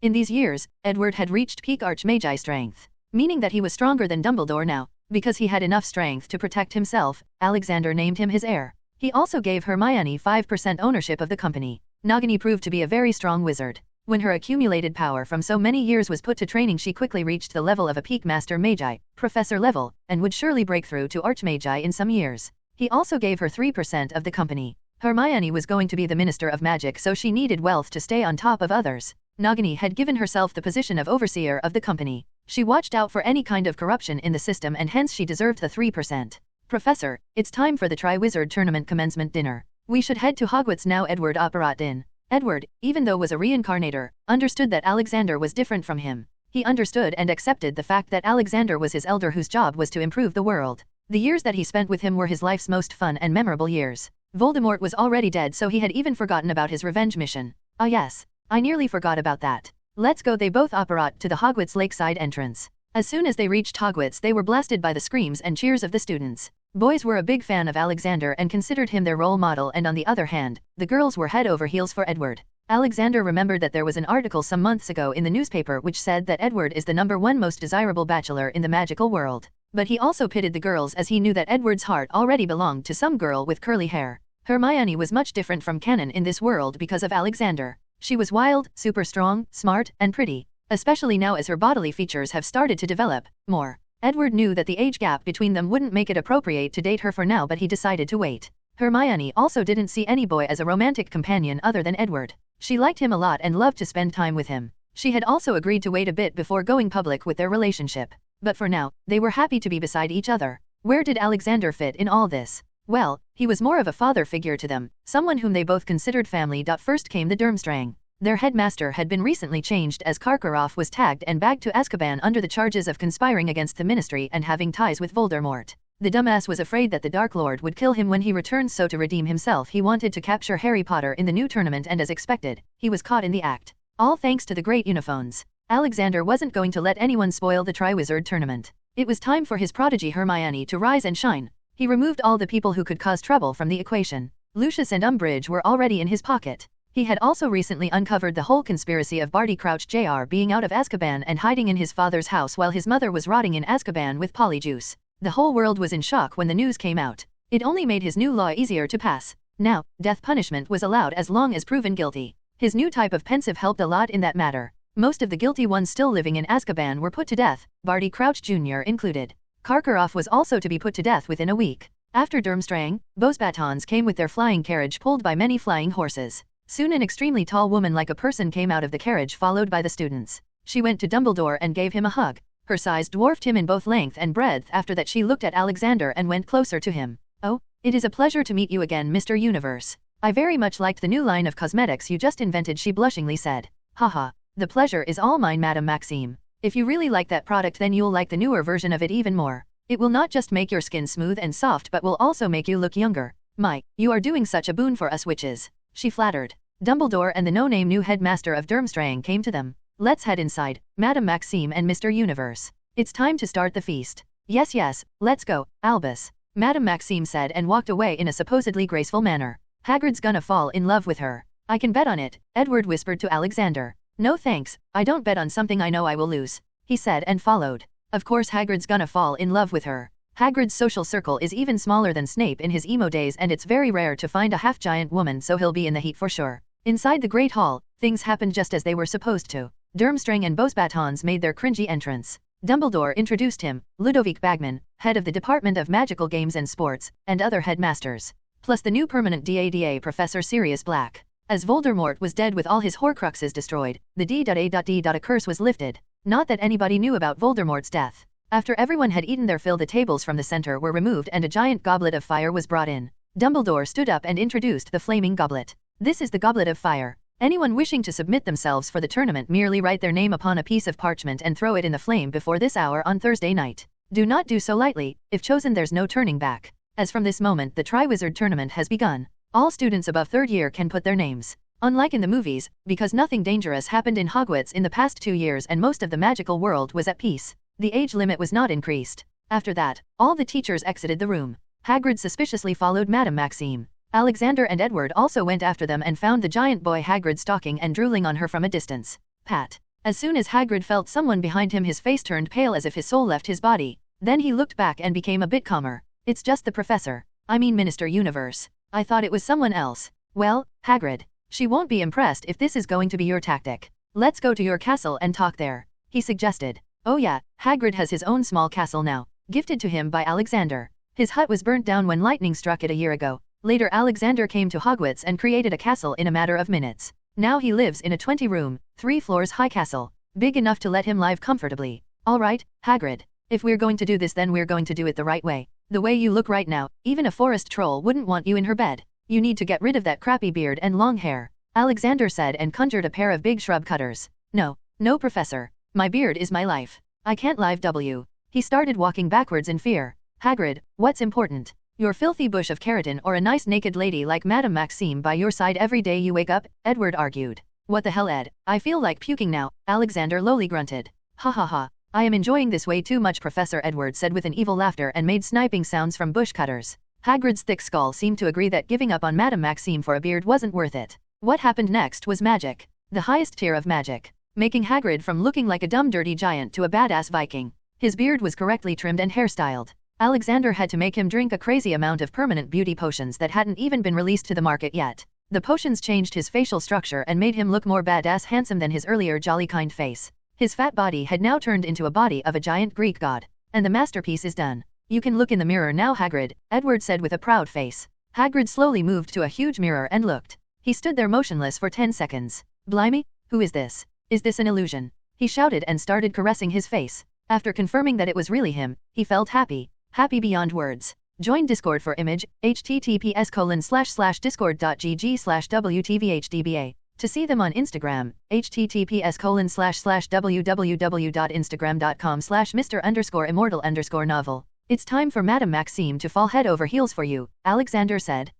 In these years, Edward had reached peak Archmagi strength, meaning that he was stronger than Dumbledore now. Because he had enough strength to protect himself, Alexander named him his heir. He also gave Hermione 5% ownership of the company. Nagini proved to be a very strong wizard. When her accumulated power from so many years was put to training she quickly reached the level of a peak master magi, professor level, and would surely break through to archmagi in some years. He also gave her 3% of the company. Hermione was going to be the minister of magic so she needed wealth to stay on top of others. Nagini had given herself the position of overseer of the company. She watched out for any kind of corruption in the system and hence she deserved the 3%. Professor, it's time for the Triwizard Tournament commencement dinner. We should head to Hogwarts now. Edward operated in. Edward, even though was a reincarnator, understood that Alexander was different from him. He understood and accepted the fact that Alexander was his elder whose job was to improve the world. The years that he spent with him were his life's most fun and memorable years. Voldemort was already dead so he had even forgotten about his revenge mission. Ah yes, I nearly forgot about that. Let's go. They both operated to the Hogwarts lakeside entrance. As soon as they reached Hogwarts they were blasted by the screams and cheers of the students. Boys were a big fan of Alexander and considered him their role model and on the other hand, the girls were head over heels for Edward. Alexander remembered that there was an article some months ago in the newspaper which said that Edward is the #1 most desirable bachelor in the magical world. But he also pitted the girls as he knew that Edward's heart already belonged to some girl with curly hair. Hermione was much different from canon in this world because of Alexander. She was wild, super strong, smart, and pretty. Especially now as her bodily features have started to develop more. Edward knew that the age gap between them wouldn't make it appropriate to date her for now but he decided to wait. Hermione also didn't see any boy as a romantic companion other than Edward. She liked him a lot and loved to spend time with him. She had also agreed to wait a bit before going public with their relationship. But for now, they were happy to be beside each other. Where did Alexander fit in all this? Well, he was more of a father figure to them, someone whom they both considered family. First came the Durmstrang. Their headmaster had been recently changed as Karkaroff was tagged and bagged to Azkaban under the charges of conspiring against the ministry and having ties with Voldemort. The dumbass was afraid that the Dark Lord would kill him when he returns so to redeem himself he wanted to capture Harry Potter in the new tournament and as expected, he was caught in the act. All thanks to the great Uniphones. Alexander wasn't going to let anyone spoil the Triwizard Tournament. It was time for his prodigy Hermione to rise and shine. He removed all the people who could cause trouble from the equation. Lucius and Umbridge were already in his pocket. He had also recently uncovered the whole conspiracy of Barty Crouch Jr. being out of Azkaban and hiding in his father's house while his mother was rotting in Azkaban with Polyjuice. The whole world was in shock when the news came out. It only made his new law easier to pass. Now, death punishment was allowed as long as proven guilty. His new type of pensive helped a lot in that matter. Most of the guilty ones still living in Azkaban were put to death, Barty Crouch Jr. included. Karkaroff was also to be put to death within a week. After Durmstrang, Beauxbatons came with their flying carriage pulled by many flying horses. Soon an extremely tall woman like a person came out of the carriage followed by the students. She went to Dumbledore and gave him a hug. Her size dwarfed him in both length and breadth. After that she looked at Alexander and went closer to him. "Oh, it is a pleasure to meet you again, Mr. Universe. I very much liked the new line of cosmetics you just invented," she blushingly said. "Haha, the pleasure is all mine, Madame Maxime. If you really like that product then you'll like the newer version of it even more. It will not just make your skin smooth and soft but will also make you look younger. My, you are doing such a boon for us witches, she flattered. Dumbledore and the no-name new headmaster of Durmstrang came to them. Let's head inside, Madame Maxime and Mr. Universe. It's time to start the feast. Yes, let's go, Albus, Madame Maxime said and walked away in a supposedly graceful manner. Hagrid's gonna fall in love with her. I can bet on it, Edward whispered to Alexander. No thanks, I don't bet on something I know I will lose, he said and followed. Of course Hagrid's gonna fall in love with her. Hagrid's social circle is even smaller than Snape in his emo days and it's very rare to find a half-giant woman so he'll be in the heat for sure. Inside the Great Hall, things happened just as they were supposed to. Durmstrang and Beauxbatons made their cringy entrance. Dumbledore introduced him, Ludovic Bagman, head of the Department of Magical Games and Sports, and other headmasters. Plus the new permanent DADA Professor Sirius Black. As Voldemort was dead with all his Horcruxes destroyed, the D.A.D. curse was lifted. Not that anybody knew about Voldemort's death. After everyone had eaten their fill, the tables from the center were removed and a giant goblet of fire was brought in. Dumbledore stood up and introduced the flaming goblet. This is the Goblet of Fire. Anyone wishing to submit themselves for the tournament merely write their name upon a piece of parchment and throw it in the flame before this hour on Thursday night. Do not do so lightly, if chosen there's no turning back. As from this moment the Triwizard Tournament has begun. All students above 3rd year can put their names. Unlike in the movies, because nothing dangerous happened in Hogwarts in the past 2 years and most of the magical world was at peace, the age limit was not increased. After that, all the teachers exited the room. Hagrid suspiciously followed Madame Maxime. Alexander and Edward also went after them and found the giant boy Hagrid stalking and drooling on her from a distance. Pat. As soon as Hagrid felt someone behind him his face turned pale as if his soul left his body. Then he looked back and became a bit calmer. It's just the professor. I mean Minister Universe. I thought it was someone else. Well, Hagrid. She won't be impressed if this is going to be your tactic. Let's go to your castle and talk there, he suggested. Oh yeah, Hagrid has his own small castle now, gifted to him by Alexander. His hut was burnt down when lightning struck it a year ago. Later Alexander came to Hogwarts and created a castle in a matter of minutes. Now he lives in a 20-room, 3 floors high castle, big enough to let him live comfortably. Alright, Hagrid. If we're going to do this then we're going to do it the right way. The way you look right now, even a forest troll wouldn't want you in her bed. You need to get rid of that crappy beard and long hair, Alexander said and conjured a pair of big shrub cutters. No, professor. My beard is my life. I can't live W. He started walking backwards in fear. Hagrid, what's important? Your filthy bush of keratin or a nice naked lady like Madame Maxime by your side every day you wake up? Edward argued. What the hell, Ed? I feel like puking now, Alexander lowly grunted. Ha ha ha. I am enjoying this way too much, Professor Edward said with an evil laughter and made sniping sounds from bush cutters. Hagrid's thick skull seemed to agree that giving up on Madame Maxime for a beard wasn't worth it. What happened next was magic. The highest tier of magic. Making Hagrid from looking like a dumb dirty giant to a badass Viking. His beard was correctly trimmed and hairstyled. Alexander had to make him drink a crazy amount of permanent beauty potions that hadn't even been released to the market yet. The potions changed his facial structure and made him look more badass handsome than his earlier jolly kind face. His fat body had now turned into a body of a giant Greek god. And the masterpiece is done. You can look in the mirror now, Hagrid, Edward said with a proud face. Hagrid slowly moved to a huge mirror and looked. He stood there motionless for 10 seconds. Blimey, who is this? Is this an illusion? He shouted and started caressing his face. After confirming that it was really him, he felt happy. Happy beyond words. Join Discord for image, https://discord.gg/wtvhdba. To see them on Instagram, https://www.instagram.com/Mr_immortal_novel. It's time for Madame Maxime to fall head over heels for you, Alexander said.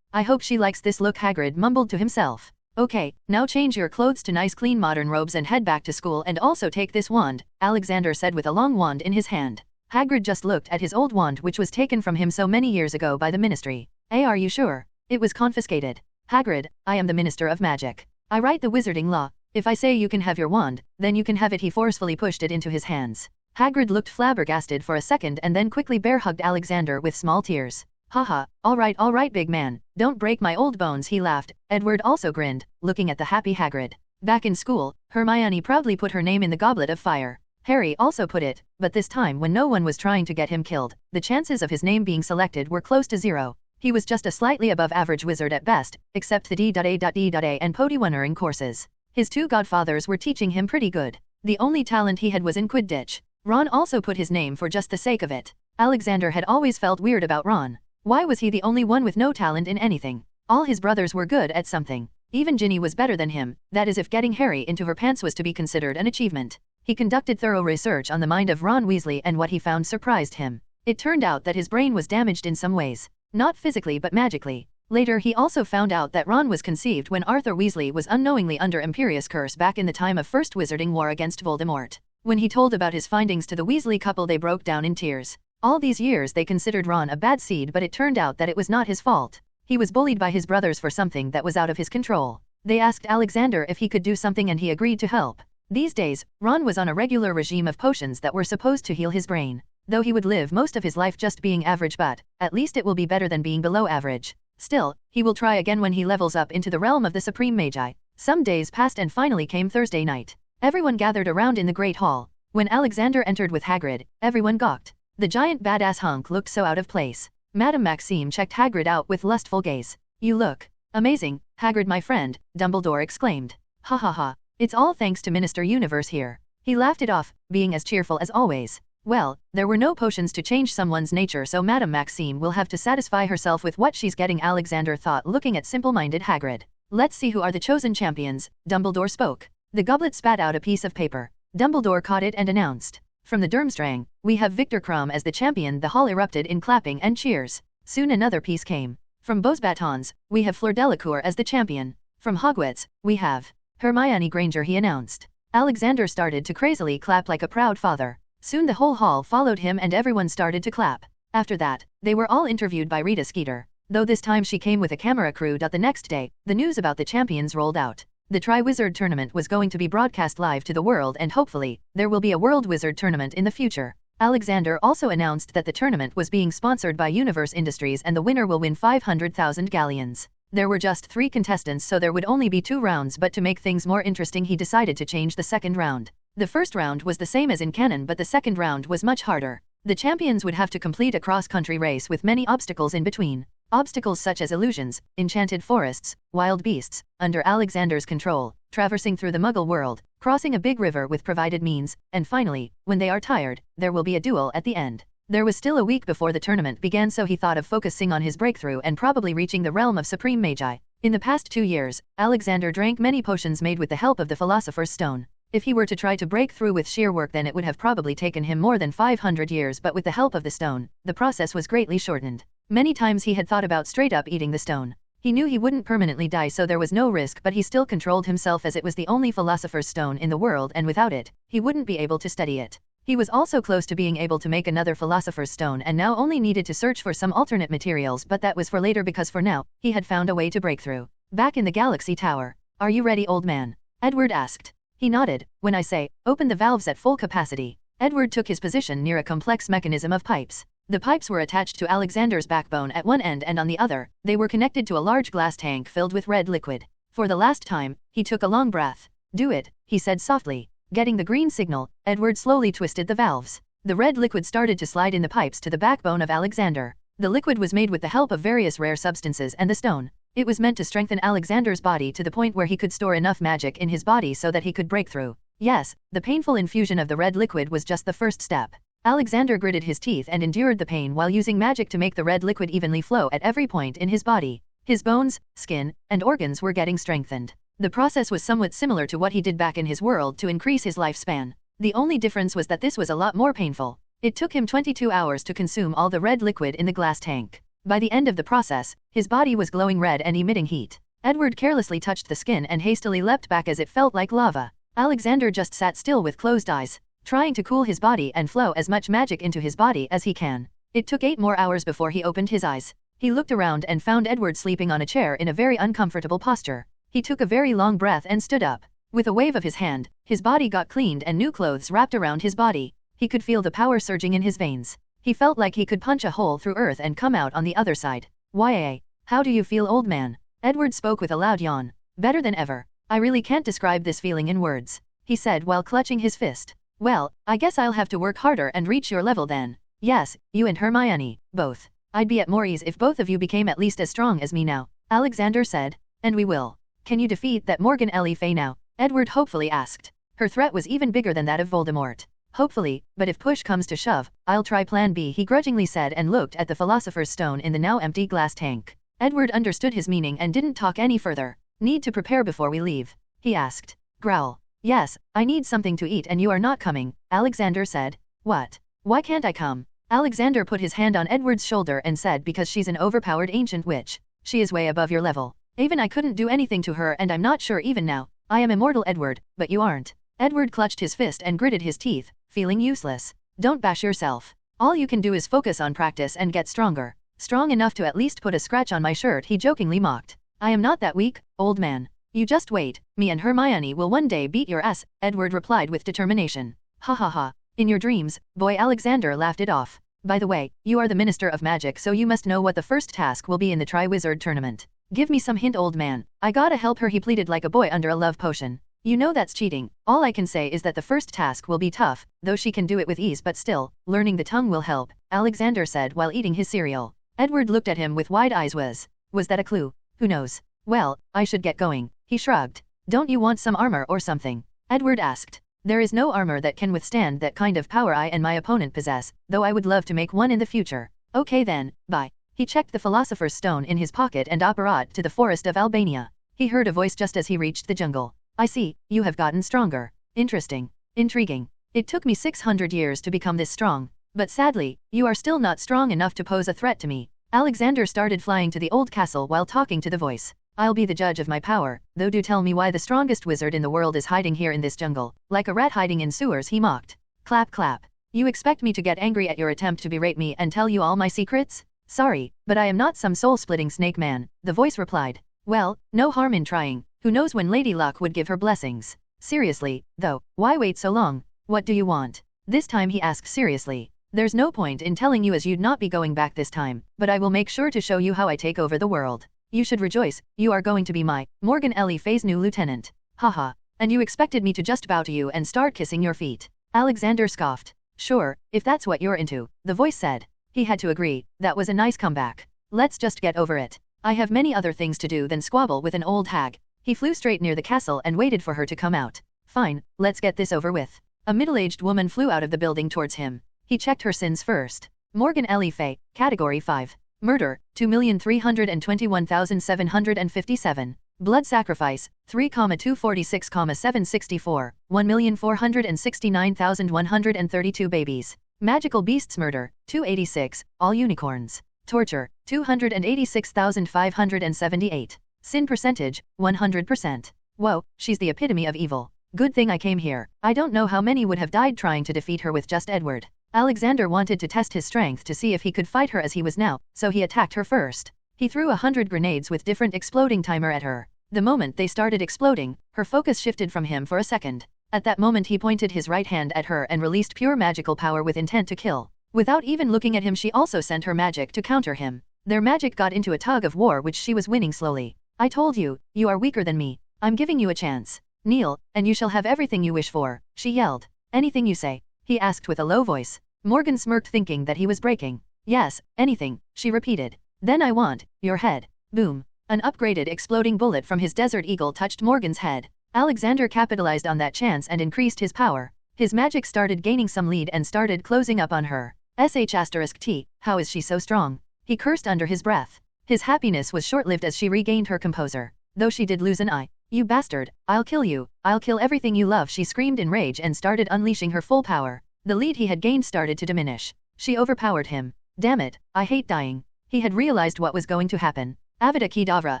I hope she likes this look, Hagrid mumbled to himself. Okay, now change your clothes to nice clean modern robes and head back to school and also take this wand, Alexander said with a long wand in his hand. Hagrid just looked at his old wand which was taken from him so many years ago by the ministry. Are you sure? It was confiscated. Hagrid, I am the Minister of Magic. I write the wizarding law. If I say you can have your wand, then you can have it. He forcefully pushed it into his hands. Hagrid looked flabbergasted for a second and then quickly bear-hugged Alexander with small tears. Haha, all right big man, don't break my old bones, he laughed. Edward also grinned, looking at the happy Hagrid. Back in school, Hermione proudly put her name in the Goblet of Fire. Harry also put it, but this time when no one was trying to get him killed, the chances of his name being selected were close to 0. He was just a slightly above average wizard at best, except the D.A.D.A and Podiwunnering courses. His 2 godfathers were teaching him pretty good. The only talent he had was in Quidditch. Ron also put his name for just the sake of it. Alexander had always felt weird about Ron. Why was he the only one with no talent in anything? All his brothers were good at something. Even Ginny was better than him, that is if getting Harry into her pants was to be considered an achievement. He conducted thorough research on the mind of Ron Weasley and what he found surprised him. It turned out that his brain was damaged in some ways. Not physically but magically. Later he also found out that Ron was conceived when Arthur Weasley was unknowingly under Imperius curse back in the time of First Wizarding War against Voldemort. When he told about his findings to the Weasley couple, they broke down in tears. All these years they considered Ron a bad seed, but it turned out that it was not his fault. He was bullied by his brothers for something that was out of his control. They asked Alexander if he could do something and he agreed to help. These days, Ron was on a regular regime of potions that were supposed to heal his brain. Though he would live most of his life just being average, but at least it will be better than being below average. Still, he will try again when he levels up into the realm of the Supreme Magi. Some days passed and finally came Thursday night. Everyone gathered around in the Great Hall. When Alexander entered with Hagrid, everyone gawked. The giant badass hunk looked so out of place. Madame Maxime checked Hagrid out with lustful gaze. "You look amazing, Hagrid my friend," Dumbledore exclaimed. "Ha ha ha. It's all thanks to Minister Universe here." He laughed it off, being as cheerful as always. Well, there were no potions to change someone's nature, so Madame Maxime will have to satisfy herself with what she's getting, Alexander thought, looking at simple-minded Hagrid. "Let's see who are the chosen champions," Dumbledore spoke. The goblet spat out a piece of paper. Dumbledore caught it and announced, "From the Durmstrang, we have Victor Krum as the champion." The hall erupted in clapping and cheers. Soon another piece came. "From Beauxbatons, we have Fleur Delacour as the champion. From Hogwarts, we have Hermione Granger," he announced. Alexander started to crazily clap like a proud father. Soon the whole hall followed him and everyone started to clap. After that, they were all interviewed by Rita Skeeter. Though this time she came with a camera crew. The next day, the news about the champions rolled out. The Tri-Wizard Tournament was going to be broadcast live to the world, and hopefully, there will be a World Wizard Tournament in the future. Alexander also announced that the tournament was being sponsored by Universe Industries and the winner will win 500,000 galleons. There were just 3 contestants, so there would only be 2 rounds, but to make things more interesting he decided to change the second round. The first round was the same as in canon, but the second round was much harder. The champions would have to complete a cross-country race with many obstacles in between. Obstacles such as illusions, enchanted forests, wild beasts, under Alexander's control, traversing through the Muggle world, crossing a big river with provided means, and finally, when they are tired, there will be a duel at the end. There was still a week before the tournament began, so he thought of focusing on his breakthrough and probably reaching the realm of Supreme Magi. In the past 2 years, Alexander drank many potions made with the help of the Philosopher's Stone. If he were to try to break through with sheer work, then it would have probably taken him more than 500 years, but with the help of the stone, the process was greatly shortened. Many times he had thought about straight up eating the stone. He knew he wouldn't permanently die, so there was no risk, but he still controlled himself as it was the only Philosopher's Stone in the world, and without it, he wouldn't be able to study it. He was also close to being able to make another Philosopher's Stone and now only needed to search for some alternate materials, but that was for later because for now, he had found a way to break through. Back in the Galaxy Tower. "Are you ready, old man?" Edward asked. He nodded. "When I say, open the valves at full capacity." Edward took his position near a complex mechanism of pipes. The pipes were attached to Alexander's backbone at one end, and on the other, they were connected to a large glass tank filled with red liquid. For the last time, he took a long breath. "Do it," he said softly. Getting the green signal, Edward slowly twisted the valves. The red liquid started to slide in the pipes to the backbone of Alexander. The liquid was made with the help of various rare substances and the stone. It was meant to strengthen Alexander's body to the point where he could store enough magic in his body so that he could break through. Yes, the painful infusion of the red liquid was just the first step. Alexander gritted his teeth and endured the pain while using magic to make the red liquid evenly flow at every point in his body. His bones, skin, and organs were getting strengthened. The process was somewhat similar to what he did back in his world to increase his lifespan. The only difference was that this was a lot more painful. It took him 22 hours to consume all the red liquid in the glass tank. By the end of the process, his body was glowing red and emitting heat. Edward carelessly touched the skin and hastily leapt back as it felt like lava. Alexander just sat still with closed eyes, trying to cool his body and flow as much magic into his body as he can. It took 8 more hours before he opened his eyes. He looked around and found Edward sleeping on a chair in a very uncomfortable posture. He took a very long breath and stood up. With a wave of his hand, his body got cleaned and new clothes wrapped around his body. He could feel the power surging in his veins. He felt like he could punch a hole through earth and come out on the other side. "Why, how do you feel, old man?" Edward spoke with a loud yawn. "Better than ever. I really can't describe this feeling in words," he said while clutching his fist. "Well, I guess I'll have to work harder and reach your level then." "Yes, you and Hermione, both. I'd be at more ease if both of you became at least as strong as me now," Alexander said. "And we will. Can you defeat that Morgan Le Fay now?" Edward hopefully asked. Her threat was even bigger than that of Voldemort. "Hopefully, but if push comes to shove, I'll try plan B," he grudgingly said and looked at the Philosopher's Stone in the now empty glass tank. Edward understood his meaning and didn't talk any further. "Need to prepare before we leave?" he asked. Growl. "Yes, I need something to eat and you are not coming," Alexander said. "What? Why can't I come?" Alexander put his hand on Edward's shoulder and said, because she's an overpowered ancient witch. She is way above your level. Even I couldn't do anything to her, and I'm not sure even now. I am immortal, Edward, but you aren't. Edward clutched his fist and gritted his teeth, feeling useless. Don't bash yourself. All you can do is focus on practice and get stronger. Strong enough to at least put a scratch on my shirt, he jokingly mocked. I am not that weak, old man. You just wait, me and Hermione will one day beat your ass, Edward replied with determination. Ha ha ha. In your dreams, boy, Alexander laughed it off. By the way, you are the Minister of Magic, so you must know what the first task will be in the Triwizard Tournament. Give me some hint, old man. I gotta help her, he pleaded like a boy under a love potion. You know that's cheating. All I can say is that the first task will be tough, though she can do it with ease, but still, learning the tongue will help, Alexander said while eating his cereal. Edward looked at him with wide eyes. Was that a clue? Who knows? Well, I should get going. He shrugged. Don't you want some armor or something? Edward asked. There is no armor that can withstand that kind of power I and my opponent possess, though I would love to make one in the future. Okay then, bye. He checked the Philosopher's Stone in his pocket and apparat to the forest of Albania. He heard a voice just as he reached the jungle. I see, you have gotten stronger. Interesting. Intriguing. It took me 600 years to become this strong. But sadly, you are still not strong enough to pose a threat to me. Alexander started flying to the old castle while talking to the voice. I'll be the judge of my power, though do tell me why the strongest wizard in the world is hiding here in this jungle, like a rat hiding in sewers, he mocked. Clap clap. You expect me to get angry at your attempt to berate me and tell you all my secrets? Sorry, but I am not some soul-splitting snake man, the voice replied. Well, no harm in trying. Who knows when Lady Luck would give her blessings. Seriously, though, why wait so long? What do you want? This time he asked seriously. There's no point in telling you as you'd not be going back this time, but I will make sure to show you how I take over the world. You should rejoice, you are going to be my Morgan Ellie Fay's new lieutenant. Haha, and you expected me to just bow to you and start kissing your feet. Alexander scoffed. Sure, if that's what you're into, the voice said. He had to agree, that was a nice comeback. Let's just get over it. I have many other things to do than squabble with an old hag. He flew straight near the castle and waited for her to come out. Fine, let's get this over with. A middle-aged woman flew out of the building towards him. He checked her sins first. Morgan Ellie Fay, Category 5. Murder, 2,321,757. Blood sacrifice, 3,246,764, 1,469,132 babies. Magical beasts murder, 286, all unicorns. Torture, 286,578. Sin percentage, 100%. Whoa, she's the epitome of evil. Good thing I came here. I don't know how many would have died trying to defeat her with just Edward. Alexander wanted to test his strength to see if he could fight her as he was now, so he attacked her first. He threw 100 grenades with different exploding timer at her. The moment they started exploding, her focus shifted from him for a second. At that moment he pointed his right hand at her and released pure magical power with intent to kill. Without even looking at him, she also sent her magic to counter him. Their magic got into a tug of war which she was winning slowly. I told you, you are weaker than me. I'm giving you a chance. Kneel, and you shall have everything you wish for, she yelled. Anything you say? He asked with a low voice. Morgan smirked, thinking that he was breaking. Yes, anything, she repeated. Then I want your head. Boom. An upgraded exploding bullet from his Desert Eagle touched Morgan's head. Alexander capitalized on that chance and increased his power. His magic started gaining some lead and started closing up on her. *T, how is she so strong? He cursed under his breath. His happiness was short-lived as she regained her composure. Though she did lose an eye. You bastard, I'll kill you, I'll kill everything you love, she screamed in rage and started unleashing her full power. The lead he had gained started to diminish. She overpowered him. Damn it, I hate dying. He had realized what was going to happen. Avada Kedavra,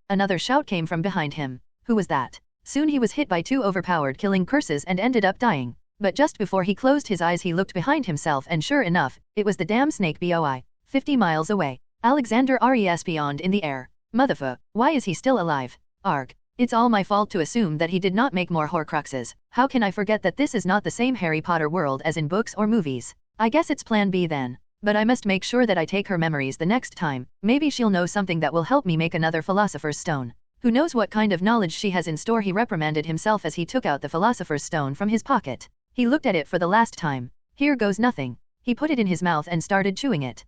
another shout came from behind him. Who was that? Soon he was hit by two overpowered killing curses and ended up dying. But just before he closed his eyes he looked behind himself and sure enough, it was the damn snake boi. 50 miles away. Alexander res beyond in the air. Motherfucker, why is he still alive? Arg. It's all my fault to assume that he did not make more Horcruxes. How can I forget that this is not the same Harry Potter world as in books or movies? I guess it's plan B then. But I must make sure that I take her memories the next time. Maybe she'll know something that will help me make another Philosopher's Stone. Who knows what kind of knowledge she has in store, he reprimanded himself as he took out the Philosopher's Stone from his pocket. He looked at it for the last time. Here goes nothing. He put it in his mouth and started chewing it.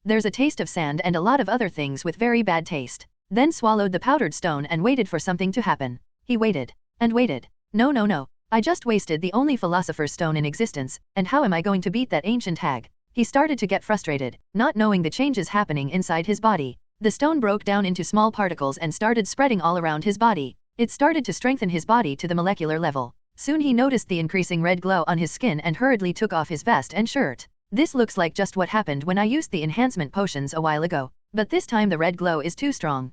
There's a taste of sand and a lot of other things with very bad taste. Then swallowed the powdered stone and waited for something to happen. He waited. And waited. No. I just wasted the only Philosopher's Stone in existence, and how am I going to beat that ancient hag? He started to get frustrated, not knowing the changes happening inside his body. The stone broke down into small particles and started spreading all around his body. It started to strengthen his body to the molecular level. Soon he noticed the increasing red glow on his skin and hurriedly took off his vest and shirt. This looks like just what happened when I used the enhancement potions a while ago. But this time the red glow is too strong.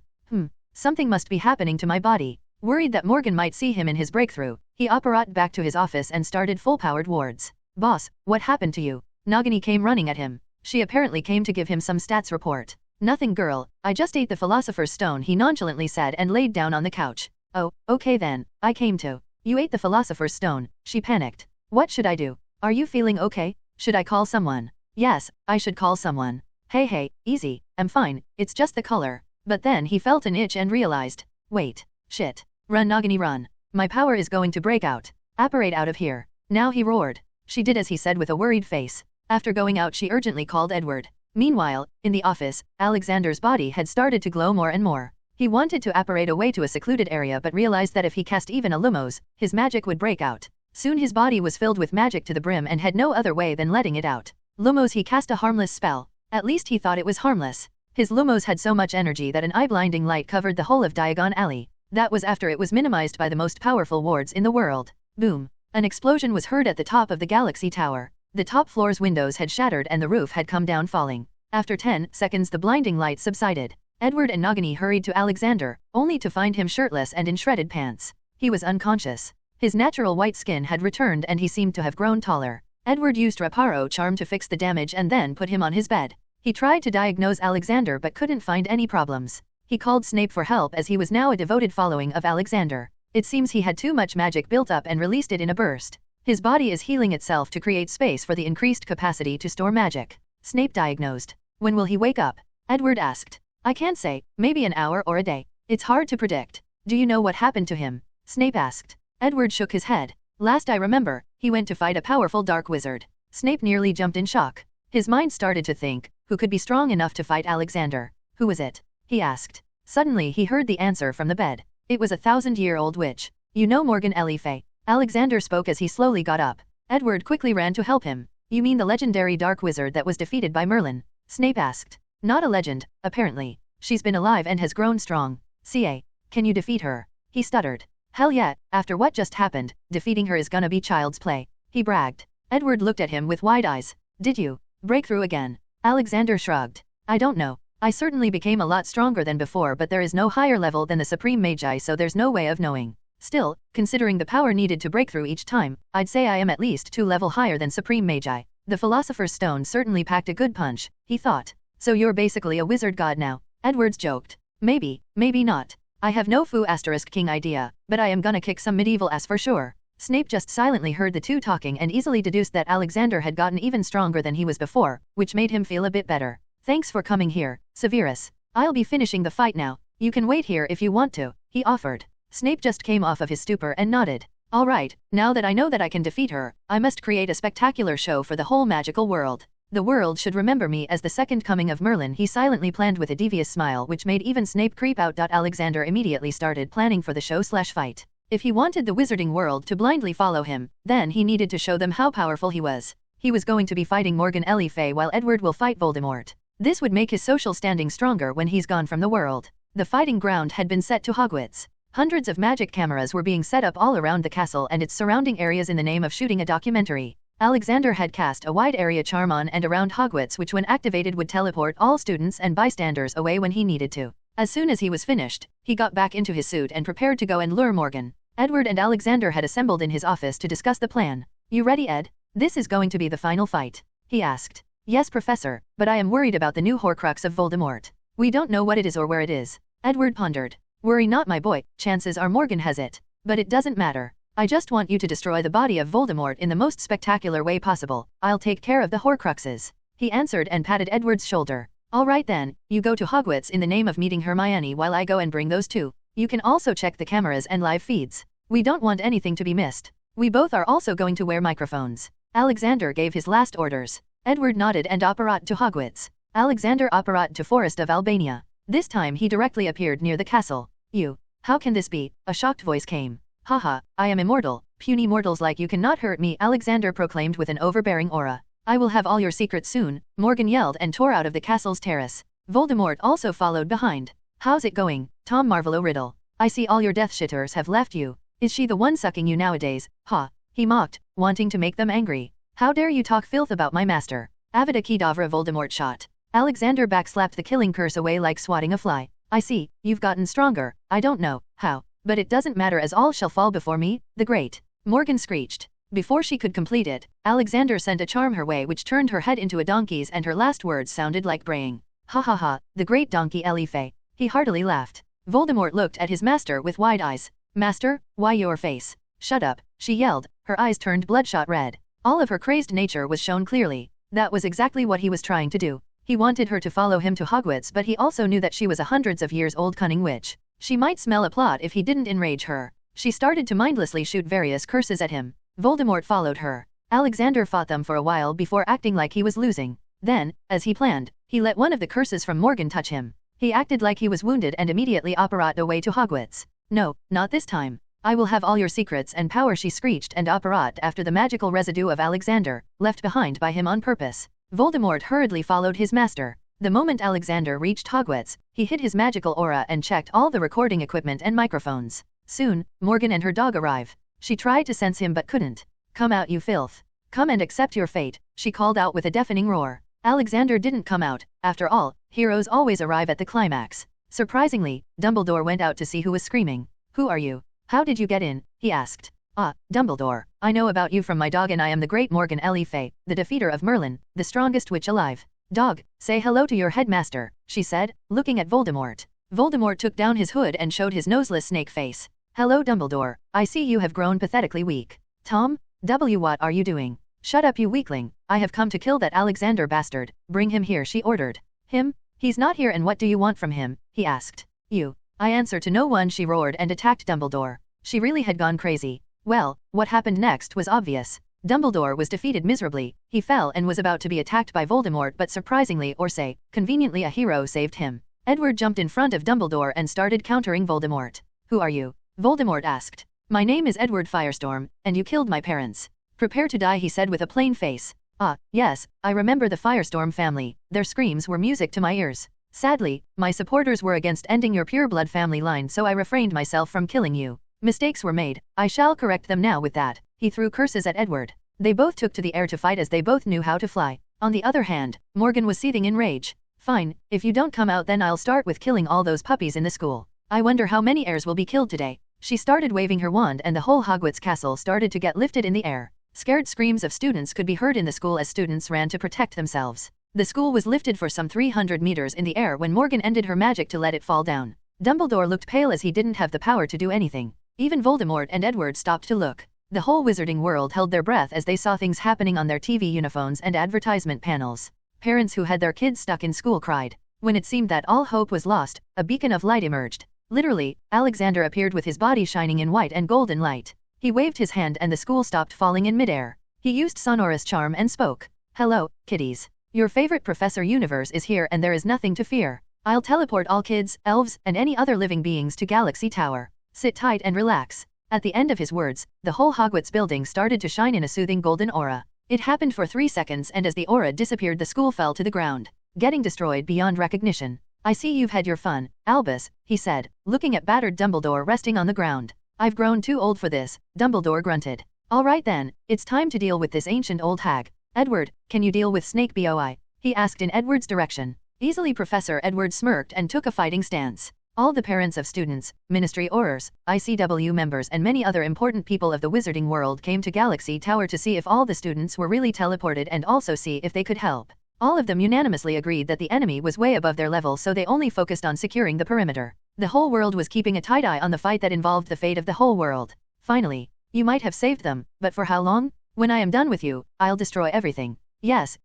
Something must be happening to my body. Worried that Morgan might see him in his breakthrough, he apparat back to his office and started full-powered wards. Boss, what happened to you? Nagini came running at him. She apparently came to give him some stats report. Nothing girl, I just ate the Philosopher's Stone, he nonchalantly said and laid down on the couch. Oh, okay then, I came to. You ate the Philosopher's Stone, she panicked. What should I do? Are you feeling okay? Should I call someone? Yes, I should call someone. Hey, easy, I'm fine, it's just the color. But then he felt an itch and realized, wait, shit. Run Nagini run. My power is going to break out. Apparate out of here. Now he roared. She did as he said with a worried face. After going out she urgently called Edward. Meanwhile, in the office, Alexander's body had started to glow more and more. He wanted to apparate away to a secluded area but realized that if he cast even a Lumos, his magic would break out. Soon his body was filled with magic to the brim and had no other way than letting it out. Lumos, he cast a harmless spell. At least he thought it was harmless. His Lumos had so much energy that an eye-blinding light covered the whole of Diagon Alley. That was after it was minimized by the most powerful wards in the world. Boom. An explosion was heard at the top of the Galaxy Tower. The top floor's windows had shattered and the roof had come down falling. After 10 seconds the blinding light subsided. Edward and Nagini hurried to Alexander, only to find him shirtless and in shredded pants. He was unconscious. His natural white skin had returned and he seemed to have grown taller. Edward used Reparo charm to fix the damage and then put him on his bed. He tried to diagnose Alexander but couldn't find any problems. He called Snape for help as he was now a devoted following of Alexander. It seems he had too much magic built up and released it in a burst. His body is healing itself to create space for the increased capacity to store magic. Snape diagnosed. When will he wake up? Edward asked. I can't say, maybe an hour or a day. It's hard to predict. Do you know what happened to him? Snape asked. Edward shook his head. Last I remember, he went to fight a powerful dark wizard. Snape nearly jumped in shock. His mind started to think, who could be strong enough to fight Alexander? Who was it? He asked. Suddenly he heard the answer from the bed. It was a 1,000-year-old witch. You know Morgan Le Fay. Alexander spoke as he slowly got up. Edward quickly ran to help him. You mean the legendary dark wizard that was defeated by Merlin? Snape asked. Not a legend, apparently. She's been alive and has grown strong. CA. Can you defeat her? He stuttered. Hell yeah, after what just happened, defeating her is gonna be child's play. He bragged. Edward looked at him with wide eyes. Did you break through again? Alexander shrugged. I don't know. I certainly became a lot stronger than before, but there is no higher level than the Supreme Magi, so there's no way of knowing. Still, considering the power needed to break through each time, I'd say I am at least 2 level higher than Supreme Magi. The Philosopher's Stone certainly packed a good punch, he thought. So you're basically a wizard god now? Edwards joked. Maybe, maybe not. I have no **king idea, but I am gonna kick some medieval ass for sure. Snape just silently heard the two talking and easily deduced that Alexander had gotten even stronger than he was before, which made him feel a bit better. Thanks for coming here, Severus. I'll be finishing the fight now. You can wait here if you want to, he offered. Snape just came off of his stupor and nodded. All right, now that I know that I can defeat her, I must create a spectacular show for the whole magical world. The world should remember me as the second coming of Merlin, he silently planned with a devious smile which made even Snape creep out. Alexander immediately started planning for the show/fight. If he wanted the wizarding world to blindly follow him, then he needed to show them how powerful he was. He was going to be fighting Morgan Le Fay while Edward will fight Voldemort. This would make his social standing stronger when he's gone from the world. The fighting ground had been set to Hogwarts. Hundreds of magic cameras were being set up all around the castle and its surrounding areas in the name of shooting a documentary. Alexander had cast a wide area charm on and around Hogwarts, which when activated would teleport all students and bystanders away when he needed to. As soon as he was finished, he got back into his suit and prepared to go and lure Morgan. Edward and Alexander had assembled in his office to discuss the plan. You ready, Ed? This is going to be the final fight, he asked. Yes, Professor, but I am worried about the new Horcrux of Voldemort. We don't know what it is or where it is. Edward pondered. Worry not, my boy, chances are Morgan has it. But it doesn't matter. I just want you to destroy the body of Voldemort in the most spectacular way possible. I'll take care of the Horcruxes. He answered and patted Edward's shoulder. All right then, you go to Hogwarts in the name of meeting Hermione while I go and bring those two. You can also check the cameras and live feeds. We don't want anything to be missed. We both are also going to wear microphones. Alexander gave his last orders. Edward nodded and apparat to Hogwarts. Alexander apparat to Forest of Albania. This time he directly appeared near the castle. You. How can this be? A shocked voice came. Haha, I am immortal. Puny mortals like you cannot hurt me, Alexander proclaimed with an overbearing aura. I will have all your secrets soon, Morgan yelled and tore out of the castle's terrace. Voldemort also followed behind. How's it going, Tom Marvolo Riddle? I see all your Death Shitters have left you. Is she the one sucking you nowadays? Ha. He mocked, wanting to make them angry. How dare you talk filth about my master? Avada Kedavra Voldemort shot. Alexander backslapped the killing curse away like swatting a fly. I see, you've gotten stronger, I don't know how, but it doesn't matter as all shall fall before me, the great. Morgan screeched. Before she could complete it, Alexander sent a charm her way which turned her head into a donkey's and her last words sounded like braying. Ha ha ha, the great donkey Elife. He heartily laughed. Voldemort looked at his master with wide eyes. Master, why your face? Shut up, she yelled, her eyes turned bloodshot red. All of her crazed nature was shown clearly. That was exactly what he was trying to do. He wanted her to follow him to Hogwarts, but he also knew that she was a hundreds of years old cunning witch. She might smell a plot if he didn't enrage her. She started to mindlessly shoot various curses at him. Voldemort followed her. Alexander fought them for a while before acting like he was losing. Then, as he planned, he let one of the curses from Morgan touch him. He acted like he was wounded and immediately apparat away to Hogwarts. No, not this time. I will have all your secrets and power, she screeched and apparat after the magical residue of Alexander, left behind by him on purpose. Voldemort hurriedly followed his master. The moment Alexander reached Hogwarts, he hid his magical aura and checked all the recording equipment and microphones. Soon, Morgan and her dog arrive. She tried to sense him but couldn't. Come out, you filth. Come and accept your fate, she called out with a deafening roar. Alexander didn't come out. After all, heroes always arrive at the climax. Surprisingly, Dumbledore went out to see who was screaming. Who are you? How did you get in? He asked. Ah, Dumbledore, I know about you from my dog and I am the great Morgan Le Fay, the defeater of Merlin, the strongest witch alive. Dog, say hello to your headmaster, she said, looking at Voldemort. Voldemort took down his hood and showed his noseless snake face. Hello Dumbledore, I see you have grown pathetically weak. Tom? What are you doing? Shut up you weakling, I have come to kill that Alexander bastard, bring him here, she ordered. Him? He's not here and what do you want from him? He asked. You. I answer to no one, she roared and attacked Dumbledore. She really had gone crazy. Well, what happened next was obvious. Dumbledore was defeated miserably, he fell and was about to be attacked by Voldemort but surprisingly or say, conveniently a hero saved him. Edward jumped in front of Dumbledore and started countering Voldemort. Who are you? Voldemort asked. My name is Edward Firestorm, and you killed my parents. Prepare to die, he said with a plain face. Ah, yes, I remember the Firestorm family, their screams were music to my ears. Sadly, my supporters were against ending your pure blood family line so I refrained myself from killing you. Mistakes were made, I shall correct them now with that. He threw curses at Edward. They both took to the air to fight as they both knew how to fly. On the other hand, Morgan was seething in rage. Fine, if you don't come out then I'll start with killing all those puppies in the school. I wonder how many heirs will be killed today. She started waving her wand and the whole Hogwarts castle started to get lifted in the air. Scared screams of students could be heard in the school as students ran to protect themselves. The school was lifted for some 300 meters in the air when Morgan ended her magic to let it fall down. Dumbledore looked pale as he didn't have the power to do anything. Even Voldemort and Edward stopped to look. The whole wizarding world held their breath as they saw things happening on their TV uniphones and advertisement panels. Parents who had their kids stuck in school cried. When it seemed that all hope was lost, a beacon of light emerged. Literally, Alexander appeared with his body shining in white and golden light. He waved his hand and the school stopped falling in midair. He used sonorous charm and spoke. Hello, kiddies. Your favorite Professor Universe is here and there is nothing to fear. I'll teleport all kids, elves, and any other living beings to Galaxy Tower. Sit tight and relax. At the end of his words, the whole Hogwarts building started to shine in a soothing golden aura. It happened for 3 seconds and as the aura disappeared the school fell to the ground, getting destroyed beyond recognition. I see you've had your fun, Albus, he said, looking at battered Dumbledore resting on the ground. I've grown too old for this, Dumbledore grunted. All right then, it's time to deal with this ancient old hag. Edward, can you deal with Snake Boy? He asked in Edward's direction. Easily Professor Edward smirked and took a fighting stance. All the parents of students, Ministry Aurors, ICW members and many other important people of the wizarding world came to Galaxy Tower to see if all the students were really teleported and also see if they could help. All of them unanimously agreed that the enemy was way above their level so they only focused on securing the perimeter. The whole world was keeping a tight eye on the fight that involved the fate of the whole world. Finally, you might have saved them, but for how long? When I am done with you, I'll destroy everything. Yes,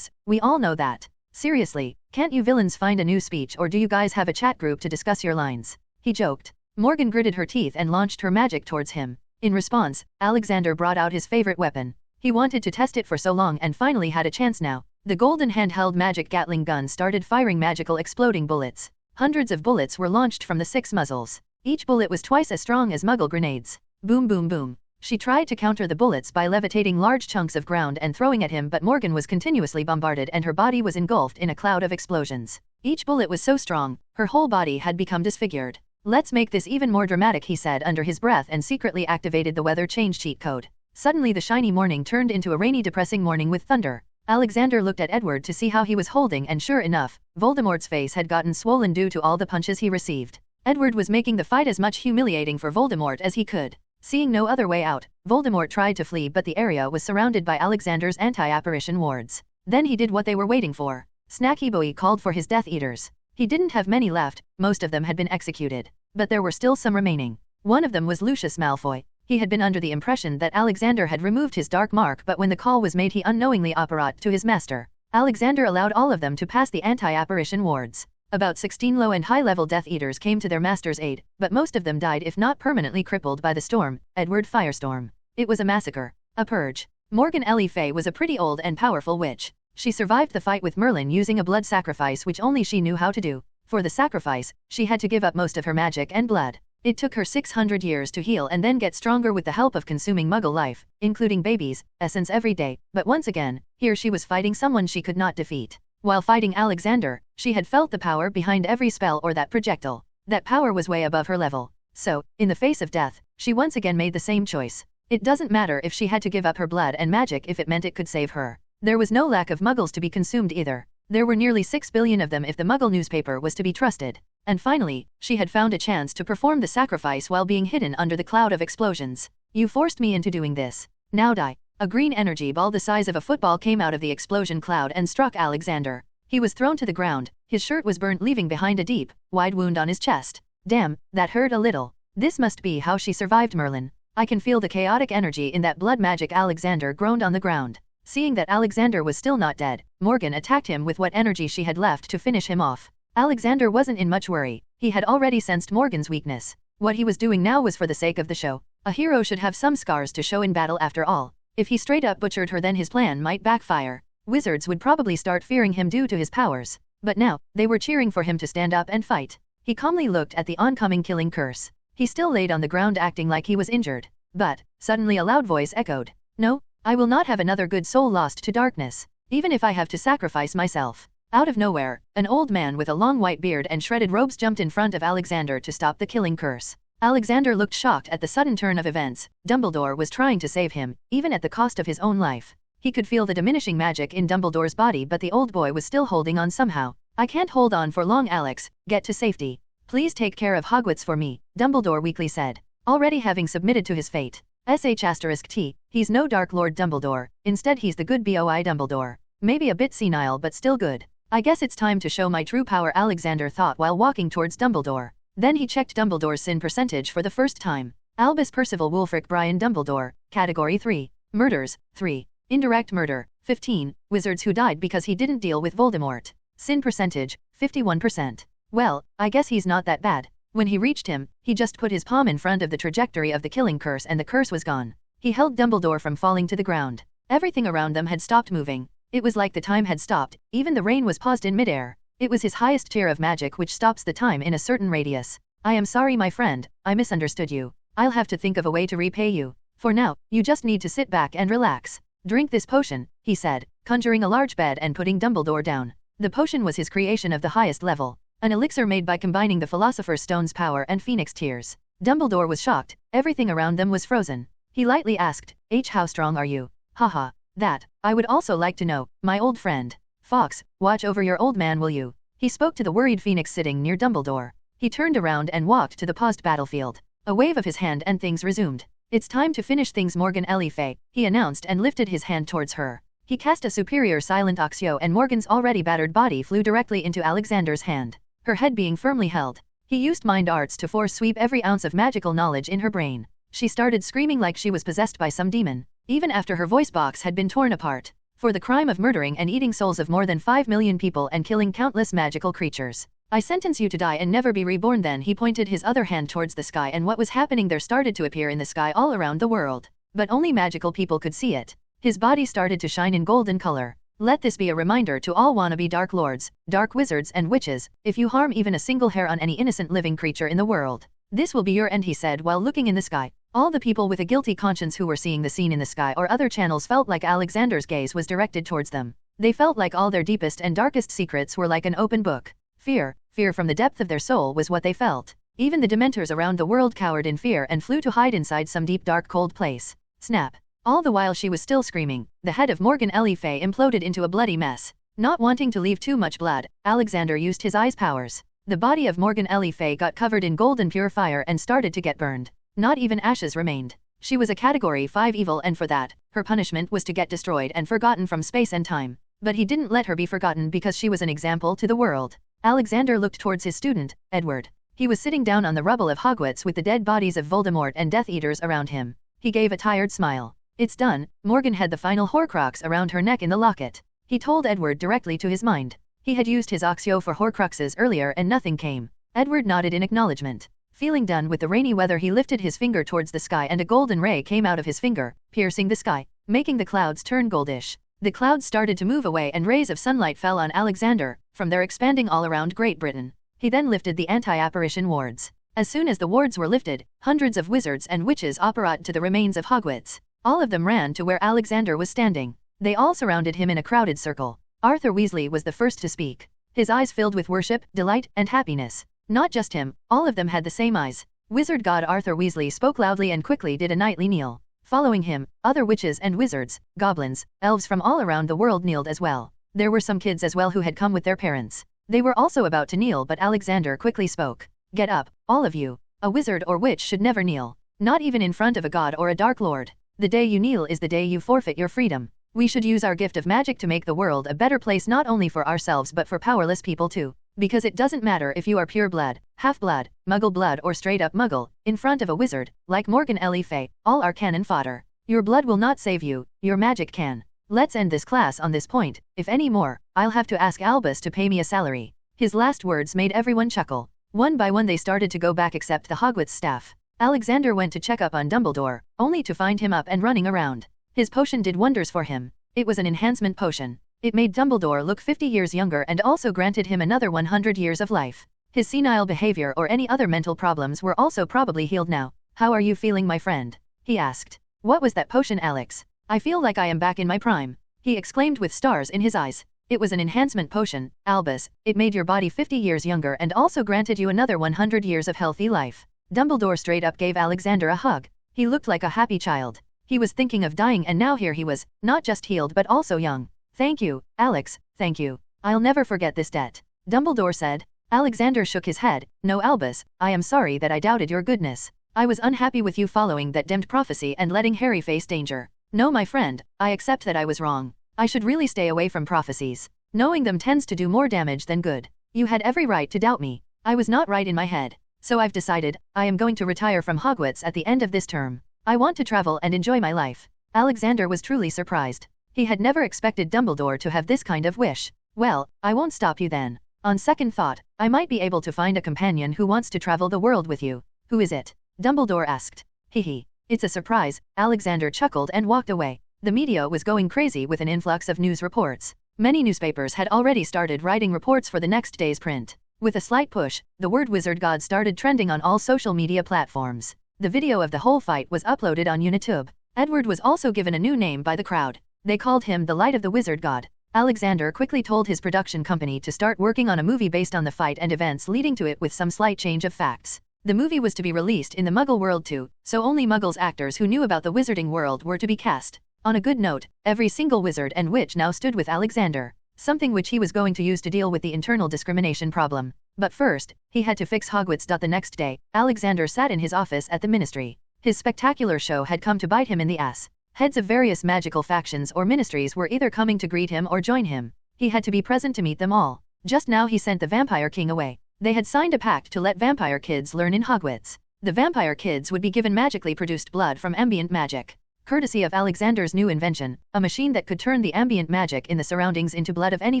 we all know that. Seriously, can't you villains find a new speech or do you guys have a chat group to discuss your lines? He joked. Morgan gritted her teeth and launched her magic towards him. In response, Alexander brought out his favorite weapon. He wanted to test it for so long and finally had a chance now. The golden handheld magic Gatling gun started firing magical exploding bullets. Hundreds of bullets were launched from the 6 muzzles. Each bullet was twice as strong as Muggle grenades. Boom boom boom. She tried to counter the bullets by levitating large chunks of ground and throwing at him but Morgan was continuously bombarded and her body was engulfed in a cloud of explosions. Each bullet was so strong, her whole body had become disfigured. Let's make this even more dramatic, he said under his breath and secretly activated the weather change cheat code. Suddenly the shiny morning turned into a rainy depressing morning with thunder. Alexander looked at Edward to see how he was holding, and sure enough, Voldemort's face had gotten swollen due to all the punches he received. Edward was making the fight as much humiliating for Voldemort as he could. Seeing no other way out, Voldemort tried to flee, but the area was surrounded by Alexander's anti-apparition wards. Then he did what they were waiting for. Snacky Boy called for his Death Eaters. He didn't have many left, most of them had been executed. But there were still some remaining. One of them was Lucius Malfoy. He had been under the impression that Alexander had removed his dark mark, but when the call was made he unknowingly apparat to his master. Alexander allowed all of them to pass the anti-apparition wards. About 16 low and high-level Death Eaters came to their master's aid, but most of them died if not permanently crippled by the storm, Edward Firestorm. It was a massacre. A purge. Morgan Le Fay was a pretty old and powerful witch. She survived the fight with Merlin using a blood sacrifice which only she knew how to do. For the sacrifice, she had to give up most of her magic and blood. It took her 600 years to heal and then get stronger with the help of consuming Muggle life, including babies, essence every day, but once again, here she was fighting someone she could not defeat. While fighting Alexander, she had felt the power behind every spell or that projectile. That power was way above her level. So, in the face of death, she once again made the same choice. It doesn't matter if she had to give up her blood and magic if it meant it could save her. There was no lack of Muggles to be consumed either. There were nearly 6 billion of them if the Muggle newspaper was to be trusted. And finally, she had found a chance to perform the sacrifice while being hidden under the cloud of explosions. You forced me into doing this. Now die. A green energy ball the size of a football came out of the explosion cloud and struck Alexander. He was thrown to the ground. His shirt was burnt, leaving behind a deep, wide wound on his chest. Damn, that hurt a little. This must be how she survived Merlin. I can feel the chaotic energy in that blood magic. Alexander groaned on the ground. Seeing that Alexander was still not dead, Morgan attacked him with what energy she had left to finish him off. Alexander wasn't in much worry. He had already sensed Morgan's weakness. What he was doing now was for the sake of the show. A hero should have some scars to show in battle after all. If he straight up butchered her, then his plan might backfire. Wizards would probably start fearing him due to his powers. But now, they were cheering for him to stand up and fight. He calmly looked at the oncoming killing curse. He still laid on the ground acting like he was injured. But, suddenly a loud voice echoed. No, I will not have another good soul lost to darkness, even if I have to sacrifice myself. Out of nowhere, an old man with a long white beard and shredded robes jumped in front of Alexander to stop the killing curse. Alexander looked shocked at the sudden turn of events. Dumbledore was trying to save him, even at the cost of his own life. He could feel the diminishing magic in Dumbledore's body, but the old boy was still holding on somehow. I can't hold on for long, Alex. Get to safety. Please take care of Hogwarts for me, Dumbledore weakly said, already having submitted to his fate. *T, he's no Dark Lord Dumbledore, instead he's the good boy Dumbledore. Maybe a bit senile but still good. I guess it's time to show my true power, Alexander thought while walking towards Dumbledore. Then he checked Dumbledore's sin percentage for the first time. Albus Percival Wulfric Brian Dumbledore, Category 3. Murders, 3. Indirect murder, 15. Wizards who died because he didn't deal with Voldemort. Sin percentage, 51%. Well, I guess he's not that bad. When he reached him, he just put his palm in front of the trajectory of the killing curse and the curse was gone. He held Dumbledore from falling to the ground. Everything around them had stopped moving. It was like the time had stopped, even the rain was paused in midair. It was his highest tier of magic which stops the time in a certain radius. I am sorry, my friend, I misunderstood you. I'll have to think of a way to repay you. For now, you just need to sit back and relax. Drink this potion, he said, conjuring a large bed and putting Dumbledore down. The potion was his creation of the highest level. An elixir made by combining the Philosopher's Stone's power and Phoenix tears. Dumbledore was shocked. Everything around them was frozen. He lightly asked, how strong are you? Haha, that, I would also like to know, my old friend. Fox, watch over your old man, will you? He spoke to the worried Phoenix sitting near Dumbledore. He turned around and walked to the paused battlefield. A wave of his hand and things resumed. It's time to finish things, Morgan Le Fay, he announced and lifted his hand towards her. He cast a superior silent Oxio and Morgan's already battered body flew directly into Alexander's hand. Her head being firmly held. He used mind arts to force sweep every ounce of magical knowledge in her brain. She started screaming like she was possessed by some demon, even after her voice box had been torn apart. For the crime of murdering and eating souls of more than 5 million people and killing countless magical creatures. I sentence you to die and never be reborn. Then he pointed his other hand towards the sky and what was happening there started to appear in the sky all around the world. But only magical people could see it. His body started to shine in golden color. Let this be a reminder to all wannabe Dark Lords, Dark Wizards and Witches, if you harm even a single hair on any innocent living creature in the world, this will be your end, he said while looking in the sky. All the people with a guilty conscience who were seeing the scene in the sky or other channels felt like Alexander's gaze was directed towards them. They felt like all their deepest and darkest secrets were like an open book. Fear from the depth of their soul was what they felt. Even the Dementors around the world cowered in fear and flew to hide inside some deep dark cold place. Snap. All the while she was still screaming, the head of Morgan Le Fay imploded into a bloody mess. Not wanting to leave too much blood, Alexander used his eyes powers. The body of Morgan Le Fay got covered in golden pure fire and started to get burned. Not even ashes remained. She was a Category 5 evil, and for that, her punishment was to get destroyed and forgotten from space and time. But he didn't let her be forgotten because she was an example to the world. Alexander looked towards his student, Edward. He was sitting down on the rubble of Hogwarts with the dead bodies of Voldemort and Death Eaters around him. He gave a tired smile. It's done. Morgan had the final Horcrux around her neck in the locket. He told Edward directly to his mind. He had used his Oxio for Horcruxes earlier and nothing came. Edward nodded in acknowledgement. Feeling done with the rainy weather, he lifted his finger towards the sky and a golden ray came out of his finger, piercing the sky, making the clouds turn goldish. The clouds started to move away and rays of sunlight fell on Alexander, from there expanding all around Great Britain. He then lifted the anti-apparition wards. As soon as the wards were lifted, hundreds of wizards and witches apparat to the remains of Hogwarts. All of them ran to where Alexander was standing. They all surrounded him in a crowded circle. Arthur Weasley was the first to speak. His eyes filled with worship, delight, and happiness. Not just him, all of them had the same eyes. Wizard God Arthur Weasley spoke loudly and quickly did a knightly kneel. Following him, other witches and wizards, goblins, elves from all around the world kneeled as well. There were some kids as well who had come with their parents. They were also about to kneel, but Alexander quickly spoke. Get up, all of you. A wizard or witch should never kneel. Not even in front of a god or a dark lord. The day you kneel is the day you forfeit your freedom. We should use our gift of magic to make the world a better place, not only for ourselves but for powerless people too. Because it doesn't matter if you are pure blood, half blood, muggle blood or straight up muggle, in front of a wizard, like Morgan Le Fay, all are cannon fodder. Your blood will not save you, your magic can. Let's end this class on this point. If any more, I'll have to ask Albus to pay me a salary. His last words made everyone chuckle. One by one they started to go back except the Hogwarts staff. Alexander went to check up on Dumbledore, only to find him up and running around. His potion did wonders for him. It was an enhancement potion. It made Dumbledore look 50 years younger and also granted him another 100 years of life. His senile behavior or any other mental problems were also probably healed now. How are you feeling, my friend? He asked. What was that potion, Alex? I feel like I am back in my prime. He exclaimed with stars in his eyes. It was an enhancement potion, Albus. It made your body 50 years younger and also granted you another 100 years of healthy life. Dumbledore straight up gave Alexander a hug. He looked like a happy child. He was thinking of dying and now here he was, not just healed but also young. Thank you, Alex, thank you. I'll never forget this debt. Dumbledore said. Alexander shook his head. No, Albus, I am sorry that I doubted your goodness. I was unhappy with you following that damned prophecy and letting Harry face danger. No, my friend, I accept that I was wrong. I should really stay away from prophecies. Knowing them tends to do more damage than good. You had every right to doubt me. I was not right in my head. So I've decided, I am going to retire from Hogwarts at the end of this term. I want to travel and enjoy my life. Alexander was truly surprised. He had never expected Dumbledore to have this kind of wish. Well, I won't stop you then. On second thought, I might be able to find a companion who wants to travel the world with you. Who is it? Dumbledore asked. Hehe. It's a surprise, Alexander chuckled and walked away. The media was going crazy with an influx of news reports. Many newspapers had already started writing reports for the next day's print. With a slight push, the word Wizard God started trending on all social media platforms. The video of the whole fight was uploaded on YouTube. Edward was also given a new name by the crowd. They called him the Light of the Wizard God. Alexander quickly told his production company to start working on a movie based on the fight and events leading to it with some slight change of facts. The movie was to be released in the Muggle world too, so only Muggles actors who knew about the wizarding world were to be cast. On a good note, every single wizard and witch now stood with Alexander, something which he was going to use to deal with the internal discrimination problem. But first, he had to fix Hogwarts. The next day, Alexander sat in his office at the ministry. His spectacular show had come to bite him in the ass. Heads of various magical factions or ministries were either coming to greet him or join him. He had to be present to meet them all. Just now he sent the Vampire King away. They had signed a pact to let vampire kids learn in Hogwarts. The vampire kids would be given magically produced blood from ambient magic. Courtesy of Alexander's new invention, a machine that could turn the ambient magic in the surroundings into blood of any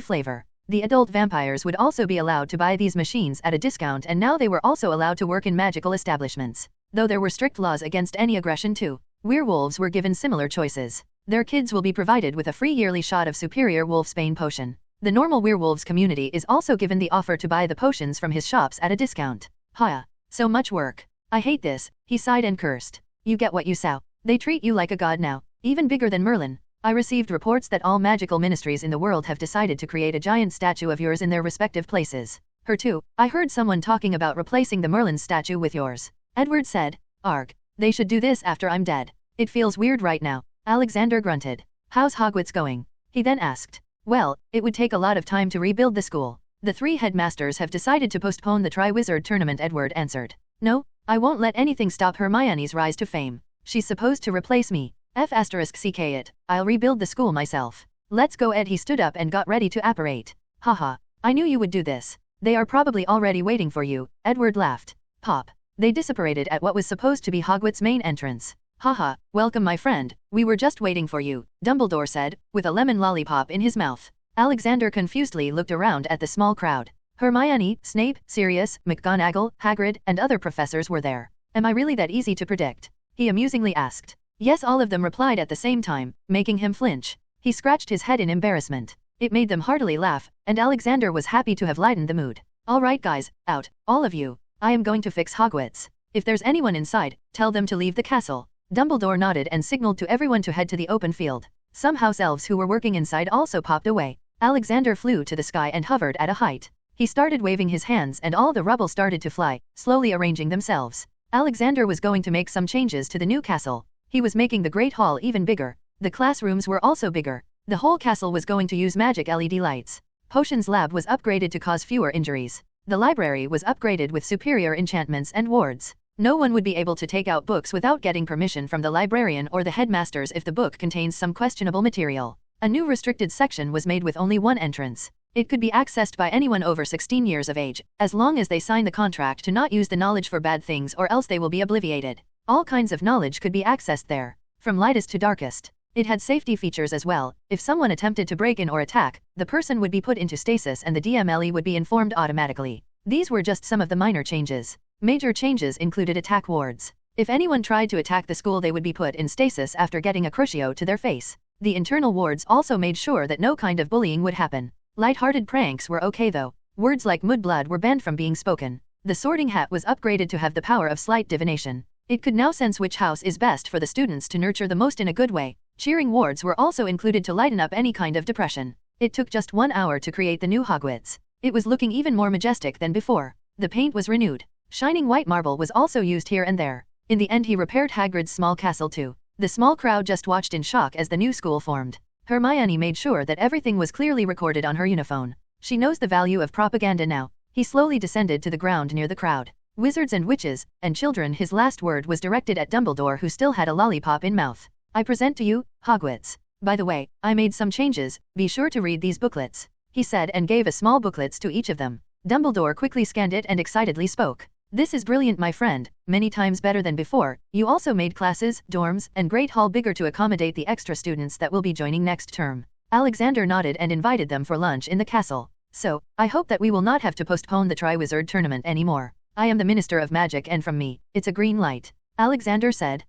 flavor. The adult vampires would also be allowed to buy these machines at a discount, and now they were also allowed to work in magical establishments. Though there were strict laws against any aggression too. Werewolves were given similar choices. Their kids will be provided with a free yearly shot of superior wolfsbane potion. The normal werewolves community is also given the offer to buy the potions from his shops at a discount. Haya. So much work. I hate this, he sighed and cursed. You get what you sow. They treat you like a god now, even bigger than Merlin. I received reports that all magical ministries in the world have decided to create a giant statue of yours in their respective places. Her too. I heard someone talking about replacing the Merlin statue with yours. Edward said. Arg. They should do this after I'm dead. It feels weird right now. Alexander grunted. How's Hogwarts going? He then asked. Well, it would take a lot of time to rebuild the school. The 3 headmasters have decided to postpone the Triwizard Tournament, Edward answered. No, I won't let anything stop Hermione's rise to fame. She's supposed to replace me. F***ck it. I'll rebuild the school myself. Let's go, Ed. He stood up and got ready to apparate. Haha, I knew you would do this. They are probably already waiting for you, Edward laughed. Pop. They disapparated at what was supposed to be Hogwarts' main entrance. Haha, welcome my friend, we were just waiting for you, Dumbledore said, with a lemon lollipop in his mouth. Alexander confusedly looked around at the small crowd. Hermione, Snape, Sirius, McGonagall, Hagrid, and other professors were there. Am I really that easy to predict? He amusingly asked. Yes, all of them replied at the same time, making him flinch. He scratched his head in embarrassment. It made them heartily laugh, and Alexander was happy to have lightened the mood. All right guys, out, all of you. I am going to fix Hogwarts. If there's anyone inside, tell them to leave the castle. Dumbledore nodded and signaled to everyone to head to the open field. Some house elves who were working inside also popped away. Alexander flew to the sky and hovered at a height. He started waving his hands and all the rubble started to fly, slowly arranging themselves. Alexander was going to make some changes to the new castle. He was making the Great Hall even bigger. The classrooms were also bigger. The whole castle was going to use magic LED lights. Potions lab was upgraded to cause fewer injuries. The library was upgraded with superior enchantments and wards. No one would be able to take out books without getting permission from the librarian or the headmasters if the book contains some questionable material. A new restricted section was made with only one entrance. It could be accessed by anyone over 16 years of age, as long as they sign the contract to not use the knowledge for bad things or else they will be obliviated. All kinds of knowledge could be accessed there, from lightest to darkest. It had safety features as well. If someone attempted to break in or attack, the person would be put into stasis and the DMLE would be informed automatically. These were just some of the minor changes. Major changes included attack wards. If anyone tried to attack the school, they would be put in stasis after getting a crucio to their face. The internal wards also made sure that no kind of bullying would happen. Light-hearted pranks were okay though. Words like mudblood were banned from being spoken. The sorting hat was upgraded to have the power of slight divination. It could now sense which house is best for the students to nurture the most in a good way. Cheering wards were also included to lighten up any kind of depression. It took just 1 hour to create the new Hogwarts. It was looking even more majestic than before. The paint was renewed. Shining white marble was also used here and there. In the end he repaired Hagrid's small castle too. The small crowd just watched in shock as the new school formed. Hermione made sure that everything was clearly recorded on her uniphone. She knows the value of propaganda now. He slowly descended to the ground near the crowd. Wizards and witches, and children. His last word was directed at Dumbledore, who still had a lollipop in mouth. I present to you, Hogwarts. By the way, I made some changes, be sure to read these booklets, he said and gave a small booklets to each of them. Dumbledore quickly scanned it and excitedly spoke. This is brilliant my friend, many times better than before. You also made classes, dorms, and Great Hall bigger to accommodate the extra students that will be joining next term. Alexander nodded and invited them for lunch in the castle. So, I hope that we will not have to postpone the Triwizard Tournament anymore. I am the Minister of Magic and from me, it's a green light. Alexander said.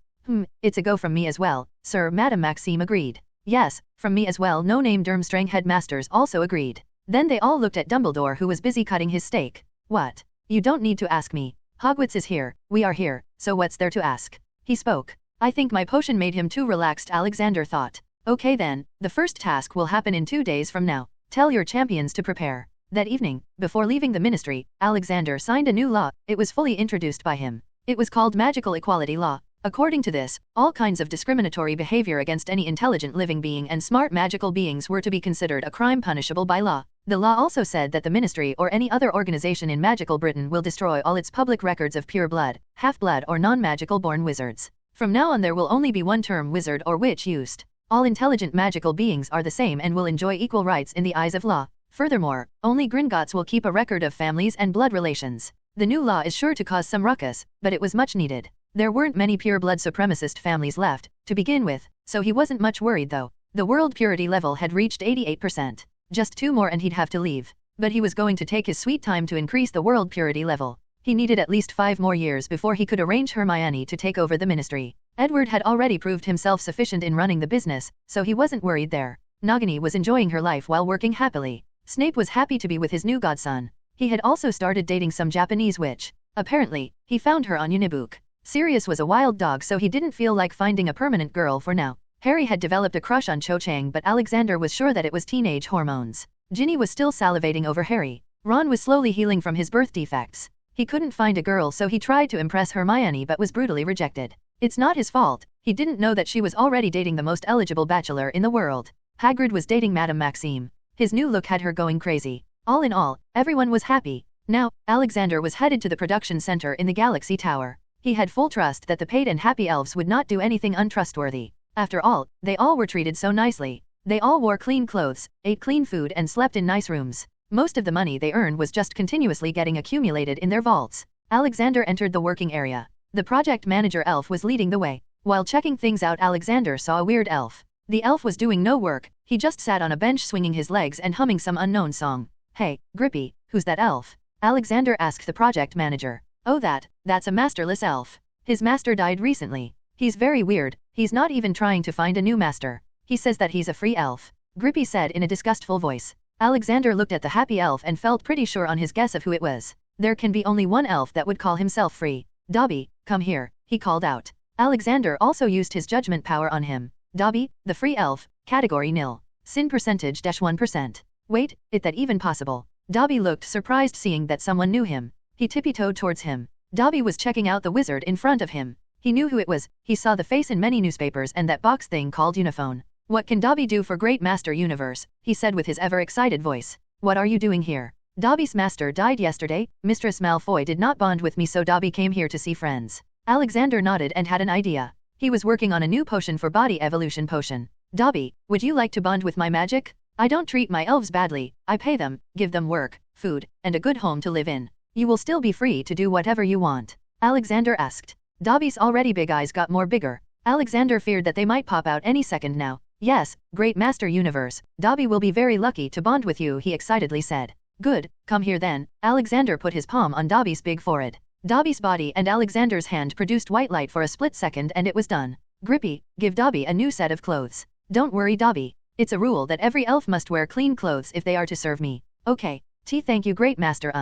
It's a go from me as well, sir. Madame Maxime agreed. Yes, from me as well. No-name Durmstrang headmasters also agreed. Then they all looked at Dumbledore, who was busy cutting his steak. What? You don't need to ask me. Hogwarts is here, we are here, so what's there to ask? He spoke. I think my potion made him too relaxed, Alexander thought. Okay then, the first task will happen in 2 days from now. Tell your champions to prepare. That evening, before leaving the ministry, Alexander signed a new law. It was fully introduced by him. It was called Magical Equality Law. According to this, all kinds of discriminatory behavior against any intelligent living being and smart magical beings were to be considered a crime punishable by law. The law also said that the ministry or any other organization in magical Britain will destroy all its public records of pure blood, half-blood or non-magical born wizards. From now on there will only be one term wizard or witch used. All intelligent magical beings are the same and will enjoy equal rights in the eyes of law. Furthermore, only Gringotts will keep a record of families and blood relations. The new law is sure to cause some ruckus, but it was much needed. There weren't many pure-blood supremacist families left, to begin with, so he wasn't much worried though. The world purity level had reached 88%. Just 2 more and he'd have to leave. But he was going to take his sweet time to increase the world purity level. He needed at least 5 more years before he could arrange Hermione to take over the ministry. Edward had already proved himself sufficient in running the business, so he wasn't worried there. Nagini was enjoying her life while working happily. Snape was happy to be with his new godson. He had also started dating some Japanese witch. Apparently, he found her on Audiobook. Sirius was a wild dog, so he didn't feel like finding a permanent girl for now. Harry had developed a crush on Cho Chang, but Alexander was sure that it was teenage hormones. Ginny was still salivating over Harry. Ron was slowly healing from his birth defects. He couldn't find a girl, so he tried to impress Hermione but was brutally rejected. It's not his fault, He didn't know that she was already dating the most eligible bachelor in the world. Hagrid was dating Madame Maxime. His new look had her going crazy. All in all, everyone was happy. Now, Alexander was headed to the production center in the Galaxy Tower. He had full trust that the paid and happy elves would not do anything untrustworthy. After all, they all were treated so nicely. They all wore clean clothes, ate clean food and slept in nice rooms. Most of the money they earned was just continuously getting accumulated in their vaults. Alexander entered the working area. The project manager elf was leading the way. While checking things out, Alexander saw a weird elf. The elf was doing no work, he just sat on a bench swinging his legs and humming some unknown song. Hey, Grippy, who's that elf? Alexander asked the project manager. Oh, that's a masterless elf. His master died recently. He's very weird, he's not even trying to find a new master. He says that he's a free elf. Grippy said in a disgustful voice. Alexander looked at the happy elf and felt pretty sure on his guess of who it was. There can be only one elf that would call himself free. Dobby, come here, he called out. Alexander also used his judgment power on him. Dobby, the free elf, category nil. Sin percentage -1%. Wait, is that even possible? Dobby looked surprised seeing that someone knew him. He tippy-toed towards him. Dobby was checking out the wizard in front of him. He knew who it was, he saw the face in many newspapers and that box thing called Uniphone. What can Dobby do for Great Master Universe? He said with his ever-excited voice. What are you doing here? Dobby's master died yesterday, Mistress Malfoy did not bond with me so Dobby came here to see friends. Alexander nodded and had an idea. He was working on a new potion for body evolution potion. Dobby, would you like to bond with my magic? I don't treat my elves badly, I pay them, give them work, food, and a good home to live in. You will still be free to do whatever you want. Alexander asked. Dobby's already big eyes got more bigger. Alexander feared that they might pop out any second now. Yes, Great Master Universe, Dobby will be very lucky to bond with you, he excitedly said. Good, come here then. Alexander put his palm on Dobby's big forehead. Dobby's body and Alexander's hand produced white light for a split second and it was done. Grippy, give Dobby a new set of clothes. Don't worry Dobby. It's a rule that every elf must wear clean clothes if they are to serve me. Okay. Thank you Great Master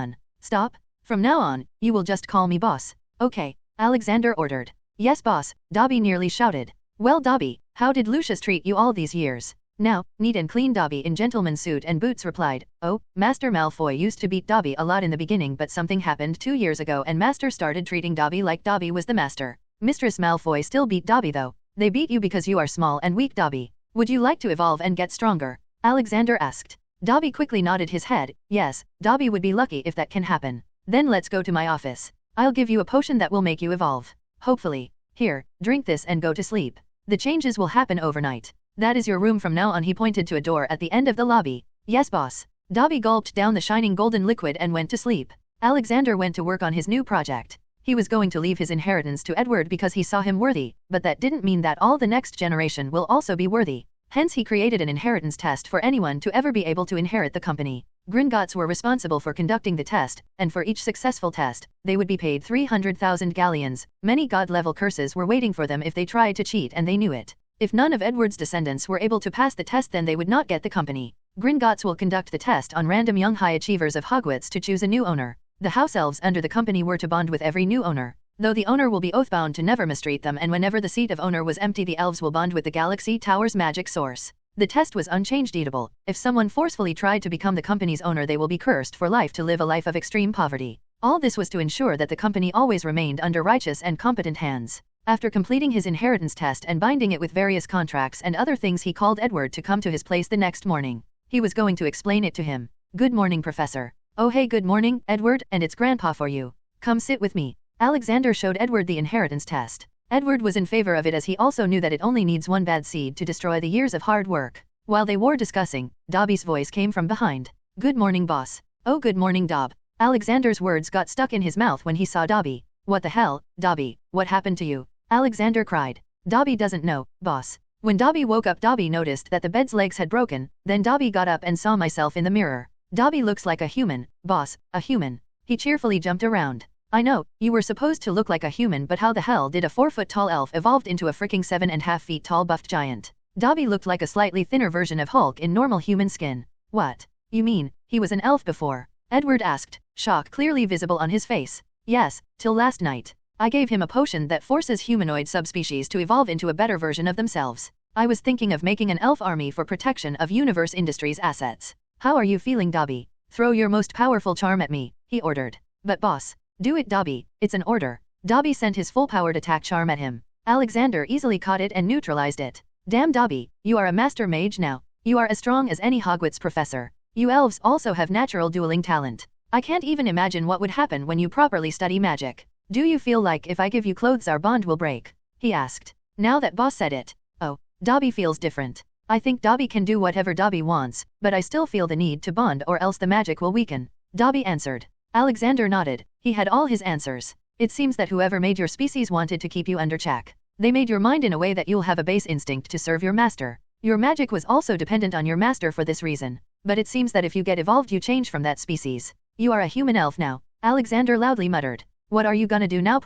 Stop. From now on, you will just call me boss. Okay. Alexander ordered. Yes boss, Dobby nearly shouted. Well Dobby, how did Lucius treat you all these years? Now, neat and clean Dobby in gentleman's suit and boots replied, oh, Master Malfoy used to beat Dobby a lot in the beginning but something happened 2 years ago and Master started treating Dobby like Dobby was the master. Mistress Malfoy still beat Dobby though. They beat you because you are small and weak Dobby. Would you like to evolve and get stronger? Alexander asked. Dobby quickly nodded his head, yes, Dobby would be lucky if that can happen. Then let's go to my office. I'll give you a potion that will make you evolve. Hopefully. Here, drink this and go to sleep. The changes will happen overnight. That is your room from now on, he pointed to a door at the end of the lobby. Yes boss. Dobby gulped down the shining golden liquid and went to sleep. Alexander went to work on his new project. He was going to leave his inheritance to Edward because he saw him worthy, but that didn't mean that all the next generation will also be worthy. Hence he created an inheritance test for anyone to ever be able to inherit the company. Gringotts were responsible for conducting the test, and for each successful test, they would be paid 300,000 galleons. Many god-level curses were waiting for them if they tried to cheat and they knew it. If none of Edward's descendants were able to pass the test then they would not get the company. Gringotts will conduct the test on random young high achievers of Hogwarts to choose a new owner. The house elves under the company were to bond with every new owner. Though the owner will be oath-bound to never mistreat them and whenever the seat of owner was empty the elves will bond with the Galaxy Tower's magic source. The test was unchangeable. If someone forcefully tried to become the company's owner they will be cursed for life to live a life of extreme poverty. All this was to ensure that the company always remained under righteous and competent hands. After completing his inheritance test and binding it with various contracts and other things he called Edward to come to his place the next morning. He was going to explain it to him. Good morning Professor. Oh hey good morning, Edward, and it's Grandpa for you. Come sit with me. Alexander showed Edward the inheritance test. Edward was in favor of it as he also knew that it only needs one bad seed to destroy the years of hard work. While they were discussing, Dobby's voice came from behind. Good morning boss. Oh good morning Dob. Alexander's words got stuck in his mouth when he saw Dobby. What the hell, Dobby, what happened to you? Alexander cried. Dobby doesn't know, boss. When Dobby woke up Dobby noticed that the bed's legs had broken, then Dobby got up and saw myself in the mirror. Dobby looks like a human, boss, a human. He cheerfully jumped around. I know, you were supposed to look like a human but how the hell did a 4-foot-tall elf evolved into a freaking 7.5 feet tall buffed giant? Dobby looked like a slightly thinner version of Hulk in normal human skin. What? You mean, he was an elf before? Edward asked, shock clearly visible on his face. Yes, till last night. I gave him a potion that forces humanoid subspecies to evolve into a better version of themselves. I was thinking of making an elf army for protection of Universe Industries assets. How are you feeling Dobby? Throw your most powerful charm at me, he ordered. But boss. Do it Dobby, it's an order. Dobby sent his full-powered attack charm at him. Alexander easily caught it and neutralized it. Damn Dobby, you are a master mage now. You are as strong as any Hogwarts professor. You elves also have natural dueling talent. I can't even imagine what would happen when you properly study magic. Do you feel like if I give you clothes our bond will break? He asked. Now that boss said it. Oh, Dobby feels different. I think Dobby can do whatever Dobby wants, but I still feel the need to bond or else the magic will weaken. Dobby answered. Alexander nodded. He had all his answers. It seems that whoever made your species wanted to keep you under check. They made your mind in a way that you'll have a base instinct to serve your master. Your magic was also dependent on your master for this reason. But it seems that if you get evolved you change from that species. You are a human elf now. Alexander loudly muttered. What are you gonna do now,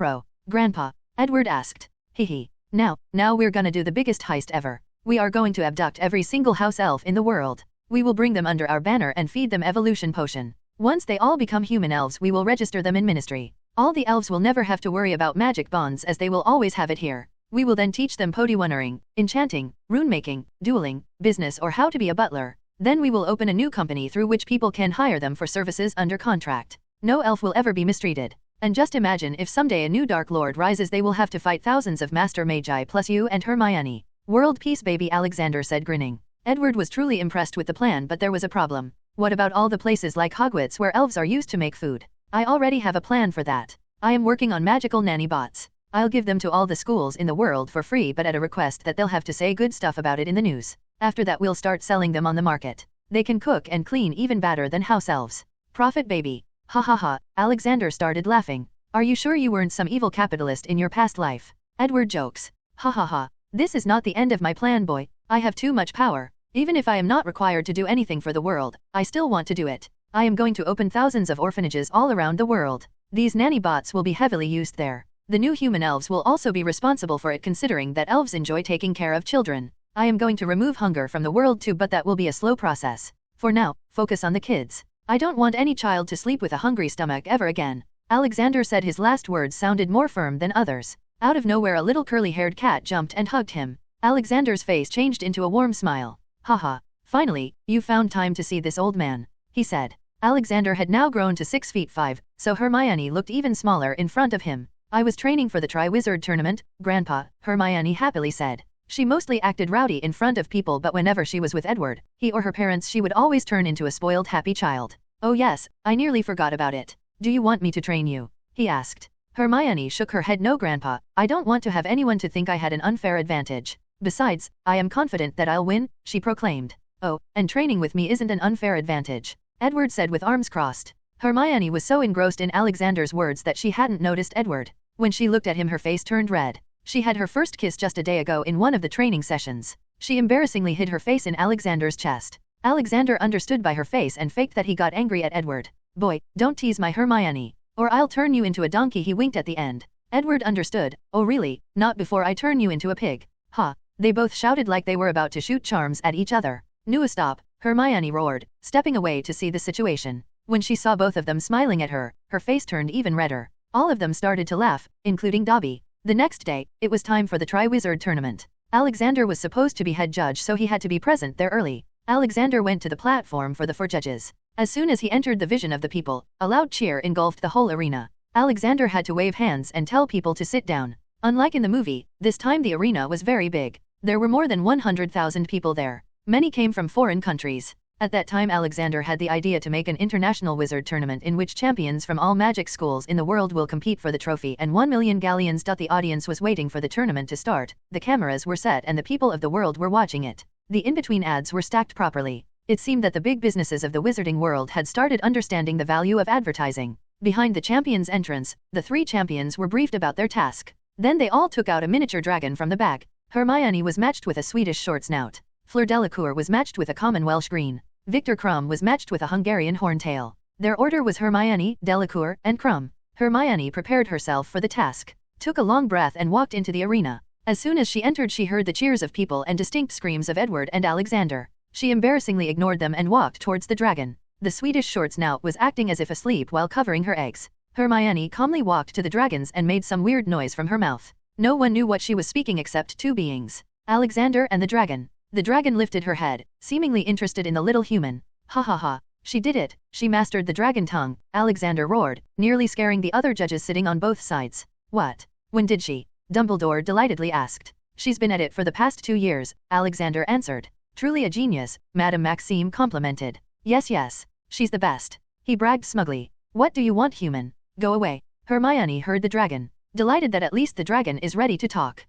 Grandpa? Edward asked. Hehe. Now we're gonna do the biggest heist ever. We are going to abduct every single house elf in the world. We will bring them under our banner and feed them evolution potion. Once they all become human elves we will register them in ministry. All the elves will never have to worry about magic bonds as they will always have it here. We will then teach them podiwunnering, enchanting, rune-making, dueling, business or how to be a butler. Then we will open a new company through which people can hire them for services under contract. No elf will ever be mistreated. And just imagine if someday a new Dark Lord rises they will have to fight thousands of Master Magi plus you and Hermione. World peace baby, Alexander said grinning. Edward was truly impressed with the plan but there was a problem. What about all the places like Hogwarts where elves are used to make food? I already have a plan for that. I am working on magical nanny bots. I'll give them to all the schools in the world for free but at a request that they'll have to say good stuff about it in the news. After that we'll start selling them on the market. They can cook and clean even better than house elves. Profit baby. Ha ha ha, Alexander started laughing. Are you sure you weren't some evil capitalist in your past life? Edward jokes. Ha ha ha. This is not the end of my plan, boy. I have too much power. Even if I am not required to do anything for the world, I still want to do it. I am going to open thousands of orphanages all around the world. These nanny bots will be heavily used there. The new human elves will also be responsible for it considering that elves enjoy taking care of children. I am going to remove hunger from the world too but that will be a slow process. For now, focus on the kids. I don't want any child to sleep with a hungry stomach ever again. Alexander said his last words sounded more firm than others. Out of nowhere a little curly-haired cat jumped and hugged him. Alexander's face changed into a warm smile. Haha, finally, you found time to see this old man, he said. Alexander had now grown to 6 feet 5, so Hermione looked even smaller in front of him. I was training for the Triwizard Tournament, Grandpa, Hermione happily said. She mostly acted rowdy in front of people but whenever she was with Edward, he or her parents she would always turn into a spoiled happy child. Oh yes, I nearly forgot about it. Do you want me to train you? He asked. Hermione shook her head. No, Grandpa, I don't want to have anyone to think I had an unfair advantage. Besides, I am confident that I'll win, she proclaimed. Oh, and training with me isn't an unfair advantage, Edward said with arms crossed. Hermione was so engrossed in Alexander's words that she hadn't noticed Edward. When she looked at him her face turned red. She had her first kiss just a day ago in one of the training sessions. She embarrassingly hid her face in Alexander's chest. Alexander understood by her face and faked that he got angry at Edward. Boy, don't tease my Hermione, or I'll turn you into a donkey, he winked at the end. Edward understood. Oh really, not before I turn you into a pig. Ha. They both shouted like they were about to shoot charms at each other. "No, stop," Hermione roared, stepping away to see the situation. When she saw both of them smiling at her, her face turned even redder. All of them started to laugh, including Dobby. The next day, it was time for the Triwizard Tournament. Alexander was supposed to be head judge so he had to be present there early. Alexander went to the platform for the 4 judges. As soon as he entered the vision of the people, a loud cheer engulfed the whole arena. Alexander had to wave hands and tell people to sit down. Unlike in the movie, this time the arena was very big. There were more than 100,000 people there. Many came from foreign countries. At that time Alexander had the idea to make an international wizard tournament in which champions from all magic schools in the world will compete for the trophy and 1 million galleons. The audience was waiting for the tournament to start, the cameras were set and the people of the world were watching it. The in-between ads were stacked properly. It seemed that the big businesses of the wizarding world had started understanding the value of advertising. Behind the champions' entrance, the 3 champions were briefed about their task. Then they all took out a miniature dragon from the bag. Hermione was matched with a Swedish short snout. Fleur Delacour was matched with a common Welsh green. Victor Krum was matched with a Hungarian horntail. Their order was Hermione, Delacour, and Krum. Hermione prepared herself for the task, took a long breath and walked into the arena. As soon as she entered she heard the cheers of people and distinct screams of Edward and Alexander. She embarrassingly ignored them and walked towards the dragon. The Swedish short snout was acting as if asleep while covering her eggs. Hermione calmly walked to the dragons and made some weird noise from her mouth. No one knew what she was speaking except 2 beings, Alexander and the dragon. The dragon lifted her head, seemingly interested in the little human. Ha ha ha. She did it. She mastered the dragon tongue, Alexander roared, nearly scaring the other judges sitting on both sides. What? When did she? Dumbledore delightedly asked. She's been at it for the past 2 years, Alexander answered. Truly a genius, Madame Maxime complimented. Yes, she's the best. He bragged smugly. What do you want, human? Go away. Hermione heard the dragon. Delighted that at least the dragon is ready to talk.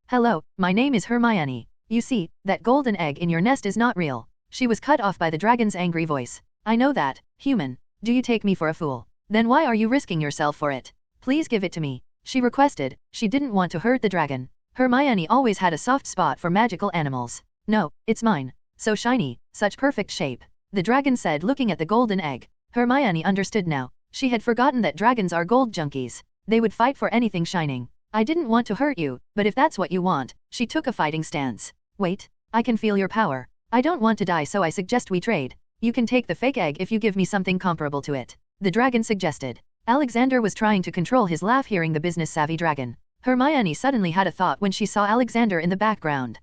Hello, my name is Hermione. You see, that golden egg in your nest is not real. She was cut off by the dragon's angry voice. I know that, human. Do you take me for a fool? Then why are you risking yourself for it? Please give it to me, she requested. She didn't want to hurt the dragon. Hermione always had a soft spot for magical animals. No, it's mine. So shiny, such perfect shape. The dragon said, looking at the golden egg. Hermione understood now. She had forgotten that dragons are gold junkies. They would fight for anything shining. I didn't want to hurt you, but if that's what you want, she took a fighting stance. Wait, I can feel your power. I don't want to die, so I suggest we trade. You can take the fake egg if you give me something comparable to it, the dragon suggested. Alexander was trying to control his laugh hearing the business-savvy dragon. Hermione suddenly had a thought when she saw Alexander in the background.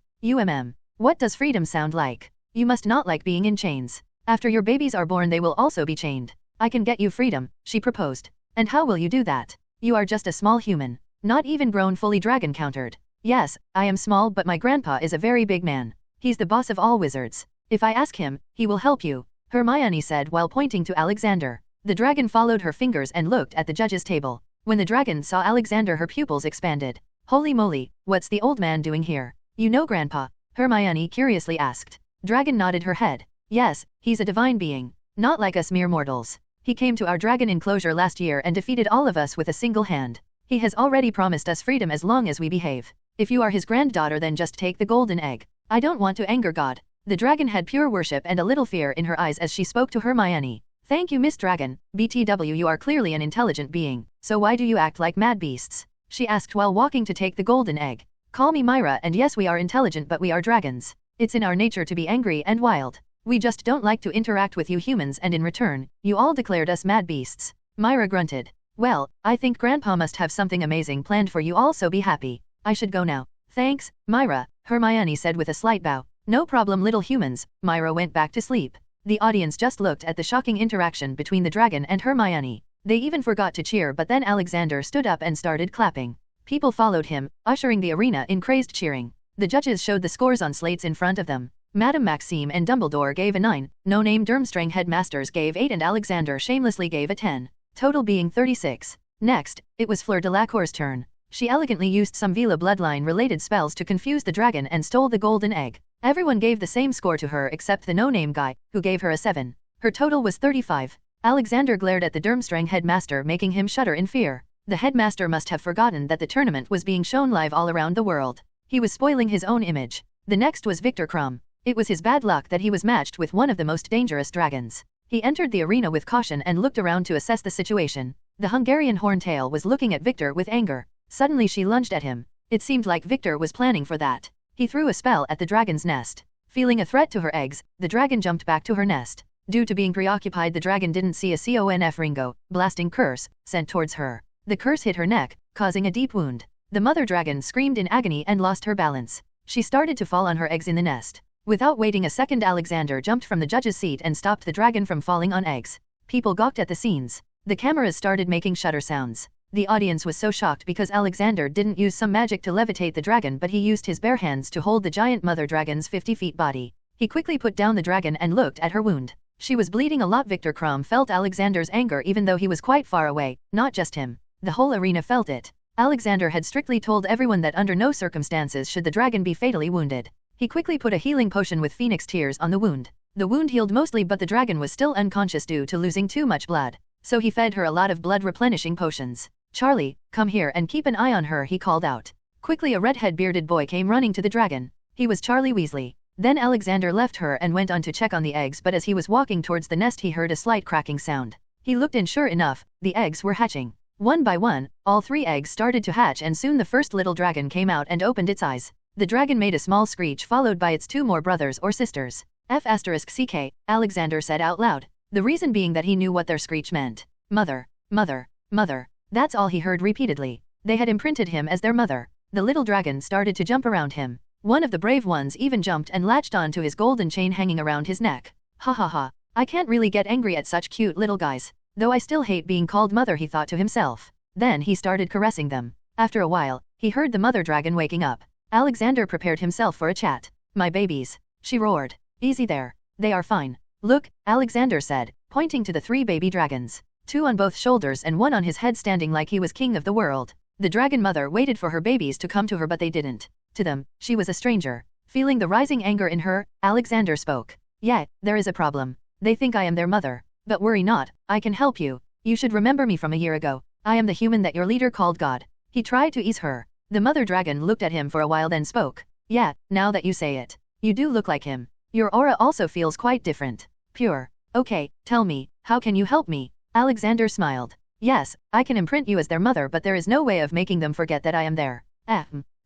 What does freedom sound like? You must not like being in chains. After your babies are born they will also be chained. I can get you freedom, she proposed. And how will you do that? You are just a small human. Not even grown fully, dragon countered. Yes, I am small, but my grandpa is a very big man. He's the boss of all wizards. If I ask him, he will help you, Hermione said while pointing to Alexander. The dragon followed her fingers and looked at the judge's table. When the dragon saw Alexander, her pupils expanded. Holy moly, what's the old man doing here? You know Grandpa? Hermione curiously asked. Dragon nodded her head. Yes, he's a divine being. Not like us mere mortals. He came to our dragon enclosure last year and defeated all of us with a single hand. He has already promised us freedom as long as we behave. If you are his granddaughter, then just take the golden egg. I don't want to anger God. The dragon had pure worship and a little fear in her eyes as she spoke to Hermione. Thank you, Miss Dragon. BTW, you are clearly an intelligent being, so why do you act like mad beasts? She asked while walking to take the golden egg. Call me Myra, and yes, we are intelligent, but we are dragons. It's in our nature to be angry and wild. We just don't like to interact with you humans, and in return, you all declared us mad beasts. Myra grunted. Well, I think Grandpa must have something amazing planned for you all, so be happy. I should go now. Thanks, Myra, Hermione said with a slight bow. No problem, little humans. Myra went back to sleep. The audience just looked at the shocking interaction between the dragon and Hermione. They even forgot to cheer, but then Alexander stood up and started clapping. People followed him, ushering the arena in crazed cheering. The judges showed the scores on slates in front of them. Madame Maxime and Dumbledore gave a 9, no-name Durmstrang headmasters gave 8, and Alexander shamelessly gave a 10. Total being 36. Next, it was Fleur Delacour's turn. She elegantly used some Vila bloodline-related spells to confuse the dragon and stole the golden egg. Everyone gave the same score to her except the no-name guy, who gave her a 7. Her total was 35. Alexander glared at the Durmstrang headmaster, making him shudder in fear. The headmaster must have forgotten that the tournament was being shown live all around the world. He was spoiling his own image. The next was Victor Krum. It was his bad luck that he was matched with one of the most dangerous dragons. He entered the arena with caution and looked around to assess the situation. The Hungarian Horntail was looking at Victor with anger. Suddenly she lunged at him. It seemed like Victor was planning for that. He threw a spell at the dragon's nest. Feeling a threat to her eggs, the dragon jumped back to her nest. Due to being preoccupied, the dragon didn't see a conf Ringo, blasting curse, sent towards her. The curse hit her neck, causing a deep wound. The mother dragon screamed in agony and lost her balance. She started to fall on her eggs in the nest. Without waiting a second, Alexander jumped from the judge's seat and stopped the dragon from falling on eggs. People gawked at the scenes. The cameras started making shudder sounds. The audience was so shocked because Alexander didn't use some magic to levitate the dragon, but he used his bare hands to hold the giant mother dragon's 50 feet body. He quickly put down the dragon and looked at her wound. She was bleeding a lot. Victor Krum felt Alexander's anger even though he was quite far away, not just him. The whole arena felt it. Alexander had strictly told everyone that under no circumstances should the dragon be fatally wounded. He quickly put a healing potion with phoenix tears on the wound. The wound healed mostly, but the dragon was still unconscious due to losing too much blood. So he fed her a lot of blood replenishing potions. Charlie, come here and keep an eye on her, he called out. Quickly a red-head bearded boy came running to the dragon. He was Charlie Weasley. Then Alexander left her and went on to check on the eggs, but as he was walking towards the nest he heard a slight cracking sound. He looked and sure enough, the eggs were hatching. One by one, all 3 eggs started to hatch, and soon the first little dragon came out and opened its eyes. The dragon made a small screech followed by its 2 more brothers or sisters. F***ck, Alexander said out loud. The reason being that he knew what their screech meant. Mother, mother, mother. That's all he heard repeatedly. They had imprinted him as their mother. The little dragon started to jump around him. One of the brave ones even jumped and latched on to his golden chain hanging around his neck. Ha ha ha. I can't really get angry at such cute little guys. Though I still hate being called mother, he thought to himself. Then he started caressing them. After a while, he heard the mother dragon waking up. Alexander prepared himself for a chat. My babies, she roared. Easy there. They are fine. Look, Alexander said, pointing to the 3 baby dragons. 2 on both shoulders and 1 on his head standing like he was king of the world. The dragon mother waited for her babies to come to her but they didn't. To them, she was a stranger. Feeling the rising anger in her, Alexander spoke. Yeah, there is a problem. They think I am their mother. But worry not, I can help you. You should remember me from a year ago. I am the human that your leader called God. He tried to ease her. The mother dragon looked at him for a while then spoke. Yeah, now that you say it. You do look like him. Your aura also feels quite different. Pure. Okay, tell me, how can you help me? Alexander smiled. Yes, I can imprint you as their mother but there is no way of making them forget that I am their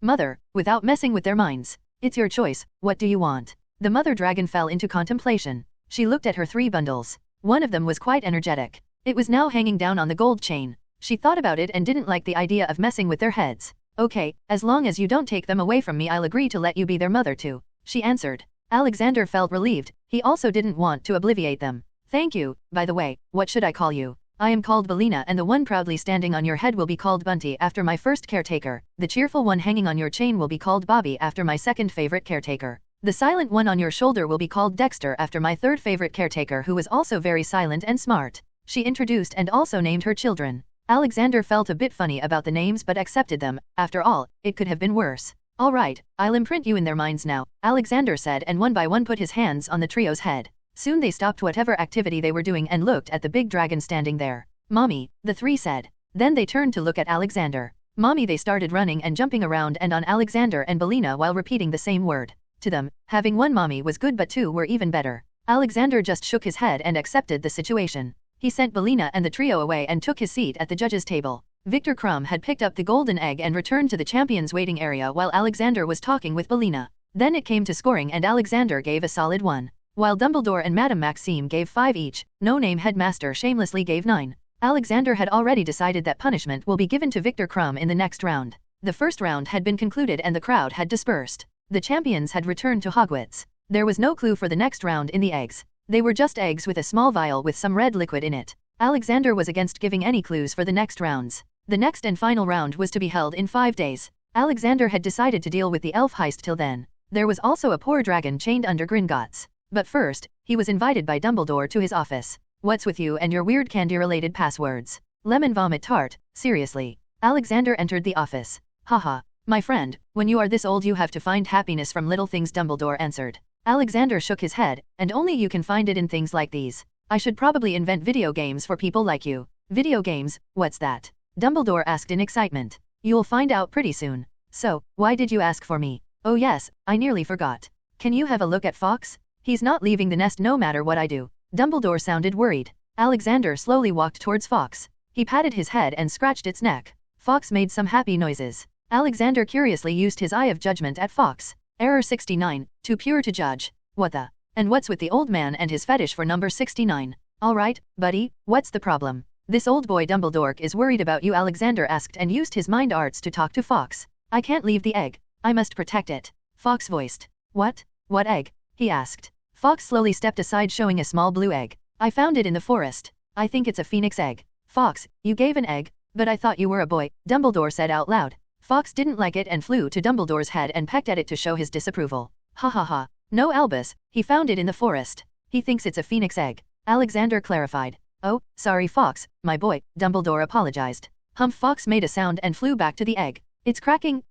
mother, without messing with their minds. It's your choice, what do you want? The mother dragon fell into contemplation. She looked at her 3 bundles. One of them was quite energetic. It was now hanging down on the gold chain. She thought about it and didn't like the idea of messing with their heads. Okay, as long as you don't take them away from me I'll agree to let you be their mother too, she answered. Alexander felt relieved. He also didn't want to obliviate them. Thank you. By the way, what should I call you? I am called Belina and the one proudly standing on your head will be called Bunty after my first caretaker. The cheerful one hanging on your chain will be called Bobby after my second favorite caretaker. The silent one on your shoulder will be called Dexter after my third favorite caretaker who was also very silent and smart. She introduced and also named her children. Alexander felt a bit funny about the names but accepted them. After all, it could have been worse. All right, I'll imprint you in their minds now, Alexander said and one by one put his hands on the trio's head. Soon they stopped whatever activity they were doing and looked at the big dragon standing there. Mommy, the 3 said. Then they turned to look at Alexander. Mommy, they started running and jumping around and on Alexander and Belina while repeating the same word. To them, having 1 mommy was good but 2 were even better. Alexander just shook his head and accepted the situation. He sent Belina and the trio away and took his seat at the judge's table. Victor Crumb had picked up the golden egg and returned to the champion's waiting area while Alexander was talking with Belina. Then it came to scoring and Alexander gave a solid 1. While Dumbledore and Madame Maxime gave 5 each, no-name headmaster shamelessly gave 9. Alexander had already decided that punishment will be given to Victor Crumb in the next round. The first round had been concluded and the crowd had dispersed. The champions had returned to Hogwarts. There was no clue for the next round in the eggs. They were just eggs with a small vial with some red liquid in it. Alexander was against giving any clues for the next rounds. The next and final round was to be held in 5 days. Alexander had decided to deal with the elf heist till then. There was also a poor dragon chained under Gringotts. But first, he was invited by Dumbledore to his office. What's with you and your weird candy-related passwords? Lemon vomit tart, seriously. Alexander entered the office. Haha, my friend, when you are this old you have to find happiness from little things, Dumbledore answered. Alexander shook his head, and only you can find it in things like these. I should probably invent video games for people like you. Video games, what's that? Dumbledore asked in excitement. You'll find out pretty soon. So, why did you ask for me? Oh yes, I nearly forgot. Can you have a look at Fox? He's not leaving the nest no matter what I do. Dumbledore sounded worried. Alexander slowly walked towards Fox. He patted his head and scratched its neck. Fox made some happy noises. Alexander curiously used his eye of judgment at Fox. Error 69, too pure to judge. What the? And what's with the old man and his fetish for number 69? Alright, buddy, what's the problem? This old boy Dumbledore is worried about you, Alexander asked and used his mind arts to talk to Fox. I can't leave the egg. I must protect it. Fox voiced. What? What egg? He asked. Fox slowly stepped aside showing a small blue egg. I found it in the forest. I think it's a phoenix egg. Fox, you gave an egg? But I thought you were a boy, Dumbledore said out loud. Fox didn't like it and flew to Dumbledore's head and pecked at it to show his disapproval. Ha ha ha. No, Albus, he found it in the forest. He thinks it's a phoenix egg. Alexander clarified. Oh, sorry Fox, my boy, Dumbledore apologized. Humph. Fox made a sound and flew back to the egg. It's cracking,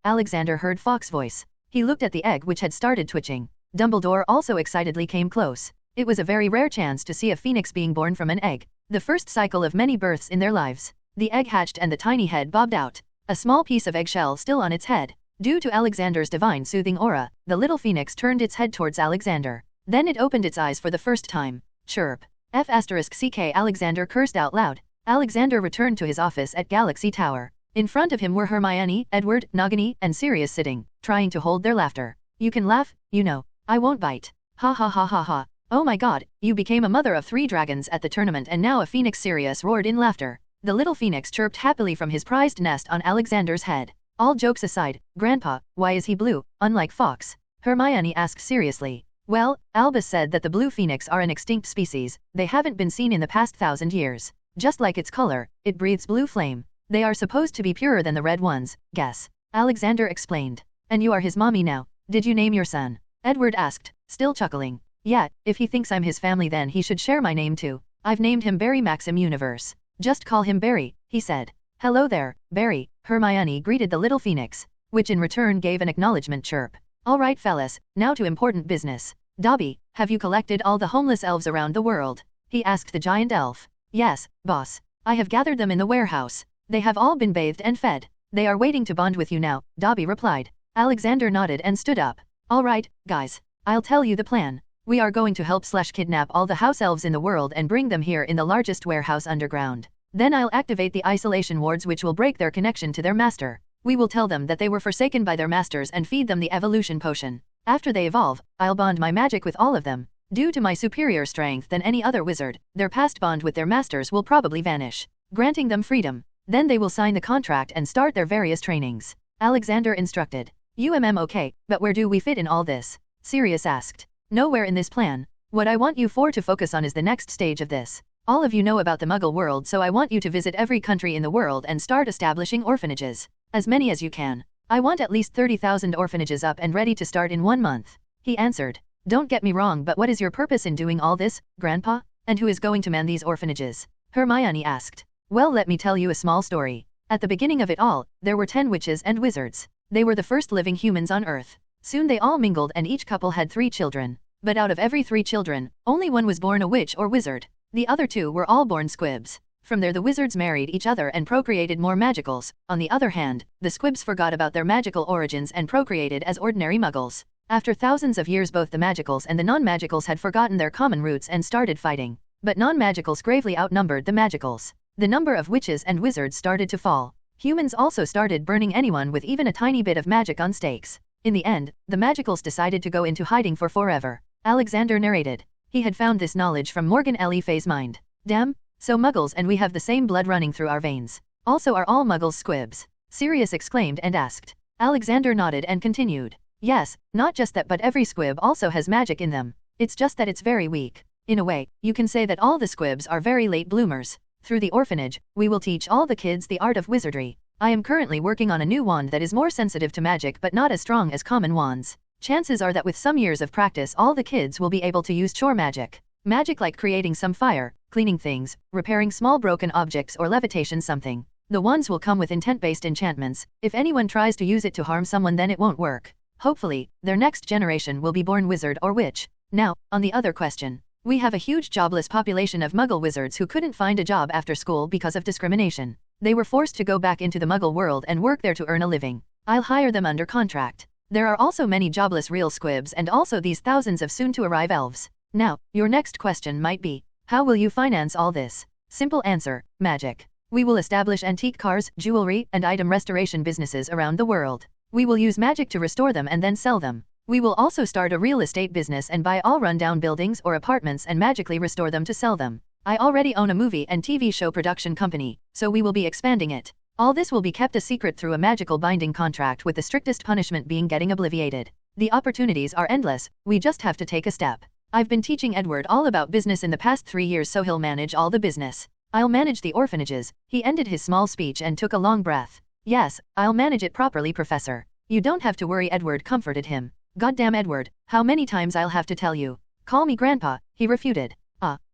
Alexander heard Fox's voice. He looked at the egg which had started twitching. Dumbledore also excitedly came close. It was a very rare chance to see a phoenix being born from an egg. The first cycle of many births in their lives. The egg hatched and the tiny head bobbed out. A small piece of eggshell still on its head. Due to Alexander's divine soothing aura, the little phoenix turned its head towards Alexander. Then it opened its eyes for the first time. Chirp. F***ck Alexander cursed out loud. Alexander returned to his office at Galaxy Tower. In front of him were Hermione, Edward, Nagini, and Sirius sitting, trying to hold their laughter. You can laugh, you know. I won't bite. Ha ha ha ha ha. Oh my god, you became a mother of 3 dragons at the tournament and now a phoenix. Sirius roared in laughter. The little phoenix chirped happily from his prized nest on Alexander's head. All jokes aside, Grandpa, why is he blue, unlike Fox? Hermione asked seriously. Well, Albus said that the blue phoenix are an extinct species. They haven't been seen in the past 1,000 years. Just like its color, it breathes blue flame. They are supposed to be purer than the red ones, guess. Alexander explained. And you are his mommy now. Did you name your son? Edward asked, still chuckling. Yeah, if he thinks I'm his family then he should share my name too. I've named him Barry Maxim Universe. Just call him Barry, he said. Hello there, Barry, Hermione greeted the little phoenix, which in return gave an acknowledgement chirp. Alright fellas, now to important business. Dobby, have you collected all the homeless elves around the world? He asked the giant elf. Yes, boss. I have gathered them in the warehouse. They have all been bathed and fed. They are waiting to bond with you now, Dobby replied. Alexander nodded and stood up. Alright, guys. I'll tell you the plan. We are going to help/kidnap all the house elves in the world and bring them here in the largest warehouse underground. Then I'll activate the isolation wards which will break their connection to their master. We will tell them that they were forsaken by their masters and feed them the evolution potion. After they evolve, I'll bond my magic with all of them. Due to my superior strength than any other wizard, their past bond with their masters will probably vanish, granting them freedom. Then they will sign the contract and start their various trainings. Alexander instructed. Okay, but where do we fit in all this? Sirius asked. Nowhere in this plan. What I want you four to focus on is the next stage of this. All of you know about the Muggle world, so I want you to visit every country in the world and start establishing orphanages. As many as you can. I want at least 30,000 orphanages up and ready to start in 1 month. He answered. Don't get me wrong, but what is your purpose in doing all this, Grandpa? And who is going to man these orphanages? Hermione asked. Well, let me tell you a small story. At the beginning of it all, there were 10 witches and wizards. They were the first living humans on Earth. Soon they all mingled and each couple had 3 children. But out of every 3 children, only one was born a witch or wizard. The other 2 were all born squibs. From there the wizards married each other and procreated more magicals. On the other hand, the squibs forgot about their magical origins and procreated as ordinary muggles. After thousands of years both the magicals and the non-magicals had forgotten their common roots and started fighting. But non-magicals gravely outnumbered the magicals. The number of witches and wizards started to fall. Humans also started burning anyone with even a tiny bit of magic on stakes. In the end, the magicals decided to go into hiding for forever. Alexander narrated. He had found this knowledge from Morgan Le Fay's mind. Damn, so muggles and we have the same blood running through our veins. Also are all muggles squibs? Sirius exclaimed and asked. Alexander nodded and continued. Yes, not just that but every squib also has magic in them. It's just that it's very weak. In a way, you can say that all the squibs are very late bloomers. Through the orphanage, we will teach all the kids the art of wizardry. I am currently working on a new wand that is more sensitive to magic but not as strong as common wands. Chances are that with some years of practice all the kids will be able to use chore magic. Magic like creating some fire, cleaning things, repairing small broken objects or levitation something. The wands will come with intent-based enchantments. If anyone tries to use it to harm someone then it won't work. Hopefully, their next generation will be born wizard or witch. Now, on the other question. We have a huge jobless population of Muggle wizards who couldn't find a job after school because of discrimination. They were forced to go back into the Muggle world and work there to earn a living. I'll hire them under contract. There are also many jobless real squibs and also these thousands of soon-to-arrive elves. Now, your next question might be, how will you finance all this? Simple answer, magic. We will establish antique cars, jewelry, and item restoration businesses around the world. We will use magic to restore them and then sell them. We will also start a real estate business and buy all rundown buildings or apartments and magically restore them to sell them. I already own a movie and TV show production company, so we will be expanding it. All this will be kept a secret through a magical binding contract with the strictest punishment being getting obliviated. The opportunities are endless, we just have to take a step. I've been teaching Edward all about business in the past 3 years so he'll manage all the business. I'll manage the orphanages. He ended his small speech and took a long breath. Yes, I'll manage it properly, Professor. You don't have to worry, Edward comforted him. Goddamn Edward, how many times I'll have to tell you? Call me Grandpa, he refuted.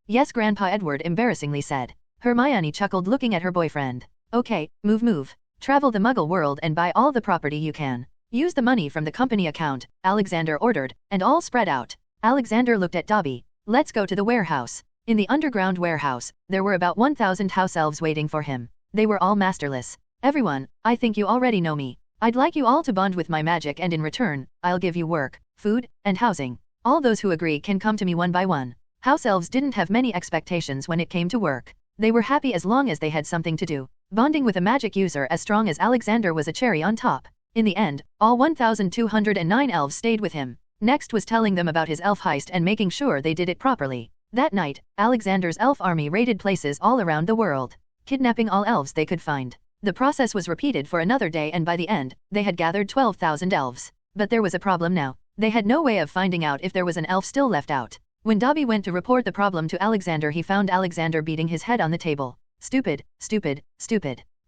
Yes Grandpa, Edward embarrassingly said. Hermione chuckled looking at her boyfriend. Okay, move. Travel the Muggle world and buy all the property you can. Use the money from the company account, Alexander ordered, and all spread out. Alexander looked at Dobby. Let's go to the warehouse. In the underground warehouse, there were about 1,000 house elves waiting for him. They were all masterless. Everyone, I think you already know me. I'd like you all to bond with my magic and in return, I'll give you work, food, and housing. All those who agree can come to me one by one. House elves didn't have many expectations when it came to work. They were happy as long as they had something to do. Bonding with a magic user as strong as Alexander was a cherry on top. In the end, all 1,209 elves stayed with him. Next was telling them about his elf heist and making sure they did it properly. That night, Alexander's elf army raided places all around the world, kidnapping all elves they could find. The process was repeated for another day and by the end, they had gathered 12,000 elves. But there was a problem now. They had no way of finding out if there was an elf still left out. When Dobby went to report the problem to Alexander, he found Alexander beating his head on the table. Stupid.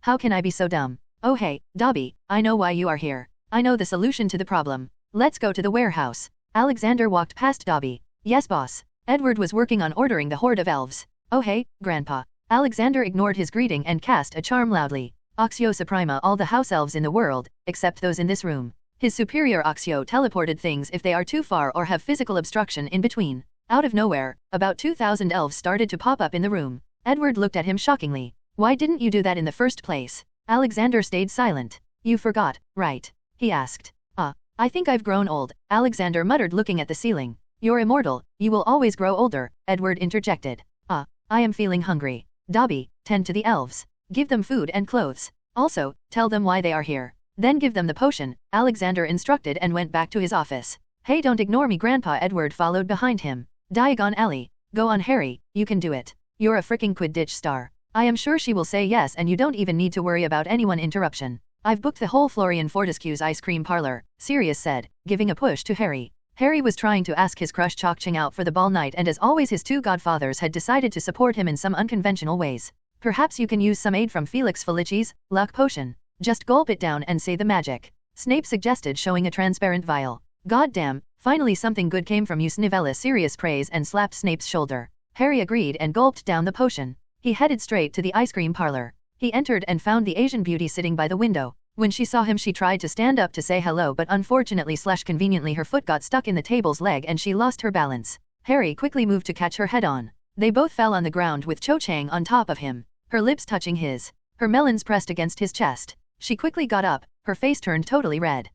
How can I be so dumb? Oh hey, Dobby, I know why you are here. I know the solution to the problem. Let's go to the warehouse. Alexander walked past Dobby. Yes, boss. Edward was working on ordering the horde of elves. Oh hey, Grandpa. Alexander ignored his greeting and cast a charm loudly. Oxio Suprema all the house elves in the world, except those in this room. His superior Oxio teleported things if they are too far or have physical obstruction in between. Out of nowhere, about 2,000 elves started to pop up in the room. Edward looked at him shockingly. Why didn't you do that in the first place? Alexander stayed silent. You forgot, right? He asked. I think I've grown old, Alexander muttered looking at the ceiling. You're immortal, you will always grow older, Edward interjected. I am feeling hungry. Dobby, tend to the elves. Give them food and clothes. Also, tell them why they are here. Then give them the potion, Alexander instructed and went back to his office. Hey, don't ignore me, Grandpa. Edward followed behind him. Diagon Alley. Go on, Harry, you can do it. You're a freaking Quidditch star. I am sure she will say yes and you don't even need to worry about anyone interruption. I've booked the whole Florian Fortescue's ice cream parlor, Sirius said, giving a push to Harry. Harry was trying to ask his crush Chok Ching out for the ball night, and as always his two godfathers had decided to support him in some unconventional ways. Perhaps you can use some aid from Felix Felici's luck potion. Just gulp it down and say the magic. Snape suggested, showing a transparent vial. God damn, finally something good came from you, Snivella. Sirius praised and slapped Snape's shoulder. Harry agreed and gulped down the potion. He headed straight to the ice cream parlor. He entered and found the Asian beauty sitting by the window. When she saw him, she tried to stand up to say hello, but unfortunately/conveniently her foot got stuck in the table's leg and she lost her balance. Harry quickly moved to catch her head on. They both fell on the ground with Cho Chang on top of him, her lips touching his. Her melons pressed against his chest. She quickly got up, her face turned totally red.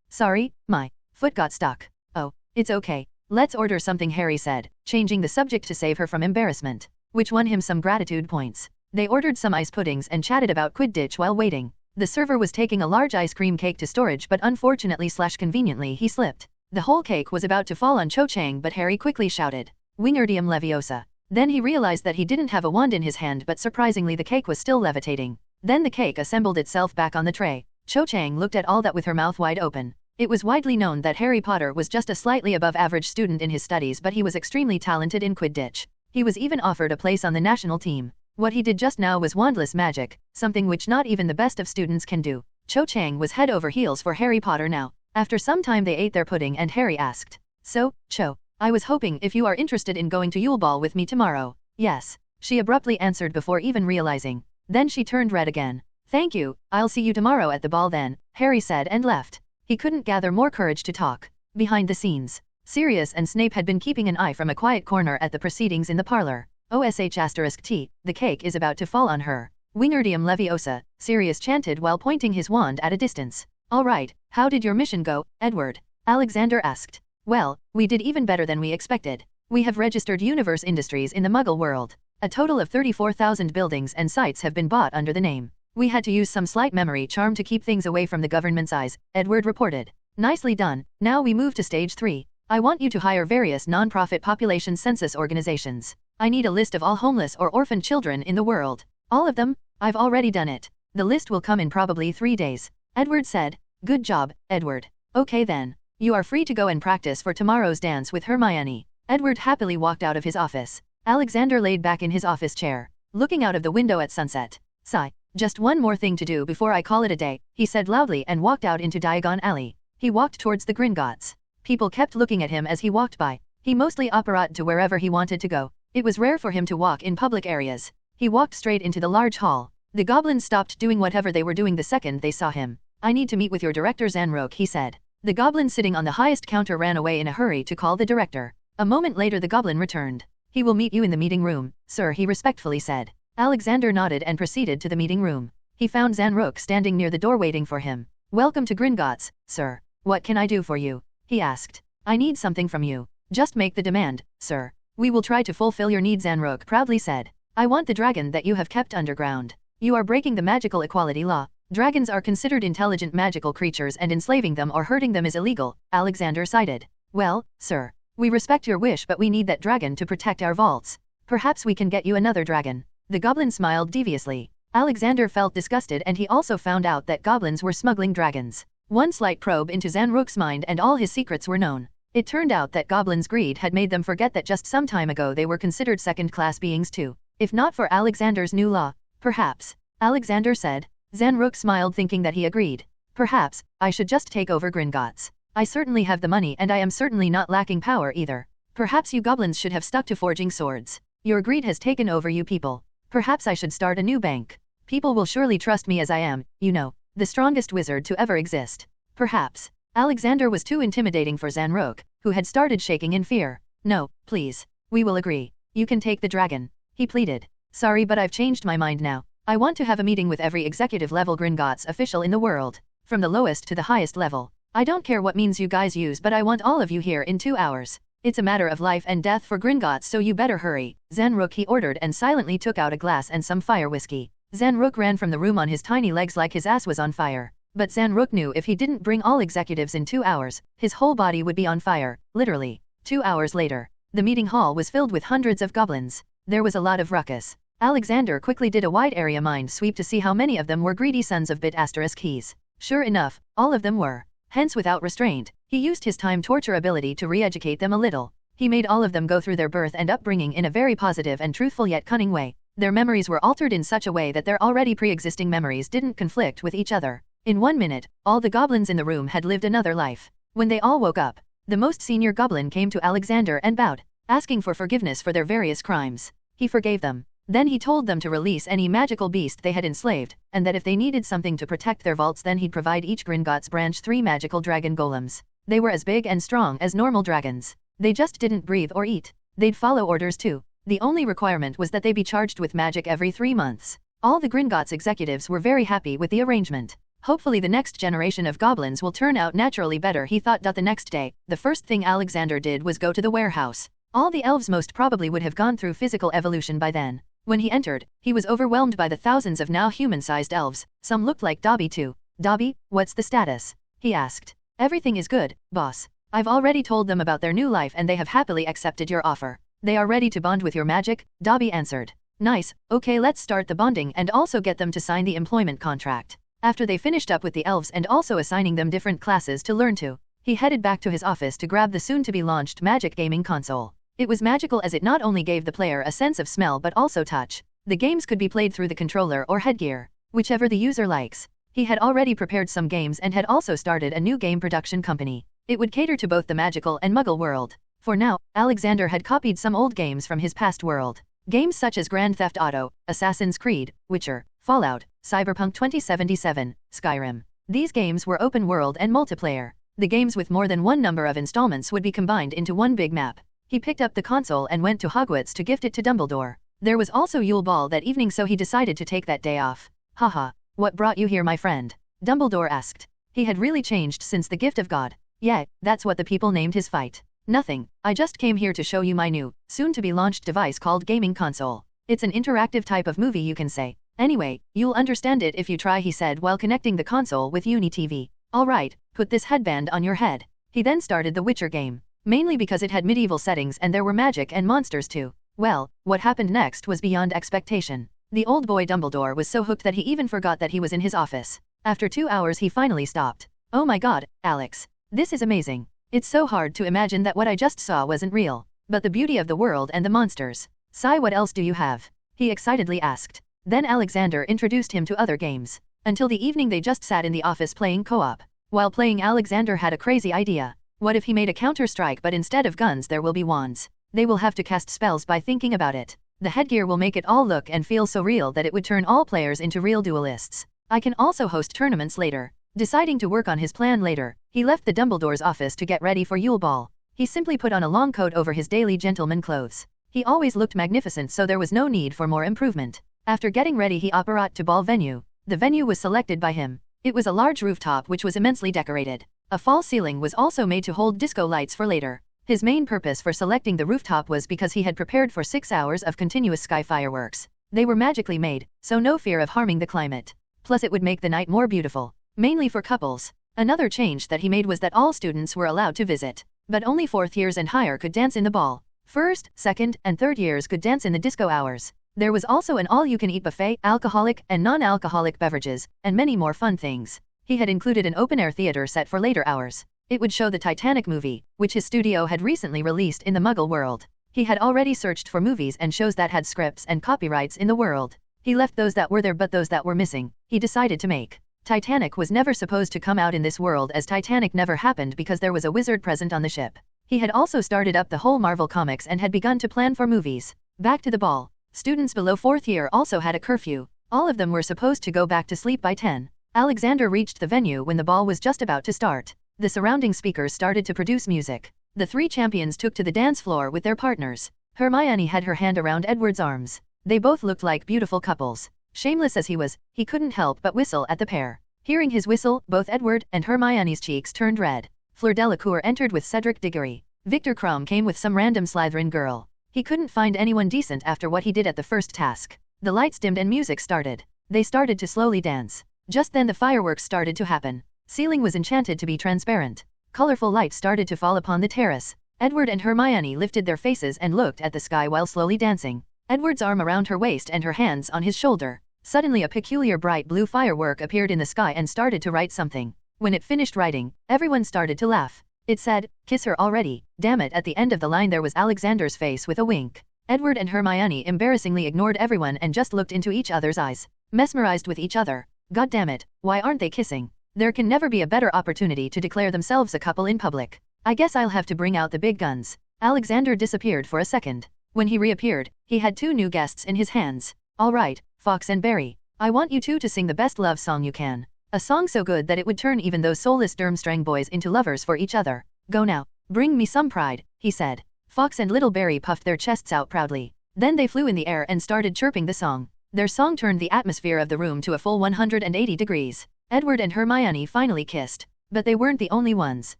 Sorry, my foot got stuck. Oh, it's okay. Let's order something, Harry said, changing the subject to save her from embarrassment, which won him some gratitude points. They ordered some ice puddings and chatted about Quidditch while waiting. The server was taking a large ice cream cake to storage, but unfortunately/conveniently he slipped. The whole cake was about to fall on Cho Chang, but Harry quickly shouted, Wingardium Leviosa. Then he realized that he didn't have a wand in his hand, but surprisingly the cake was still levitating. Then the cake assembled itself back on the tray. Cho Chang looked at all that with her mouth wide open. It was widely known that Harry Potter was just a slightly above average student in his studies, but he was extremely talented in Quidditch. He was even offered a place on the national team. What he did just now was wandless magic, something which not even the best of students can do. Cho Chang was head over heels for Harry Potter now. After some time they ate their pudding and Harry asked, So, Cho, I was hoping if you are interested in going to Yule Ball with me tomorrow. Yes, she abruptly answered before even realizing. Then she turned red again. Thank you, I'll see you tomorrow at the ball then, Harry said and left. He couldn't gather more courage to talk. Behind the scenes, Sirius and Snape had been keeping an eye from a quiet corner at the proceedings in the parlor. OSH*T, the cake is about to fall on her. Wingardium Leviosa, Sirius chanted while pointing his wand at a distance. All right, how did your mission go, Edward? Alexander asked. Well, we did even better than we expected. We have registered Universe Industries in the Muggle world. A total of 34,000 buildings and sites have been bought under the name. We had to use some slight memory charm to keep things away from the government's eyes, Edward reported. Nicely done. Now we move to stage 3. I want you to hire various non-profit population census organizations. I need a list of all homeless or orphaned children in the world. All of them? I've already done it. The list will come in probably 3 days. Edward said. Good job, Edward. Okay then. You are free to go and practice for tomorrow's dance with Hermione. Edward happily walked out of his office. Alexander laid back in his office chair, looking out of the window at sunset. Sigh. Just one more thing to do before I call it a day, he said loudly and walked out into Diagon Alley. He walked towards the Gringotts. People kept looking at him as he walked by. He mostly operated to wherever he wanted to go. It was rare for him to walk in public areas. He walked straight into the large hall. The goblins stopped doing whatever they were doing the second they saw him. I need to meet with your director Zanrook, he said. The goblin sitting on the highest counter ran away in a hurry to call the director. A moment later the goblin returned. He will meet you in the meeting room, sir, he respectfully said. Alexander nodded and proceeded to the meeting room. He found Zanrook standing near the door waiting for him. Welcome to Gringotts, sir. What can I do for you? He asked. I need something from you. Just make the demand, sir. We will try to fulfill your needs, Zanrook proudly said. I want the dragon that you have kept underground. You are breaking the magical equality law. Dragons are considered intelligent magical creatures and enslaving them or hurting them is illegal, Alexander cited. Well, sir, we respect your wish, but we need that dragon to protect our vaults. Perhaps we can get you another dragon. The goblin smiled deviously. Alexander felt disgusted, and he also found out that goblins were smuggling dragons. One slight probe into Zanrook's mind and all his secrets were known. It turned out that goblins' greed had made them forget that just some time ago they were considered second-class beings too. If not for Alexander's new law, perhaps Alexander said. Zanruk smiled, thinking that he agreed. Perhaps, I should just take over Gringotts. I certainly have the money and I am certainly not lacking power either. Perhaps you goblins should have stuck to forging swords. Your greed has taken over you people. Perhaps I should start a new bank. People will surely trust me as I am, you know, the strongest wizard to ever exist. Perhaps. Alexander was too intimidating for Zanruk, who had started shaking in fear. No, please. We will agree. You can take the dragon. He pleaded. Sorry, but I've changed my mind now. I want to have a meeting with every executive level Gringotts official in the world. From the lowest to the highest level. I don't care what means you guys use, but I want all of you here in 2 hours. It's a matter of life and death for Gringotts, so you better hurry. Zanruk, he ordered, and silently took out a glass and some fire whiskey. Zanruk ran from the room on his tiny legs like his ass was on fire. But Zanruk knew if he didn't bring all executives in 2 hours, his whole body would be on fire, literally. 2 hours later, the meeting hall was filled with hundreds of goblins. There was a lot of ruckus. Alexander quickly did a wide area mind sweep to see how many of them were greedy sons of bit asterisk keys. Sure enough, all of them were. Hence, without restraint, he used his time torture ability to re-educate them a little. He made all of them go through their birth and upbringing in a very positive and truthful yet cunning way. Their memories were altered in such a way that their already pre-existing memories didn't conflict with each other. In 1 minute, all the goblins in the room had lived another life. When they all woke up, the most senior goblin came to Alexander and bowed, asking for forgiveness for their various crimes. He forgave them. Then he told them to release any magical beast they had enslaved, and that if they needed something to protect their vaults, then he'd provide each Gringotts branch 3 magical dragon golems. They were as big and strong as normal dragons. They just didn't breathe or eat. They'd follow orders too. The only requirement was that they be charged with magic every 3 months. All the Gringotts executives were very happy with the arrangement. Hopefully the next generation of goblins will turn out naturally better, he thought. The next day, the first thing Alexander did was go to the warehouse. All the elves most probably would have gone through physical evolution by then. When he entered, he was overwhelmed by the thousands of now human-sized elves. Some looked like Dobby too. Dobby, what's the status? He asked. Everything is good, boss. I've already told them about their new life and they have happily accepted your offer. They are ready to bond with your magic, Dobby answered. Nice, okay, let's start the bonding and also get them to sign the employment contract. After they finished up with the elves and also assigning them different classes to learn to, he headed back to his office to grab the soon-to-be-launched magic gaming console. It was magical as it not only gave the player a sense of smell but also touch. The games could be played through the controller or headgear, whichever the user likes. He had already prepared some games and had also started a new game production company. It would cater to both the magical and muggle world. For now, Alexander had copied some old games from his past world. Games such as Grand Theft Auto, Assassin's Creed, Witcher, Fallout, Cyberpunk 2077, Skyrim. These games were open world and multiplayer. The games with more than one number of installments would be combined into one big map. He picked up the console and went to Hogwarts to gift it to Dumbledore. There was also Yule Ball that evening, so he decided to take that day off. Haha, what brought you here, my friend? Dumbledore asked. He had really changed since the gift of God. Yeah, that's what the people named his fight. Nothing, I just came here to show you my new, soon-to-be-launched device called gaming console. It's an interactive type of movie, you can say. Anyway, you'll understand it if you try, he said while connecting the console with Uni TV. Alright, put this headband on your head. He then started the Witcher game. Mainly because it had medieval settings and there were magic and monsters too. Well, what happened next was beyond expectation. The old boy Dumbledore was so hooked that he even forgot that he was in his office. After 2 hours he finally stopped. Oh my god, Alex. This is amazing. It's so hard to imagine that what I just saw wasn't real. But the beauty of the world and the monsters. Sai, what else do you have? He excitedly asked. Then Alexander introduced him to other games. Until the evening they just sat in the office playing co-op. While playing, Alexander had a crazy idea. What if he made a Counter-Strike, but instead of guns there will be wands? They will have to cast spells by thinking about it. The headgear will make it all look and feel so real that it would turn all players into real duelists. I can also host tournaments later. Deciding to work on his plan later, he left the Dumbledore's office to get ready for Yule Ball. He simply put on a long coat over his daily gentleman clothes. He always looked magnificent, so there was no need for more improvement. After getting ready he apparat to ball venue. The venue was selected by him. It was a large rooftop which was immensely decorated. A false ceiling was also made to hold disco lights for later. His main purpose for selecting the rooftop was because he had prepared for 6 hours of continuous sky fireworks. They were magically made, so no fear of harming the climate. Plus it would make the night more beautiful. Mainly for couples. Another change that he made was that all students were allowed to visit. But only 4th years and higher could dance in the ball. 1st, 2nd, and 3rd years could dance in the disco hours. There was also an all-you-can-eat buffet, alcoholic and non-alcoholic beverages, and many more fun things. He had included an open-air theater set for later hours. It would show the Titanic movie, which his studio had recently released in the Muggle world. He had already searched for movies and shows that had scripts and copyrights in the world. He left those that were there but those that were missing, he decided to make. Titanic was never supposed to come out in this world as Titanic never happened because there was a wizard present on the ship. He had also started up the whole Marvel Comics and had begun to plan for movies. Back to the ball. Students below 4th year also had a curfew. All of them were supposed to go back to sleep by 10. Alexander reached the venue when the ball was just about to start. The surrounding speakers started to produce music. The 3 champions took to the dance floor with their partners. Hermione had her hand around Edward's arms. They both looked like beautiful couples. Shameless as he was, he couldn't help but whistle at the pair. Hearing his whistle, both Edward and Hermione's cheeks turned red. Fleur Delacour entered with Cedric Diggory. Victor Krum came with some random Slytherin girl. He couldn't find anyone decent after what he did at the first task. The lights dimmed and music started. They started to slowly dance. Just then the fireworks started to happen. Ceiling was enchanted to be transparent. Colorful lights started to fall upon the terrace. Edward and Hermione lifted their faces and looked at the sky while slowly dancing. Edward's arm around her waist and her hands on his shoulder. Suddenly a peculiar bright blue firework appeared in the sky and started to write something. When it finished writing, everyone started to laugh. It said, "Kiss her already." Damn it, at the end of the line there was Alexander's face with a wink. Edward and Hermione embarrassingly ignored everyone and just looked into each other's eyes, mesmerized with each other. God damn it, why aren't they kissing? There can never be a better opportunity to declare themselves a couple in public. I guess I'll have to bring out the big guns. Alexander disappeared for a second. When he reappeared, he had 2 new guests in his hands. All right, Fox and Barry. I want you 2 to sing the best love song you can. A song so good that it would turn even those soulless Durmstrang boys into lovers for each other. Go now. Bring me some pride, he said. Fox and little Barry puffed their chests out proudly. Then they flew in the air and started chirping the song. Their song turned the atmosphere of the room to a full 180 degrees. Edward and Hermione finally kissed. But they weren't the only ones.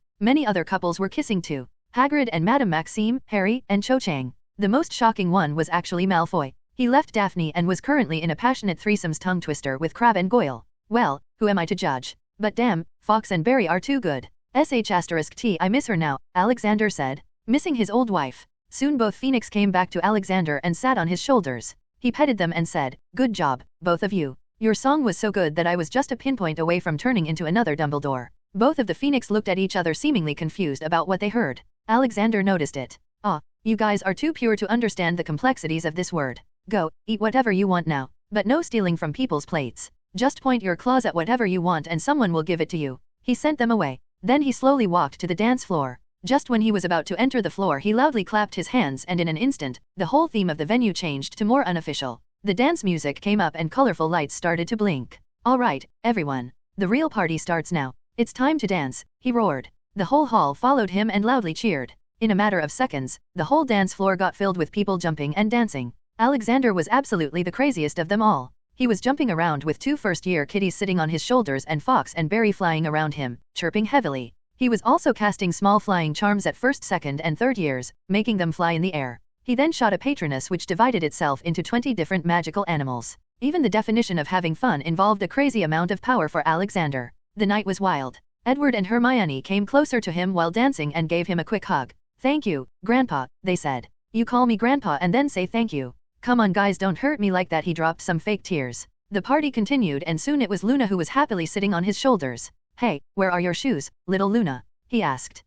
Many other couples were kissing too. Hagrid and Madame Maxime, Harry, and Cho Chang. The most shocking one was actually Malfoy. He left Daphne and was currently in a passionate threesomes tongue twister with Crabbe and Goyle. Well, who am I to judge? But damn, Fox and Barry are too good. *T I miss her now, Alexander said, missing his old wife. Soon both Phoenix came back to Alexander and sat on his shoulders. He petted them and said, "Good job, both of you. Your song was so good that I was just a pinpoint away from turning into another Dumbledore." Both of the Phoenix looked at each other seemingly confused about what they heard. Alexander noticed it. "Ah, you guys are too pure to understand the complexities of this word. Go, eat whatever you want now, but no stealing from people's plates. Just point your claws at whatever you want and someone will give it to you." He sent them away. Then he slowly walked to the dance floor. Just when he was about to enter the floor he loudly clapped his hands and in an instant, the whole theme of the venue changed to more unofficial. The dance music came up and colorful lights started to blink. "All right, everyone. The real party starts now. It's time to dance," he roared. The whole hall followed him and loudly cheered. In a matter of seconds, the whole dance floor got filled with people jumping and dancing. Alexander was absolutely the craziest of them all. He was jumping around with 2 first-year kiddies sitting on his shoulders and Fox and Barry flying around him, chirping heavily. He was also casting small flying charms at 1st, 2nd, and 3rd years, making them fly in the air. He then shot a Patronus which divided itself into 20 different magical animals. Even the definition of having fun involved a crazy amount of power for Alexander. The night was wild. Edward and Hermione came closer to him while dancing and gave him a quick hug. "Thank you, Grandpa," they said. "You call me Grandpa and then say thank you. Come on guys, don't hurt me like that." He dropped some fake tears. The party continued and soon it was Luna who was happily sitting on his shoulders. "Hey, where are your shoes, little Luna?" he asked.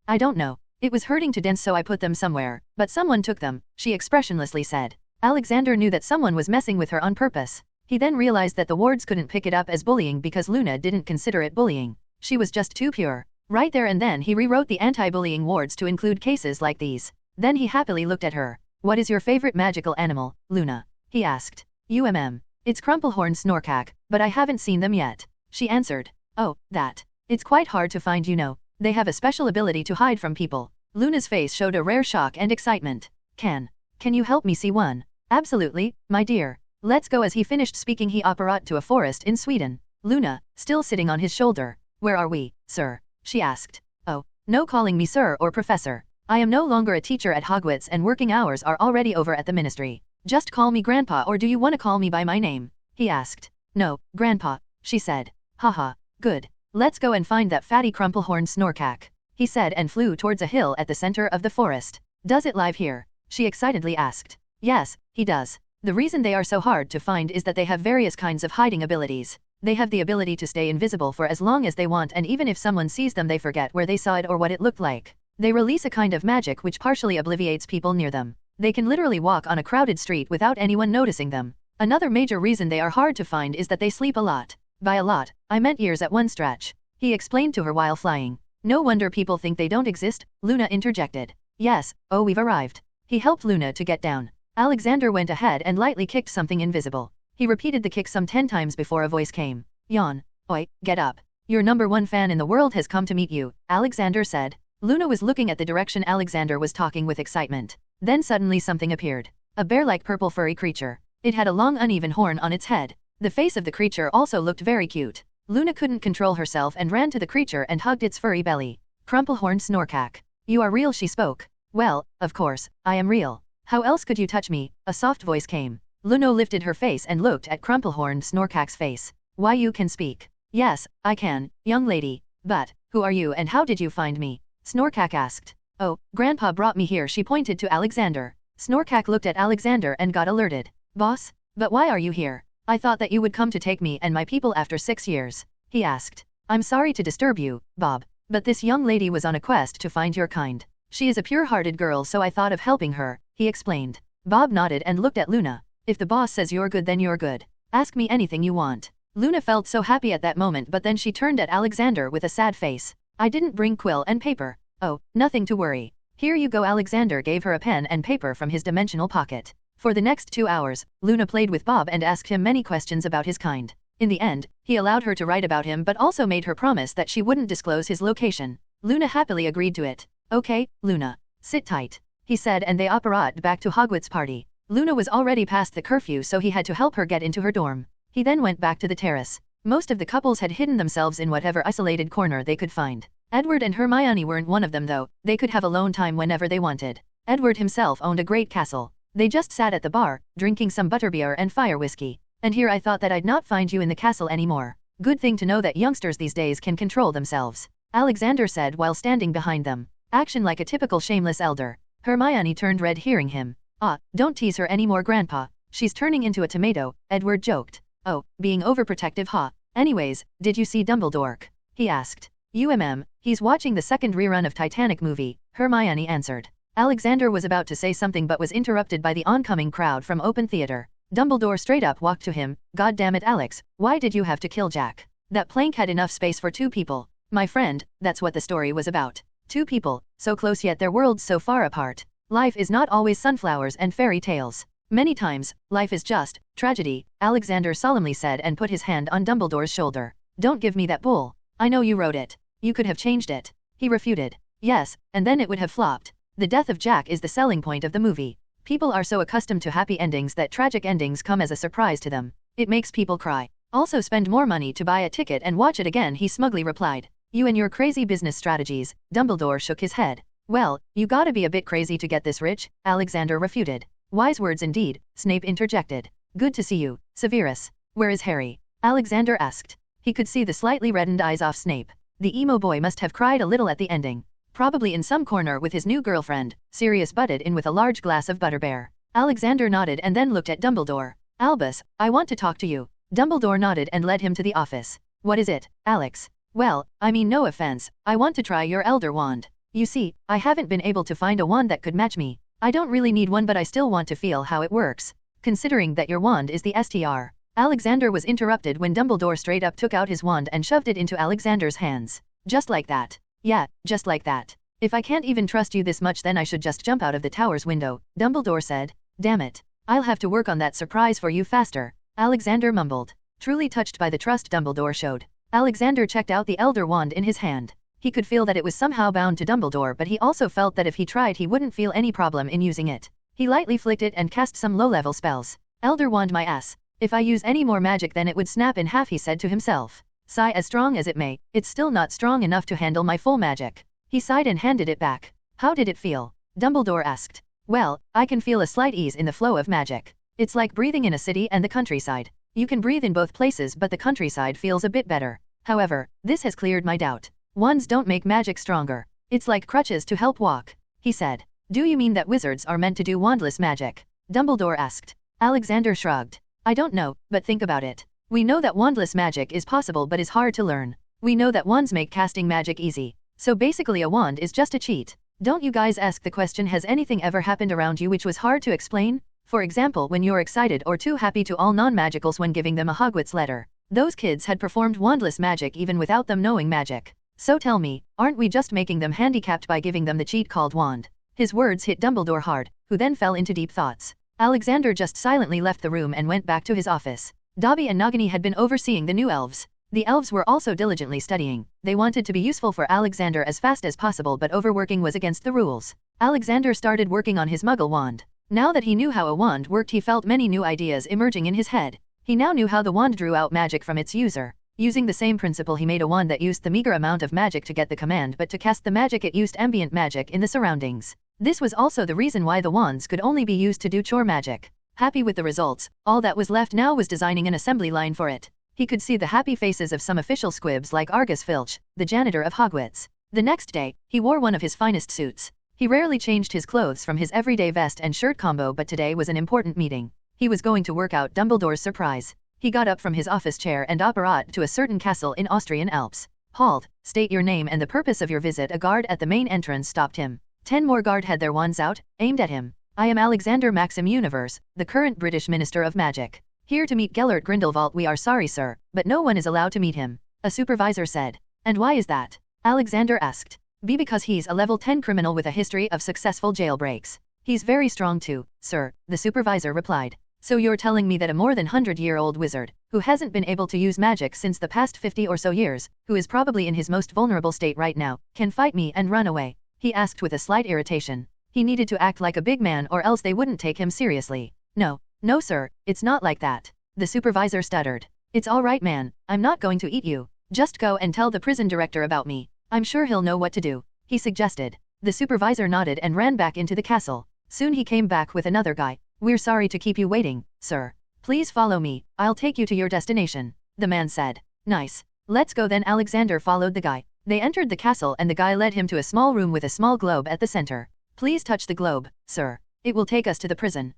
I don't know. It was hurting to dance so I put them somewhere, but someone took them," she expressionlessly said. Alexander knew that someone was messing with her on purpose. He then realized that the wards couldn't pick it up as bullying because Luna didn't consider it bullying. She was just too pure. Right there and then he rewrote the anti-bullying wards to include cases like these. Then he happily looked at her. "What is your favorite magical animal, Luna?" he asked. It's Crumplehorn Snorkak, but I haven't seen them yet," she answered. "Oh, that. It's quite hard to find, you know. They have a special ability to hide from people." Luna's face showed a rare shock and excitement. Can you help me see one?" "Absolutely, my dear. Let's go." As he finished speaking he apparat to a forest in Sweden. Luna, still sitting on his shoulder. "Where are we, sir?" she asked. "Oh, no calling me sir or professor. I am no longer a teacher at Hogwarts and working hours are already over at the ministry. Just call me Grandpa, or do you want to call me by my name?" he asked. "No, Grandpa," she said. "Haha, good. Let's go and find that fatty Crumplehorn Snorkak," he said and flew towards a hill at the center of the forest. "Does it live here?" she excitedly asked. "Yes, he does. The reason they are so hard to find is that they have various kinds of hiding abilities. They have the ability to stay invisible for as long as they want, and even if someone sees them they forget where they saw it or what it looked like. They release a kind of magic which partially obliviates people near them. They can literally walk on a crowded street without anyone noticing them. Another major reason they are hard to find is that they sleep a lot. By a lot, I meant years at one stretch. He explained to her while flying. No wonder people think they don't exist, Luna interjected. Yes, oh we've arrived. He helped Luna to get down. Alexander went ahead and lightly kicked something invisible. He repeated the kick some 10 times before a voice came. Yawn. Oi, get up. Your #1 fan in the world has come to meet you, Alexander said. Luna was looking at the direction Alexander was talking with excitement. Then suddenly something appeared. A bear-like purple furry creature. It had a long uneven horn on its head. The face of the creature also looked very cute. Luna couldn't control herself and ran to the creature and hugged its furry belly. Crumplehorn Snorkak. You are real, she spoke. Well, of course, I am real. How else could you touch me? A soft voice came. Luna lifted her face and looked at Crumplehorn Snorkak's face. Why, you can speak. Yes, I can, young lady. But, who are you and how did you find me? Snorkak asked. Oh, Grandpa brought me here, she pointed to Alexander. Snorkak looked at Alexander and got alerted. Boss? But why are you here? I thought that you would come to take me and my people after 6 years. He asked. I'm sorry to disturb you, Bob. But this young lady was on a quest to find your kind. She is a pure-hearted girl, so I thought of helping her, he explained. Bob nodded and looked at Luna. If the boss says you're good, then you're good. Ask me anything you want. Luna felt so happy at that moment, but then she turned at Alexander with a sad face. I didn't bring quill and paper. Oh, nothing to worry. Here you go. Alexander gave her a pen and paper from his dimensional pocket. For the next 2 hours, Luna played with Bob and asked him many questions about his kind. In the end, he allowed her to write about him but also made her promise that she wouldn't disclose his location. Luna happily agreed to it. Okay, Luna. Sit tight, he said, and they apparat back to Hogwarts party. Luna was already past the curfew, so he had to help her get into her dorm. He then went back to the terrace. Most of the couples had hidden themselves in whatever isolated corner they could find. Edward and Hermione weren't one of them though. They could have alone time whenever they wanted. Edward himself owned a great castle. They just sat at the bar, drinking some butterbeer and fire whiskey. And here I thought that I'd not find you in the castle anymore. Good thing to know that youngsters these days can control themselves, Alexander said while standing behind them. Action like a typical shameless elder. Hermione turned red hearing him. Ah, don't tease her anymore, Grandpa. She's turning into a tomato, Edward joked. Oh, being overprotective, huh? Anyways, did you see Dumbledore? He asked. He's watching the second rerun of Titanic movie, Hermione answered. Alexander was about to say something but was interrupted by the oncoming crowd from Open Theater. Dumbledore straight up walked to him. God damn it, Alex, why did you have to kill Jack? That plank had enough space for 2 people. My friend, that's what the story was about. 2 people, so close yet their worlds so far apart. Life is not always sunflowers and fairy tales. Many times, life is just tragedy, Alexander solemnly said and put his hand on Dumbledore's shoulder. Don't give me that bull. I know you wrote it. You could have changed it. He refuted. Yes, and then it would have flopped. The death of Jack is the selling point of the movie. People are so accustomed to happy endings that tragic endings come as a surprise to them. It makes people cry. Also spend more money to buy a ticket and watch it again, he smugly replied. You and your crazy business strategies. Dumbledore shook his head. Well, you gotta be a bit crazy to get this rich, Alexander refuted. Wise words indeed, Snape interjected. Good to see you, Severus. Where is Harry? Alexander asked. He could see the slightly reddened eyes off Snape. The emo boy must have cried a little at the ending. Probably in some corner with his new girlfriend. Sirius butted in with a large glass of butterbeer. Alexander nodded and then looked at Dumbledore. Albus, I want to talk to you. Dumbledore nodded and led him to the office. What is it, Alex? Well, I mean no offense, I want to try your Elder Wand. You see, I haven't been able to find a wand that could match me. I don't really need one, but I still want to feel how it works. Considering that your wand is the STR. Alexander was interrupted when Dumbledore straight up took out his wand and shoved it into Alexander's hands. Just like that. Yeah, just like that. If I can't even trust you this much, then I should just jump out of the tower's window, Dumbledore said. Damn it. I'll have to work on that surprise for you faster, Alexander mumbled. Truly touched by the trust Dumbledore showed, Alexander checked out the Elder Wand in his hand. He could feel that it was somehow bound to Dumbledore, but he also felt that if he tried he wouldn't feel any problem in using it. He lightly flicked it and cast some low-level spells. Elder Wand my ass. If I use any more magic then it would snap in half, he said to himself. Sigh, as strong as it may, it's still not strong enough to handle my full magic. He sighed and handed it back. How did it feel? Dumbledore asked. Well, I can feel a slight ease in the flow of magic. It's like breathing in a city and the countryside. You can breathe in both places, but the countryside feels a bit better. However, this has cleared my doubt. Wands don't make magic stronger. It's like crutches to help walk, he said. Do you mean that wizards are meant to do wandless magic? Dumbledore asked. Alexander shrugged. I don't know, but think about it. We know that wandless magic is possible but is hard to learn. We know that wands make casting magic easy. So basically a wand is just a cheat. Don't you guys ask the question, has anything ever happened around you which was hard to explain? For example, when you're excited or too happy to all non-magicals when giving them a Hogwarts letter. Those kids had performed wandless magic even without them knowing magic. So tell me, aren't we just making them handicapped by giving them the cheat called wand? His words hit Dumbledore hard, who then fell into deep thoughts. Alexander just silently left the room and went back to his office. Dobby and Nagini had been overseeing the new elves. The elves were also diligently studying. They wanted to be useful for Alexander as fast as possible, but overworking was against the rules. Alexander started working on his muggle wand. Now that he knew how a wand worked, he felt many new ideas emerging in his head. He now knew how the wand drew out magic from its user. Using the same principle, he made a wand that used the meager amount of magic to get the command, but to cast the magic it used ambient magic in the surroundings. This was also the reason why the wands could only be used to do chore magic. Happy with the results, all that was left now was designing an assembly line for it. He could see the happy faces of some official squibs like Argus Filch, the janitor of Hogwarts. The next day, he wore one of his finest suits. He rarely changed his clothes from his everyday vest and shirt combo, but today was an important meeting. He was going to work out Dumbledore's surprise. He got up from his office chair and apparat to a certain castle in Austrian Alps. Halt, state your name and the purpose of your visit. A guard at the main entrance stopped him. 10 more guard had their wands out, aimed at him. I am Alexander Maxim Universe, the current British Minister of Magic. Here to meet Gellert Grindelwald. We are sorry, sir, but no one is allowed to meet him, a supervisor said. And why is that? Alexander asked. Because he's a level 10 criminal with a history of successful jailbreaks. He's very strong too, sir, the supervisor replied. So you're telling me that a more than 100-year-old wizard, who hasn't been able to use magic since the past 50 or so years, who is probably in his most vulnerable state right now, can fight me and run away? He asked with a slight irritation. He needed to act like a big man or else they wouldn't take him seriously. No sir, it's not like that. The supervisor stuttered. It's all right, man, I'm not going to eat you. Just go and tell the prison director about me. I'm sure he'll know what to do, he suggested. The supervisor nodded and ran back into the castle. Soon he came back with another guy. We're sorry to keep you waiting, sir. Please follow me, I'll take you to your destination, the man said. Nice. Let's go then. Alexander followed the guy. They entered the castle and the guy led him to a small room with a small globe at the center. Please touch the globe, sir. It will take us to the prison.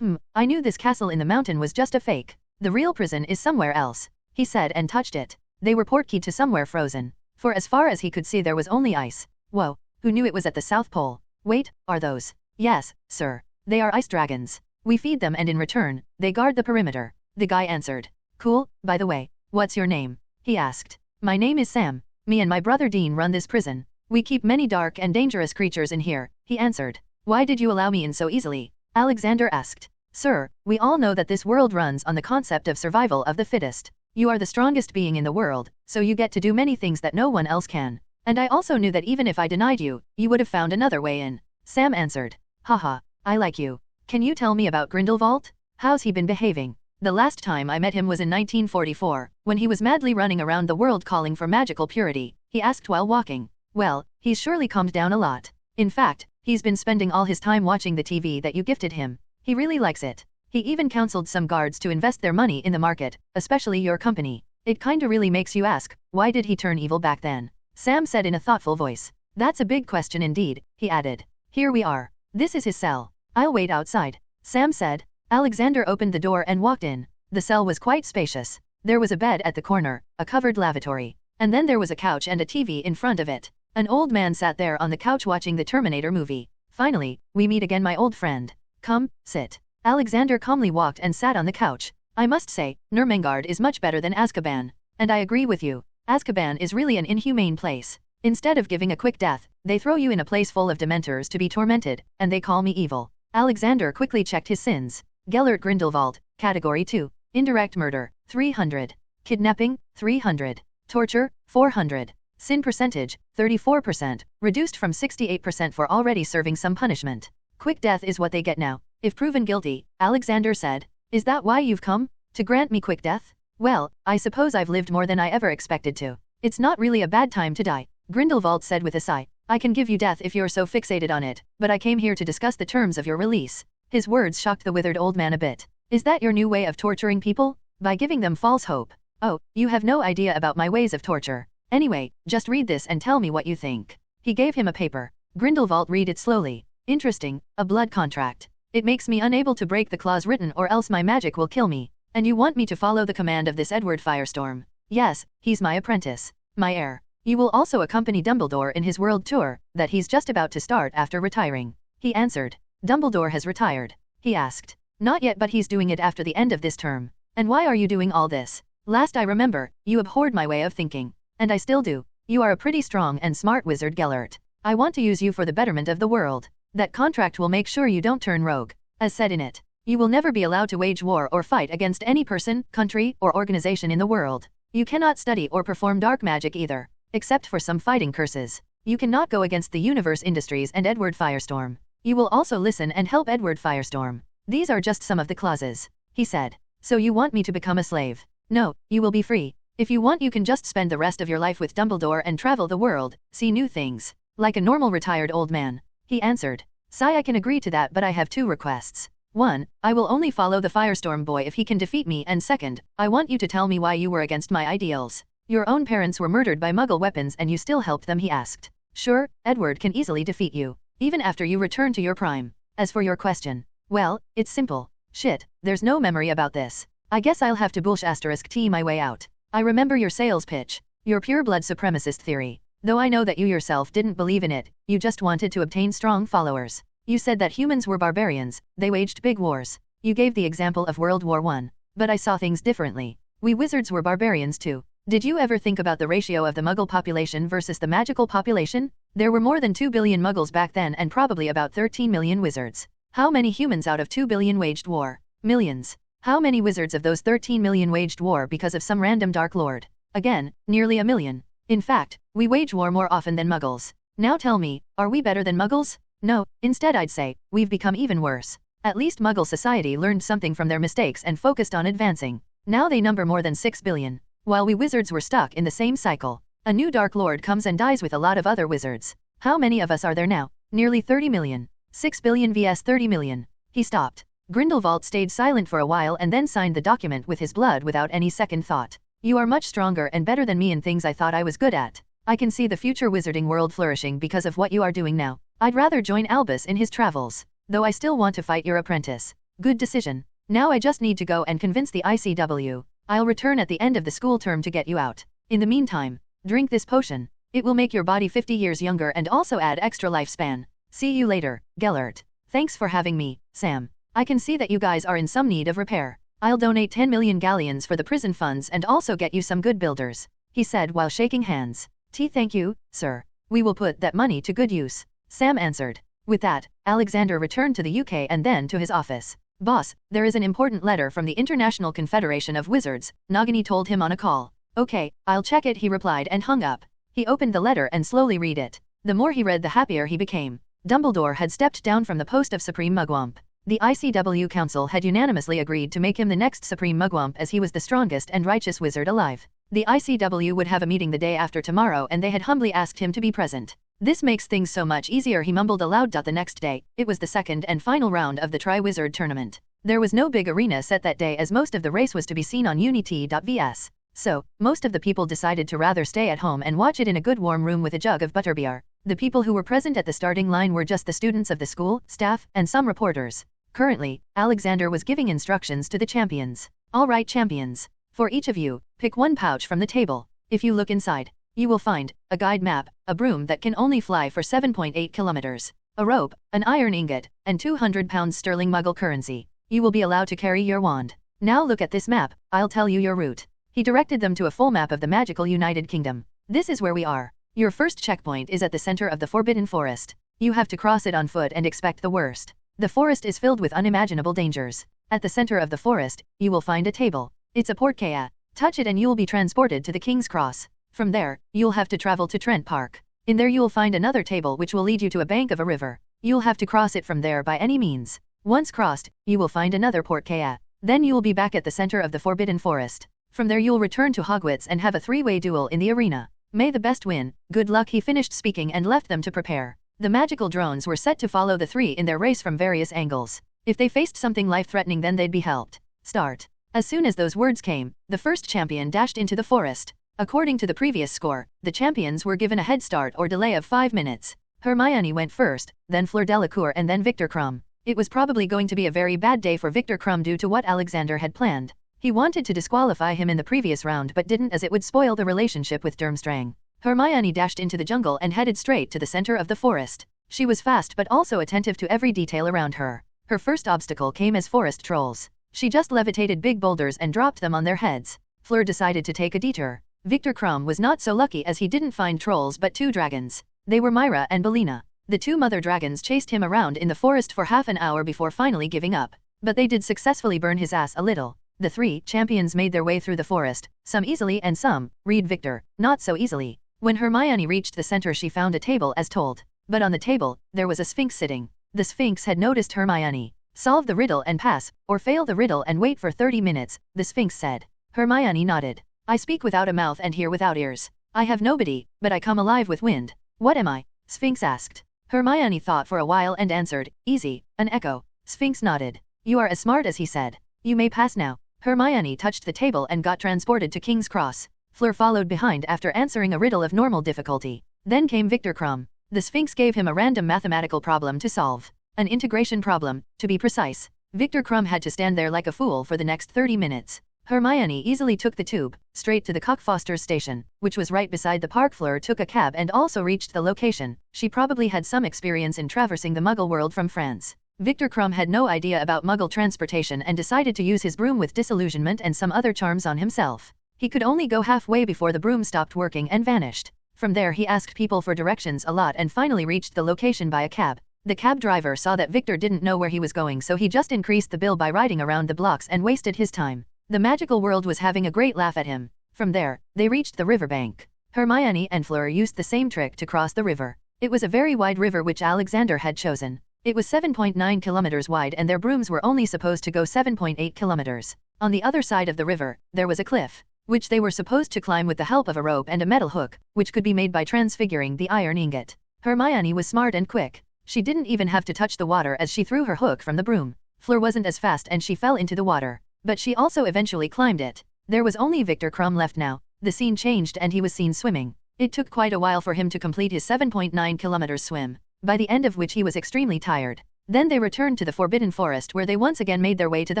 I knew this castle in the mountain was just a fake. The real prison is somewhere else, he said and touched it. They were portkeyed to somewhere frozen. For as far as he could see there was only ice. Whoa, who knew it was at the South Pole? Wait, are those? Yes, sir. They are ice dragons. We feed them and in return, they guard the perimeter. The guy answered. Cool, by the way, what's your name? He asked. My name is Sam. Me and my brother Dean run this prison. We keep many dark and dangerous creatures in here, he answered. Why did you allow me in so easily? Alexander asked. Sir, we all know that this world runs on the concept of survival of the fittest. You are the strongest being in the world, so you get to do many things that no one else can. And I also knew that even if I denied you, you would have found another way in. Sam answered. Haha, I like you. Can you tell me about Grindelwald? How's he been behaving? The last time I met him was in 1944, when he was madly running around the world calling for magical purity, he asked while walking. Well, he's surely calmed down a lot. In fact, he's been spending all his time watching the TV that you gifted him. He really likes it. He even counseled some guards to invest their money in the market, especially your company. It kinda really makes you ask, why did he turn evil back then? Sam said in a thoughtful voice. That's a big question indeed, he added. Here we are. This is his cell. I'll wait outside, Sam said. Alexander opened the door and walked in. The cell was quite spacious. There was a bed at the corner, a covered lavatory, and then there was a couch and a TV in front of it. An old man sat there on the couch watching the Terminator movie. Finally, we meet again, my old friend. Come, sit. Alexander calmly walked and sat on the couch. I must say, Nurmengard is much better than Azkaban. And I agree with you. Azkaban is really an inhumane place. Instead of giving a quick death, they throw you in a place full of dementors to be tormented, and they call me evil. Alexander quickly checked his sins. Gellert Grindelwald, Category 2. Indirect murder, 300. Kidnapping, 300. Torture, 400. Sin percentage, 34%, reduced from 68% for already serving some punishment. Quick death is what they get now, if proven guilty, Alexander said. Is that why you've come? To grant me quick death? Well, I suppose I've lived more than I ever expected to. It's not really a bad time to die, Grindelwald said with a sigh. I can give you death if you're so fixated on it, but I came here to discuss the terms of your release. His words shocked the withered old man a bit. Is that your new way of torturing people? By giving them false hope? Oh, you have no idea about my ways of torture. Anyway, just read this and tell me what you think. He gave him a paper. Grindelwald read it slowly. Interesting, a blood contract. It makes me unable to break the clause written or else my magic will kill me. And you want me to follow the command of this Edward Firestorm? Yes, he's my apprentice. My heir. You will also accompany Dumbledore in his world tour, that he's just about to start after retiring. He answered. Dumbledore has retired? He asked. Not yet, but he's doing it after the end of this term. And why are you doing all this? Last I remember, you abhorred my way of thinking. And I still do. You are a pretty strong and smart wizard, Gellert. I want to use you for the betterment of the world. That contract will make sure you don't turn rogue. As said in it, you will never be allowed to wage war or fight against any person, country, or organization in the world. You cannot study or perform dark magic either, except for some fighting curses. You cannot go against the Universe Industries and Edward Firestorm. You will also listen and help Edward Firestorm. These are just some of the clauses, he said. So you want me to become a slave? No, you will be free. If you want, you can just spend the rest of your life with Dumbledore and travel the world, see new things. Like a normal retired old man, he answered. Sigh, I can agree to that, but I have 2 requests. 1, I will only follow the Firestorm boy if he can defeat me, and 2nd, I want you to tell me why you were against my ideals. Your own parents were murdered by Muggle weapons and you still helped them, he asked. Sure, Edward can easily defeat you, even after you return to your prime. As for your question, well, it's simple. Shit, there's no memory about this. I guess I'll have to *T my way out. I remember your sales pitch, your pure-blood supremacist theory. Though I know that you yourself didn't believe in it, you just wanted to obtain strong followers. You said that humans were barbarians, they waged big wars. You gave the example of World War I. But I saw things differently. We wizards were barbarians too. Did you ever think about the ratio of the Muggle population versus the magical population? There were more than 2 billion Muggles back then and probably about 13 million wizards. How many humans out of 2 billion waged war? Millions. How many wizards of those 13 million waged war because of some random Dark Lord? Again, nearly a million. In fact, we wage war more often than Muggles. Now tell me, are we better than Muggles? No, instead I'd say, we've become even worse. At least Muggle society learned something from their mistakes and focused on advancing. Now they number more than 6 billion. While we wizards were stuck in the same cycle. A new Dark Lord comes and dies with a lot of other wizards. How many of us are there now? Nearly 30 million. 6 billion vs 30 million. He stopped. Grindelwald stayed silent for a while and then signed the document with his blood without any second thought. You are much stronger and better than me in things I thought I was good at. I can see the future wizarding world flourishing because of what you are doing now. I'd rather join Albus in his travels. Though I still want to fight your apprentice. Good decision. Now I just need to go and convince the ICW. I'll return at the end of the school term to get you out. In the meantime, drink this potion. It will make your body 50 years younger and also add extra lifespan. See you later, Gellert. Thanks for having me, Sam. I can see that you guys are in some need of repair. I'll donate 10 million galleons for the prison funds and also get you some good builders, he said while shaking hands. Thank you, sir. We will put that money to good use, Sam answered. With that, Alexander returned to the UK and then to his office. Boss, there is an important letter from the International Confederation of Wizards, Nagini told him on a call. Okay, I'll check it, he replied and hung up. He opened the letter and slowly read it. The more he read, the happier he became. Dumbledore had stepped down from the post of Supreme Mugwump. The ICW Council had unanimously agreed to make him the next Supreme Mugwump as he was the strongest and righteous wizard alive. The ICW would have a meeting the day after tomorrow and they had humbly asked him to be present. This makes things so much easier, he mumbled aloud. The next day, it was the second and final round of the Tri-Wizard tournament. There was no big arena set that day as most of the race was to be seen on Unity.vs. So, most of the people decided to rather stay at home and watch it in a good warm room with a jug of butterbeer. The people who were present at the starting line were just the students of the school, staff, and some reporters. Currently, Alexander was giving instructions to the champions. All right, champions. For each of you, pick one pouch from the table. If you look inside, you will find a guide map, a broom that can only fly for 7.8 kilometers, a rope, an iron ingot, and 200 pounds sterling Muggle currency. You will be allowed to carry your wand. Now look at this map, I'll tell you your route. He directed them to a full map of the magical United Kingdom. This is where we are. Your first checkpoint is at the center of the Forbidden Forest. You have to cross it on foot and expect the worst. The forest is filled with unimaginable dangers. At the center of the forest, you will find a table. It's a portkaya. Touch it and you'll be transported to the King's Cross. From there, you'll have to travel to Trent Park. In there you'll find another table which will lead you to a bank of a river. You'll have to cross it from there by any means. Once crossed, you will find another portkaya. Then you'll be back at the center of the Forbidden Forest. From there you'll return to Hogwarts and have a three-way duel in the arena. May the best win. Good luck. He finished speaking and left them to prepare. The magical drones were set to follow the three in their race from various angles. If they faced something life-threatening, then they'd be helped. Start. As soon as those words came, the first champion dashed into the forest. According to the previous score, the champions were given a head start or delay of 5 minutes. Hermione went first, then Fleur Delacour and then Victor Krum. It was probably going to be a very bad day for Victor Krum due to what Alexander had planned. He wanted to disqualify him in the previous round but didn't, as it would spoil the relationship with Durmstrang. Hermione dashed into the jungle and headed straight to the center of the forest. She was fast but also attentive to every detail around her. Her first obstacle came as forest trolls. She just levitated big boulders and dropped them on their heads. Fleur decided to take a detour. Victor Crumb was not so lucky as he didn't find trolls but 2 dragons. They were Myra and Belina. The 2 mother dragons chased him around in the forest for half an hour before finally giving up. But they did successfully burn his ass a little. The 3 champions made their way through the forest, some easily and some, read Victor, not so easily. When Hermione reached the center she found a table as told. But on the table, there was a sphinx sitting. The sphinx had noticed Hermione. Solve the riddle and pass, or fail the riddle and wait for 30 minutes, the sphinx said. Hermione nodded. I speak without a mouth and hear without ears. I have nobody, but I come alive with wind. What am I? Sphinx asked. Hermione thought for a while and answered, easy, an echo. Sphinx nodded. You are as smart as he said. You may pass now. Hermione touched the table and got transported to King's Cross. Fleur followed behind after answering a riddle of normal difficulty. Then came Victor Crumb. The Sphinx gave him a random mathematical problem to solve. An integration problem, to be precise. Victor Crumb had to stand there like a fool for the next 30 minutes. Hermione easily took the tube, straight to the Cockfosters station, which was right beside the park. Fleur took a cab and also reached the location. She probably had some experience in traversing the Muggle world from France. Victor Crumb had no idea about Muggle transportation and decided to use his broom with disillusionment and some other charms on himself. He could only go halfway before the broom stopped working and vanished. From there he asked people for directions a lot and finally reached the location by a cab. The cab driver saw that Victor didn't know where he was going, so he just increased the bill by riding around the blocks and wasted his time. The magical world was having a great laugh at him. From there, they reached the riverbank. Hermione and Fleur used the same trick to cross the river. It was a very wide river which Alexander had chosen. It was 7.9 kilometers wide and their brooms were only supposed to go 7.8 kilometers. On the other side of the river, there was a cliff, which they were supposed to climb with the help of a rope and a metal hook, which could be made by transfiguring the iron ingot. Hermione was smart and quick. She didn't even have to touch the water as she threw her hook from the broom. Fleur wasn't as fast and she fell into the water. But she also eventually climbed it. There was only Victor Crumb left now. The scene changed and he was seen swimming. It took quite a while for him to complete his 7.9 kilometers swim, by the end of which he was extremely tired. Then they returned to the Forbidden Forest where they once again made their way to the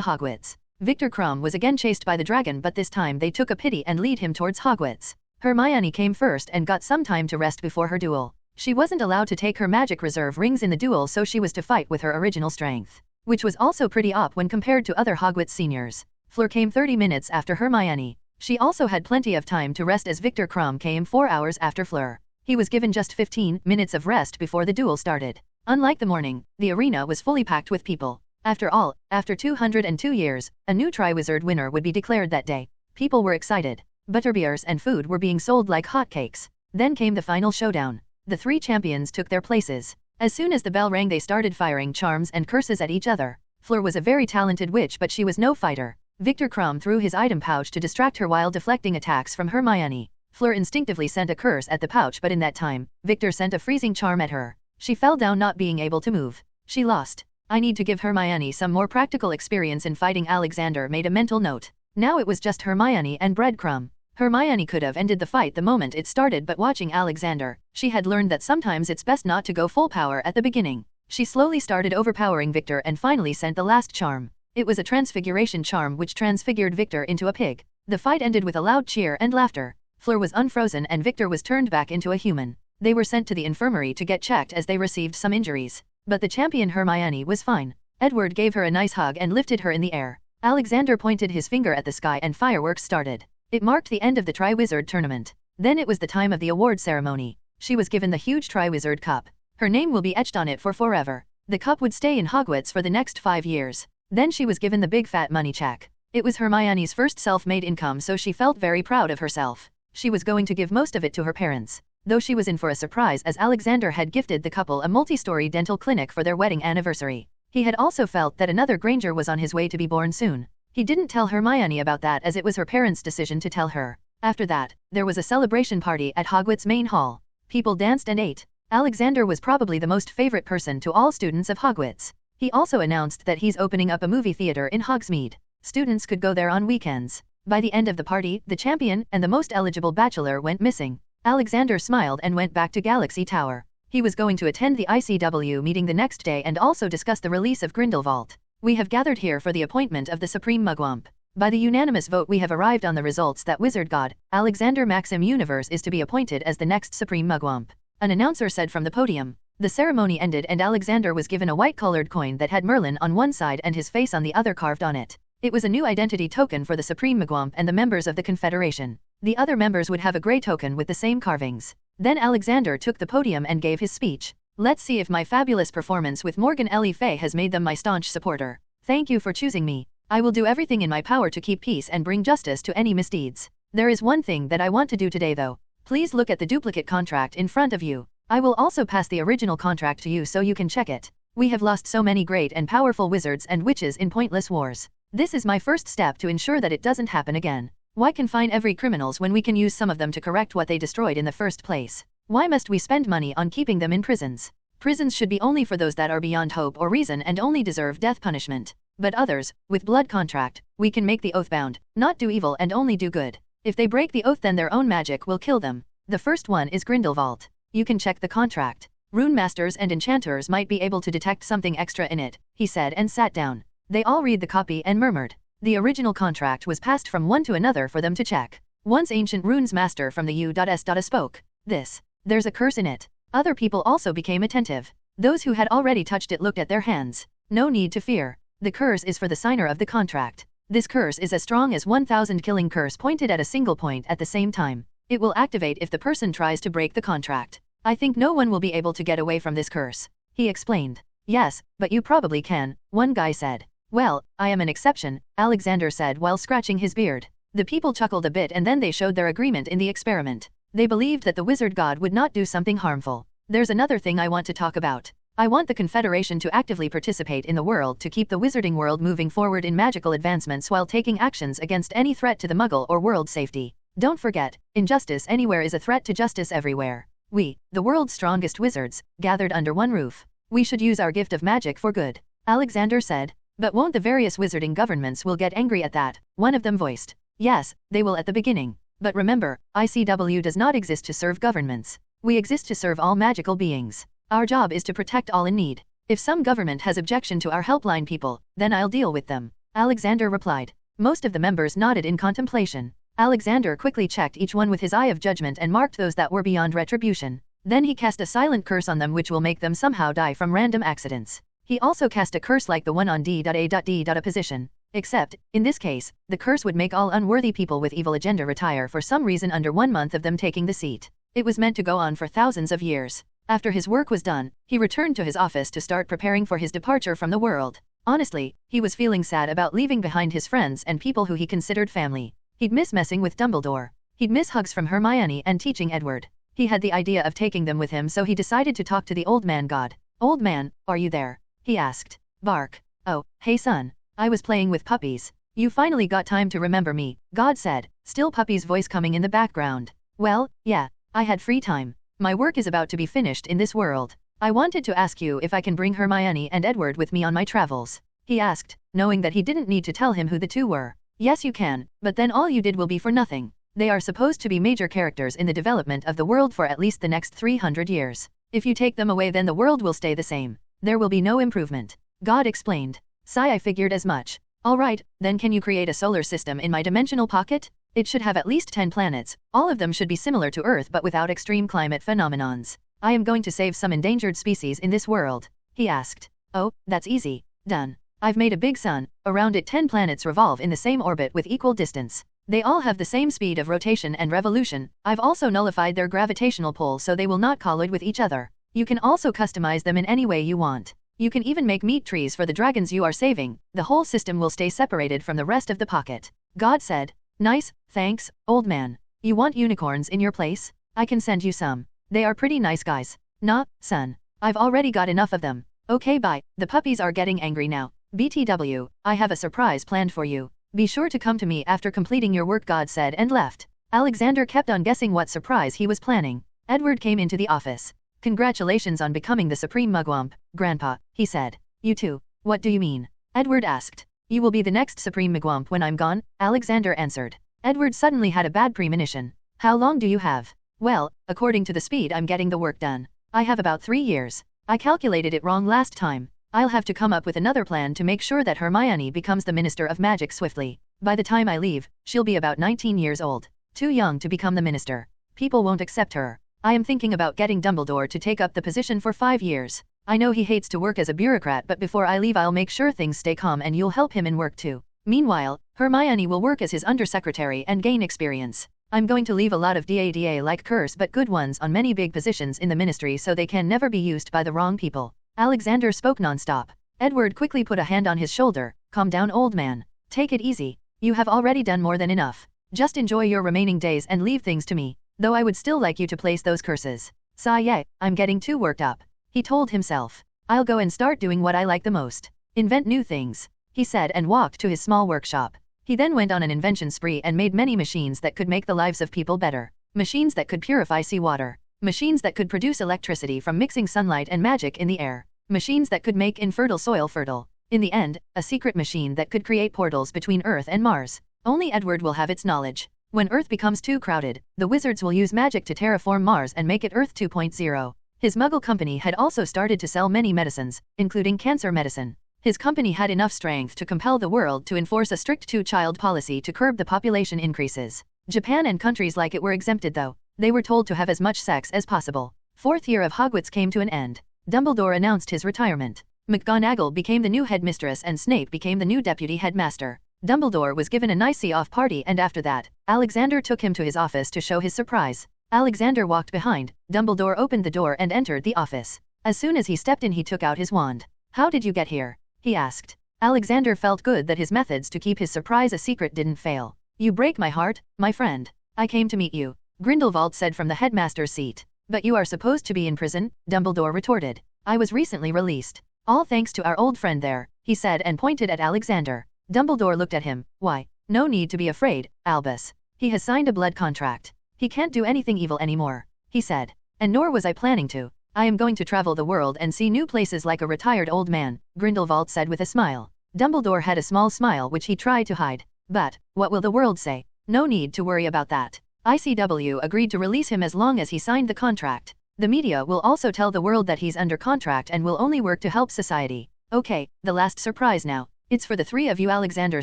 Hogwarts. Victor Crumb was again chased by the dragon, but this time they took a pity and lead him towards Hogwarts. Hermione came first and got some time to rest before her duel. She wasn't allowed to take her magic reserve rings in the duel, so she was to fight with her original strength, which was also pretty up when compared to other Hogwarts seniors. Fleur came 30 minutes after Hermione. She also had plenty of time to rest as Victor Crumb came 4 hours after Fleur. He was given just 15 minutes of rest before the duel started. Unlike the morning, the arena was fully packed with people. After all, after 202 years, a new Triwizard winner would be declared that day. People were excited. Butterbeers and food were being sold like hotcakes. Then came the final showdown. The 3 champions took their places. As soon as the bell rang, they started firing charms and curses at each other. Fleur was a very talented witch, but she was no fighter. Victor Crumb threw his item pouch to distract her while deflecting attacks from Hermione. Fleur instinctively sent a curse at the pouch, but in that time, Victor sent a freezing charm at her. She fell down, not being able to move. She lost. I need to give Hermione some more practical experience in fighting. Alexander made a mental note. Now it was just Hermione and Breadcrumb. Hermione could have ended the fight the moment it started, but watching Alexander, she had learned that sometimes it's best not to go full power at the beginning. She slowly started overpowering Victor and finally sent the last charm. It was a transfiguration charm which transfigured Victor into a pig. The fight ended with a loud cheer and laughter. Fleur was unfrozen and Victor was turned back into a human. They were sent to the infirmary to get checked as they received some injuries. But the champion Hermione was fine. Edward gave her a nice hug and lifted her in the air. Alexander pointed his finger at the sky and fireworks started. It marked the end of the Triwizard tournament. Then it was the time of the award ceremony. She was given the huge Triwizard cup. Her name will be etched on it for forever. The cup would stay in Hogwarts for the next 5 years. Then she was given the big fat money check. It was Hermione's first self-made income, so she felt very proud of herself. She was going to give most of it to her parents, though she was in for a surprise as Alexander had gifted the couple a multi-story dental clinic for their wedding anniversary. He had also felt that another Granger was on his way to be born soon. He didn't tell Hermione about that as it was her parents' decision to tell her. After that, there was a celebration party at Hogwarts main hall. People danced and ate. Alexander was probably the most favorite person to all students of Hogwarts. He also announced that he's opening up a movie theater in Hogsmeade. Students could go there on weekends. By the end of the party, the champion and the most eligible bachelor went missing. Alexander smiled and went back to Galaxy Tower. He was going to attend the ICW meeting the next day and also discuss the release of Grindelwald. We have gathered here for the appointment of the Supreme Mugwump. By the unanimous vote we have arrived on the results that Wizard God, Alexander Maxim Universe is to be appointed as the next Supreme Mugwump. An announcer said from the podium. The ceremony ended and Alexander was given a white-colored coin that had Merlin on one side and his face on the other carved on it. It was a new identity token for the Supreme Mugwump and the members of the Confederation. The other members would have a gray token with the same carvings. Then Alexander took the podium and gave his speech. Let's see if my fabulous performance with Morgan Le Fay has made them my staunch supporter. Thank you for choosing me. I will do everything in my power to keep peace and bring justice to any misdeeds. There is one thing that I want to do today though. Please look at the duplicate contract in front of you. I will also pass the original contract to you so you can check it. We have lost so many great and powerful wizards and witches in pointless wars. This is my first step to ensure that it doesn't happen again. Why confine every criminals when we can use some of them to correct what they destroyed in the first place? Why must we spend money on keeping them in prisons? Prisons should be only for those that are beyond hope or reason and only deserve death punishment. But others, with blood contract, we can make the oath bound, not do evil and only do good. If they break the oath then their own magic will kill them. The first one is Grindelwald. You can check the contract. Rune masters and enchanters might be able to detect something extra in it, he said and sat down. They all read the copy and murmured. The original contract was passed from one to another for them to check. Once ancient runes master from the U.S. spoke. There's a curse in it. Other people also became attentive. Those who had already touched it looked at their hands. No need to fear. The curse is for the signer of the contract. This curse is as strong as 1,000 killing curse pointed at a single point at the same time. It will activate if the person tries to break the contract. I think no one will be able to get away from this curse. He explained. Yes, but you probably can, one guy said. Well, I am an exception, Alexander said while scratching his beard. The people chuckled a bit and then they showed their agreement in the experiment. They believed that the wizard god would not do something harmful. There's another thing I want to talk about. I want the Confederation to actively participate in the world to keep the wizarding world moving forward in magical advancements while taking actions against any threat to the Muggle or world safety. Don't forget, injustice anywhere is a threat to justice everywhere. We, the world's strongest wizards, gathered under one roof. We should use our gift of magic for good, Alexander said. But won't the various wizarding governments will get angry at that, one of them voiced. Yes, they will at the beginning. But remember, ICW does not exist to serve governments. We exist to serve all magical beings. Our job is to protect all in need. If some government has objection to our helpline people, then I'll deal with them, Alexander replied. Most of the members nodded in contemplation. Alexander quickly checked each one with his eye of judgment and marked those that were beyond retribution. Then he cast a silent curse on them which will make them somehow die from random accidents. He also cast a curse like the one on D.A.D. position. Except, in this case, the curse would make all unworthy people with evil agenda retire for some reason under 1 month of them taking the seat. It was meant to go on for thousands of years. After his work was done, he returned to his office to start preparing for his departure from the world. Honestly, he was feeling sad about leaving behind his friends and people who he considered family. He'd miss messing with Dumbledore. He'd miss hugs from Hermione and teaching Edward. He had the idea of taking them with him so he decided to talk to the old man god. Old man, are you there? He asked. Bark. Oh, hey son. I was playing with puppies. You finally got time to remember me, God said, still Puppy's voice coming in the background. Well, yeah, I had free time. My work is about to be finished in this world. I wanted to ask you if I can bring Hermione and Edward with me on my travels. He asked, knowing that he didn't need to tell him who the two were. Yes you can, but then all you did will be for nothing. They are supposed to be major characters in the development of the world for at least the next 300 years. If you take them away then the world will stay the same. There will be no improvement. God explained. Sigh, I figured as much. Alright, then can you create a solar system in my dimensional pocket? It should have at least 10 planets. All of them should be similar to Earth but without extreme climate phenomenons. I am going to save some endangered species in this world. He asked. Oh, that's easy. Done. I've made a big sun. Around it 10 planets revolve in the same orbit with equal distance. They all have the same speed of rotation and revolution. I've also nullified their gravitational pull so they will not collide with each other. You can also customize them in any way you want. You can even make meat trees for the dragons you are saving. The whole system will stay separated from the rest of the pocket. God said. Nice, thanks, old man. You want unicorns in your place? I can send you some. They are pretty nice guys. Nah, son. I've already got enough of them. Okay bye, the puppies are getting angry now. BTW, I have a surprise planned for you. Be sure to come to me after completing your work, God said and left. Alexander kept on guessing what surprise he was planning. Edward came into the office. Congratulations on becoming the Supreme Mugwump, Grandpa, he said. You too. What do you mean? Edward asked. You will be the next Supreme Mugwump when I'm gone, Alexander answered. Edward suddenly had a bad premonition. How long do you have? Well, according to the speed I'm getting the work done, I have about 3 years. I calculated it wrong last time. I'll have to come up with another plan to make sure that Hermione becomes the Minister of Magic swiftly. By the time I leave, she'll be about 19 years old. Too young to become the minister. People won't accept her. I am thinking about getting Dumbledore to take up the position for 5 years. I know he hates to work as a bureaucrat, but before I leave I'll make sure things stay calm and you'll help him in work too. Meanwhile, Hermione will work as his undersecretary and gain experience. I'm going to leave a lot of DADA-like curse but good ones on many big positions in the ministry so they can never be used by the wrong people. Alexander spoke non-stop. Edward quickly put a hand on his shoulder. Calm down, old man. Take it easy. You have already done more than enough. Just enjoy your remaining days and leave things to me, though I would still like you to place those curses. Sigh, I'm getting too worked up. He told himself. I'll go and start doing what I like the most. Invent new things, he said and walked to his small workshop. He then went on an invention spree and made many machines that could make the lives of people better. Machines that could purify seawater. Machines that could produce electricity from mixing sunlight and magic in the air. Machines that could make infertile soil fertile. In the end, a secret machine that could create portals between Earth and Mars. Only Edward will have its knowledge. When Earth becomes too crowded, the wizards will use magic to terraform Mars and make it Earth 2.0. His Muggle company had also started to sell many medicines, including cancer medicine. His company had enough strength to compel the world to enforce a strict two-child policy to curb the population increases. Japan and countries like it were exempted though. They were told to have as much sex as possible. 4th year of Hogwarts came to an end. Dumbledore announced his retirement. McGonagall became the new headmistress and Snape became the new deputy headmaster. Dumbledore was given a nice see-off party and after that, Alexander took him to his office to show his surprise. Alexander walked behind. Dumbledore opened the door and entered the office. As soon as he stepped in he took out his wand. How did you get here? He asked. Alexander felt good that his methods to keep his surprise a secret didn't fail. You break my heart, my friend. I came to meet you, Grindelwald said from the headmaster's seat. But you are supposed to be in prison, Dumbledore retorted. I was recently released. All thanks to our old friend there, he said and pointed at Alexander. Dumbledore looked at him. Why? No need to be afraid, Albus. He has signed a blood contract. He can't do anything evil anymore, he said. And nor was I planning to. I am going to travel the world and see new places like a retired old man, Grindelwald said with a smile. Dumbledore had a small smile which he tried to hide. But, what will the world say? No need to worry about that. ICW agreed to release him as long as he signed the contract. The media will also tell the world that he's under contract and will only work to help society. Okay, the last surprise now. It's for the three of you, Alexander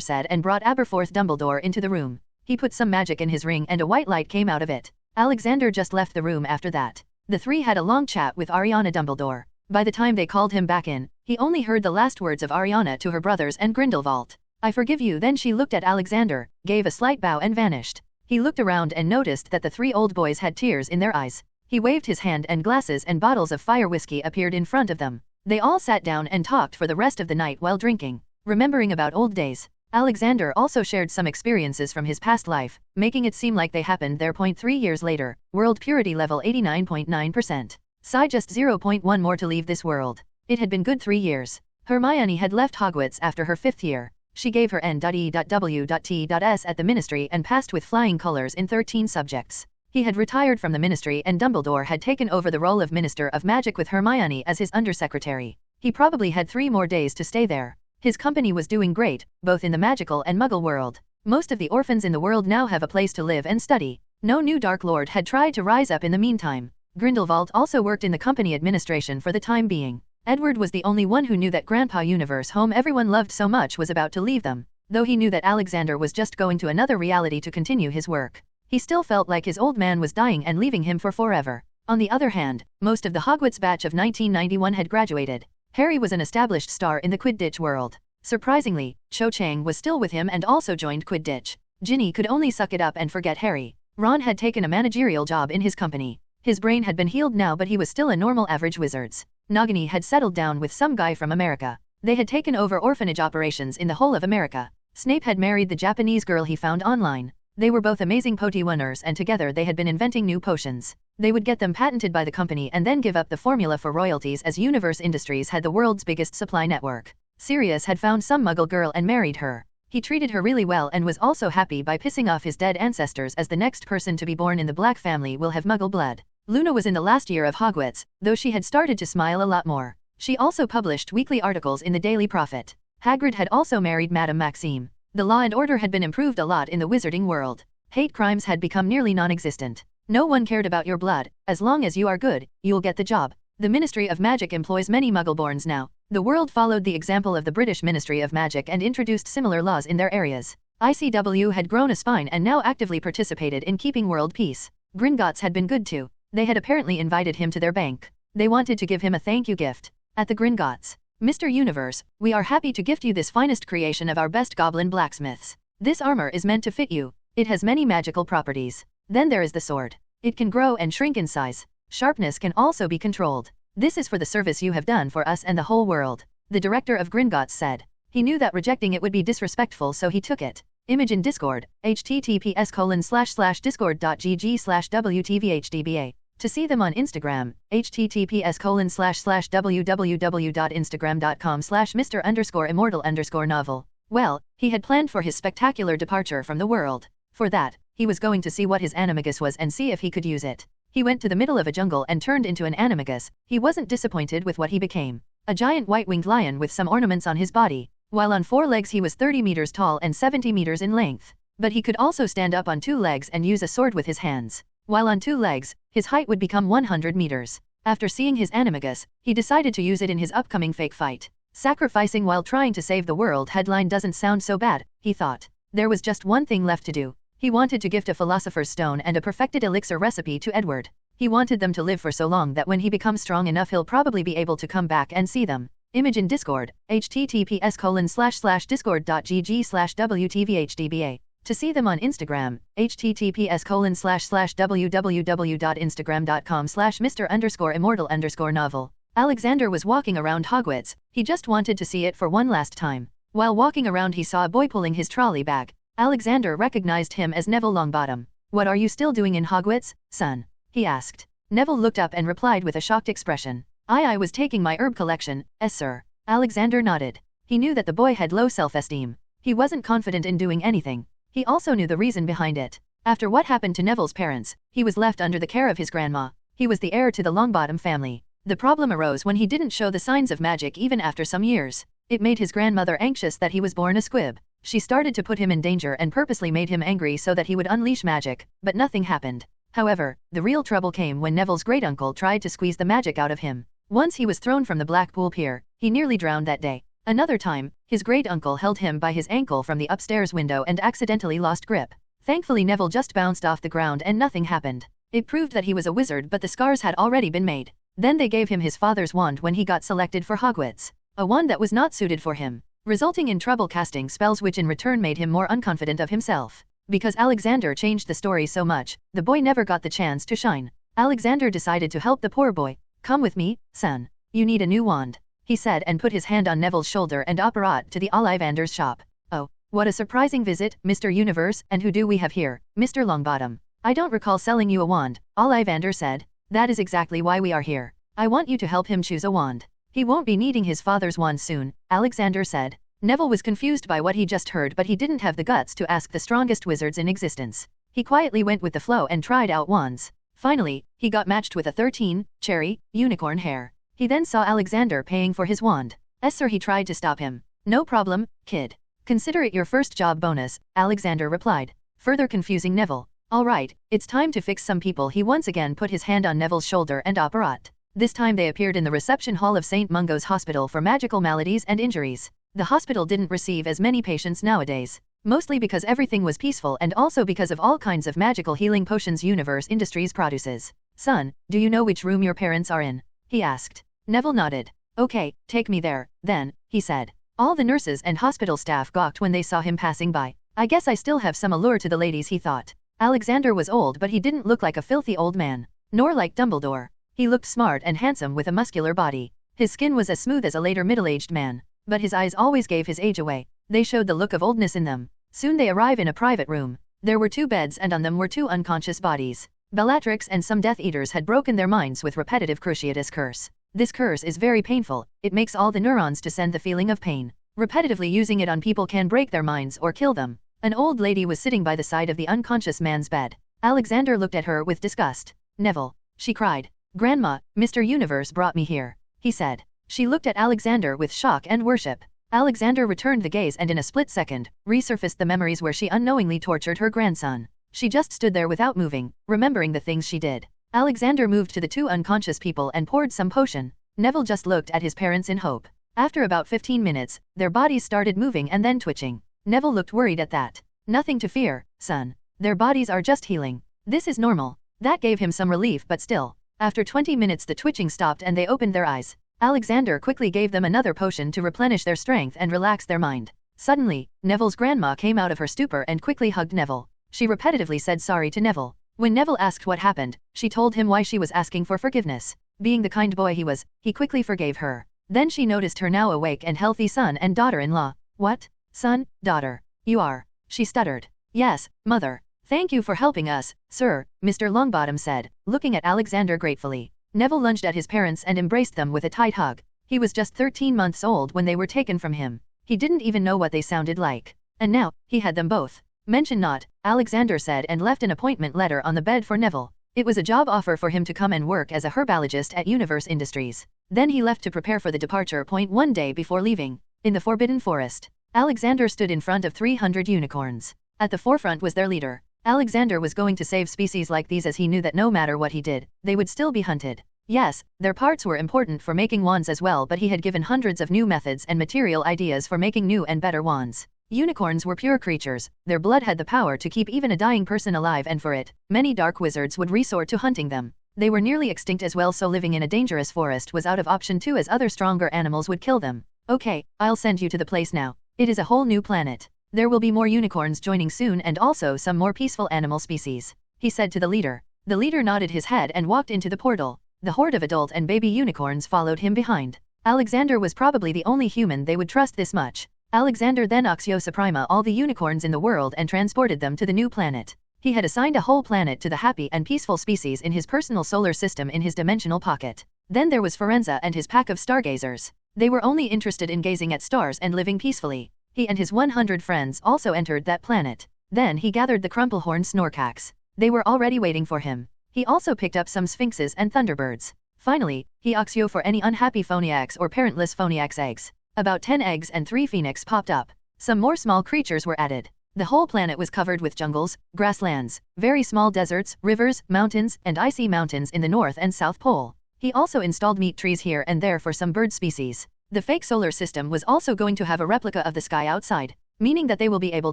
said and brought Aberforth Dumbledore into the room. He put some magic in his ring and a white light came out of it. Alexander just left the room after that. The three had a long chat with Ariana Dumbledore. By the time they called him back in, he only heard the last words of Ariana to her brothers and Grindelwald. I forgive you. Then she looked at Alexander, gave a slight bow and vanished. He looked around and noticed that the three old boys had tears in their eyes. He waved his hand and glasses and bottles of fire whiskey appeared in front of them. They all sat down and talked for the rest of the night while drinking, remembering about old days. Alexander also shared some experiences from his past life, making it seem like they happened there. 3 years later, world purity level 89.9%. Sigh, just 0.1 more to leave this world. It had been good 3 years. Hermione had left Hogwarts after her 5th year. She gave her N.E.W.T.S at the ministry and passed with flying colors in 13 subjects. He had retired from the ministry and Dumbledore had taken over the role of Minister of Magic with Hermione as his undersecretary. He probably had 3 more days to stay there. His company was doing great, both in the magical and muggle world. Most of the orphans in the world now have a place to live and study. No new Dark Lord had tried to rise up in the meantime. Grindelwald also worked in the company administration for the time being. Edward was the only one who knew that Grandpa Universe home everyone loved so much was about to leave them. Though he knew that Alexander was just going to another reality to continue his work, he still felt like his old man was dying and leaving him for forever. On the other hand, most of the Hogwarts batch of 1991 had graduated. Harry was an established star in the Quidditch world. Surprisingly, Cho Chang was still with him and also joined Quidditch. Ginny could only suck it up and forget Harry. Ron had taken a managerial job in his company. His brain had been healed now but he was still a normal average wizard. Nagini had settled down with some guy from America. They had taken over orphanage operations in the whole of America. Snape had married the Japanese girl he found online. They were both amazing potiwinners and together they had been inventing new potions. They would get them patented by the company and then give up the formula for royalties as Universe Industries had the world's biggest supply network. Sirius had found some muggle girl and married her. He treated her really well and was also happy by pissing off his dead ancestors as the next person to be born in the Black family will have muggle blood. Luna was in the last year of Hogwarts, though she had started to smile a lot more. She also published weekly articles in the Daily Prophet. Hagrid had also married Madame Maxime. The law and order had been improved a lot in the wizarding world. Hate crimes had become nearly non-existent. No one cared about your blood. As long as you are good, you'll get the job. The Ministry of Magic employs many Muggleborns now. The world followed the example of the British Ministry of Magic and introduced similar laws in their areas. ICW had grown a spine and now actively participated in keeping world peace. Gringotts had been good too. They had apparently invited him to their bank. They wanted to give him a thank you gift. At the Gringotts. Mr. Universe, we are happy to gift you this finest creation of our best goblin blacksmiths. This armor is meant to fit you. It has many magical properties. Then there is the sword. It can grow and shrink in size. Sharpness can also be controlled. This is for the service you have done for us and the whole world. The director of Gringotts said. He knew that rejecting it would be disrespectful, so he took it. Image in Discord, https://discord.gg/wtvhdba. To see them on Instagram, https://www.instagram.com/Mr_Immortal_novel. Well, he had planned for his spectacular departure from the world. For that, he was going to see what his animagus was and see if he could use it. He went to the middle of a jungle and turned into an animagus. He wasn't disappointed with what he became. A giant white-winged lion with some ornaments on his body. While on 4 legs he was 30 meters tall and 70 meters in length. But he could also stand up on 2 legs and use a sword with his hands. While on 2 legs, his height would become 100 meters. After seeing his animagus, he decided to use it in his upcoming fake fight. Sacrificing while trying to save the world headline doesn't sound so bad, he thought. There was just one thing left to do. He wanted to gift a philosopher's stone and a perfected elixir recipe to Edward. He wanted them to live for so long that when he becomes strong enough he'll probably be able to come back and see them. Image in Discord, https://discord.gg/wtvhdba. To see them on Instagram, https://www.instagram.com/Mr_Immortal_novel. Alexander was walking around Hogwarts. He just wanted to see it for one last time. While walking around he saw a boy pulling his trolley bag. Alexander recognized him as Neville Longbottom. "What are you still doing in Hogwarts, son?" he asked. Neville looked up and replied with a shocked expression. I was taking my herb collection, sir." Alexander nodded. He knew that the boy had low self-esteem. He wasn't confident in doing anything. He also knew the reason behind it. After what happened to Neville's parents, he was left under the care of his grandma. He was the heir to the Longbottom family. The problem arose when he didn't show the signs of magic even after some years. It made his grandmother anxious that he was born a squib. She started to put him in danger and purposely made him angry so that he would unleash magic, but nothing happened. However, the real trouble came when Neville's great-uncle tried to squeeze the magic out of him. Once he was thrown from the Blackpool Pier, he nearly drowned that day. Another time, his great-uncle held him by his ankle from the upstairs window and accidentally lost grip. Thankfully Neville just bounced off the ground and nothing happened. It proved that he was a wizard, but the scars had already been made. Then they gave him his father's wand when he got selected for Hogwarts. A wand that was not suited for him, resulting in trouble casting spells, which in return made him more unconfident of himself. Because Alexander changed the story so much, the boy never got the chance to shine. Alexander decided to help the poor boy. "Come with me, son. You need a new wand," he said and put his hand on Neville's shoulder and operated to the Ollivander's shop. "Oh, what a surprising visit, Mr. Universe, and who do we have here, Mr. Longbottom?" "I don't recall selling you a wand," Ollivander said. "That is exactly why we are here. I want you to help him choose a wand." "He won't be needing his father's wand soon," Alexander said. Neville was confused by what he just heard, but he didn't have the guts to ask the strongest wizards in existence. He quietly went with the flow and tried out wands. Finally, he got matched with a 13, cherry, unicorn hair. He then saw Alexander paying for his wand. Sir, he tried to stop him. "No problem, kid. Consider it your first job bonus," Alexander replied, further confusing Neville. "All right, it's time to fix some people." He once again put his hand on Neville's shoulder and operated. This time they appeared in the reception hall of St. Mungo's Hospital for Magical Maladies and Injuries. The hospital didn't receive as many patients nowadays, mostly because everything was peaceful and also because of all kinds of magical healing potions Universe Industries produces. "Son, do you know which room your parents are in?" he asked. Neville nodded. "Okay, take me there, then," he said. All the nurses and hospital staff gawked when they saw him passing by. "I guess I still have some allure to the ladies," he thought. Alexander was old, but he didn't look like a filthy old man, nor like Dumbledore. He looked smart and handsome with a muscular body. His skin was as smooth as a later middle-aged man, but his eyes always gave his age away. They showed the look of oldness in them. Soon they arrive in a private room. There were 2 beds and on them were 2 unconscious bodies. Bellatrix and some Death Eaters had broken their minds with repetitive Cruciatus curse. This curse is very painful. It makes all the neurons to send the feeling of pain. Repetitively using it on people can break their minds or kill them. An old lady was sitting by the side of the unconscious man's bed. Alexander looked at her with disgust. "Neville," she cried. "Grandma, Mr. Universe brought me here," he said. She looked at Alexander with shock and worship. Alexander returned the gaze and in a split second, resurfaced the memories where she unknowingly tortured her grandson. She just stood there without moving, remembering the things she did. Alexander moved to the 2 unconscious people and poured some potion. Neville just looked at his parents in hope. After about 15 minutes, their bodies started moving and then twitching. Neville looked worried at that. "Nothing to fear, son. Their bodies are just healing. This is normal. That gave him some relief, but still. After 20 minutes the twitching stopped and they opened their eyes. Alexander quickly gave them another potion to replenish their strength and relax their mind. Suddenly, Neville's grandma came out of her stupor and quickly hugged Neville. She repetitively said sorry to Neville. When Neville asked what happened, she told him why she was asking for forgiveness. Being the kind boy he was, he quickly forgave her. Then she noticed her now awake and healthy son and daughter-in-law. What? Son, daughter? You are? She stuttered. Yes, mother. Thank you for helping us, sir, Mr. Longbottom said, looking at Alexander gratefully. Neville lunged at his parents and embraced them with a tight hug. He was just 13 months old when they were taken from him. He didn't even know what they sounded like. And now, he had them both. Mention not, Alexander said and left an appointment letter on the bed for Neville. It was a job offer for him to come and work as a herbologist at Universe Industries. Then he left to prepare for the departure point one day before leaving. In the Forbidden Forest, Alexander stood in front of 300 unicorns. At the forefront was their leader. Alexander was going to save species like these as he knew that no matter what he did, they would still be hunted. Yes, their parts were important for making wands as well, but he had given hundreds of new methods and material ideas for making new and better wands. Unicorns were pure creatures, their blood had the power to keep even a dying person alive, and for it, many dark wizards would resort to hunting them. They were nearly extinct as well, so living in a dangerous forest was out of option too, as other stronger animals would kill them. Okay, I'll send you to the place now. It is a whole new planet. There will be more unicorns joining soon and also some more peaceful animal species, he said to the leader. The leader nodded his head and walked into the portal. The horde of adult and baby unicorns followed him behind. Alexander was probably the only human they would trust this much. Alexander then oxyosuprema all the unicorns in the world and transported them to the new planet. He had assigned a whole planet to the happy and peaceful species in his personal solar system in his dimensional pocket. Then there was Forenza and his pack of stargazers. They were only interested in gazing at stars and living peacefully. He and his 100 friends also entered that planet. Then he gathered the crumplehorn snorkax. They were already waiting for him. He also picked up some sphinxes and thunderbirds. Finally, he oxyo for any unhappy phoniacs or parentless phoniacs eggs. About 10 eggs and 3 phoenix popped up. Some more small creatures were added. The whole planet was covered with jungles, grasslands, very small deserts, rivers, mountains, and icy mountains in the North and South Pole. He also installed meat trees here and there for some bird species. The fake solar system was also going to have a replica of the sky outside, meaning that they will be able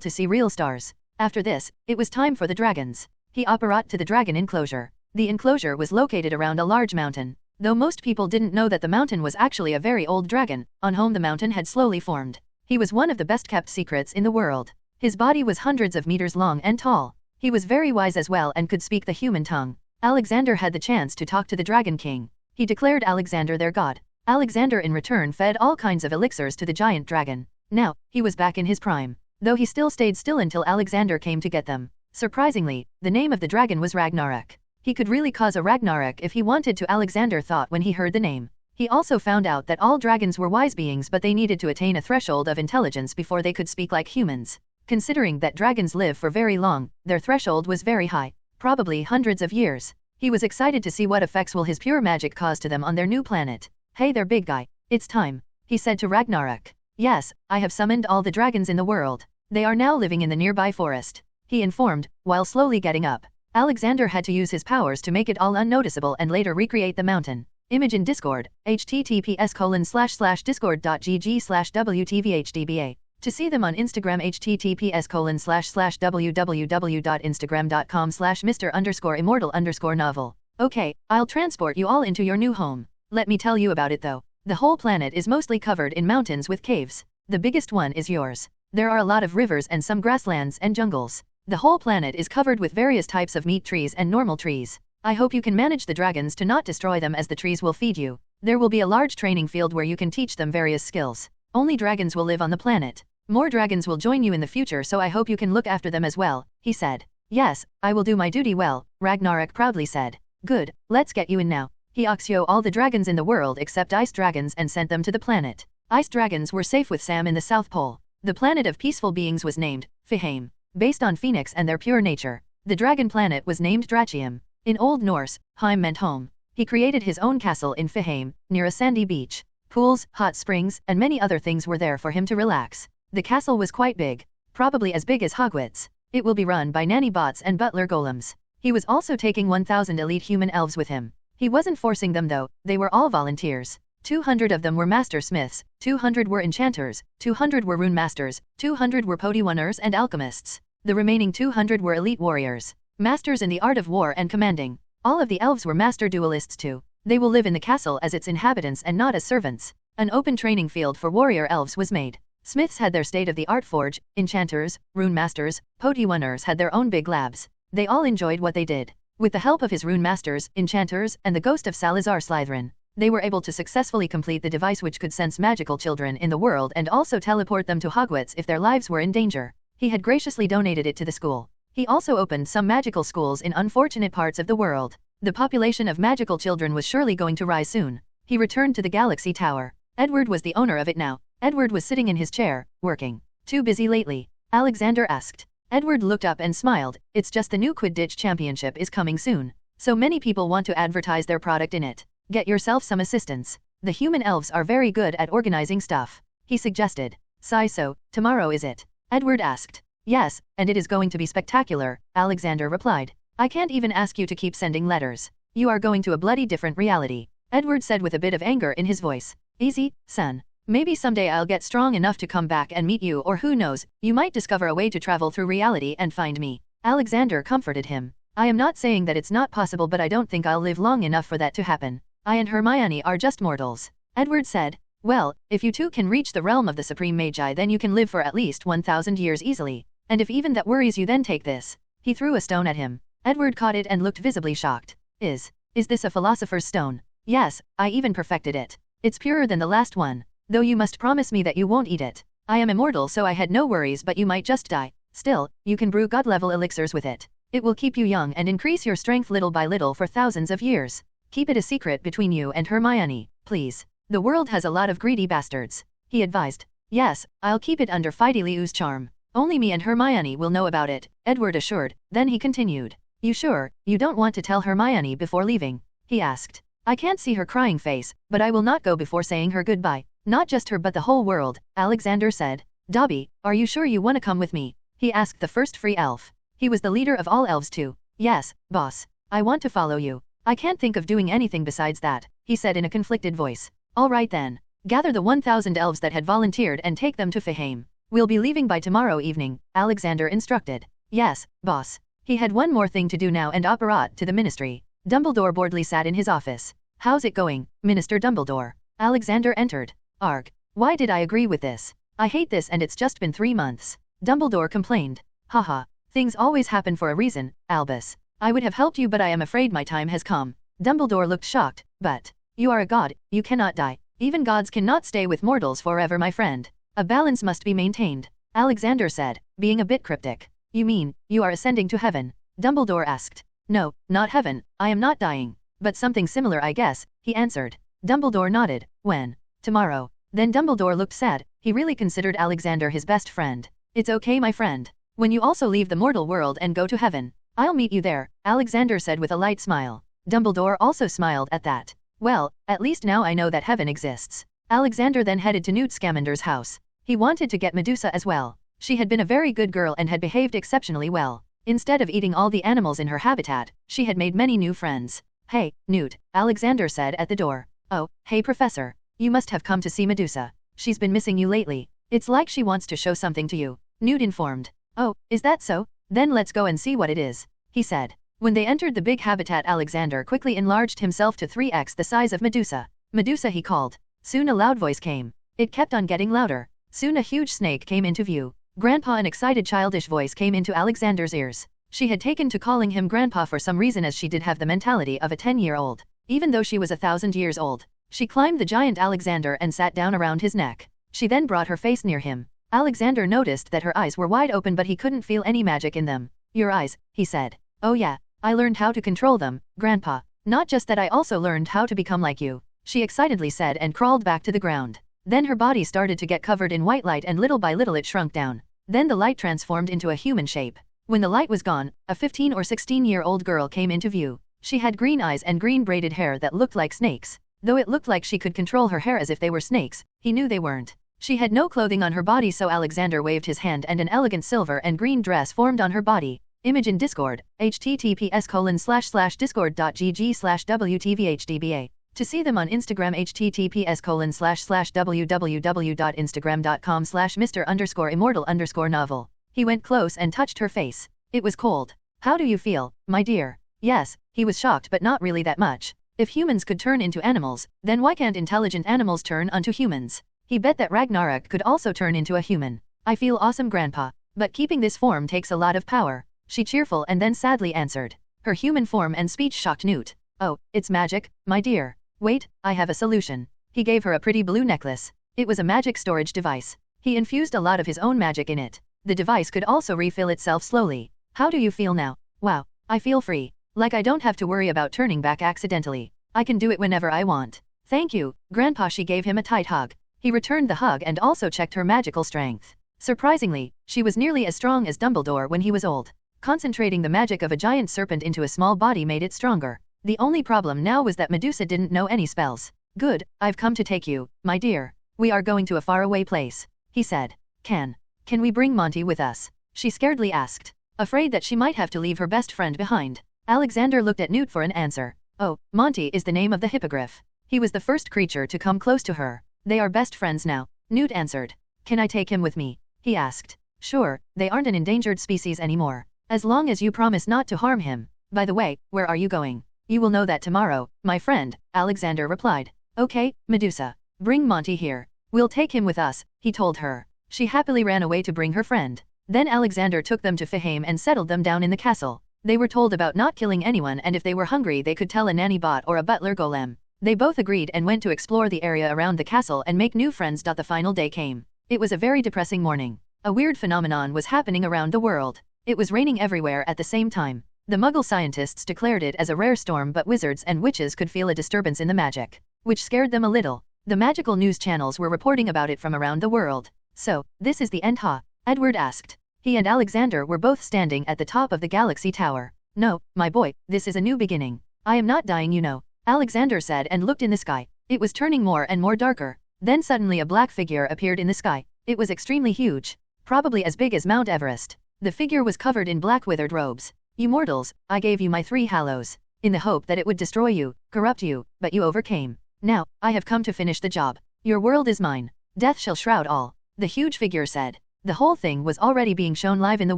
to see real stars. After this, it was time for the dragons. He apparat to the dragon enclosure. The enclosure was located around a large mountain. Though most people didn't know that the mountain was actually a very old dragon, on whom the mountain had slowly formed. He was one of the best kept secrets in the world. His body was hundreds of meters long and tall. He was very wise as well and could speak the human tongue. Alexander had the chance to talk to the Dragon King. He declared Alexander their god. Alexander in return fed all kinds of elixirs to the giant dragon. Now, he was back in his prime. Though he still stayed still until Alexander came to get them. Surprisingly, the name of the dragon was Ragnarok. He could really cause a Ragnarok if he wanted to, Alexander thought when he heard the name. He also found out that all dragons were wise beings, but they needed to attain a threshold of intelligence before they could speak like humans. Considering that dragons live for very long, their threshold was very high, probably hundreds of years. He was excited to see what effects will his pure magic cause to them on their new planet. Hey there, big guy. It's time, he said to Ragnarok. Yes, I have summoned all the dragons in the world. They are now living in the nearby forest, he informed, while slowly getting up. Alexander had to use his powers to make it all unnoticeable and later recreate the mountain. Image in Discord, https://discord.gg/wtvhdba. To see them on Instagram, https://www.instagram.com/Mr_Immortal_novel. Okay, I'll transport you all into your new home. Let me tell you about it though. The whole planet is mostly covered in mountains with caves. The biggest one is yours. There are a lot of rivers and some grasslands and jungles. The whole planet is covered with various types of meat trees and normal trees. I hope you can manage the dragons to not destroy them, as the trees will feed you. There will be a large training field where you can teach them various skills. Only dragons will live on the planet. More dragons will join you in the future, so I hope you can look after them as well, he said. Yes, I will do my duty well, Ragnarok proudly said. Good, let's get you in now. He oxyo all the dragons in the world except ice dragons and sent them to the planet. Ice dragons were safe with Sam in the South Pole. The planet of peaceful beings was named Fiheim, based on phoenix and their pure nature. The dragon planet was named Drachium. In Old Norse, Heim meant home. He created his own castle in Fiheim, near a sandy beach. Pools, hot springs, and many other things were there for him to relax. The castle was quite big, probably as big as Hogwarts. It will be run by nanny bots and butler golems. He was also taking 1,000 elite human elves with him. He wasn't forcing them though, they were all volunteers. 200 of them were master smiths, 200 were enchanters, 200 were rune masters, 200 were podiwaners and alchemists. The remaining 200 were elite warriors. masters in the art of war and commanding. All of the elves were master duelists too. They will live in the castle as its inhabitants and not as servants. An open training field for warrior elves was made. Smiths had their state-of-the-art forge, enchanters, rune masters, potioners had their own big labs. They all enjoyed what they did. With the help of his rune masters, enchanters, and the ghost of Salazar Slytherin, they were able to successfully complete the device which could sense magical children in the world and also teleport them to Hogwarts if their lives were in danger. He had graciously donated it to the school. He also opened some magical schools in unfortunate parts of the world. The population of magical children was surely going to rise soon. He returned to the Galaxy Tower. Edward was the owner of it now. Edward was sitting in his chair, working. Too busy lately? Alexander asked. Edward looked up and smiled. It's just the new Quidditch Championship is coming soon. So many people want to advertise their product in it. Get yourself some assistance. The human elves are very good at organizing stuff. He suggested. So, tomorrow is it? Edward asked. Yes, and it is going to be spectacular, Alexander replied. I can't even ask you to keep sending letters. You are going to a bloody different reality. Edward said with a bit of anger in his voice. Easy, son. Maybe someday I'll get strong enough to come back and meet you, or who knows, you might discover a way to travel through reality and find me. Alexander comforted him. I am not saying that it's not possible, but I don't think I'll live long enough for that to happen. I and Hermione are just mortals. Edward said. Well, if you two can reach the realm of the Supreme Magi, then you can live for at least 1,000 years easily. And if even that worries you, then take this. He threw a stone at him. Edward caught it and looked visibly shocked. Is this a philosopher's stone? Yes, I even perfected it. It's purer than the last one. Though you must promise me that you won't eat it. I am immortal, so I had no worries, but you might just die. Still, you can brew god-level elixirs with it. It will keep you young and increase your strength little by little for thousands of years. Keep it a secret between you and Hermione, please. The world has a lot of greedy bastards. He advised. Yes, I'll keep it under Fidey Liu's charm. Only me and Hermione will know about it, Edward assured. Then he continued. You sure, you don't want to tell Hermione before leaving? He asked. I can't see her crying face, but I will not go before saying her goodbye. Not just her but the whole world, Alexander said. Dobby, are you sure you want to come with me? He asked the first free elf. He was the leader of all elves too. Yes, boss. I want to follow you. I can't think of doing anything besides that, he said in a conflicted voice. All right then. Gather the 1,000 elves that had volunteered and take them to Faheim. We'll be leaving by tomorrow evening, Alexander instructed. Yes, boss. He had one more thing to do now and operate to the ministry. Dumbledore boredly sat in his office. How's it going, Minister Dumbledore? Alexander entered. Arg. Why did I agree with this? I hate this and it's just been 3 months. Dumbledore complained. Haha. Things always happen for a reason, Albus. I would have helped you but I am afraid my time has come. Dumbledore looked shocked. But you are a god, you cannot die. Even gods cannot stay with mortals forever, my friend. A balance must be maintained. Alexander said, being a bit cryptic. You mean, you are ascending to heaven? Dumbledore asked. No, not heaven, I am not dying. But something similar I guess, he answered. Dumbledore nodded. When? Tomorrow. Then Dumbledore looked sad. He really considered Alexander his best friend. It's okay, my friend. When you also leave the mortal world and go to heaven, I'll meet you there, Alexander said with a light smile. Dumbledore also smiled at that. Well, at least now I know that heaven exists. Alexander then headed to Newt Scamander's house. He wanted to get Medusa as well. She had been a very good girl and had behaved exceptionally well. Instead of eating all the animals in her habitat, she had made many new friends. Hey, Newt, Alexander said at the door. Oh, hey Professor. You must have come to see Medusa. She's been missing you lately. It's like she wants to show something to you, Newt informed. Oh, is that so? Then let's go and see what it is, he said. When they entered the big habitat, Alexander quickly enlarged himself to 3x the size of Medusa. Medusa, he called. Soon a loud voice came. It kept on getting louder. Soon a huge snake came into view. Grandpa, an excited childish voice came into Alexander's ears. She had taken to calling him Grandpa for some reason, as she did have the mentality of a 10-year-old. Even though she was 1,000 years old. She climbed the giant Alexander and sat down around his neck. She then brought her face near him. Alexander noticed that her eyes were wide open but he couldn't feel any magic in them. Your eyes, he said. Oh yeah, I learned how to control them, Grandpa. Not just that, I also learned how to become like you, she excitedly said and crawled back to the ground. Then her body started to get covered in white light and little by little it shrunk down. Then the light transformed into a human shape. When the light was gone, a 15 or 16-year-old girl came into view. She had green eyes and green braided hair that looked like snakes. Though it looked like she could control her hair as if they were snakes, he knew they weren't. She had no clothing on her body, so Alexander waved his hand and an elegant silver and green dress formed on her body. Image in Discord, https://discord.gg/wtvhdba. To see them on Instagram, https://www.instagram.com/Mr_immortal_novel. He went close and touched her face. It was cold. How do you feel, my dear? Yes, he was shocked but not really that much. If humans could turn into animals, then why can't intelligent animals turn onto humans? He bet that Ragnarok could also turn into a human. I feel awesome, Grandpa. But keeping this form takes a lot of power. She cheerful and then sadly answered. Her human form and speech shocked Newt. Oh, it's magic, my dear. Wait, I have a solution. He gave her a pretty blue necklace. It was a magic storage device. He infused a lot of his own magic in it. The device could also refill itself slowly. How do you feel now? Wow, I feel free. Like I don't have to worry about turning back accidentally. I can do it whenever I want. Thank you, Grandpa. She gave him a tight hug. He returned the hug and also checked her magical strength. Surprisingly, she was nearly as strong as Dumbledore when he was old. Concentrating the magic of a giant serpent into a small body made it stronger. The only problem now was that Medusa didn't know any spells. Good, I've come to take you, my dear. We are going to a faraway place, he said. Can we bring Monty with us? She scaredly asked, afraid that she might have to leave her best friend behind. Alexander looked at Newt for an answer. Oh, Monty is the name of the hippogriff. He was the first creature to come close to her. They are best friends now, Newt answered. Can I take him with me? He asked. Sure, they aren't an endangered species anymore. As long as you promise not to harm him. By the way, where are you going? You will know that tomorrow, my friend, Alexander replied. Okay, Medusa. Bring Monty here. We'll take him with us, he told her. She happily ran away to bring her friend. Then Alexander took them to Faheim and settled them down in the castle. They were told about not killing anyone, and if they were hungry they could tell a nanny bot or a butler golem. They both agreed and went to explore the area around the castle and make new friends. The final day came. It was a very depressing morning. A weird phenomenon was happening around the world. It was raining everywhere at the same time. The Muggle scientists declared it as a rare storm, but wizards and witches could feel a disturbance in the magic, which scared them a little. The magical news channels were reporting about it from around the world. So, this is the end, huh? Edward asked. He and Alexander were both standing at the top of the galaxy tower. No, my boy, this is a new beginning. I am not dying, you know, Alexander said and looked in the sky. It was turning more and more darker. Then suddenly a black figure appeared in the sky. It was extremely huge, probably as big as Mount Everest. The figure was covered in black withered robes. You mortals, I gave you my 3 hallows, in the hope that it would destroy you, corrupt you, but you overcame. Now, I have come to finish the job. Your world is mine. Death shall shroud all, the huge figure said. The whole thing was already being shown live in the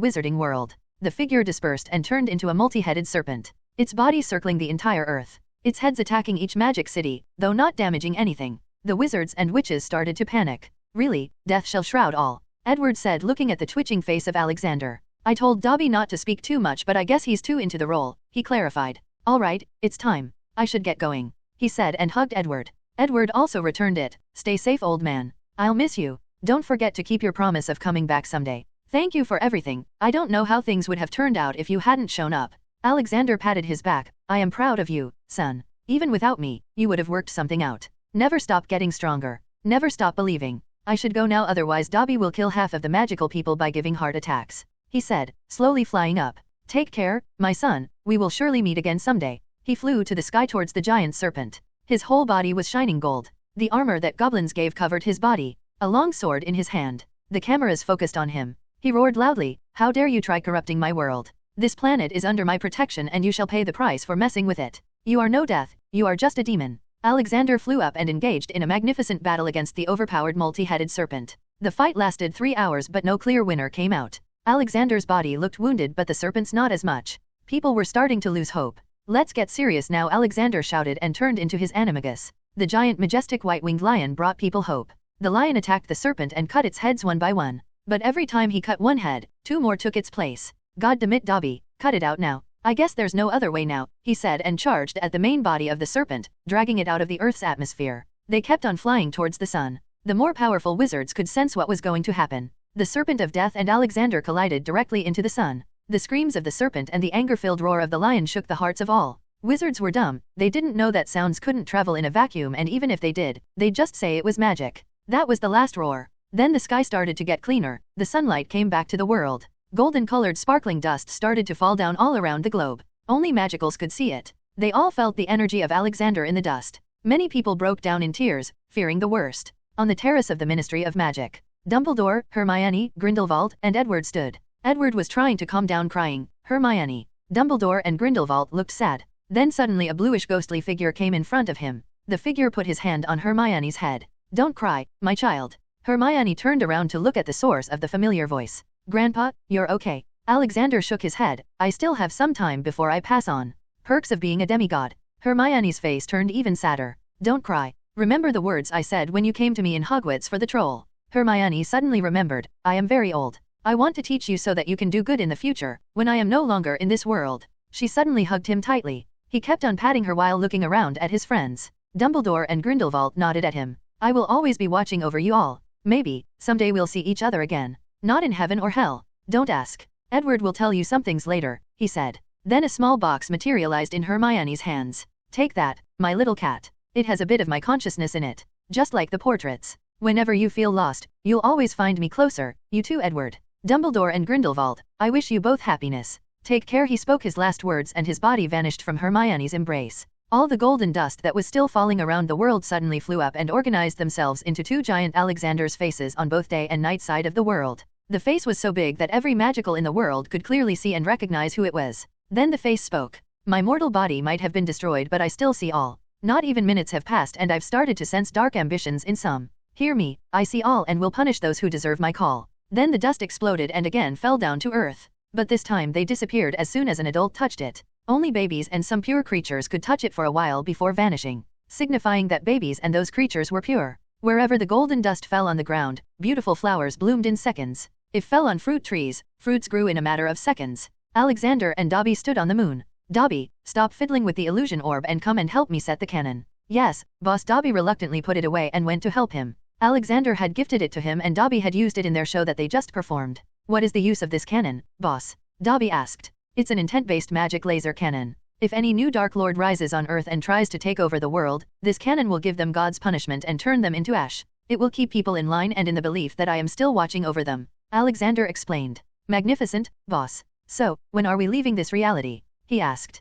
wizarding world. The figure dispersed and turned into a multi-headed serpent. Its body circling the entire earth. Its heads attacking each magic city, though not damaging anything. The wizards and witches started to panic. Really, death shall shroud all, Edward said, looking at the twitching face of Alexander. I told Dobby not to speak too much, but I guess he's too into the role, he clarified. All right, it's time. I should get going, he said and hugged Edward. Edward also returned it. Stay safe, old man. I'll miss you. Don't forget to keep your promise of coming back someday. Thank you for everything. I don't know how things would have turned out if you hadn't shown up. Alexander patted his back. I am proud of you, son. Even without me, you would have worked something out. Never stop getting stronger. Never stop believing. I should go now, otherwise Dobby will kill half of the magical people by giving heart attacks, he said, slowly flying up. Take care, my son, we will surely meet again someday. He flew to the sky towards the giant serpent. His whole body was shining gold. The armor that goblins gave covered his body. A long sword in his hand. The cameras focused on him. He roared loudly, how dare you try corrupting my world? This planet is under my protection and you shall pay the price for messing with it. You are no death, you are just a demon. Alexander flew up and engaged in a magnificent battle against the overpowered multi-headed serpent. The fight lasted 3 hours but no clear winner came out. Alexander's body looked wounded but the serpent's not as much. People were starting to lose hope. Let's get serious now, Alexander shouted and turned into his animagus. The giant majestic white-winged lion brought people hope. The lion attacked the serpent and cut its heads one by one. But every time he cut one head, 2 more took its place. God damn it, Dobby, cut it out now. I guess there's no other way now, he said and charged at the main body of the serpent, dragging it out of the Earth's atmosphere. They kept on flying towards the sun. The more powerful wizards could sense what was going to happen. The serpent of death and Alexander collided directly into the sun. The screams of the serpent and the anger-filled roar of the lion shook the hearts of all. Wizards were dumb. They didn't know that sounds couldn't travel in a vacuum, and even if they did, they'd just say it was magic. That was the last roar. Then the sky started to get cleaner. The sunlight came back to the world. Golden-colored sparkling dust started to fall down all around the globe. Only magicals could see it. They all felt the energy of Alexander in the dust. Many people broke down in tears, fearing the worst. On the terrace of the Ministry of Magic, Dumbledore, Hermione, Grindelwald, and Edward stood. Edward was trying to calm down, crying. Hermione, Dumbledore and Grindelwald looked sad. Then suddenly a bluish ghostly figure came in front of him. The figure put his hand on Hermione's head. Don't cry, my child. Hermione turned around to look at the source of the familiar voice. Grandpa, you're okay. Alexander shook his head. I still have some time before I pass on. Perks of being a demigod. Hermione's face turned even sadder. Don't cry. Remember the words I said when you came to me in Hogwarts for the troll. Hermione suddenly remembered. I am very old. I want to teach you so that you can do good in the future, when I am no longer in this world. She suddenly hugged him tightly. He kept on patting her while looking around at his friends. Dumbledore and Grindelwald nodded at him. I will always be watching over you all. Maybe, someday we'll see each other again. Not in heaven or hell. Don't ask. Edward will tell you some things later, he said. Then a small box materialized in Hermione's hands. Take that, my little cat. It has a bit of my consciousness in it. Just like the portraits. Whenever you feel lost, you'll always find me closer, you too, Edward. Dumbledore and Grindelwald, I wish you both happiness. Take care. He spoke his last words and his body vanished from Hermione's embrace. All the golden dust that was still falling around the world suddenly flew up and organized themselves into two giant Alexander's faces on both day and night side of the world. The face was so big that every magical in the world could clearly see and recognize who it was. Then the face spoke. My mortal body might have been destroyed, but I still see all. Not even minutes have passed and I've started to sense dark ambitions in some. Hear me, I see all and will punish those who deserve my call. Then the dust exploded and again fell down to earth. But this time they disappeared as soon as an adult touched it. Only babies and some pure creatures could touch it for a while before vanishing, signifying that babies and those creatures were pure. Wherever the golden dust fell on the ground, beautiful flowers bloomed in seconds. If fell on fruit trees, fruits grew in a matter of seconds. Alexander and Dobby stood on the moon. Dobby, stop fiddling with the illusion orb and come and help me set the cannon. Yes, boss. Dobby reluctantly put it away and went to help him. Alexander had gifted it to him and Dobby had used it in their show that they just performed. What is the use of this cannon, boss? Dobby asked. It's an intent-based magic laser cannon. If any new Dark Lord rises on Earth and tries to take over the world, this cannon will give them God's punishment and turn them into ash. It will keep people in line and in the belief that I am still watching over them. Alexander explained. Magnificent, boss. So, when are we leaving this reality? He asked.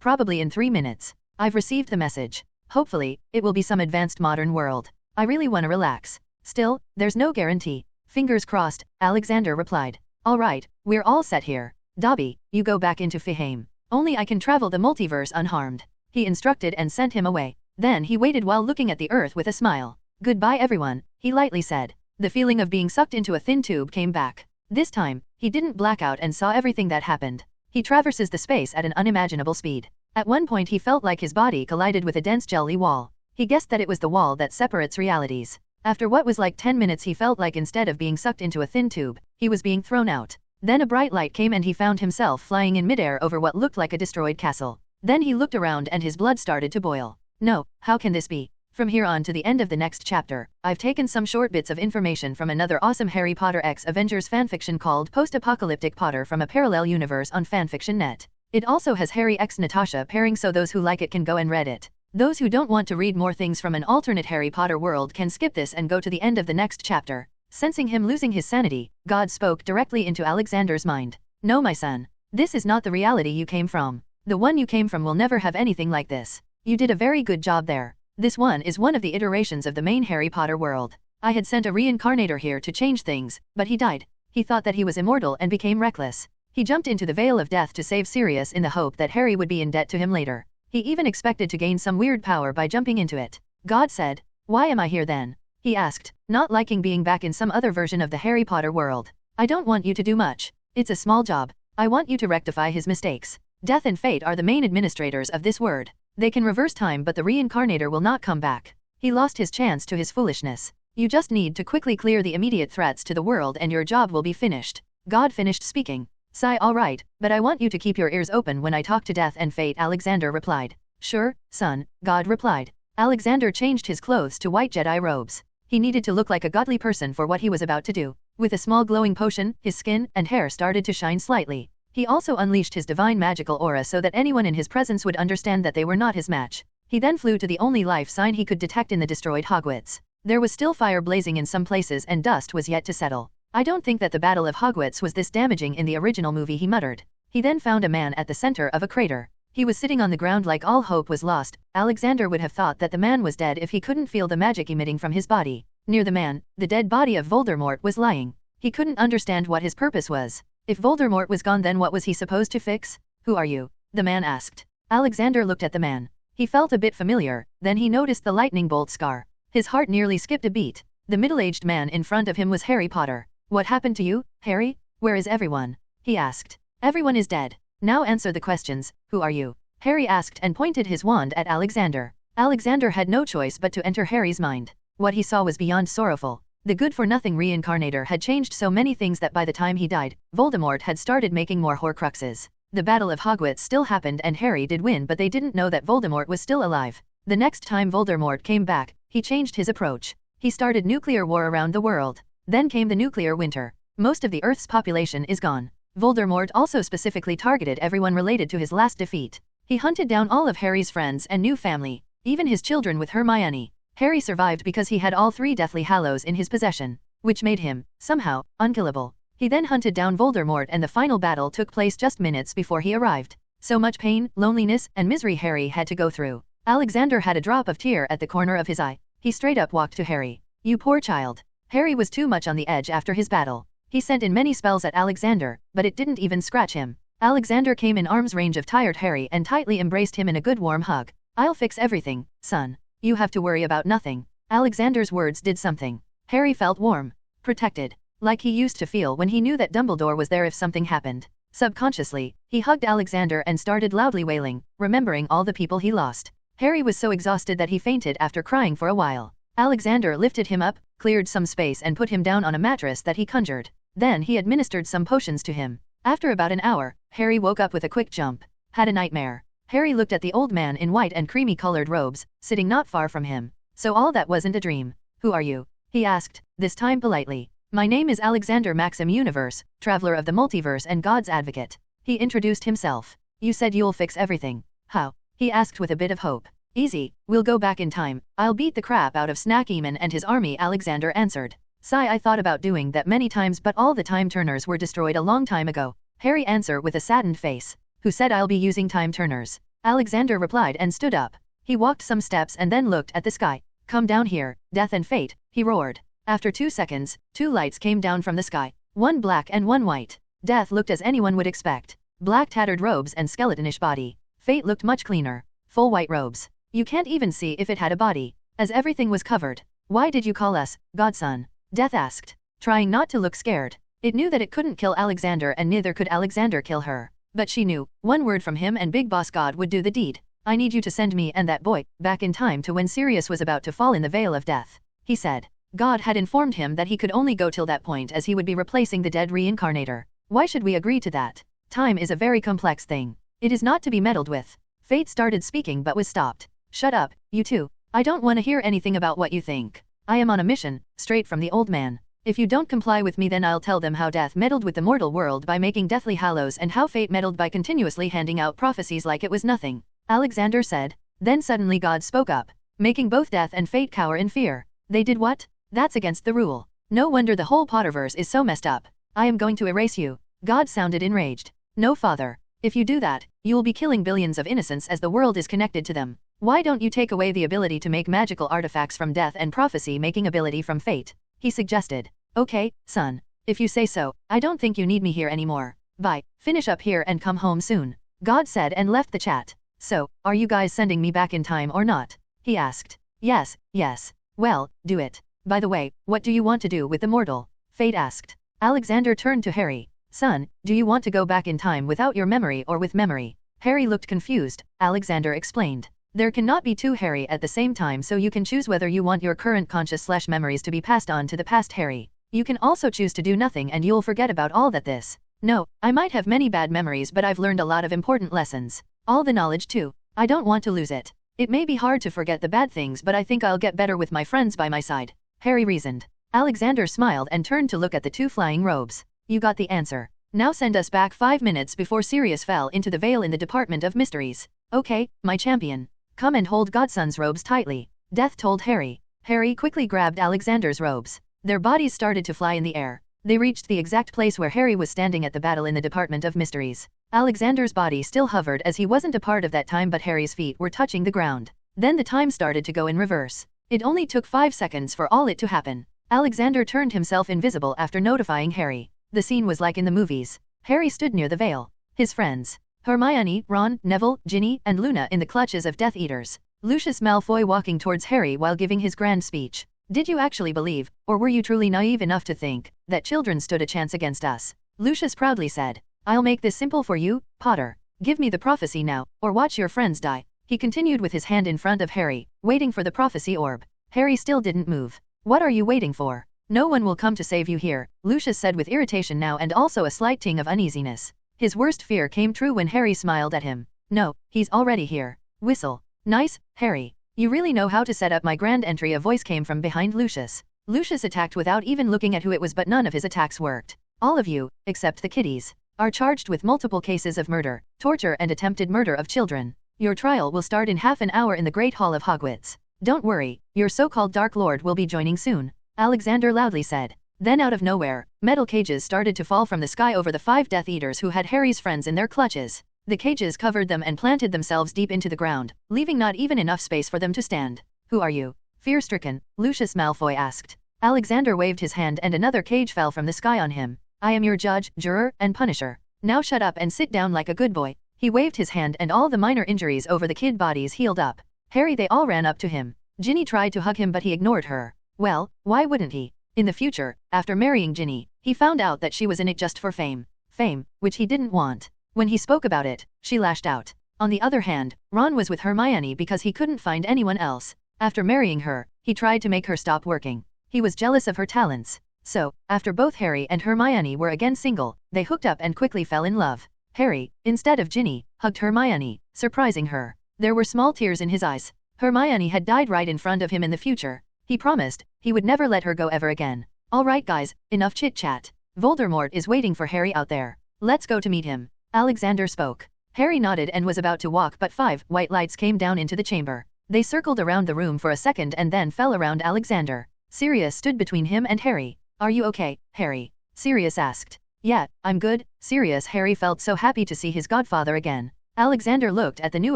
Probably in 3 minutes. I've received the message. Hopefully, it will be some advanced modern world. I really want to relax. Still, there's no guarantee. Fingers crossed, Alexander replied. All right, we're all set here. Dobby, you go back into Fihame. Only I can travel the multiverse unharmed. He instructed and sent him away. Then he waited while looking at the earth with a smile. Goodbye everyone, he lightly said. The feeling of being sucked into a thin tube came back. This time, he didn't black out and saw everything that happened. He traverses the space at an unimaginable speed. At one point he felt like his body collided with a dense jelly wall. He guessed that it was the wall that separates realities. After what was like 10 minutes he felt like instead of being sucked into a thin tube, he was being thrown out. Then a bright light came and he found himself flying in midair over what looked like a destroyed castle. Then he looked around and his blood started to boil. No, how can this be? From here on to the end of the next chapter, I've taken some short bits of information from another awesome Harry Potter x Avengers fanfiction called Post-Apocalyptic Potter from a parallel universe on fanfiction.net. It also has Harry x Natasha pairing, so those who like it can go and read it. Those who don't want to read more things from an alternate Harry Potter world can skip this and go to the end of the next chapter. Sensing him losing his sanity, God spoke directly into Alexander's mind. No, my son. This is not the reality you came from. The one you came from will never have anything like this. You did a very good job there. This one is one of the iterations of the main Harry Potter world. I had sent a reincarnator here to change things, but he died. He thought that he was immortal and became reckless. He jumped into the veil of death to save Sirius in the hope that Harry would be in debt to him later. He even expected to gain some weird power by jumping into it. God said, "Why am I here then?" he asked, not liking being back in some other version of the Harry Potter world. "I don't want you to do much. It's a small job. I want you to rectify his mistakes. Death and fate are the main administrators of this word. They can reverse time, but the reincarnator will not come back. He lost his chance to his foolishness. You just need to quickly clear the immediate threats to the world and your job will be finished." God finished speaking. Sigh. All right, but I want you to keep your ears open when I talk to death and fate, Alexander replied. Sure, son, God replied. Alexander changed his clothes to white Jedi robes. He needed to look like a godly person for what he was about to do. With a small glowing potion, his skin and hair started to shine slightly. He also unleashed his divine magical aura so that anyone in his presence would understand that they were not his match. He then flew to the only life sign he could detect in the destroyed Hogwarts. There was still fire blazing in some places and dust was yet to settle. I don't think that the Battle of Hogwarts was this damaging in the original movie, he muttered. He then found a man at the center of a crater. He was sitting on the ground like all hope was lost. Alexander would have thought that the man was dead if he couldn't feel the magic emitting from his body. Near the man, the dead body of Voldemort was lying. He couldn't understand what his purpose was. If Voldemort was gone, then what was he supposed to fix? Who are you? The man asked. Alexander looked at the man. He felt a bit familiar, then he noticed the lightning bolt scar. His heart nearly skipped a beat. The middle-aged man in front of him was Harry Potter. What happened to you, Harry? Where is everyone? he asked. Everyone is dead. Now answer the questions. Who are you? Harry asked and pointed his wand at Alexander. Alexander had no choice but to enter Harry's mind. What he saw was beyond sorrowful. The good-for-nothing reincarnator had changed so many things that by the time he died, Voldemort had started making more Horcruxes. The Battle of Hogwarts still happened and Harry did win, but they didn't know that Voldemort was still alive. The next time Voldemort came back, he changed his approach. He started nuclear war around the world. Then came the nuclear winter. Most of the Earth's population is gone. Voldemort also specifically targeted everyone related to his last defeat. He hunted down all of Harry's friends and new family, even his children with Hermione. Harry survived because he had all 3 Deathly Hallows in his possession, which made him, somehow, unkillable. He then hunted down Voldemort and the final battle took place just minutes before he arrived. So much pain, loneliness, and misery Harry had to go through. Alexander had a drop of tear at the corner of his eye. He straight up walked to Harry. You poor child. Harry was too much on the edge after his battle. He sent in many spells at Alexander, but it didn't even scratch him. Alexander came in arm's range of tired Harry and tightly embraced him in a good warm hug. I'll fix everything, son. You have to worry about nothing. Alexander's words did something. Harry felt warm, protected, like he used to feel when he knew that Dumbledore was there if something happened. Subconsciously, he hugged Alexander and started loudly wailing, remembering all the people he lost. Harry was so exhausted that he fainted after crying for a while. Alexander lifted him up, cleared some space and put him down on a mattress that he conjured. Then he administered some potions to him. After about an hour, Harry woke up with a quick jump. Had a nightmare. Harry looked at the old man in white and creamy-colored robes, sitting not far from him. So all that wasn't a dream. Who are you? He asked, this time politely. My name is Alexander Maxim Universe, Traveler of the Multiverse and God's Advocate. He introduced himself. You said you'll fix everything. How? He asked with a bit of hope. Easy, we'll go back in time. I'll beat the crap out of Snakeman and his army, Alexander answered. Sigh, I thought about doing that many times but all the time turners were destroyed a long time ago. Harry answered with a saddened face. Who said I'll be using time turners? Alexander replied and stood up. He walked some steps and then looked at the sky. Come down here, Death and Fate, he roared. After 2 seconds, 2 lights came down from the sky, one black and one white. Death looked as anyone would expect. Black tattered robes and skeletonish body. Fate looked much cleaner. Full white robes. You can't even see if it had a body, as everything was covered. Why did you call us, Godson? Death asked, trying not to look scared. It knew that it couldn't kill Alexander and neither could Alexander kill her. But she knew, one word from him and Big Boss God would do the deed. I need you to send me and that boy back in time to when Sirius was about to fall in the Veil of Death, he said. God had informed him that he could only go till that point as he would be replacing the dead reincarnator. Why should we agree to that? Time is a very complex thing. It is not to be meddled with. Fate started speaking but was stopped. Shut up, you two. I don't want to hear anything about what you think. I am on a mission, straight from the old man. If you don't comply with me then I'll tell them how Death meddled with the mortal world by making Deathly Hallows and how Fate meddled by continuously handing out prophecies like it was nothing. Alexander said. Then suddenly God spoke up, making both Death and Fate cower in fear. They did what? That's against the rule. No wonder the whole Potterverse is so messed up. I am going to erase you. God sounded enraged. No, Father. If you do that, you will be killing billions of innocents as the world is connected to them. Why don't you take away the ability to make magical artifacts from Death and prophecy making ability from Fate? He suggested. Okay, son. If you say so, I don't think you need me here anymore. Bye. Finish up here and come home soon. God said and left the chat. So, are you guys sending me back in time or not? He asked. Yes, yes. Well, do it. By the way, what do you want to do with the mortal? Fate asked. Alexander turned to Harry. Son, do you want to go back in time without your memory or with memory? Harry looked confused. Alexander explained. There cannot be two Harry at the same time, so you can choose whether you want your current conscious/memories to be passed on to the past Harry. You can also choose to do nothing and you'll forget about all that this. No, I might have many bad memories but I've learned a lot of important lessons. All the knowledge too. I don't want to lose it. It may be hard to forget the bad things but I think I'll get better with my friends by my side. Harry reasoned. Alexander smiled and turned to look at the two flying robes. You got the answer. Now send us back 5 minutes before Sirius fell into the veil in the Department of Mysteries. Okay, my champion. Come and hold Godson's robes tightly. Death told Harry. Harry quickly grabbed Alexander's robes. Their bodies started to fly in the air. They reached the exact place where Harry was standing at the battle in the Department of Mysteries. Alexander's body still hovered as he wasn't a part of that time but Harry's feet were touching the ground. Then the time started to go in reverse. It only took 5 seconds for all it to happen. Alexander turned himself invisible after notifying Harry. The scene was like in the movies. Harry stood near the veil. His friends, Hermione, Ron, Neville, Ginny, and Luna in the clutches of Death Eaters. Lucius Malfoy walking towards Harry while giving his grand speech. Did you actually believe, or were you truly naive enough to think, that children stood a chance against us? Lucius proudly said. I'll make this simple for you, Potter. Give me the prophecy now, or watch your friends die. He continued with his hand in front of Harry, waiting for the prophecy orb. Harry still didn't move. What are you waiting for? No one will come to save you here, Lucius said with irritation now and also a slight ting of uneasiness. His worst fear came true when Harry smiled at him. No, he's already here. Whistle. Nice, Harry. You really know how to set up my grand entry. A voice came from behind Lucius. Lucius attacked without even looking at who it was, but none of his attacks worked. All of you, except the kiddies, are charged with multiple cases of murder, torture and attempted murder of children. Your trial will start in half an hour in the Great Hall of Hogwarts. Don't worry, your so-called Dark Lord will be joining soon, Alexander loudly said. Then out of nowhere, metal cages started to fall from the sky over the 5 Death Eaters who had Harry's friends in their clutches. The cages covered them and planted themselves deep into the ground, leaving not even enough space for them to stand. Who are you? Fear-stricken, Lucius Malfoy asked. Alexander waved his hand and another cage fell from the sky on him. I am your judge, juror, and punisher. Now shut up and sit down like a good boy. He waved his hand and all the minor injuries over the kid bodies healed up. Harry, they all ran up to him. Ginny tried to hug him but he ignored her. Well, why wouldn't he? In the future, after marrying Ginny, he found out that she was in it just for fame. Fame, which he didn't want. When he spoke about it, she lashed out. On the other hand, Ron was with Hermione because he couldn't find anyone else. After marrying her, he tried to make her stop working. He was jealous of her talents. So, after both Harry and Hermione were again single, they hooked up and quickly fell in love. Harry, instead of Ginny, hugged Hermione, surprising her. There were small tears in his eyes. Hermione had died right in front of him in the future. He promised he would never let her go ever again. All right guys, enough chit-chat. Voldemort is waiting for Harry out there. Let's go to meet him. Alexander spoke. Harry nodded and was about to walk but 5 white lights came down into the chamber. They circled around the room for a second and then fell around Alexander. Sirius stood between him and Harry. Are you okay, Harry? Sirius asked. Yeah, I'm good, Sirius. Harry felt so happy to see his godfather again. Alexander looked at the new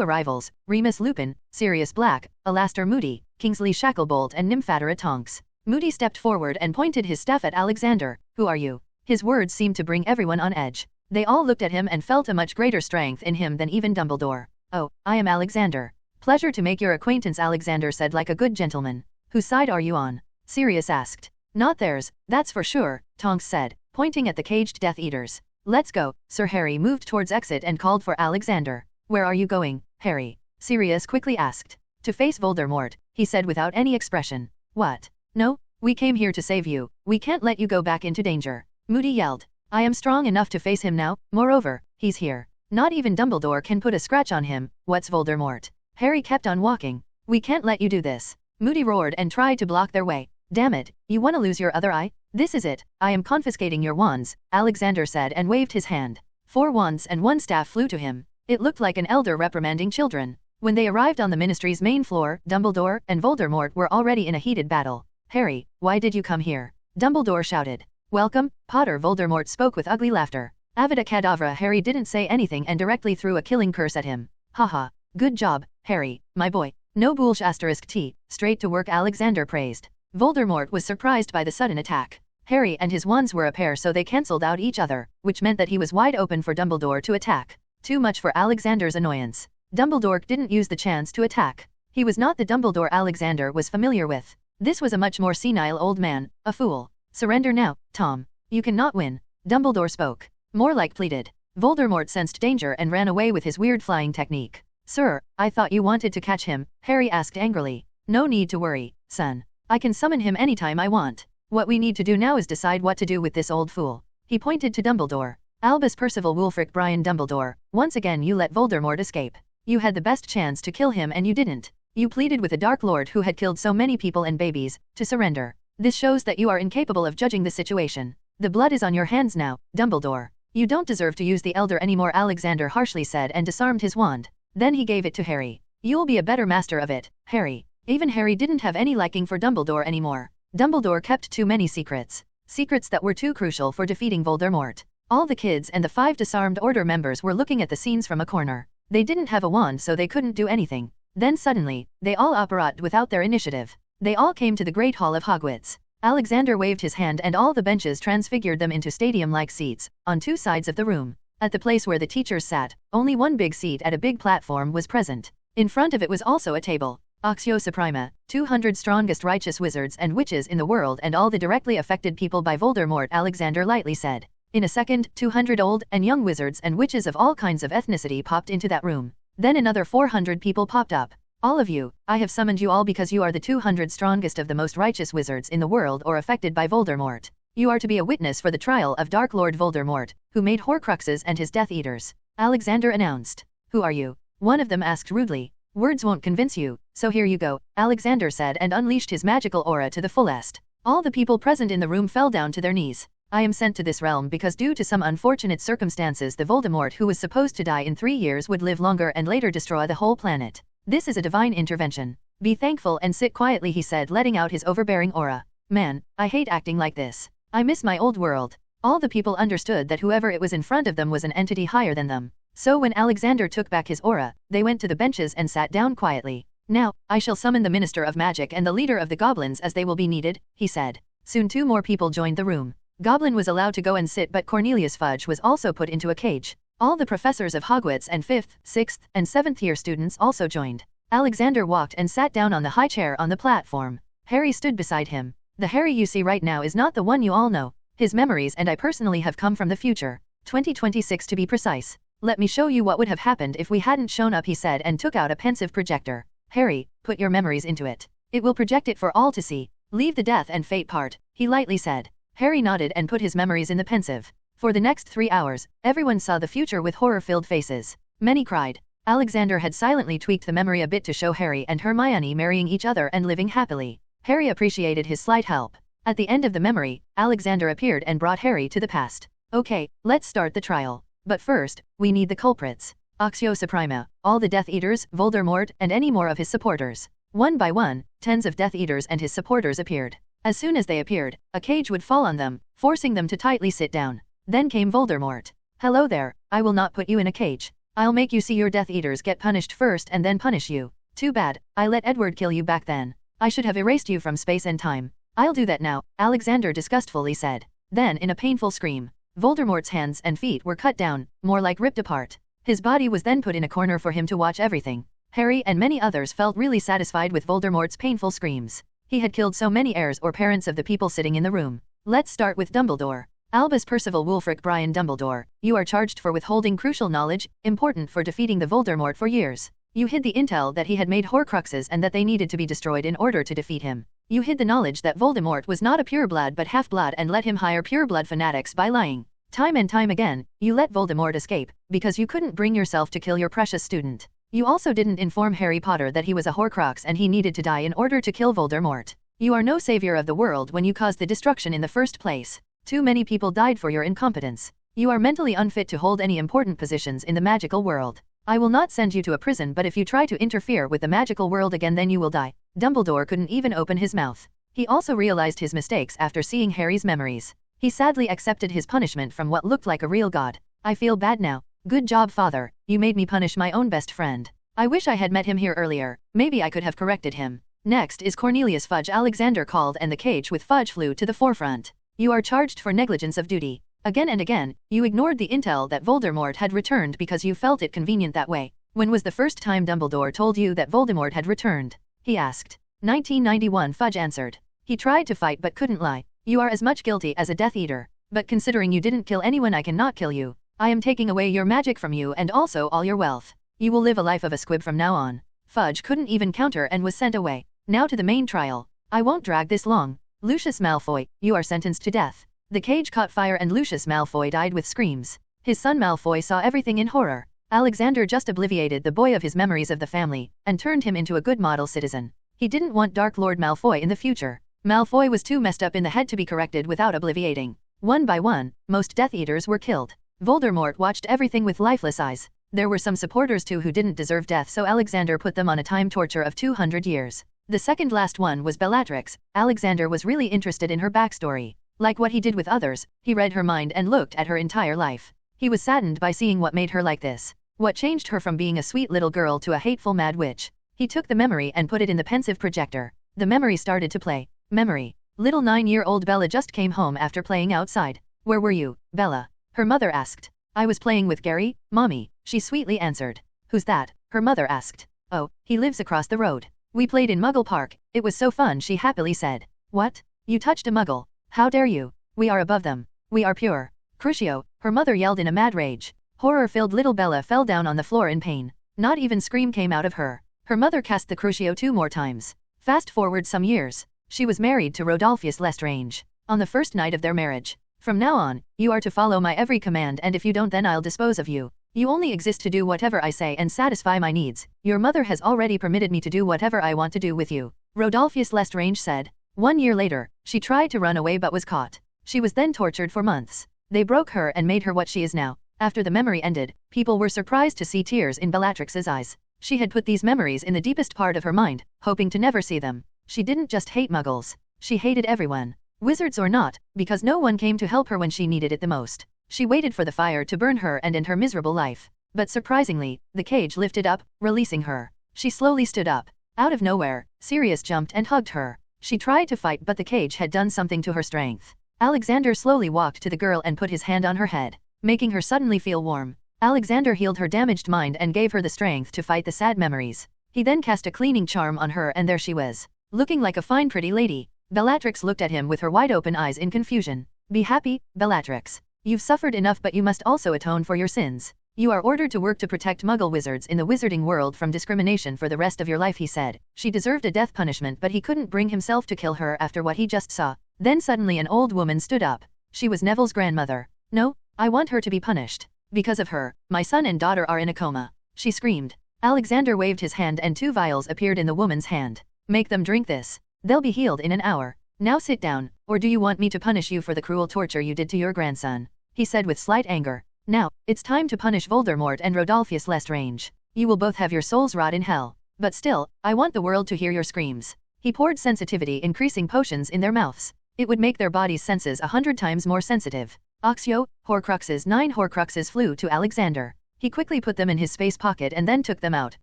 arrivals, Remus Lupin, Sirius Black, Alastor Moody, Kingsley Shacklebolt and Nymphadora Tonks. Moody stepped forward and pointed his staff at Alexander. Who are you? His words seemed to bring everyone on edge. They all looked at him and felt a much greater strength in him than even Dumbledore. Oh, I am Alexander. Pleasure to make your acquaintance, Alexander said like a good gentleman. Whose side are you on? Sirius asked. Not theirs, that's for sure, Tonks said, pointing at the caged Death Eaters. Let's go. Sir Harry moved towards exit and called for Alexander. Where are you going, Harry? Sirius quickly asked. To face Voldemort, he said without any expression. What? No, we came here to save you. We can't let you go back into danger. Moody yelled. I am strong enough to face him now, moreover, he's here. Not even Dumbledore can put a scratch on him. What's Voldemort? Harry kept on walking. We can't let you do this. Moody roared and tried to block their way. Damn it, you want to lose your other eye? This is it. I am confiscating your wands, Alexander said and waved his hand. 4 wands and 1 staff flew to him. It looked like an elder reprimanding children. When they arrived on the Ministry's main floor, Dumbledore and Voldemort were already in a heated battle. Harry, why did you come here? Dumbledore shouted. Welcome, Potter. Voldemort spoke with ugly laughter. Avada Kedavra. Harry didn't say anything and directly threw a killing curse at him. Haha. Good job, Harry, my boy. No bullsh *T, straight to work, Alexander praised. Voldemort was surprised by the sudden attack. Harry and his wands were a pair so they cancelled out each other, which meant that he was wide open for Dumbledore to attack. Too much for Alexander's annoyance. Dumbledore didn't use the chance to attack. He was not the Dumbledore Alexander was familiar with. This was a much more senile old man, a fool. Surrender now, Tom. You cannot win. Dumbledore spoke. More like pleaded. Voldemort sensed danger and ran away with his weird flying technique. Sir, I thought you wanted to catch him, Harry asked angrily. No need to worry, son. I can summon him anytime I want. What we need to do now is decide what to do with this old fool. He pointed to Dumbledore. Albus Percival Wulfric Brian Dumbledore, once again you let Voldemort escape. You had the best chance to kill him and you didn't. You pleaded with a Dark Lord who had killed so many people and babies, to surrender. This shows that you are incapable of judging the situation. The blood is on your hands now, Dumbledore. You don't deserve to use the Elder anymore, Alexander harshly said and disarmed his wand. Then he gave it to Harry. You'll be a better master of it, Harry. Even Harry didn't have any liking for Dumbledore anymore. Dumbledore kept too many secrets. Secrets that were too crucial for defeating Voldemort. All the kids and the 5 disarmed order members were looking at the scenes from a corner. They didn't have a wand so they couldn't do anything. Then suddenly, they all operated without their initiative. They all came to the Great Hall of Hogwarts. Alexander waved his hand and all the benches transfigured them into stadium-like seats, on 2 sides of the room. At the place where the teachers sat, only one big seat at a big platform was present. In front of it was also a table. Actio Suprema, 200 strongest righteous wizards and witches in the world and all the directly affected people by Voldemort, Alexander lightly said. In a second, 200 old and young wizards and witches of all kinds of ethnicity popped into that room. Then another 400 people popped up. All of you, I have summoned you all because you are the 200 strongest of the most righteous wizards in the world or affected by Voldemort. You are to be a witness for the trial of Dark Lord Voldemort, who made Horcruxes and his Death Eaters. Alexander announced. Who are you? One of them asked rudely. Words won't convince you, so here you go, Alexander said and unleashed his magical aura to the fullest. All the people present in the room fell down to their knees. I am sent to this realm because due to some unfortunate circumstances the Voldemort who was supposed to die in 3 years would live longer and later destroy the whole planet. This is a divine intervention. Be thankful and sit quietly, he said, letting out his overbearing aura. Man, I hate acting like this. I miss my old world. All the people understood that whoever it was in front of them was an entity higher than them. So when Alexander took back his aura, they went to the benches and sat down quietly. Now, I shall summon the Minister of Magic and the leader of the goblins as they will be needed, he said. Soon 2 more people joined the room. Goblin was allowed to go and sit, but Cornelius Fudge was also put into a cage. All the professors of Hogwarts and 5th, 6th, and 7th year students also joined. Alexander walked and sat down on the high chair on the platform. Harry stood beside him. The Harry you see right now is not the one you all know. His memories and I personally have come from the future. 2026 to be precise. Let me show you what would have happened if we hadn't shown up, he said and took out a pensive projector. Harry, put your memories into it. It will project it for all to see. Leave the death and fate part, he lightly said. Harry nodded and put his memories in the pensive. For the next 3 hours, everyone saw the future with horror-filled faces. Many cried. Alexander had silently tweaked the memory a bit to show Harry and Hermione marrying each other and living happily. Harry appreciated his slight help. At the end of the memory, Alexander appeared and brought Harry to the past. Okay, let's start the trial. But first, we need the culprits. Actio Suprema, all the Death Eaters, Voldemort, and any more of his supporters. One by one, tens of Death Eaters and his supporters appeared. As soon as they appeared, a cage would fall on them, forcing them to tightly sit down. Then came Voldemort. Hello there, I will not put you in a cage. I'll make you see your Death Eaters get punished first and then punish you. Too bad, I let Edward kill you back then. I should have erased you from space and time. I'll do that now, Alexander disgustfully said. Then in a painful scream, Voldemort's hands and feet were cut down, more like ripped apart. His body was then put in a corner for him to watch everything. Harry and many others felt really satisfied with Voldemort's painful screams. He had killed so many heirs or parents of the people sitting in the room. Let's start with Dumbledore. Albus Percival Wulfric Brian Dumbledore, you are charged for withholding crucial knowledge, important for defeating the Voldemort for years. You hid the intel that he had made Horcruxes and that they needed to be destroyed in order to defeat him. You hid the knowledge that Voldemort was not a pureblood but half-blood and let him hire pureblood fanatics by lying. Time and time again, you let Voldemort escape, because you couldn't bring yourself to kill your precious student. You also didn't inform Harry Potter that he was a Horcrux and he needed to die in order to kill Voldemort. You are no savior of the world when you caused the destruction in the first place. Too many people died for your incompetence. You are mentally unfit to hold any important positions in the magical world. I will not send you to a prison, but if you try to interfere with the magical world again then you will die. Dumbledore couldn't even open his mouth. He also realized his mistakes after seeing Harry's memories. He sadly accepted his punishment from what looked like a real god. I feel bad now. Good job, Father. You made me punish my own best friend. I wish I had met him here earlier. Maybe I could have corrected him. Next is Cornelius Fudge, Alexander called, and the cage with Fudge flew to the forefront. You are charged for negligence of duty. Again and again, you ignored the intel that Voldemort had returned because you felt it convenient that way. When was the first time Dumbledore told you that Voldemort had returned? He asked. 1991, Fudge answered. He tried to fight but couldn't lie. You are as much guilty as a Death Eater. But considering you didn't kill anyone, I cannot kill you. I am taking away your magic from you and also all your wealth. You will live a life of a squib from now on. Fudge couldn't even counter and was sent away. Now to the main trial. I won't drag this long. Lucius Malfoy, you are sentenced to death. The cage caught fire and Lucius Malfoy died with screams. His son Malfoy saw everything in horror. Alexander just obliviated the boy of his memories of the family, and turned him into a good model citizen. He didn't want Dark Lord Malfoy in the future. Malfoy was too messed up in the head to be corrected without obliviating. One by one, most Death Eaters were killed. Voldemort watched everything with lifeless eyes. There were some supporters too who didn't deserve death, so Alexander put them on a time torture of 200 years. The second last one was Bellatrix. Alexander was really interested in her backstory. Like what he did with others, he read her mind and looked at her entire life. He was saddened by seeing what made her like this. What changed her from being a sweet little girl to a hateful mad witch. He took the memory and put it in the pensive projector. The memory started to play. Memory. Little 9-year-old Bella just came home after playing outside. Where were you, Bella? Her mother asked. I was playing with Gary, Mommy, she sweetly answered. Who's that? Her mother asked. Oh, he lives across the road. We played in Muggle Park. It was so fun, she happily said. What? You touched a Muggle? How dare you? We are above them. We are pure. Crucio, her mother yelled in a mad rage. Horror-filled little Bella fell down on the floor in pain. Not even scream came out of her. Her mother cast the Crucio 2 more times. Fast forward some years. She was married to Rodolphus Lestrange. On the first night of their marriage. From now on, you are to follow my every command, and if you don't, then I'll dispose of you. You only exist to do whatever I say and satisfy my needs. Your mother has already permitted me to do whatever I want to do with you, Rodolphus Lestrange said. 1 year later, she tried to run away but was caught. She was then tortured for months. They broke her and made her what she is now. After the memory ended, people were surprised to see tears in Bellatrix's eyes. She had put these memories in the deepest part of her mind, hoping to never see them. She didn't just hate muggles. She hated everyone. Wizards or not, because no one came to help her when she needed it the most. She waited for the fire to burn her and end her miserable life. But surprisingly, the cage lifted up, releasing her. She slowly stood up. Out of nowhere, Sirius jumped and hugged her. She tried to fight, but the cage had done something to her strength. Alexander slowly walked to the girl and put his hand on her head, making her suddenly feel warm. Alexander healed her damaged mind and gave her the strength to fight the sad memories. He then cast a cleaning charm on her, and there she was, looking like a fine pretty lady. Bellatrix looked at him with her wide-open eyes in confusion. Be happy, Bellatrix. You've suffered enough, but you must also atone for your sins. You are ordered to work to protect Muggle wizards in the wizarding world from discrimination for the rest of your life, he said. She deserved a death punishment, but he couldn't bring himself to kill her after what he just saw. Then suddenly an old woman stood up. She was Neville's grandmother. No, I want her to be punished. Because of her, my son and daughter are in a coma, she screamed. Alexander waved his hand and 2 vials appeared in the woman's hand. Make them drink this. They'll be healed in an hour. Now sit down, or do you want me to punish you for the cruel torture you did to your grandson? He said with slight anger. Now, it's time to punish Voldemort and Rodolphus Lestrange. You will both have your souls rot in hell. But still, I want the world to hear your screams. He poured sensitivity increasing potions in their mouths. It would make their body's senses 100 times more sensitive. Oxio, Horcruxes. 9 Horcruxes flew to Alexander. He quickly put them in his space pocket and then took them out,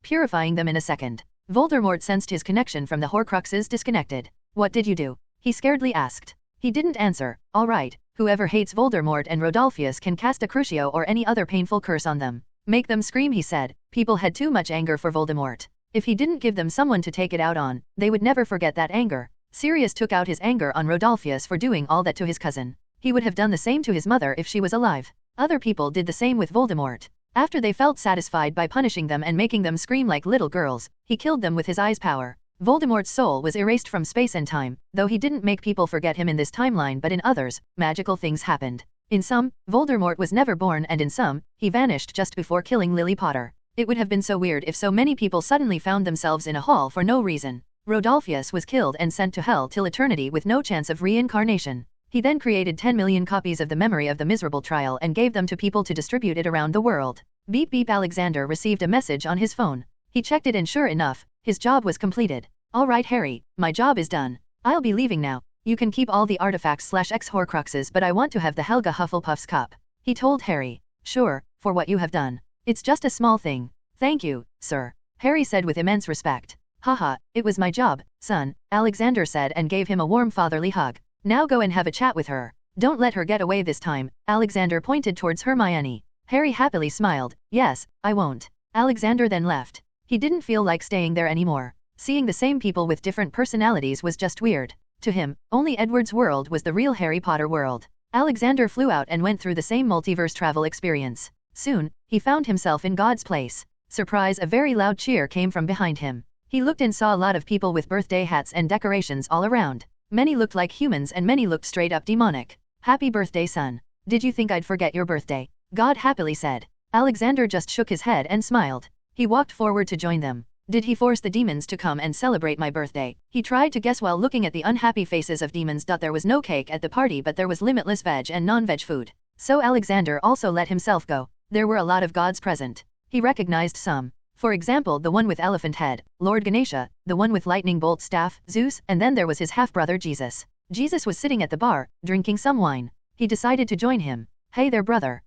purifying them in a second. Voldemort sensed his connection from the Horcruxes disconnected. What did you do? He scaredly asked. He didn't answer. All right, whoever hates Voldemort and Rodolphus can cast a Crucio or any other painful curse on them. Make them scream, he said. People had too much anger for Voldemort. If he didn't give them someone to take it out on, they would never forget that anger. Sirius took out his anger on Rodolphus for doing all that to his cousin. He would have done the same to his mother if she was alive. Other people did the same with Voldemort. After they felt satisfied by punishing them and making them scream like little girls, he killed them with his eyes power. Voldemort's soul was erased from space and time, though he didn't make people forget him in this timeline, but in others, magical things happened. In some, Voldemort was never born, and in some, he vanished just before killing Lily Potter. It would have been so weird if so many people suddenly found themselves in a hall for no reason. Rodolphus was killed and sent to hell till eternity with no chance of reincarnation. He then created 10 million copies of the memory of the miserable trial and gave them to people to distribute it around the world. Beep beep. Alexander received a message on his phone. He checked it and sure enough, his job was completed. All right Harry, my job is done. I'll be leaving now. You can keep all the artifacts/X Horcruxes, but I want to have the Helga Hufflepuff's cup. He told Harry. Sure, for what you have done. It's just a small thing. Thank you, sir. Harry said with immense respect. Haha, it was my job, son, Alexander said and gave him a warm fatherly hug. Now go and have a chat with her. Don't let her get away this time. Alexander pointed towards Hermione. Harry happily smiled. Yes, I won't. Alexander then left. He didn't feel like staying there anymore. Seeing the same people with different personalities was just weird. To him, only Edward's world was the real Harry Potter world. Alexander flew out and went through the same multiverse travel experience. Soon, he found himself in God's place. Surprise, a very loud cheer came from behind him. He looked and saw a lot of people with birthday hats and decorations all around. Many looked like humans and many looked straight up demonic. Happy birthday, son. Did you think I'd forget your birthday? God happily said. Alexander just shook his head and smiled. He walked forward to join them. Did he force the demons to come and celebrate my birthday? He tried to guess while looking at the unhappy faces of demons. There was no cake at the party, but there was limitless veg and non-veg food. So Alexander also let himself go. There were a lot of gods present. He recognized some. For example, the one with elephant head, Lord Ganesha, the one with lightning bolt staff, Zeus, and then there was his half-brother Jesus. Jesus was sitting at the bar, drinking some wine. He decided to join him. Hey there, brother.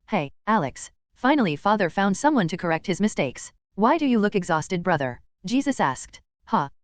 Hey, Alex. Finally, father found someone to correct his mistakes. Why do you look exhausted, brother? Jesus asked.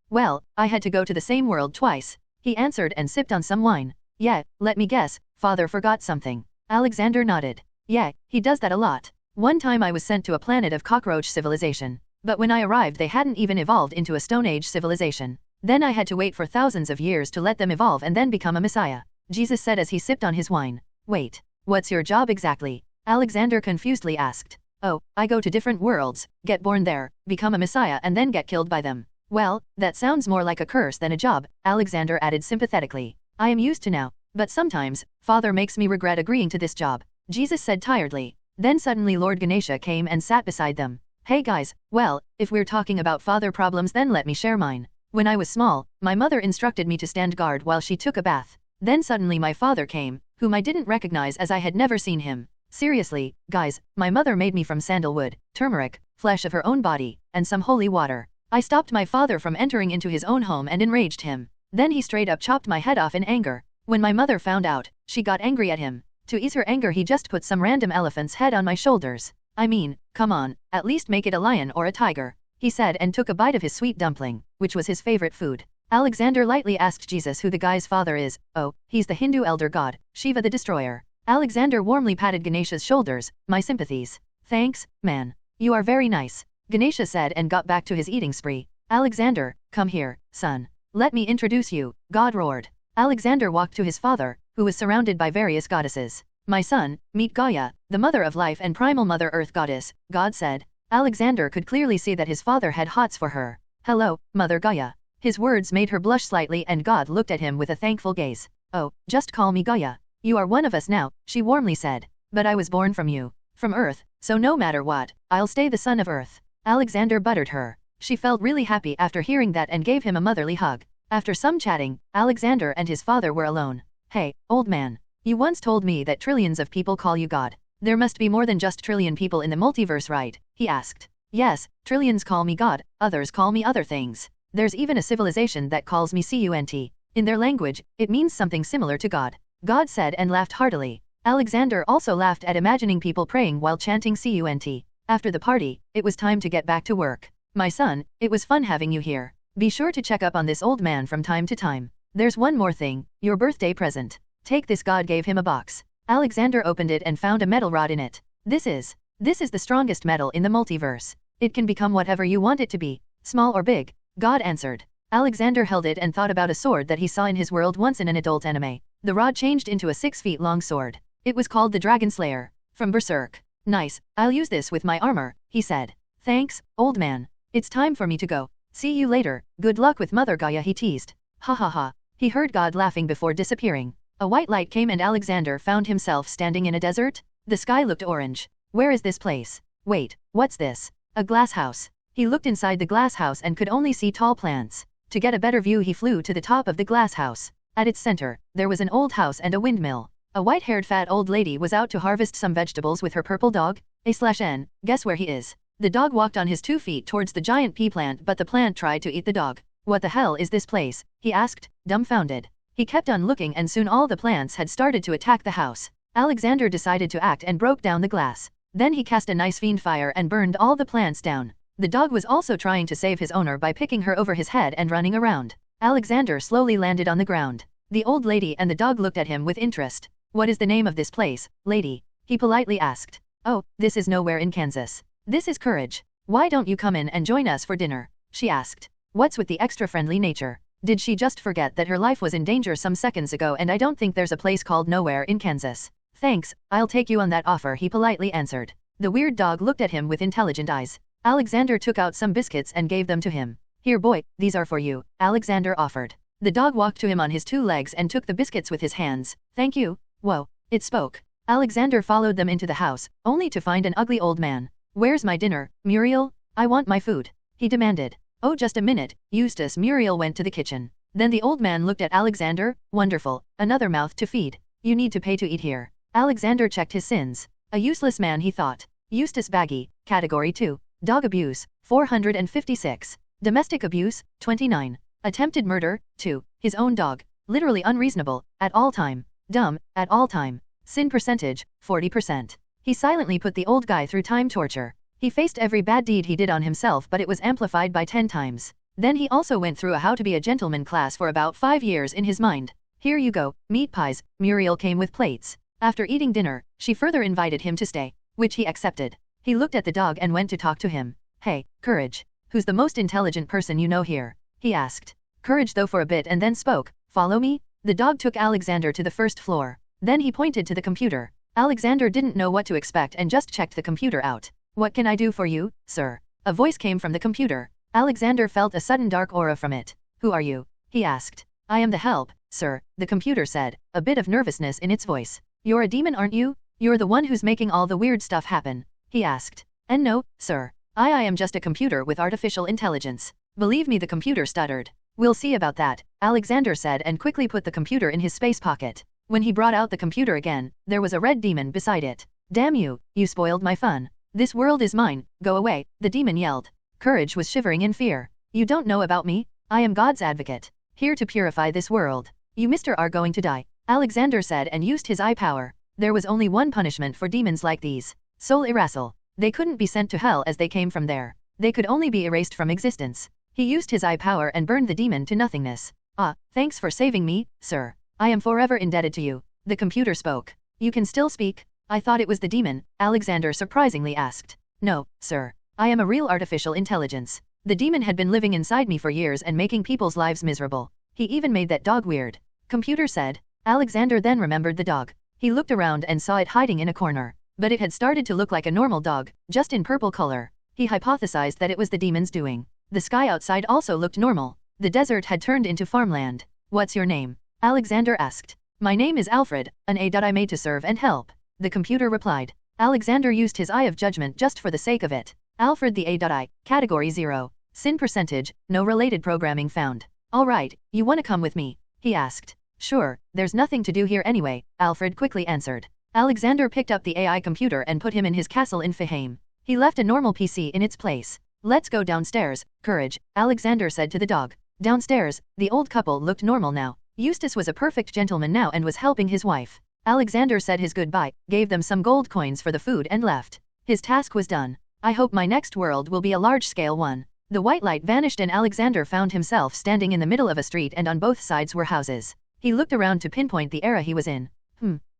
Well, I had to go to the same world twice. He answered and sipped on some wine. Yeah, let me guess, father forgot something. Alexander nodded. Yeah, he does that a lot. One time I was sent to a planet of cockroach civilization. But when I arrived they hadn't even evolved into a Stone Age civilization. Then I had to wait for thousands of years to let them evolve and then become a messiah. Jesus said as he sipped on his wine. Wait, What's your job exactly? Alexander confusedly asked. Oh, I go to different worlds, get born there, become a messiah and then get killed by them. Well, that sounds more like a curse than a job, Alexander added sympathetically. I am used to now, but sometimes, Father makes me regret agreeing to this job, Jesus said tiredly. Then suddenly Lord Ganesha came and sat beside them. Hey guys, well, if we're talking about father problems then let me share mine. When I was small, my mother instructed me to stand guard while she took a bath. Then suddenly my father came, whom I didn't recognize as I had never seen him. Seriously, guys, my mother made me from sandalwood, turmeric, flesh of her own body, and some holy water. I stopped my father from entering into his own home and enraged him. Then he straight up chopped my head off in anger. When my mother found out, she got angry at him. To ease her anger he just put some random elephant's head on my shoulders. I mean, come on, at least make it a lion or a tiger, he said and took a bite of his sweet dumpling, which was his favorite food. Alexander lightly asked Jesus who the guy's father is. Oh, he's the Hindu elder god, Shiva the Destroyer. Alexander warmly patted Ganesha's shoulders. My sympathies. Thanks, man. You are very nice, Ganesha said and got back to his eating spree. Alexander, come here, son. Let me introduce you, God roared. Alexander walked to his father, who was surrounded by various goddesses. My son, meet Gaia, the mother of life and primal Mother Earth goddess, God said. Alexander could clearly see that his father had hots for her. Hello, Mother Gaia. His words made her blush slightly and God looked at him with a thankful gaze. Oh, just call me Gaia. You are one of us now, she warmly said. But I was born from you. From Earth, so no matter what, I'll stay the son of Earth. Alexander buttered her. She felt really happy after hearing that and gave him a motherly hug. After some chatting, Alexander and his father were alone. Hey, old man. You once told me that trillions of people call you God. There must be more than just trillion people in the multiverse, right? He asked. Yes, trillions call me God, others call me other things. There's even a civilization that calls me Cunt. In their language, it means something similar to God. God said and laughed heartily. Alexander also laughed at imagining people praying while chanting Cunt. After the party, it was time to get back to work. My son, it was fun having you here. Be sure to check up on this old man from time to time. There's one more thing, your birthday present. Take this. God gave him a box. Alexander opened it and found a metal rod in it. This is the strongest metal in the multiverse. It can become whatever you want it to be, small or big, God answered. Alexander held it and thought about a sword that he saw in his world once in an adult anime. The rod changed into a 6 feet long sword. It was called the Dragon Slayer, from Berserk. Nice, I'll use this with my armor, he said. Thanks, old man. It's time for me to go. See you later, good luck with Mother Gaia, he teased. Ha ha ha. He heard God laughing before disappearing. A white light came and Alexander found himself standing in a desert. The sky looked orange. Where is this place? Wait, what's this? A glass house. He looked inside the glass house and could only see tall plants. To get a better view he flew to the top of the glass house. At its center, there was an old house and a windmill. A white-haired fat old lady was out to harvest some vegetables with her purple dog. A/N, guess where he is? The dog walked on his 2 feet towards the giant pea plant but the plant tried to eat the dog. What the hell is this place? He asked, dumbfounded. He kept on looking and soon all the plants had started to attack the house. Alexander decided to act and broke down the glass. Then he cast a nice fiend fire and burned all the plants down. The dog was also trying to save his owner by picking her over his head and running around. Alexander slowly landed on the ground. The old lady and the dog looked at him with interest. What is the name of this place, lady? He politely asked. Oh, this is nowhere in Kansas. This is Courage. Why don't you come in and join us for dinner? She asked. What's with the extra friendly nature? Did she just forget that her life was in danger some seconds ago and I don't think there's a place called Nowhere in Kansas. Thanks, I'll take you on that offer, he politely answered. The weird dog looked at him with intelligent eyes. Alexander took out some biscuits and gave them to him. Here boy, these are for you, Alexander offered. The dog walked to him on his 2 legs and took the biscuits with his hands. Thank you. Whoa, it spoke. Alexander followed them into the house, only to find an ugly old man. Where's my dinner, Muriel? I want my food, he demanded. Oh, just a minute, Eustace. Muriel went to the kitchen. Then the old man looked at Alexander. Wonderful, another mouth to feed. You need to pay to eat here. Alexander checked his sins. A useless man, he thought. Eustace Baggy, Category 2. Dog abuse, 456. Domestic abuse, 29. Attempted murder, 2. His own dog. Literally unreasonable, at all time. Dumb, at all time. Sin percentage, 40%. He silently put the old guy through time torture. He faced every bad deed he did on himself but it was amplified by 10 times. Then he also went through a how to be a gentleman class for about 5 years in his mind. Here you go, meat pies. Muriel came with plates. After eating dinner, she further invited him to stay, which he accepted. He looked at the dog and went to talk to him. Hey, Courage. Who's the most intelligent person you know here? He asked. Courage though for a bit and then spoke. Follow me? The dog took Alexander to the first floor. Then he pointed to the computer. Alexander didn't know what to expect and just checked the computer out. What can I do for you, sir? A voice came from the computer. Alexander felt a sudden dark aura from it. Who are you? He asked. I am the help, sir, the computer said, a bit of nervousness in its voice. You're a demon, aren't you? You're the one who's making all the weird stuff happen, he asked. And no, sir. I am just a computer with artificial intelligence. Believe me, the computer stuttered. We'll see about that, Alexander said and quickly put the computer in his space pocket. When he brought out the computer again, there was a red demon beside it. Damn you, you spoiled my fun. This world is mine, go away, the demon yelled. Courage was shivering in fear. You don't know about me? I am God's advocate, here to purify this world. You Mr. are going to die, Alexander said and used his eye power. There was only one punishment for demons like these. Soul erasal. They couldn't be sent to hell as they came from there. They could only be erased from existence. He used his eye power and burned the demon to nothingness. Ah, thanks for saving me, sir. I am forever indebted to you. The computer spoke. You can still speak? I thought it was the demon, Alexander surprisingly asked. No, sir. I am a real artificial intelligence. The demon had been living inside me for years and making people's lives miserable. He even made that dog weird. Computer said. Alexander then remembered the dog. He looked around and saw it hiding in a corner. But it had started to look like a normal dog, just in purple color. He hypothesized that it was the demon's doing. The sky outside also looked normal. The desert had turned into farmland. What's your name? Alexander asked. My name is Alfred, an I made to serve and help. The computer replied. Alexander used his eye of judgment just for the sake of it. Alfred the I, category 0. Sin percentage, no related programming found. Alright, you wanna come with me? He asked. Sure, there's nothing to do here anyway, Alfred quickly answered. Alexander picked up the AI computer and put him in his castle in Faheim. He left a normal PC in its place. Let's go downstairs, Courage, Alexander said to the dog. Downstairs, the old couple looked normal now. Eustace was a perfect gentleman now and was helping his wife. Alexander said his goodbye, gave them some gold coins for the food and left. His task was done. I hope my next world will be a large-scale one. The white light vanished and Alexander found himself standing in the middle of a street and on both sides were houses. He looked around to pinpoint the era he was in.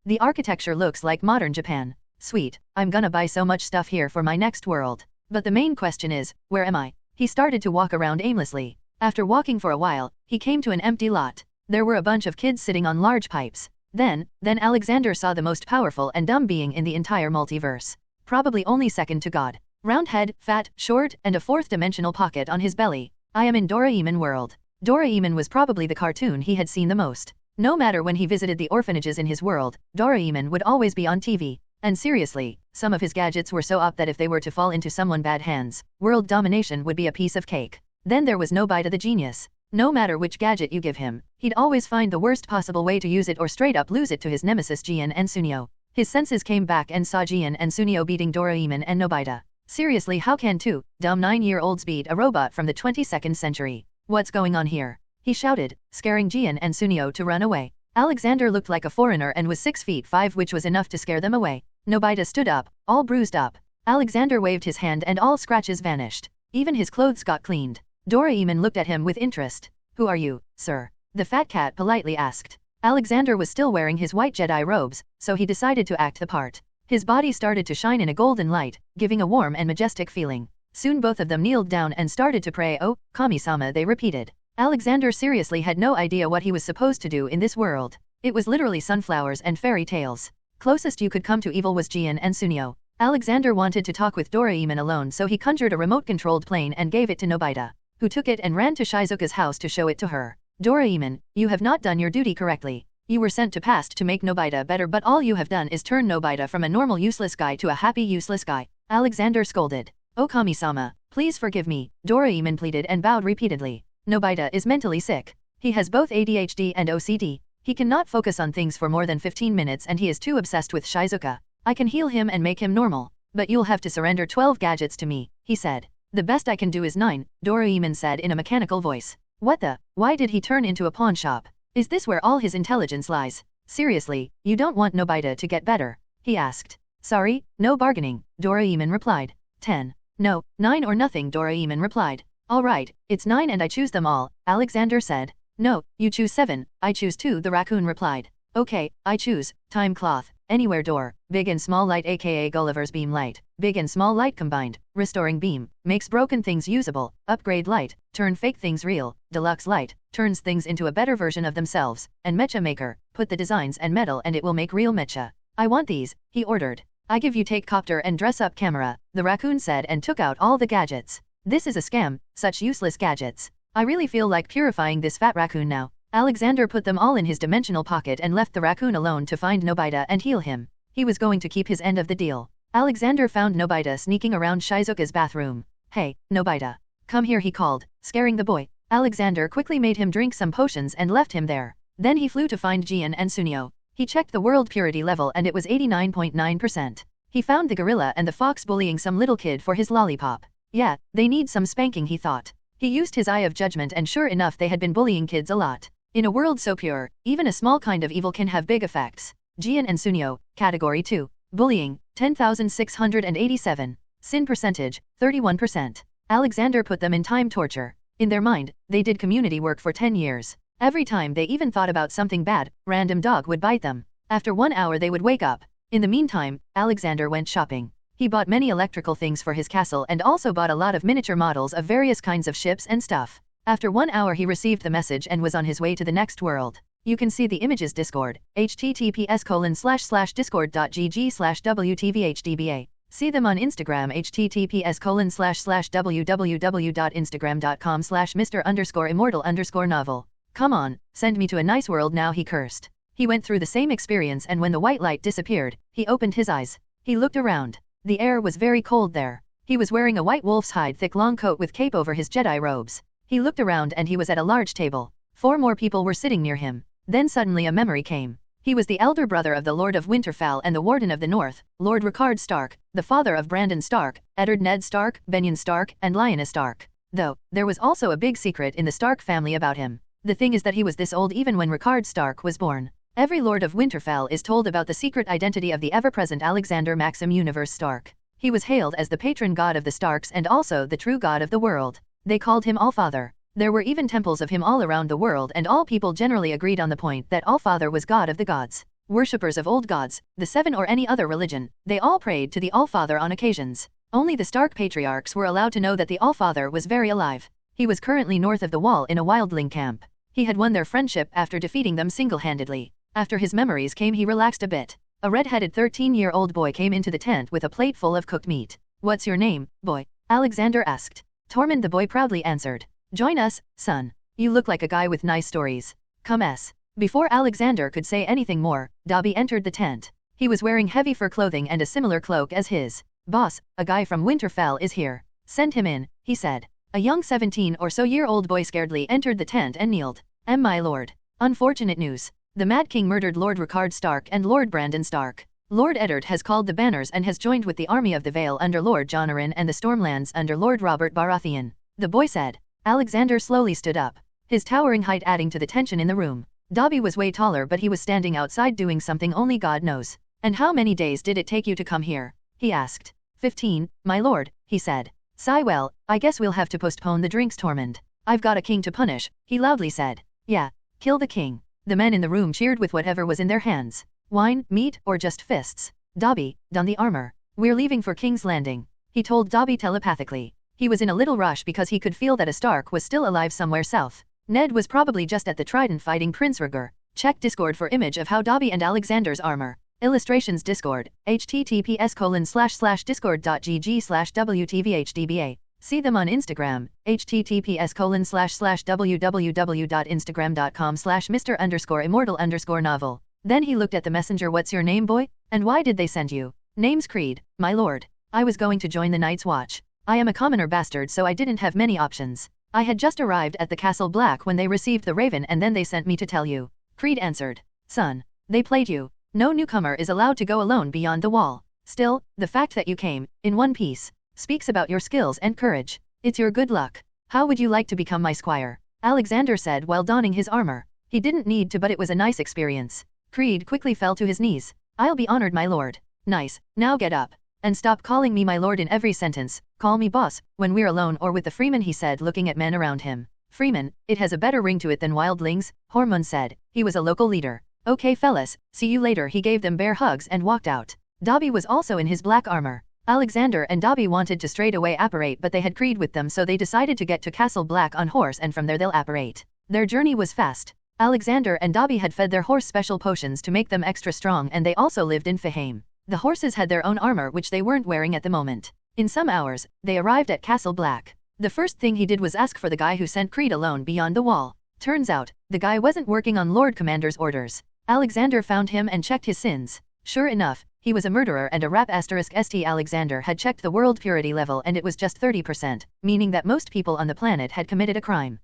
The architecture looks like modern Japan. Sweet, I'm gonna buy so much stuff here for my next world. But the main question is, where am I? He started to walk around aimlessly. After walking for a while, he came to an empty lot. There were a bunch of kids sitting on large pipes. Then Alexander saw the most powerful and dumb being in the entire multiverse. Probably only second to God. Round head, fat, short, and a fourth-dimensional pocket on his belly. I am in Doraemon world. Doraemon was probably the cartoon he had seen the most. No matter when he visited the orphanages in his world, Doraemon would always be on TV. And seriously, some of his gadgets were so up that if they were to fall into someone bad hands, world domination would be a piece of cake. Then there was Nobita the genius. No matter which gadget you give him, he'd always find the worst possible way to use it or straight up lose it to his nemesis Gian and Sunio. His senses came back and saw Gian and Sunio beating Doraemon and Nobita. Seriously, how can two dumb 9-year-olds beat a robot from the 22nd century? What's going on here? He shouted, scaring Gian and Sunio to run away. Alexander looked like a foreigner and was 6 feet 5, which was enough to scare them away. Nobita stood up, all bruised up. Alexander waved his hand and all scratches vanished. Even his clothes got cleaned. Doraemon looked at him with interest. Who are you, sir? The fat cat politely asked. Alexander was still wearing his white Jedi robes, so he decided to act the part. His body started to shine in a golden light, giving a warm and majestic feeling. Soon both of them kneeled down and started to pray. Oh, Kami-sama, they repeated. Alexander seriously had no idea what he was supposed to do in this world. It was literally sunflowers and fairy tales. Closest you could come to evil was Gian and Sunio. Alexander wanted to talk with Doraemon alone, so he conjured a remote-controlled plane and gave it to Nobita, who took it and ran to Shizuka's house to show it to her. Doraemon, you have not done your duty correctly. You were sent to past to make Nobita better, but all you have done is turn Nobita from a normal useless guy to a happy useless guy. Alexander scolded. Oh Kami-sama, please forgive me, Doraemon pleaded and bowed repeatedly. Nobita is mentally sick. He has both ADHD and OCD. He cannot focus on things for more than 15 minutes and he is too obsessed with Shizuka. I can heal him and make him normal. But you'll have to surrender 12 gadgets to me, he said. The best I can do is 9, Doraemon said in a mechanical voice. What the? Why did he turn into a pawn shop? Is this where all his intelligence lies? Seriously, you don't want Nobita to get better? He asked. Sorry, no bargaining, Doraemon replied. 10. No, 9 or nothing, Doraemon replied. Alright, it's 9 and I choose them all, Alexander said. No, you choose 7, I choose 2, the raccoon replied. Okay, I choose, time cloth, anywhere door, big and small light aka Gulliver's beam light, big and small light combined, restoring beam, makes broken things usable, upgrade light, turn fake things real, deluxe light, turns things into a better version of themselves, and mecha maker, put the designs and metal and it will make real mecha. I want these, he ordered. I give you take copter and dress up camera, the raccoon said and took out all the gadgets. This is a scam, such useless gadgets. I really feel like purifying this fat raccoon now. Alexander put them all in his dimensional pocket and left the raccoon alone to find Nobita and heal him. He was going to keep his end of the deal. Alexander found Nobita sneaking around Shizuka's bathroom. Hey, Nobita. Come here, he called, scaring the boy. Alexander quickly made him drink some potions and left him there. Then he flew to find Jian and Sunio. He checked the world purity level and it was 89.9%. He found the gorilla and the fox bullying some little kid for his lollipop. Yeah, they need some spanking, he thought. He used his eye of judgment and sure enough they had been bullying kids a lot. In a world so pure, even a small kind of evil can have big effects. Jian and Sunio, Category 2. Bullying, 10,687. Sin percentage, 31%. Alexander put them in time torture. In their mind, they did community work for 10 years. Every time they even thought about something bad, random dog would bite them. After 1 hour they would wake up. In the meantime, Alexander went shopping. He bought many electrical things for his castle and also bought a lot of miniature models of various kinds of ships and stuff. After 1 hour he received the message and was on his way to the next world. You can see the images Discord, https://discord.gg/wtvhdba. See them on Instagram https://www.instagram.com/Mr_Immortal_novel. Come on, send me to a nice world now, he cursed. He went through the same experience and when the white light disappeared, he opened his eyes. He looked around. The air was very cold there. He was wearing a white wolf's hide thick long coat with cape over his Jedi robes. He looked around and he was at a large table. 4 more people were sitting near him. Then suddenly a memory came. He was the elder brother of the Lord of Winterfell and the Warden of the North, Lord Rickard Stark, the father of Brandon Stark, Eddard Ned Stark, Benyon Stark, and Lyanna Stark. Though, there was also a big secret in the Stark family about him. The thing is that he was this old even when Rickard Stark was born. Every Lord of Winterfell is told about the secret identity of the ever-present Alexander Maxim Universe Stark. He was hailed as the patron god of the Starks and also the true god of the world. They called him Allfather. There were even temples of him all around the world and all people generally agreed on the point that Allfather was god of the gods. Worshippers of old gods, the 7 or any other religion, they all prayed to the Allfather on occasions. Only the Stark patriarchs were allowed to know that the Allfather was very alive. He was currently north of the wall in a wildling camp. He had won their friendship after defeating them single-handedly. After his memories came he relaxed a bit. A red-headed 13-year-old boy came into the tent with a plate full of cooked meat. What's your name, boy? Alexander asked. Tormund, the boy proudly answered. Join us, son. You look like a guy with nice stories. Come s. Before Alexander could say anything more, Dobby entered the tent. He was wearing heavy fur clothing and a similar cloak as his. Boss, a guy from Winterfell is here. Send him in, he said. A young 17 or so year old boy scaredly entered the tent and kneeled. My lord. Unfortunate news. The Mad King murdered Lord Rickard Stark and Lord Brandon Stark. Lord Eddard has called the banners and has joined with the army of the Vale under Lord Jon Arryn and the Stormlands under Lord Robert Baratheon. The boy said. Alexander slowly stood up, his towering height adding to the tension in the room. Dobby was way taller but he was standing outside doing something only God knows. And how many days did it take you to come here? He asked. 15, my lord, he said. Sigh, well, I guess we'll have to postpone the drinks, Tormund. I've got a king to punish, he loudly said. Yeah, kill the king. The men in the room cheered with whatever was in their hands. Wine, meat, or just fists. Dobby, don the armor. We're leaving for King's Landing. He told Dobby telepathically. He was in a little rush because he could feel that a Stark was still alive somewhere south. Ned was probably just at the Trident fighting Prince Rhaegar. Check Discord for image of how Dobby and Alexander's armor. Illustrations Discord, https://discord.gg/wtvhdba. See them on Instagram, https://www.instagram.com/Mr_Immortal_novel. Then he looked at the messenger. What's your name, boy? And why did they send you? Name's Creed, my lord. I was going to join the Night's Watch. I am a commoner bastard so I didn't have many options. I had just arrived at the Castle Black when they received the Raven and then they sent me to tell you. Creed answered. Son, they played you. No newcomer is allowed to go alone beyond the wall. Still, the fact that you came, in one piece, speaks about your skills and courage. It's your good luck. How would you like to become my squire? Alexander said while donning his armor. He didn't need to but it was a nice experience. Creed quickly fell to his knees. I'll be honored, my lord. Nice, now get up. And stop calling me my lord in every sentence, call me boss, when we're alone or with the Freeman, he said looking at men around him. Freeman, it has a better ring to it than wildlings, Hormone said. He was a local leader. Okay fellas, see you later. He gave them bear hugs and walked out. Dobby was also in his black armor. Alexander and Dobby wanted to straight away apparate but they had Creed with them so they decided to get to Castle Black on horse and from there they'll apparate. Their journey was fast. Alexander and Dobby had fed their horse special potions to make them extra strong, and they also lived in Faheim. The horses had their own armor which they weren't wearing at the moment. In some hours, they arrived at Castle Black. The first thing he did was ask for the guy who sent Creed alone beyond the wall. Turns out, the guy wasn't working on Lord Commander's orders. Alexander found him and checked his sins. Sure enough, he was a murderer and a rap *st. Alexander had checked the world purity level and it was just 30%, meaning that most people on the planet had committed a crime.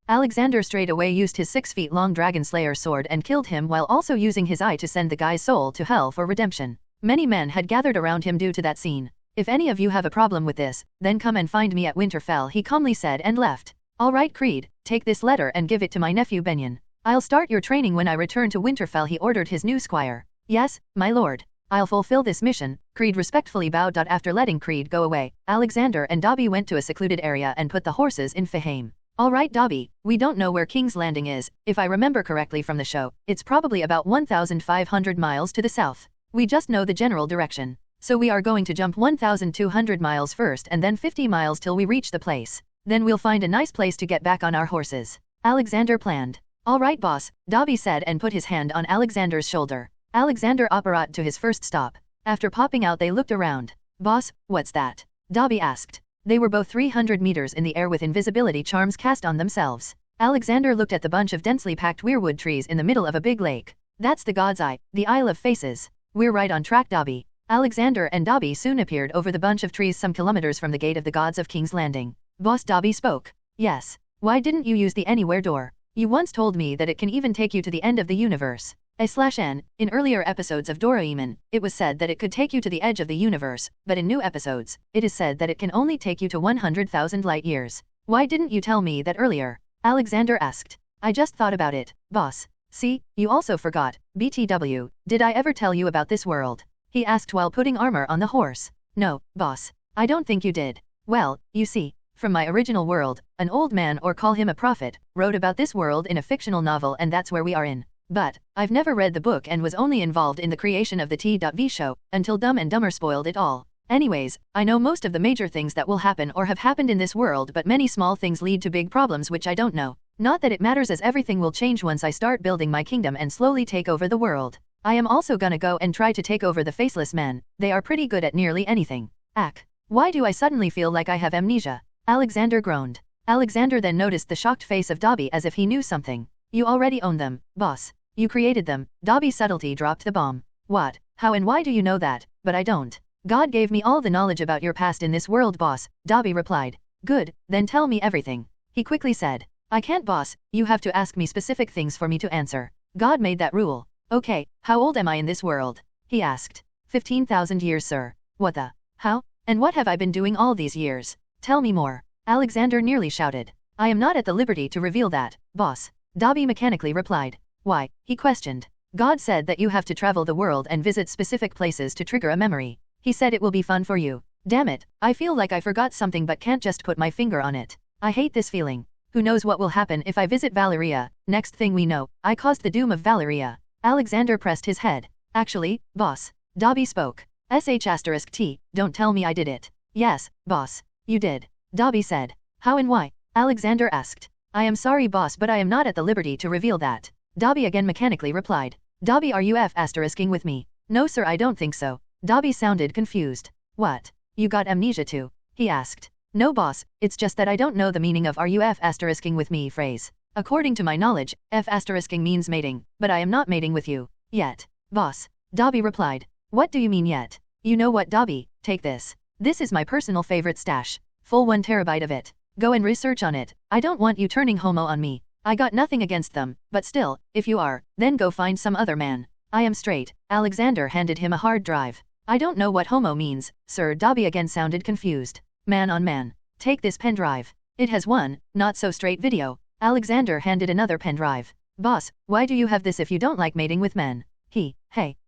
Alexander straight away used his 6-feet-long dragon slayer sword and killed him while also using his eye to send the guy's soul to hell for redemption. Many men had gathered around him due to that scene. If any of you have a problem with this, then come and find me at Winterfell, he calmly said and left. Alright Creed, take this letter and give it to my nephew Benyon. I'll start your training when I return to Winterfell, he ordered his new squire. Yes, my lord. I'll fulfill this mission, Creed respectfully bowed. After letting Creed go away, Alexander and Dobby went to a secluded area and put the horses in Faheim. Alright Dobby, we don't know where King's Landing is. If I remember correctly from the show, it's probably about 1,500 miles to the south. We just know the general direction. So we are going to jump 1,200 miles first and then 50 miles till we reach the place. Then we'll find a nice place to get back on our horses. Alexander planned. Alright boss, Dobby said and put his hand on Alexander's shoulder. Alexander apparat to his first stop. After popping out they looked around. Boss, what's that? Dobby asked. They were both 300 meters in the air with invisibility charms cast on themselves. Alexander looked at the bunch of densely packed weirwood trees in the middle of a big lake. That's the God's Eye, the Isle of Faces. We're right on track Dobby. Alexander and Dobby soon appeared over the bunch of trees some kilometers from the gate of the gods of King's Landing. Boss, Dobby spoke. Yes. Why didn't you use the anywhere door? You once told me that it can even take you to the end of the universe. /N. In earlier episodes of Doraemon, it was said that it could take you to the edge of the universe, but in new episodes, it is said that it can only take you to 100,000 light years. Why didn't you tell me that earlier? Alexander asked. I just thought about it, boss. See, you also forgot. BTW, did I ever tell you about this world? He asked while putting armor on the horse. No, boss. I don't think you did. Well, you see, from my original world, an old man, or call him a prophet, wrote about this world in a fictional novel, and that's where we are in. But, I've never read the book and was only involved in the creation of the TV show, until Dumb and Dumber spoiled it all. Anyways, I know most of the major things that will happen or have happened in this world, but many small things lead to big problems which I don't know. Not that it matters, as everything will change once I start building my kingdom and slowly take over the world. I am also gonna go and try to take over the Faceless Men. They are pretty good at nearly anything. Why do I suddenly feel like I have amnesia? Alexander groaned. Alexander then noticed the shocked face of Dobby as if he knew something. You already own them, boss. You created them. Dobby's subtlety dropped the bomb. What? How and why do you know that? But I don't. God gave me all the knowledge about your past in this world, boss, Dobby replied. Good, then tell me everything. He quickly said. I can't, boss. You have to ask me specific things for me to answer. God made that rule. Okay, how old am I in this world? He asked. 15,000 years, sir. What the? How? And what have I been doing all these years? Tell me more. Alexander nearly shouted. I am not at the liberty to reveal that, boss. Dobby mechanically replied. Why? He questioned. God said that you have to travel the world and visit specific places to trigger a memory. He said it will be fun for you. Damn it, I feel like I forgot something but can't just put my finger on it. I hate this feeling. Who knows what will happen if I visit Valeria? Next thing we know, I caused the doom of Valeria. Alexander pressed his head. Actually, boss. Dobby spoke. *T, don't tell me I did it. Yes, boss. You did. Dobby said. How and why? Alexander asked. I am sorry, boss, but I am not at the liberty to reveal that. Dobby again mechanically replied. Dobby, are you **ing with me? No sir, I don't think so. Dobby sounded confused. What? You got amnesia too? He asked. No boss, it's just that I don't know the meaning of "are you **ing with me" phrase. According to my knowledge, **ing means mating, but I am not mating with you. Yet. Boss. Dobby replied. What do you mean yet? You know what, Dobby, take this. This is my personal favorite stash. Full 1 terabyte of it. Go and research on it. I don't want you turning homo on me. I got nothing against them, but still, if you are, then go find some other man. I am straight. Alexander handed him a hard drive. I don't know what homo means, sir. Dobby again sounded confused. Man on man. Take this pen drive. It has one, not so straight video. Alexander handed another pen drive. Boss, why do you have this if you don't like mating with men? Hey.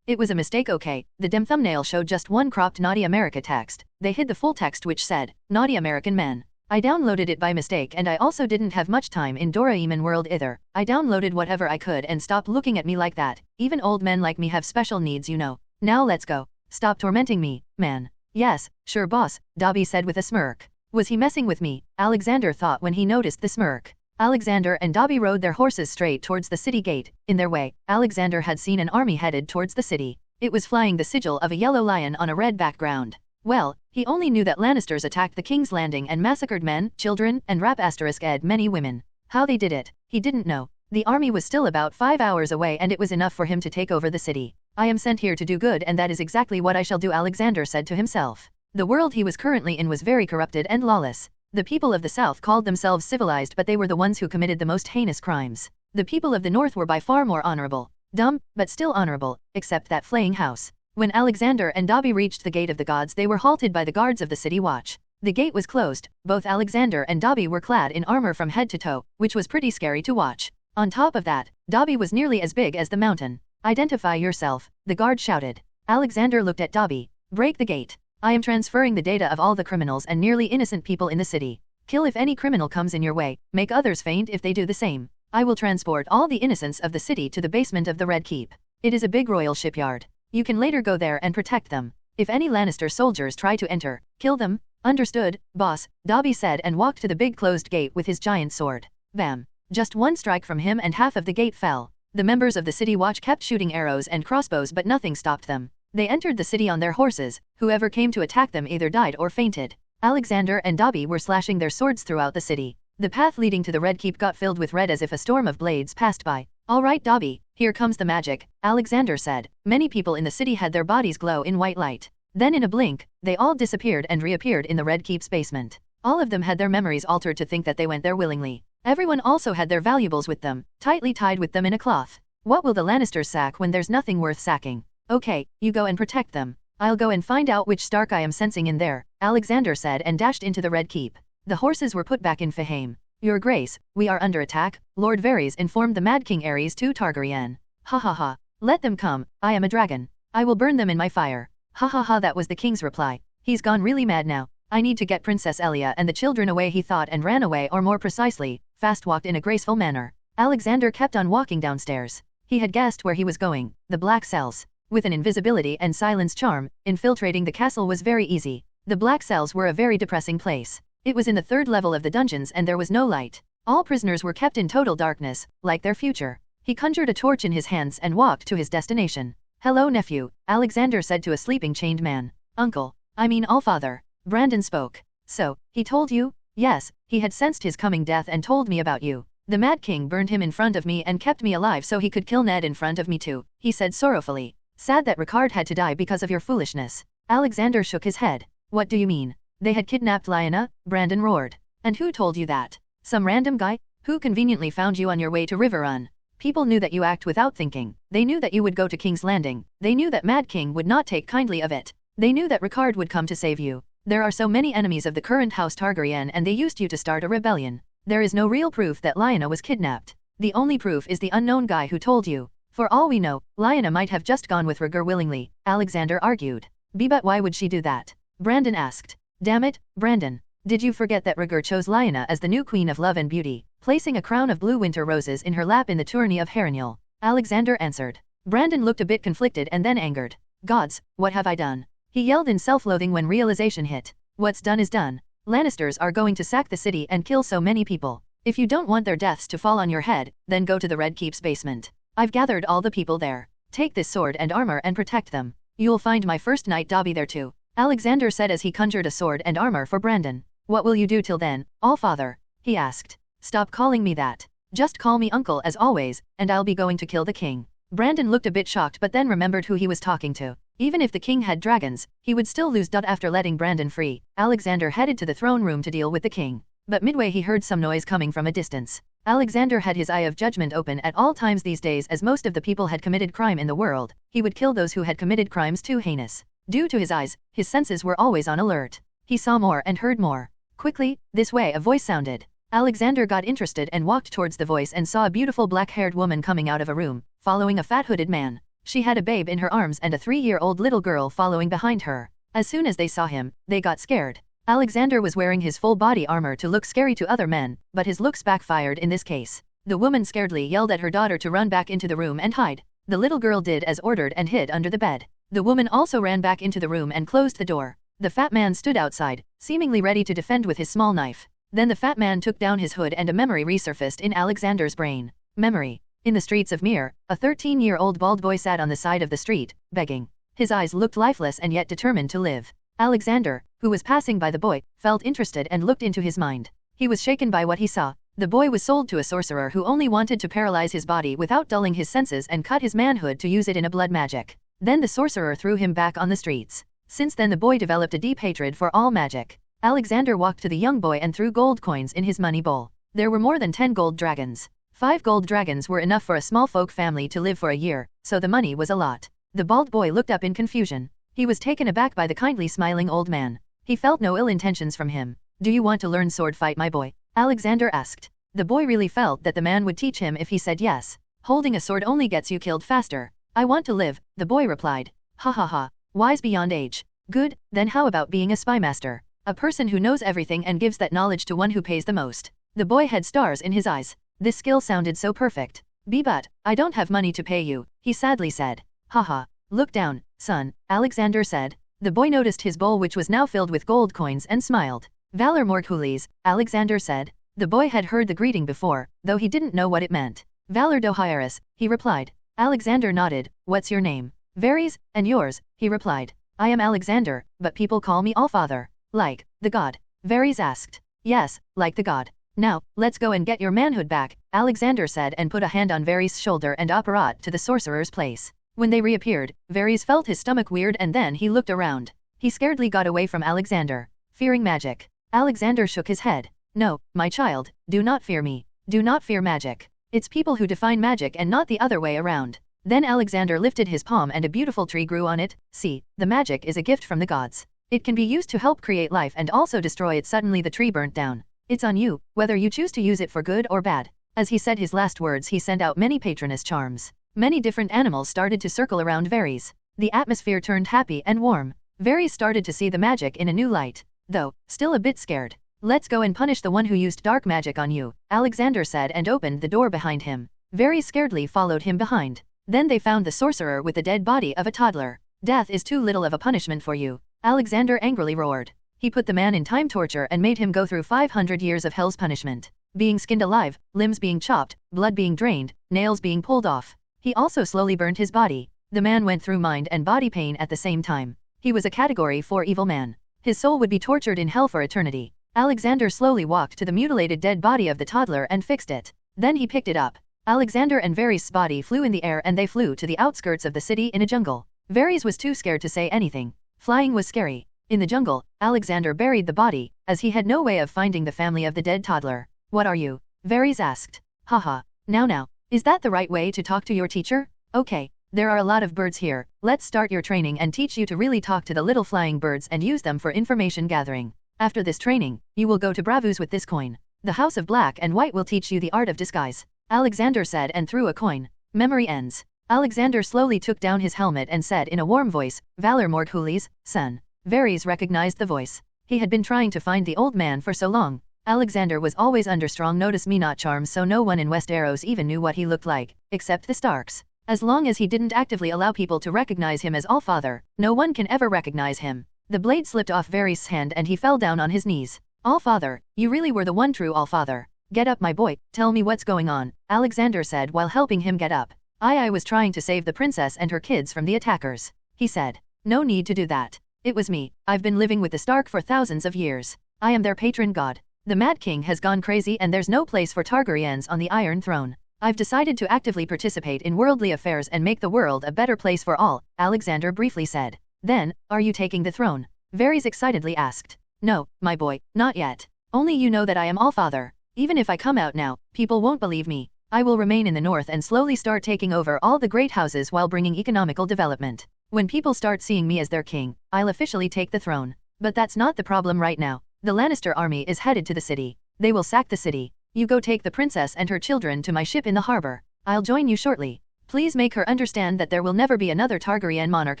It was a mistake, okay? The damn thumbnail showed just one cropped Naughty America text. They hid the full text which said, Naughty American Men. I downloaded it by mistake, and I also didn't have much time in Doraemon world either. I downloaded whatever I could, and stop looking at me like that. Even old men like me have special needs, you know. Now let's go. Stop tormenting me, man. Yes, sure boss, Dobby said with a smirk. Was he messing with me? Alexander thought when he noticed the smirk. Alexander and Dobby rode their horses straight towards the city gate. In their way, Alexander had seen an army headed towards the city. It was flying the sigil of a yellow lion on a red background. Well, he only knew that Lannisters attacked the King's Landing and massacred men, children, and ed many women. How they did it, he didn't know. The army was still about 5 hours away and it was enough for him to take over the city. I am sent here to do good and that is exactly what I shall do, Alexander said to himself. The world he was currently in was very corrupted and lawless. The people of the south called themselves civilized but they were the ones who committed the most heinous crimes. The people of the north were by far more honorable. Dumb, but still honorable, except that flaying house. When Alexander and Dobby reached the gate of the gods they were halted by the guards of the city watch. The gate was closed. Both Alexander and Dobby were clad in armor from head to toe, which was pretty scary to watch. On top of that, Dobby was nearly as big as the mountain. Identify yourself, the guard shouted. Alexander looked at Dobby. Break the gate. I am transferring the data of all the criminals and nearly innocent people in the city. Kill if any criminal comes in your way, make others faint if they do the same. I will transport all the innocents of the city to the basement of the Red Keep. It is a big royal shipyard. You can later go there and protect them. If any Lannister soldiers try to enter, kill them. Understood, boss, Dobby said and walked to the big closed gate with his giant sword. Bam. Just one strike from him and half of the gate fell. The members of the city watch kept shooting arrows and crossbows but nothing stopped them. They entered the city on their horses. Whoever came to attack them either died or fainted. Alexander and Dobby were slashing their swords throughout the city. The path leading to the Red Keep got filled with red as if a storm of blades passed by. All right, Dobby, here comes the magic, Alexander said. Many people in the city had their bodies glow in white light. Then in a blink, they all disappeared and reappeared in the Red Keep's basement. All of them had their memories altered to think that they went there willingly. Everyone also had their valuables with them, tightly tied with them in a cloth. What will the Lannisters sack when there's nothing worth sacking? Okay, you go and protect them. I'll go and find out which Stark I am sensing in there, Alexander said and dashed into the Red Keep. The horses were put back in Fahame. Your Grace, we are under attack, Lord Varys informed the Mad King Aerys II Targaryen. Ha ha ha. Let them come, I am a dragon. I will burn them in my fire. Ha ha ha, that was the king's reply. He's gone really mad now. I need to get Princess Elia and the children away, he thought, and ran away, or more precisely, fast walked in a graceful manner. Alexander kept on walking downstairs. He had guessed where he was going, the Black Cells. With an invisibility and silence charm, infiltrating the castle was very easy. The Black Cells were a very depressing place. It was in the 3rd level of the dungeons and there was no light. All prisoners were kept in total darkness, like their future. He conjured a torch in his hands and walked to his destination. Hello, nephew, Alexander said to a sleeping chained man. Uncle, I mean Allfather. Brandon spoke. So, he told you? Yes, he had sensed his coming death and told me about you. The Mad King burned him in front of me and kept me alive so he could kill Ned in front of me too, he said sorrowfully. Sad that Ricard had to die because of your foolishness. Alexander shook his head. What do you mean? They had kidnapped Lyanna, Brandon roared. And who told you that? Some random guy? Who conveniently found you on your way to River Run. People knew that you act without thinking. They knew that you would go to King's Landing. They knew that Mad King would not take kindly of it. They knew that Ricard would come to save you. There are so many enemies of the current House Targaryen and they used you to start a rebellion. There is no real proof that Lyanna was kidnapped. The only proof is the unknown guy who told you. For all we know, Lyanna might have just gone with Rhaegar willingly, Alexander argued. But why would she do that? Brandon asked. Damn it, Brandon. Did you forget that Rhaegar chose Lyanna as the new Queen of Love and Beauty, placing a crown of blue winter roses in her lap in the tourney of Harrenhal? Alexander answered. Brandon looked a bit conflicted and then angered. Gods, what have I done? He yelled in self-loathing when realization hit. What's done is done. Lannisters are going to sack the city and kill so many people. If you don't want their deaths to fall on your head, then go to the Red Keep's basement. I've gathered all the people there. Take this sword and armor and protect them. You'll find my first knight Dobby there too, Alexander said as he conjured a sword and armor for Brandon. What will you do till then, Allfather? He asked. Stop calling me that. Just call me uncle as always, and I'll be going to kill the king. Brandon looked a bit shocked but then remembered who he was talking to. Even if the king had dragons, he would still lose. After letting Brandon free, Alexander headed to the throne room to deal with the king. But midway he heard some noise coming from a distance. Alexander had his eye of judgment open at all times these days as most of the people had committed crime in the world. He would kill those who had committed crimes too heinous. Due to his eyes, his senses were always on alert. He saw more and heard more. Quickly, this way a voice sounded. Alexander got interested and walked towards the voice and saw a beautiful black-haired woman coming out of a room, following a fat hooded man. She had a babe in her arms and a 3-year-old little girl following behind her. As soon as they saw him, they got scared. Alexander was wearing his full body armor to look scary to other men, but his looks backfired in this case. The woman scaredly yelled at her daughter to run back into the room and hide. The little girl did as ordered and hid under the bed. The woman also ran back into the room and closed the door. The fat man stood outside, seemingly ready to defend with his small knife. Then the fat man took down his hood and a memory resurfaced in Alexander's brain. Memory. In the streets of Mir, a 13-year-old bald boy sat on the side of the street, begging. His eyes looked lifeless and yet determined to live. Alexander, who was passing by the boy, felt interested and looked into his mind. He was shaken by what he saw. The boy was sold to a sorcerer who only wanted to paralyze his body without dulling his senses and cut his manhood to use it in a blood magic. Then the sorcerer threw him back on the streets. Since then the boy developed a deep hatred for all magic. Alexander walked to the young boy and threw gold coins in his money bowl. There were more than 10 gold dragons. 5 gold dragons were enough for a small folk family to live for a year, so the money was a lot. The bald boy looked up in confusion. He was taken aback by the kindly smiling old man. He felt no ill intentions from him. Do you want to learn sword fight, my boy? Alexander asked. The boy really felt that the man would teach him if he said yes. Holding a sword only gets you killed faster. I want to live, the boy replied. Ha ha ha. Wise beyond age. Good, then how about being a spy master? A person who knows everything and gives that knowledge to one who pays the most. The boy had stars in his eyes. This skill sounded so perfect. But I don't have money to pay you, he sadly said. Haha. Look down, son, Alexander said. The boy noticed his bowl which was now filled with gold coins and smiled. Valor Morkulis, Alexander said. The boy had heard the greeting before, though he didn't know what it meant. Valor Dohyrus, he replied. Alexander nodded. What's your name? Varys, and yours, he replied. I am Alexander, but people call me Allfather. Like the god? Varys asked. Yes, like the god. Now, let's go and get your manhood back, Alexander said and put a hand on Varys' shoulder and apparat to the sorcerer's place. When they reappeared, Varys felt his stomach weird and then he looked around. He scaredly got away from Alexander, fearing magic. Alexander shook his head. No, my child, do not fear me. Do not fear magic. It's people who define magic and not the other way around. Then Alexander lifted his palm and a beautiful tree grew on it. See, the magic is a gift from the gods. It can be used to help create life and also destroy it. Suddenly the tree burnt down. It's on you, whether you choose to use it for good or bad. As he said his last words he sent out many patroness charms. Many different animals started to circle around Varys. The atmosphere turned happy and warm. Varys started to see the magic in a new light, though still a bit scared. Let's go and punish the one who used dark magic on you, Alexander said and opened the door behind him. Varys scaredly followed him behind. Then they found the sorcerer with the dead body of a toddler. Death is too little of a punishment for you, Alexander angrily roared. He put the man in time torture and made him go through 500 years of hell's punishment. Being skinned alive, limbs being chopped, blood being drained, nails being pulled off. He also slowly burned his body. The man went through mind and body pain at the same time. He was a category 4 evil man. His soul would be tortured in hell for eternity. Alexander slowly walked to the mutilated dead body of the toddler and fixed it. Then he picked it up. Alexander and Varys' body flew in the air and they flew to the outskirts of the city in a jungle. Varys was too scared to say anything. Flying was scary. In the jungle, Alexander buried the body, as he had no way of finding the family of the dead toddler. What are you? Varys asked. Haha. Now, is that the right way to talk to your teacher? Okay, there are a lot of birds here. Let's start your training and teach you to really talk to the little flying birds and use them for information gathering. After this training, you will go to Bravus with this coin. The House of Black and White will teach you the art of disguise, Alexander said and threw a coin. Memory ends. Alexander slowly took down his helmet and said in a warm voice, Valor Morkulis, son. Varys recognized the voice. He had been trying to find the old man for so long. Alexander was always under strong notice me not charms, so no one in Westeros even knew what he looked like, except the Starks. As long as he didn't actively allow people to recognize him as Allfather, no one can ever recognize him. The blade slipped off Varys' hand and he fell down on his knees. Allfather, you really were the one true Allfather. Get up, my boy, tell me what's going on, Alexander said while helping him get up. I was trying to save the princess and her kids from the attackers, he said. No need to do that. It was me. I've been living with the Stark for thousands of years. I am their patron god. The Mad King has gone crazy and there's no place for Targaryens on the Iron Throne. I've decided to actively participate in worldly affairs and make the world a better place for all, Alexander briefly said. Then, are you taking the throne? Varys excitedly asked. No, my boy, not yet. Only you know that I am Allfather. Even if I come out now, people won't believe me. I will remain in the north and slowly start taking over all the great houses while bringing economical development. When people start seeing me as their king, I'll officially take the throne. But that's not the problem right now. The Lannister army is headed to the city. They will sack the city. You go take the princess and her children to my ship in the harbor. I'll join you shortly. Please make her understand that there will never be another Targaryen monarch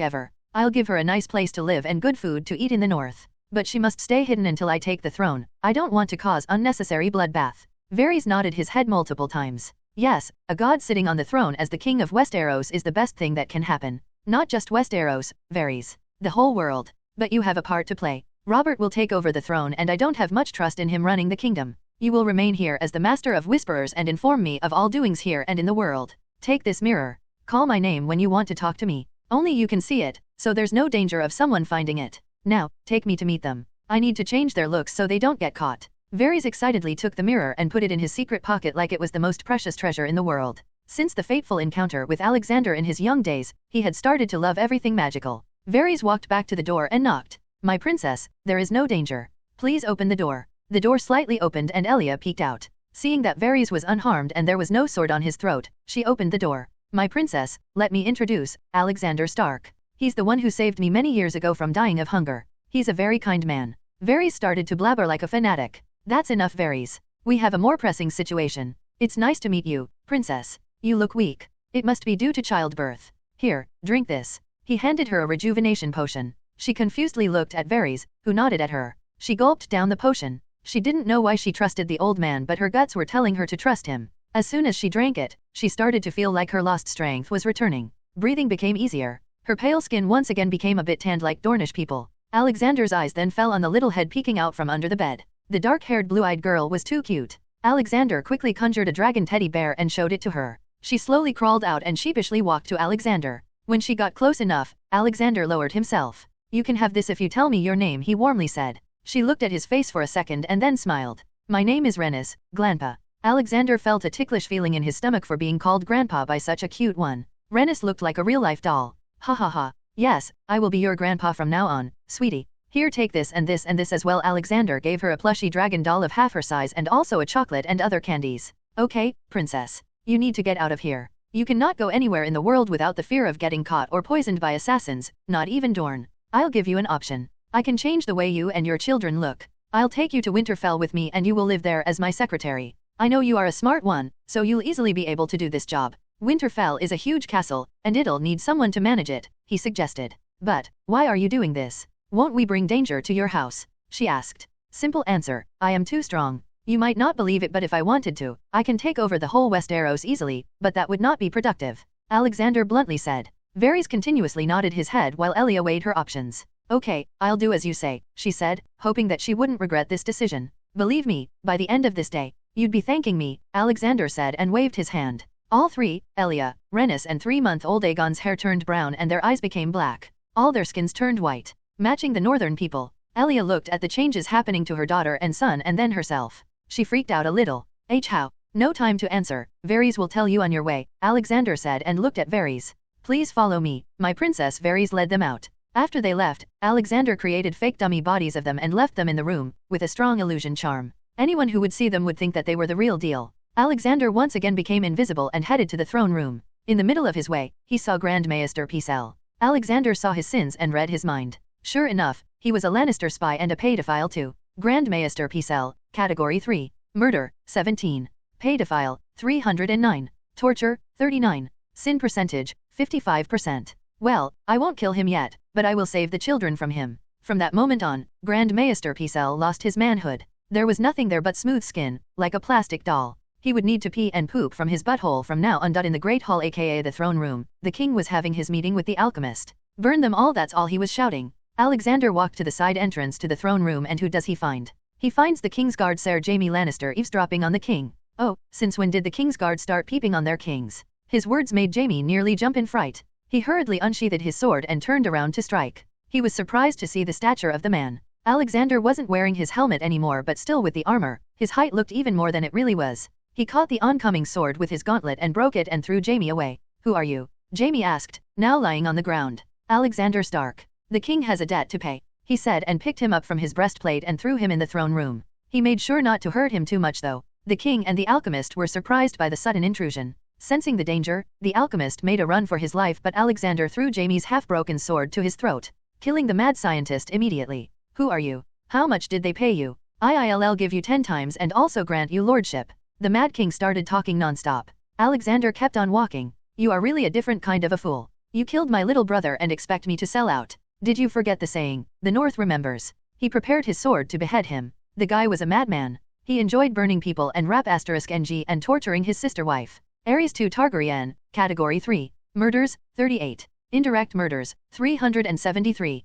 ever. I'll give her a nice place to live and good food to eat in the north. But she must stay hidden until I take the throne. I don't want to cause unnecessary bloodbath. Varys nodded his head multiple times. Yes, a god sitting on the throne as the king of Westeros is the best thing that can happen. Not just Westeros, Varys. The whole world. But you have a part to play. Robert will take over the throne and I don't have much trust in him running the kingdom. You will remain here as the master of whisperers and inform me of all doings here and in the world. Take this mirror. Call my name when you want to talk to me. Only you can see it, so there's no danger of someone finding it. Now, take me to meet them. I need to change their looks so they don't get caught. Varys excitedly took the mirror and put it in his secret pocket like it was the most precious treasure in the world. Since the fateful encounter with Alexander in his young days, he had started to love everything magical. Varys walked back to the door and knocked. My princess, there is no danger. Please open the door. The door slightly opened and Elia peeked out. Seeing that Varys was unharmed and there was no sword on his throat, she opened the door. My princess, let me introduce Alexander Stark. He's the one who saved me many years ago from dying of hunger. He's a very kind man. Varys started to blabber like a fanatic. That's enough, Varys. We have a more pressing situation. It's nice to meet you, princess. You look weak. It must be due to childbirth. Here, drink this. He handed her a rejuvenation potion. She confusedly looked at Varys, who nodded at her. She gulped down the potion. She didn't know why she trusted the old man, but her guts were telling her to trust him. As soon as she drank it, she started to feel like her lost strength was returning. Breathing became easier. Her pale skin once again became a bit tanned like Dornish people. Alexander's eyes then fell on the little head peeking out from under the bed. The dark-haired blue-eyed girl was too cute. Alexander quickly conjured a dragon teddy bear and showed it to her. She slowly crawled out and sheepishly walked to Alexander. When she got close enough, Alexander lowered himself. You can have this if you tell me your name, he warmly said. She looked at his face for a second and then smiled. My name is Rhaenys, Grandpa. Alexander felt a ticklish feeling in his stomach for being called Grandpa by such a cute one. Rhaenys looked like a real-life doll. Ha ha ha. Yes, I will be your grandpa from now on, sweetie. Here, take this and this and this as well. Alexander gave her a plushy dragon doll of half her size and also a chocolate and other candies. Okay, princess. You need to get out of here. You cannot go anywhere in the world without the fear of getting caught or poisoned by assassins, not even Dorne. I'll give you an option. I can change the way you and your children look. I'll take you to Winterfell with me and you will live there as my secretary. I know you are a smart one, so you'll easily be able to do this job. Winterfell is a huge castle, and it'll need someone to manage it, he suggested. But, why are you doing this? Won't we bring danger to your house? She asked. Simple answer, I am too strong. You might not believe it, but if I wanted to, I can take over the whole Westeros easily, but that would not be productive. Alexander bluntly said. Varys continuously nodded his head while Elia weighed her options. Okay, I'll do as you say, she said, hoping that she wouldn't regret this decision. Believe me, by the end of this day, you'd be thanking me, Alexander said and waved his hand. All three, Elia, Rhaenys and 3-month-old Aegon's hair turned brown and their eyes became black. All their skins turned white, matching the northern people. Elia looked at the changes happening to her daughter and son and then herself. She freaked out a little. How? No time to answer, Varys will tell you on your way, Alexander said and looked at Varys. Please follow me, my princess. Varys led them out. After they left, Alexander created fake dummy bodies of them and left them in the room, with a strong illusion charm. Anyone who would see them would think that they were the real deal. Alexander once again became invisible and headed to the throne room. In the middle of his way, he saw Grand Maester Pycelle. Alexander saw his sins and read his mind. Sure enough, he was a Lannister spy and a pedophile too. Grand Maester Pycelle, Category 3. Murder, 17. Pedophile, 309. Torture, 39. Sin percentage, 55%. Well, I won't kill him yet, but I will save the children from him. From that moment on, Grand Maester Pycelle lost his manhood. There was nothing there but smooth skin, like a plastic doll. He would need to pee and poop from his butthole from now on. In the Great Hall, aka the throne room, the king was having his meeting with the alchemist. Burn them all, that's all he was shouting. Alexander walked to the side entrance to the throne room and who does he find? He finds the Kingsguard Ser Jaime Lannister eavesdropping on the king. Oh, since when did the Kingsguard start peeping on their kings? His words made Jaime nearly jump in fright. He hurriedly unsheathed his sword and turned around to strike. He was surprised to see the stature of the man. Alexander wasn't wearing his helmet anymore, but still with the armor, his height looked even more than it really was. He caught the oncoming sword with his gauntlet and broke it and threw Jaime away. Who are you? Jaime asked, now lying on the ground. Alexander Stark. The king has a debt to pay, he said and picked him up from his breastplate and threw him in the throne room. He made sure not to hurt him too much though. The king and the alchemist were surprised by the sudden intrusion. Sensing the danger, the alchemist made a run for his life, but Alexander threw Jaime's half-broken sword to his throat, killing the mad scientist immediately. Who are you? How much did they pay you? I'll give you 10 times and also grant you lordship. The Mad King started talking non-stop. Alexander kept on walking. You are really a different kind of a fool. You killed my little brother and expect me to sell out. Did you forget the saying, the North remembers? He prepared his sword to behead him. The guy was a madman. He enjoyed burning people and *ng and torturing his sister wife. Ares 2 Targaryen, Category 3. Murders, 38. Indirect murders, 373.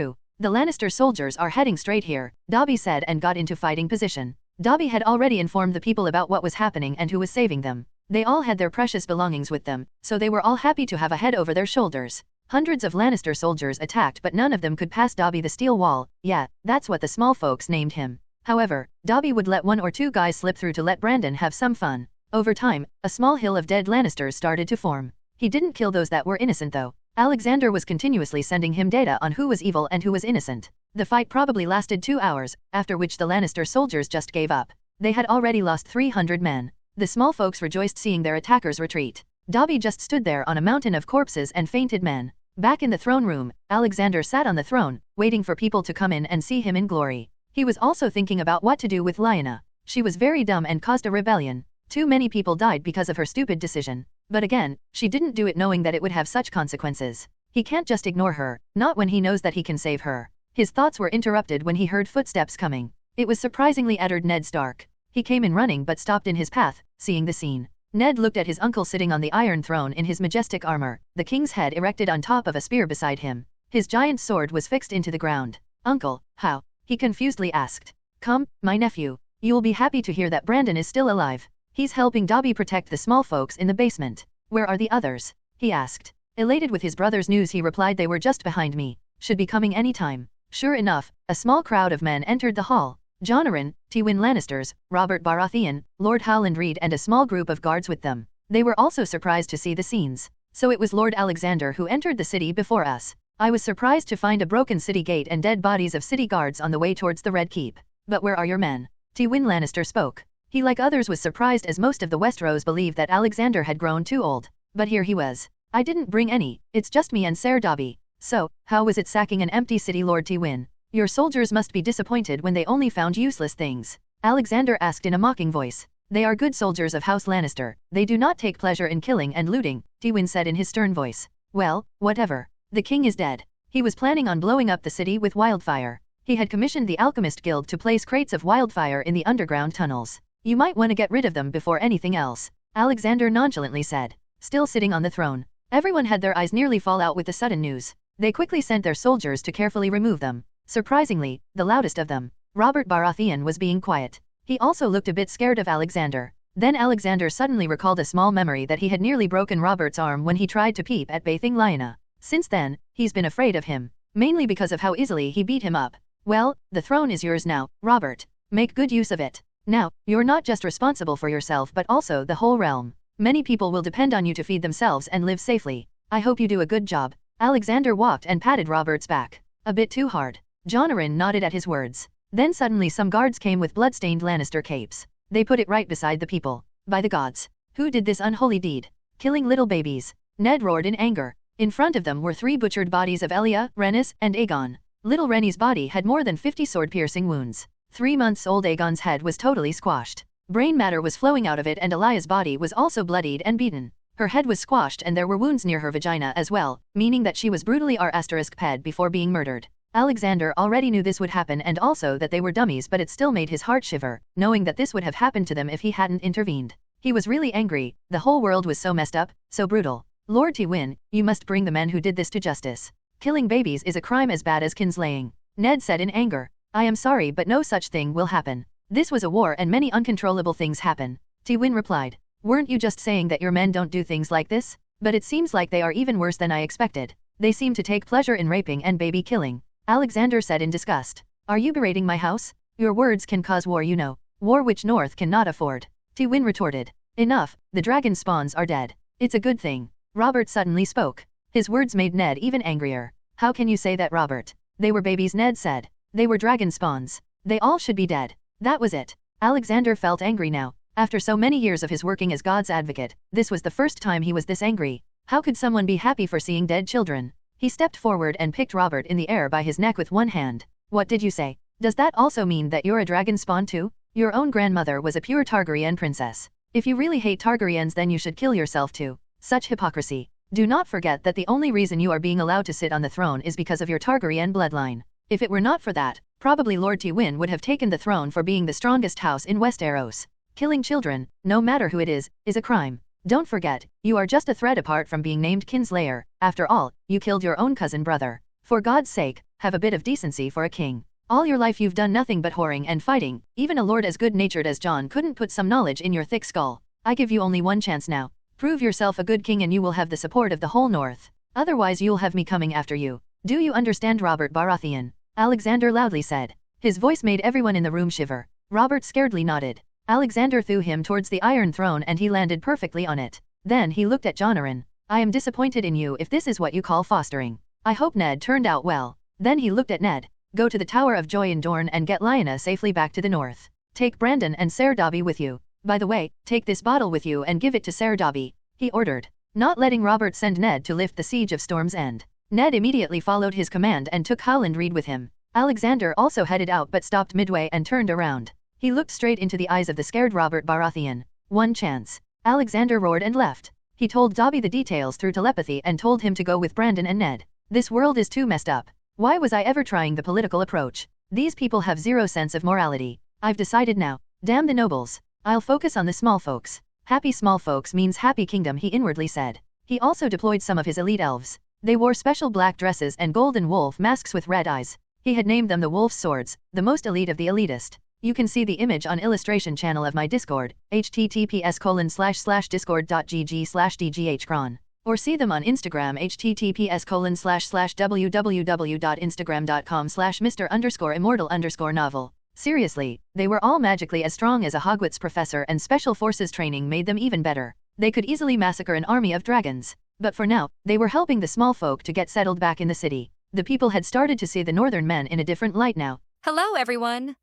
true. The Lannister soldiers are heading straight here, Dobby said and got into fighting position. Dobby had already informed the people about what was happening and who was saving them. They all had their precious belongings with them, so they were all happy to have a head over their shoulders. Hundreds of Lannister soldiers attacked, but none of them could pass Dobby the steel wall. Yeah, that's what the small folks named him. However, Dobby would let one or two guys slip through to let Brandon have some fun. Over time, a small hill of dead Lannisters started to form. He didn't kill those that were innocent though. Alexander was continuously sending him data on who was evil and who was innocent. The fight probably lasted 2 hours, after which the Lannister soldiers just gave up. They had already lost 300 men. The small folks rejoiced seeing their attackers retreat. Dobby just stood there on a mountain of corpses and fainted men. Back in the throne room, Alexander sat on the throne, waiting for people to come in and see him in glory. He was also thinking about what to do with Lyanna. She was very dumb and caused a rebellion. Too many people died because of her stupid decision. But again, she didn't do it knowing that it would have such consequences. He can't just ignore her, not when he knows that he can save her. His thoughts were interrupted when he heard footsteps coming. It was surprisingly Eddard Ned Stark. He came in running but stopped in his path, seeing the scene. Ned looked at his uncle sitting on the Iron Throne in his majestic armor, the king's head erected on top of a spear beside him. His giant sword was fixed into the ground. "Uncle, how?" he confusedly asked. "Come, my nephew. You will be happy to hear that Brandon is still alive. He's helping Dobby protect the small folks in the basement." "Where are the others?" he asked. Elated with his brother's news, he replied, "They were just behind me. Should be coming any time." Sure enough, a small crowd of men entered the hall. Jon Arryn, Tywin Lannisters, Robert Baratheon, Lord Howland Reed and a small group of guards with them. They were also surprised to see the scenes. "So it was Lord Alexander who entered the city before us. I was surprised to find a broken city gate and dead bodies of city guards on the way towards the Red Keep. But where are your men?" Tywin Lannister spoke. He, like others, was surprised, as most of the Westeros believed that Alexander had grown too old. But here he was. "I didn't bring any, it's just me and Ser Dobby." "So, how was it sacking an empty city, Lord Tywin? Your soldiers must be disappointed when they only found useless things," Alexander asked in a mocking voice. "They are good soldiers of House Lannister. They do not take pleasure in killing and looting," Tywin said in his stern voice. "Well, whatever. The king is dead." He was planning on blowing up the city with wildfire. He had commissioned the Alchemist Guild to place crates of wildfire in the underground tunnels. "You might want to get rid of them before anything else," Alexander nonchalantly said. Still sitting on the throne, everyone had their eyes nearly fall out with the sudden news. They quickly sent their soldiers to carefully remove them. Surprisingly, the loudest of them, Robert Baratheon, was being quiet. He also looked a bit scared of Alexander. Then Alexander suddenly recalled a small memory that he had nearly broken Robert's arm when he tried to peep at bathing Lyanna. Since then, he's been afraid of him, mainly because of how easily he beat him up. "Well, the throne is yours now, Robert. Make good use of it. Now, you're not just responsible for yourself but also the whole realm. Many people will depend on you to feed themselves and live safely. I hope you do a good job." Alexander walked and patted Robert's back. "A bit too hard." Jon Arryn nodded at his words. Then suddenly some guards came with blood-stained Lannister capes. They put it right beside the people. "By the gods! Who did this unholy deed? Killing little babies?" Ned roared in anger. In front of them were 3 butchered bodies of Elia, Rhaenys, and Aegon. Little Rennie's body had more than 50 sword-piercing wounds. 3 months old Aegon's head was totally squashed. Brain matter was flowing out of it, and Elia's body was also bloodied and beaten. Her head was squashed and there were wounds near her vagina as well, meaning that she was brutally r***ped before being murdered. Alexander already knew this would happen and also that they were dummies, but it still made his heart shiver, knowing that this would have happened to them if he hadn't intervened. He was really angry. The whole world was so messed up, so brutal. "Lord Tywin, you must bring the men who did this to justice. Killing babies is a crime as bad as kinslaying," Ned said in anger. "I am sorry, but no such thing will happen. This was a war and many uncontrollable things happen," Tywin replied. "Weren't you just saying that your men don't do things like this? But it seems like they are even worse than I expected." They seem to take pleasure in raping and baby killing. Alexander said in disgust. Are you berating my house? Your words can cause war, you know. War which North cannot afford. Tywin retorted. Enough, the dragon spawns are dead. It's a good thing. Robert suddenly spoke. His words made Ned even angrier. How can you say that, Robert? They were babies, Ned said. They were dragon spawns. They all should be dead. That was it. Alexander felt angry now. After so many years of his working as God's advocate, this was the first time he was this angry. How could someone be happy for seeing dead children? He stepped forward and picked Robert in the air by his neck with one hand. What did you say? Does that also mean that you're a dragon spawn too? Your own grandmother was a pure Targaryen princess. If you really hate Targaryens, then you should kill yourself too. Such hypocrisy. Do not forget that the only reason you are being allowed to sit on the throne is because of your Targaryen bloodline. If it were not for that, probably Lord Tywin would have taken the throne for being the strongest house in Westeros. Killing children, no matter who it is a crime. Don't forget, you are just a thread apart from being named Kinslayer. After all, you killed your own cousin brother. For God's sake, have a bit of decency for a king. All your life you've done nothing but whoring and fighting. Even a lord as good-natured as Jon couldn't put some knowledge in your thick skull. I give you only one chance now. Prove yourself a good king and you will have the support of the whole North. Otherwise you'll have me coming after you. Do you understand, Robert Baratheon? Alexander loudly said. His voice made everyone in the room shiver. Robert scaredly nodded. Alexander threw him towards the Iron Throne and he landed perfectly on it. Then he looked at Jonaran. I am disappointed in you if this is what you call fostering. I hope Ned turned out well. Then he looked at Ned. Go to the Tower of Joy in Dorne and get Lyanna safely back to the north. Take Brandon and Ser Dobby with you. By the way, take this bottle with you and give it to Ser Dobby, he ordered, not letting Robert send Ned to lift the siege of Storm's End. Ned immediately followed his command and took Howland Reed with him. Alexander also headed out but stopped midway and turned around. He looked straight into the eyes of the scared Robert Baratheon. One chance. Alexander roared and left. He told Dobby the details through telepathy and told him to go with Brandon and Ned. This world is too messed up. Why was I ever trying the political approach? These people have zero sense of morality. I've decided now. Damn the nobles. I'll focus on the small folks. Happy small folks means happy kingdom, he inwardly said. He also deployed some of his elite elves. They wore special black dresses and golden wolf masks with red eyes. He had named them the Wolf's Swords, the most elite of the elitist. You can see the image on illustration channel of my Discord, https://discord.gg/dghcron. Or see them on Instagram, https://www.instagram.com/Mr_Immortal_novel. Seriously, they were all magically as strong as a Hogwarts professor, and special forces training made them even better. They could easily massacre an army of dragons. But for now, they were helping the small folk to get settled back in the city. The people had started to see the northern men in a different light now. Hello, everyone.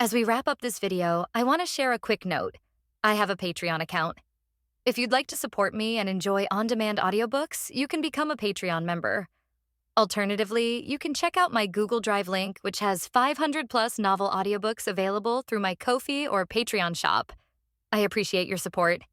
As we wrap up this video, I want to share a quick note. I have a Patreon account. If you'd like to support me and enjoy on-demand audiobooks, you can become a Patreon member. Alternatively, you can check out my Google Drive link, which has 500+ novel audiobooks available through my Ko-fi or Patreon shop. I appreciate your support.